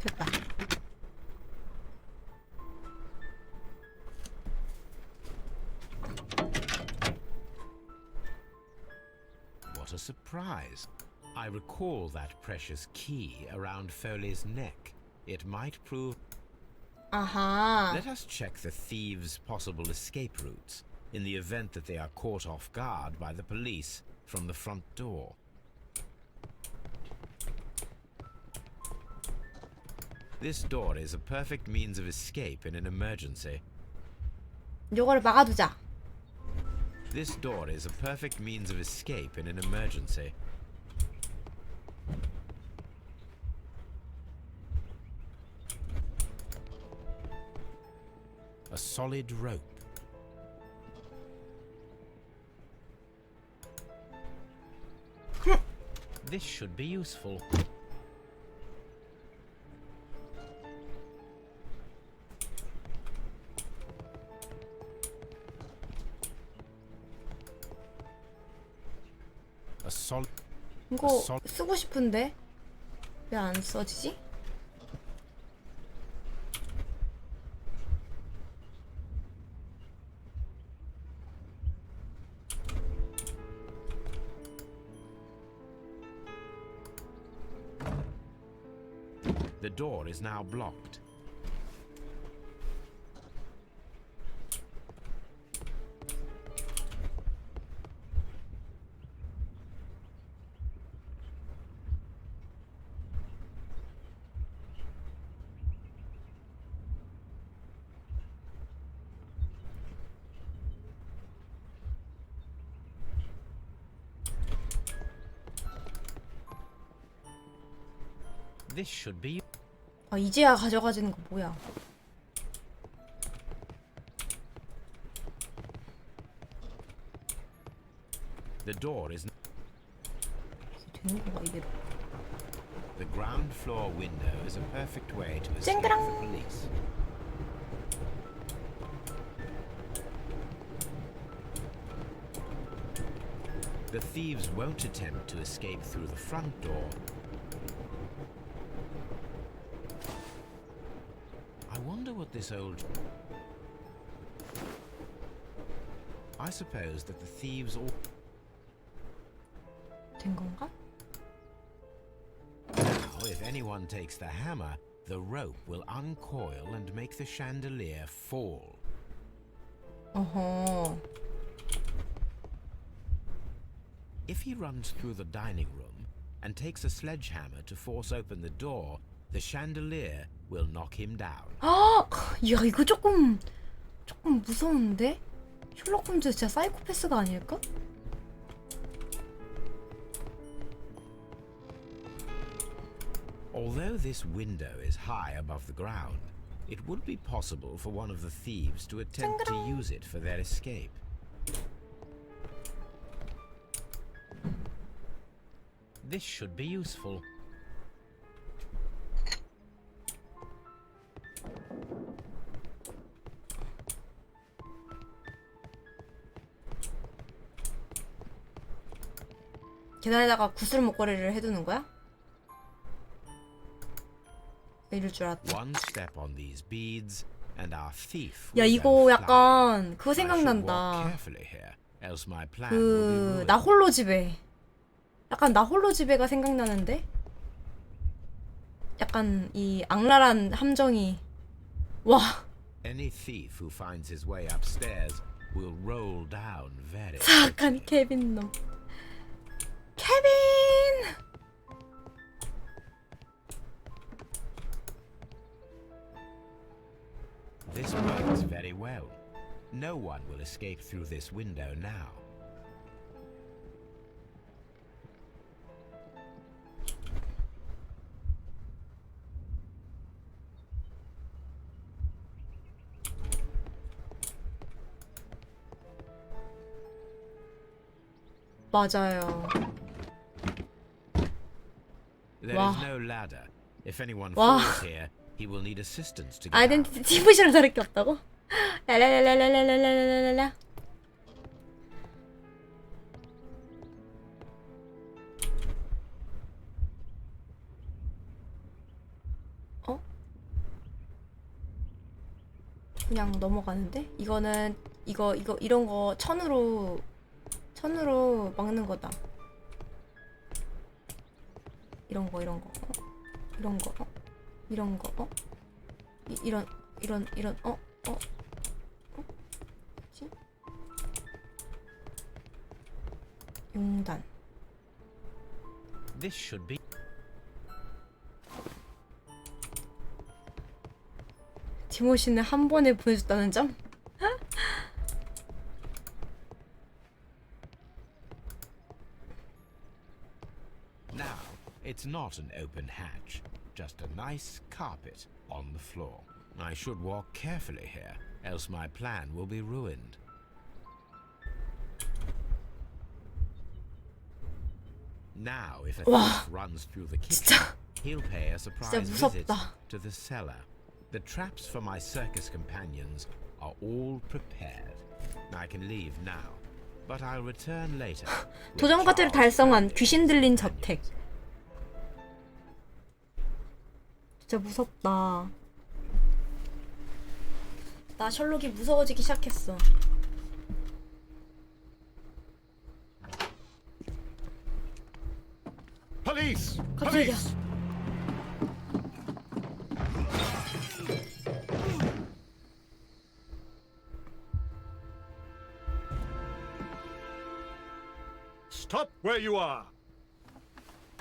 됐다. what a surprise. I recall that precious key around Foley's neck. It might prove... 아하. Let us check the thieves' possible escape routes in the event that they are caught off guard by the police from the front door. This door is a perfect means of escape in an emergency. 요거를 막아두자. This door is a perfect means of escape in an emergency. A solid rope. This should be useful. A solid. 이거 쓰고 싶은데 왜 안 써지지? The door is now blocked. This should be. 아, 이제야 가져가지는 거 뭐야? The door is. 되는 건가 이게? The ground floor window is a perfect way to escape the police. The thieves won't attempt to escape through the front door. I wonder what this old... I suppose that the thieves all... 된 건가? Now, if anyone takes the hammer, the rope will uncoil and make the chandelier fall. 어허. If he runs through the dining room and takes a sledgehammer to force open the door, the chandelier will knock him down. 아, 야 이거 조금 무서운데? 셜록홈즈 진짜 사이코패스가 아닐까? Although this window is high above the ground, it would be possible for one of the thieves to attempt to use it for their escape. This should be useful. 계단에다가 구슬 목걸이를 해두는 거야? 이럴 줄 알았다. One step on these beads and our thief. 야 이거 약간 그거 생각난다. 그 나 홀로 집에. 약간 나 홀로 집에가 생각나는데. 약간 이 악랄한 함정이. 와. Any thief who finds his way upstairs will roll down very. 사악한 케빈 놈. 케빈! This works very well. No one will escape through this window now. 맞아요. There 와. is no ladder. If anyone 와. falls here, he will need assistance to get out. 아이덴티티 티브시랑 다를 게 없다고? 랄랄랄랄랄랄랄랄랄라. 어? 그냥 넘어가는데? 이거는 이거 이런 거 천으로 막는 거다. 이런 거 이런 거 이런 거 이런 거 이런 뭐지? 용단. This should be. 디모시는 한 번에 보내줬다는 점? Now, it's not an open hatch, just a nice carpet on the floor. I should walk carefully here, else my plan will be ruined. Now, if a 와, thief runs through the kitchen, he'll pay a surprise visit 무섭다. to the cellar. The traps for my circus companions are all prepared. I can leave now, but I'll return later. 도전 과제를 달성한 귀신 들린 저택. 진짜 무섭다. 나 셜록이 무서워지기 시작했어. Police! 깜짝이야. Police! Stop where you are!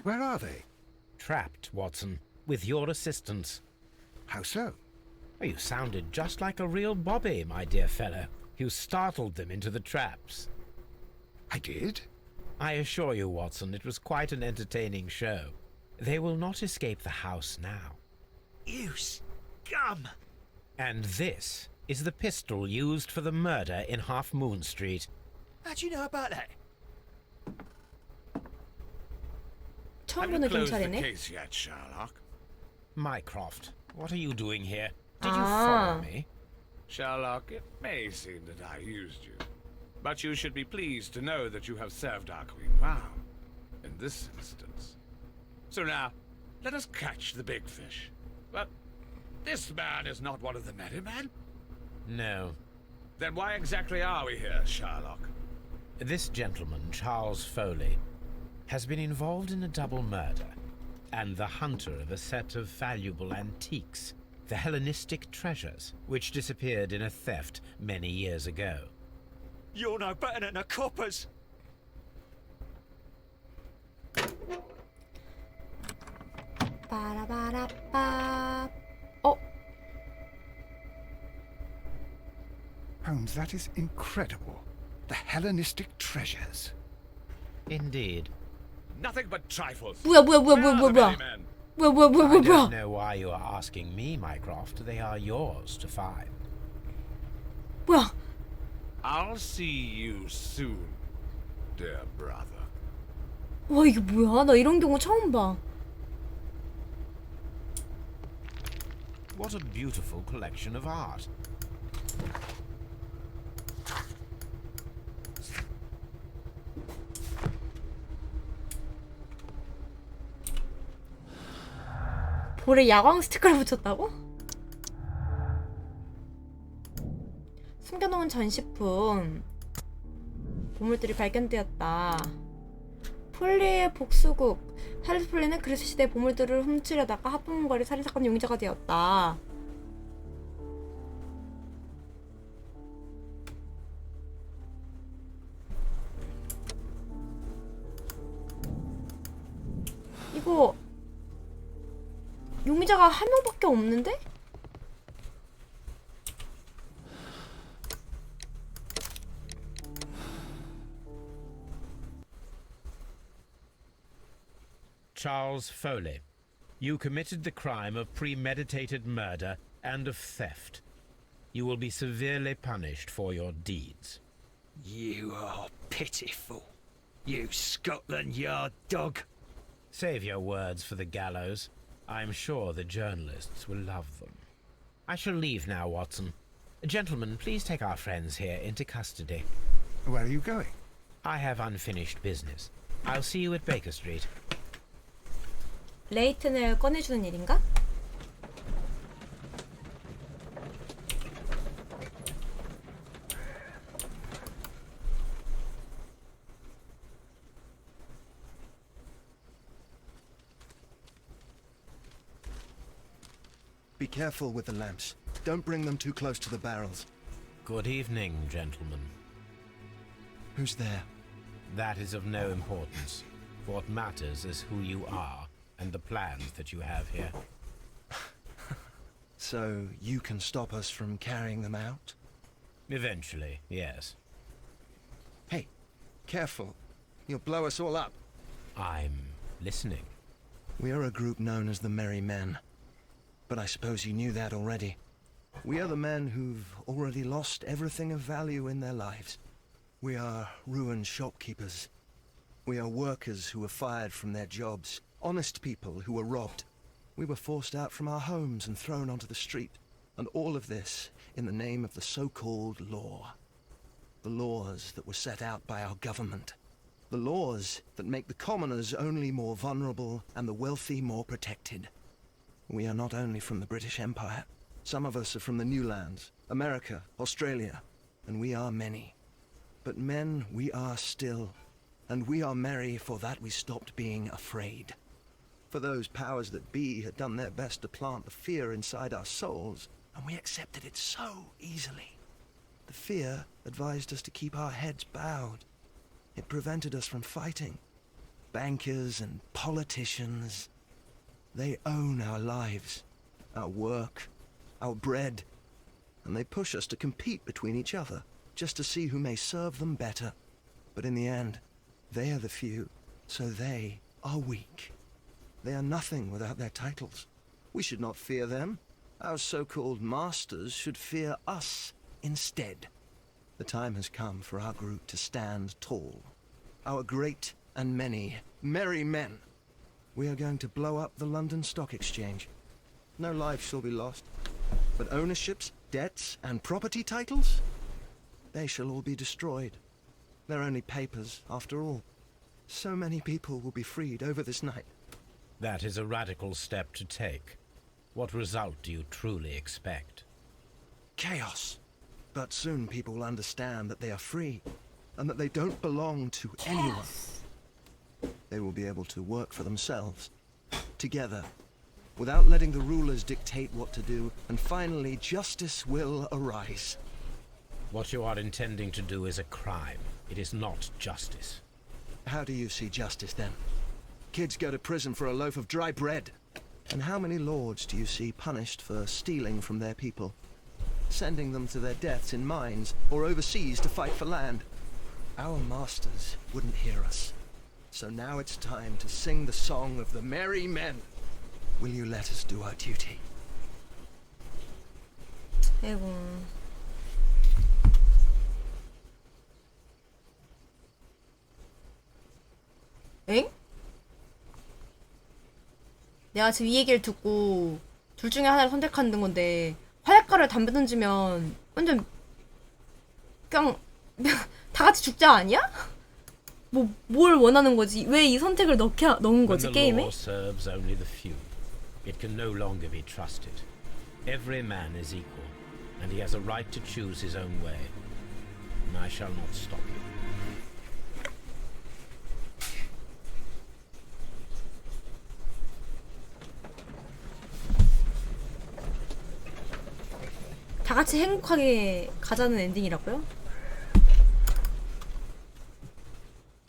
Where are they? Trapped, Watson, with your assistance. How so? You sounded just like a real Bobby, my dear fellow. You startled them into the traps. I did? I assure you, Watson, it was quite an entertaining show. They will not escape the house now. You scum! And this is the pistol used for the murder in Half Moon Street. How'd you know about that? 처음 Have you 보는 closed the 경찰이네. case yet, Sherlock? Mycroft, what are you doing here? Did you Ah. follow me? Sherlock, it may seem that I used you, but you should be pleased to know that you have served our queen well, in this instance. So now, let us catch the big fish. But this man is not one of the merry men? No. Then why exactly are we here, Sherlock? This gentleman, Charles Foley, has been involved in a double murder, and the hunter of a set of valuable antiques, the Hellenistic treasures, which disappeared in a theft many years ago. You're no better than the coppers. 빠라바라빠. Holmes, that is incredible. The Hellenistic treasures. Indeed. Nothing but trifles. 뭐야. Where are the merry men? I don't know why you are asking me, Mycroft. They are yours to find. 뭐야? I'll see you soon, dear brother. 와, 이게 뭐야? 나 이런 경우 처음 봐. What a beautiful collection of art. 볼에 야광 스티커를 붙였다고? 숨겨놓은 전시품. 보물들이 발견되었다. 폴리의 복수국. 찰스 폴리는 그리스 시대 보물들을 훔치려다가 합법문거리 살인사건 용의자가 되었다. 이거 용의자가 한 명밖에 없는데? Charles Foley, you committed the crime of premeditated murder and of theft. You will be severely punished for your deeds. You are pitiful. You Scotland Yard dog. Save your words for the gallows. I'm sure the journalists will love them. I shall leave now, Watson. Gentlemen, please take our friends here into custody. Where are you going? I have unfinished business. I'll see you at Baker Street. 레이튼을 꺼내주는 일인가? Be careful with the lamps. Don't bring them too close to the barrels. Good evening, gentlemen. Who's there? That is of no importance. What matters is who you are and the plans that you have here. So you can stop us from carrying them out? Eventually, yes. Hey, careful. You'll blow us all up. I'm listening. We are a group known as the Merry Men. But I suppose you knew that already. We are the men who've already lost everything of value in their lives. We are ruined shopkeepers. We are workers who were fired from their jobs, honest people who were robbed. We were forced out from our homes and thrown onto the street. And all of this in the name of the so-called law. The laws that were set out by our government. The laws that make the commoners only more vulnerable and the wealthy more protected. We are not only from the British Empire. Some of us are from the New Lands, America, Australia, and we are many. But men we are still, and we are merry for that we stopped being afraid. For those powers that be had done their best to plant the fear inside our souls, and we accepted it so easily. The fear advised us to keep our heads bowed. It prevented us from fighting. Bankers and politicians, they own our lives, our work, our bread, and they push us to compete between each other, just to see who may serve them better. But in the end, they are the few, so they are weak. They are nothing without their titles. We should not fear them. Our so-called masters should fear us instead. The time has come for our group to stand tall. Our great and many merry men. We are going to blow up the London Stock Exchange. No lives shall be lost, but ownerships, debts, and property titles? They shall all be destroyed. They're only papers, after all. So many people will be freed over this night. That is a radical step to take. What result do you truly expect? Chaos. But soon people will understand that they are free, and that they don't belong to anyone. They will be able to work for themselves, together, without letting the rulers dictate what to do, and finally justice will arise. What you are intending to do is a crime. It is not justice. How do you see justice, then? Kids go to prison for a loaf of dry bread. And how many lords do you see punished for stealing from their people? Sending them to their deaths in mines or overseas to fight for land? Our masters wouldn't hear us. So now it's time to sing the song of the merry men. Will you let us do our duty? 아이고. 엥? 내가 지금 이 얘기를 듣고 둘 중에 하나를 선택하는 건데 화약가루에 담배 던지면 완전 그냥 다 같이 죽자 아니야? 뭘 원하는 거지? 왜 이 선택을 넣은 거지 게임에? When the law serves only the few, it can no longer be trusted. Every man is equal, and he has a right to choose his own way. And I shall not stop you. 다 같이 행복하게 가자는 엔딩이라고요?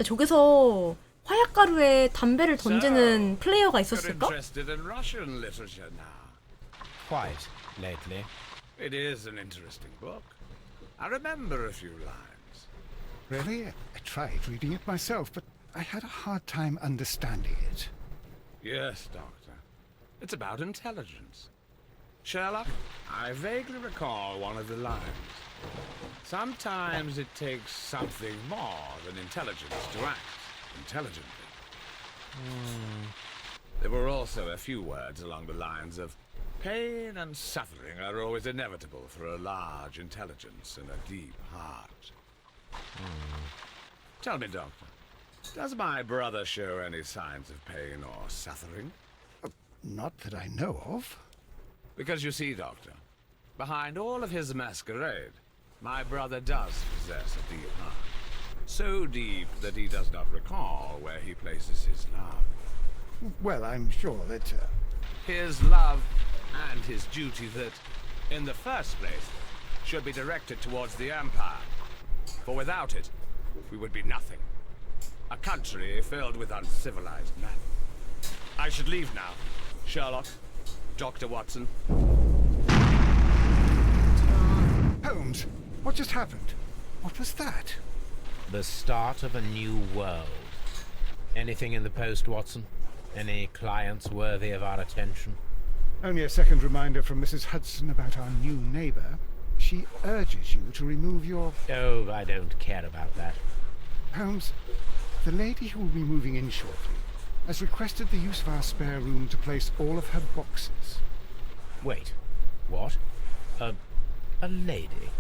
저기서 화약가루에 담배를 던지는 플레이어가 있었을까? Interested in Russian literature now? Quite lately. It is an interesting book. I remember a few lines. Really? I tried reading it myself, but I had a hard time understanding it. Yes, Doctor. It's about intelligence. Sherlock, I vaguely recall one of the lines. Sometimes it takes something more than intelligence to act intelligently. There were also a few words along the lines of pain and suffering are always inevitable for a large intelligence and a deep heart. Tell me, Doctor, does my brother show any signs of pain or suffering? Not that I know of. Because you see, Doctor, behind all of his masquerade, my brother does possess a deep heart. So deep that he does not recall where he places his love. Well, I'm sure that... His love and his duty that, in the first place, should be directed towards the Empire. For without it, we would be nothing. A country filled with uncivilized men. I should leave now. Sherlock, Dr. Watson. Holmes, what just happened? What was that? The start of a new world. Anything in the post, Watson? Any clients worthy of our attention? Only a second reminder from Mrs. Hudson about our new neighbor. She urges you to remove your... Oh, I don't care about that. Holmes, The lady who will be moving in shortly has requested the use of our spare room to place all of her boxes. Wait, what? A lady?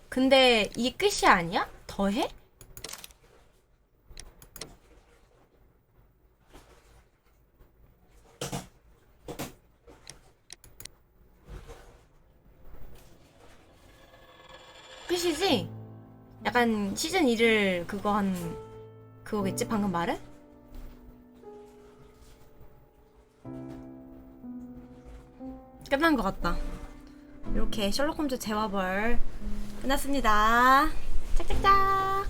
근데 이게 끝이 아니야? 더 해? 끝이지? 약간 시즌 2를 그거겠지? 방금 말은? 끝난 것 같다. 이렇게 셜록홈즈 재화벌 끝났습니다. 짝짝짝.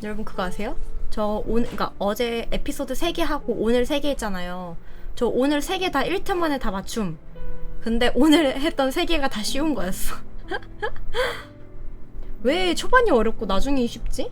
여러분 그거 아세요? 그러니까 어제 에피소드 3개 하고 오늘 3개 했잖아요. 저 오늘 3개 다 1트 만에 다 맞춤. 근데 오늘 했던 3개가 다 쉬운 거였어. 왜 초반이 어렵고 나중에 쉽지?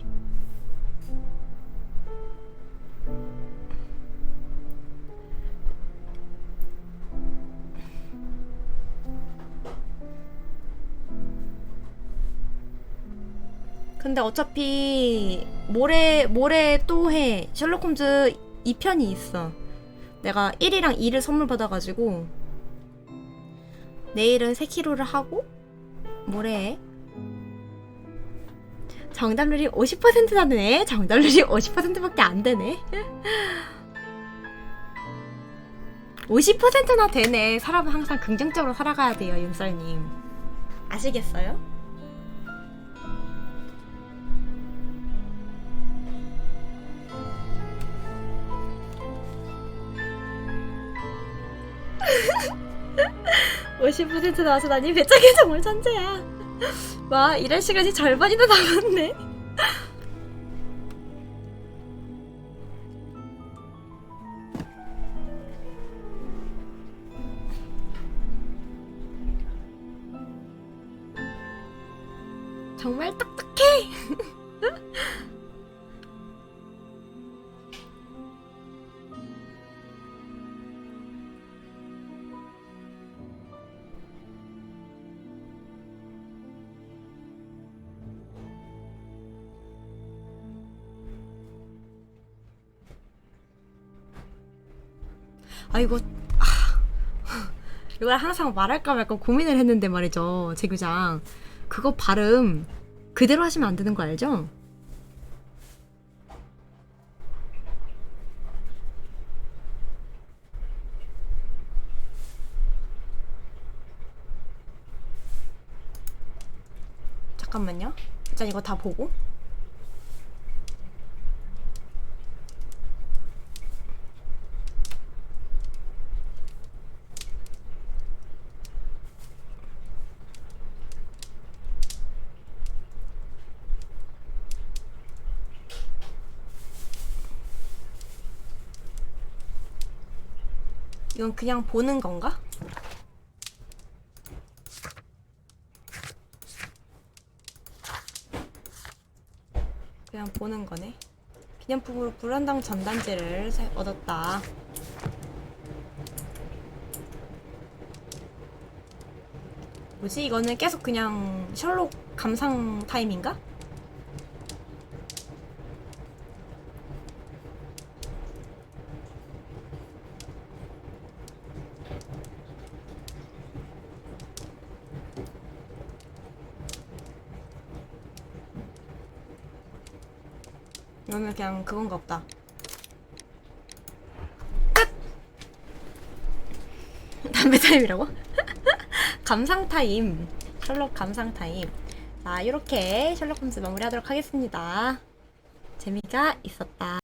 근데 어차피 모레 또 해. 셜록홈즈 2편이 있어. 내가 1이랑 2를 선물 받아가지고 내일은 3kg를 하고 모레 해. 정답률이 50%나 되네. 정답률이 50%밖에 안 되네. 50%나 되네. 사람은 항상 긍정적으로 살아가야 돼요, 윤썰님. 아시겠어요? (50% 나왔다니) 배짱이 정말 천재야. 와, 일할 시간이 절반이나 남았네. 정말 똑똑해. 이걸 항상 말할까 말까 고민을 했는데 말이죠, 제 교장. 그거 발음 그대로 하시면 안 되는 거 알죠? 잠깐만요. 일단 이거 다 보고. 이건 그냥 보는 건가? 그냥 보는 거네. 기념품으로 불안당 전단지를 얻었다. 뭐지? 이거는 계속 그냥 셜록 감상 타임인가? 이거는 그냥 그건가 보다. 끝! 담배 타임이라고? 감상 타임. 셜록 감상 타임. 자, 이렇게 셜록 홈즈 마무리하도록 하겠습니다. 재미가 있었다.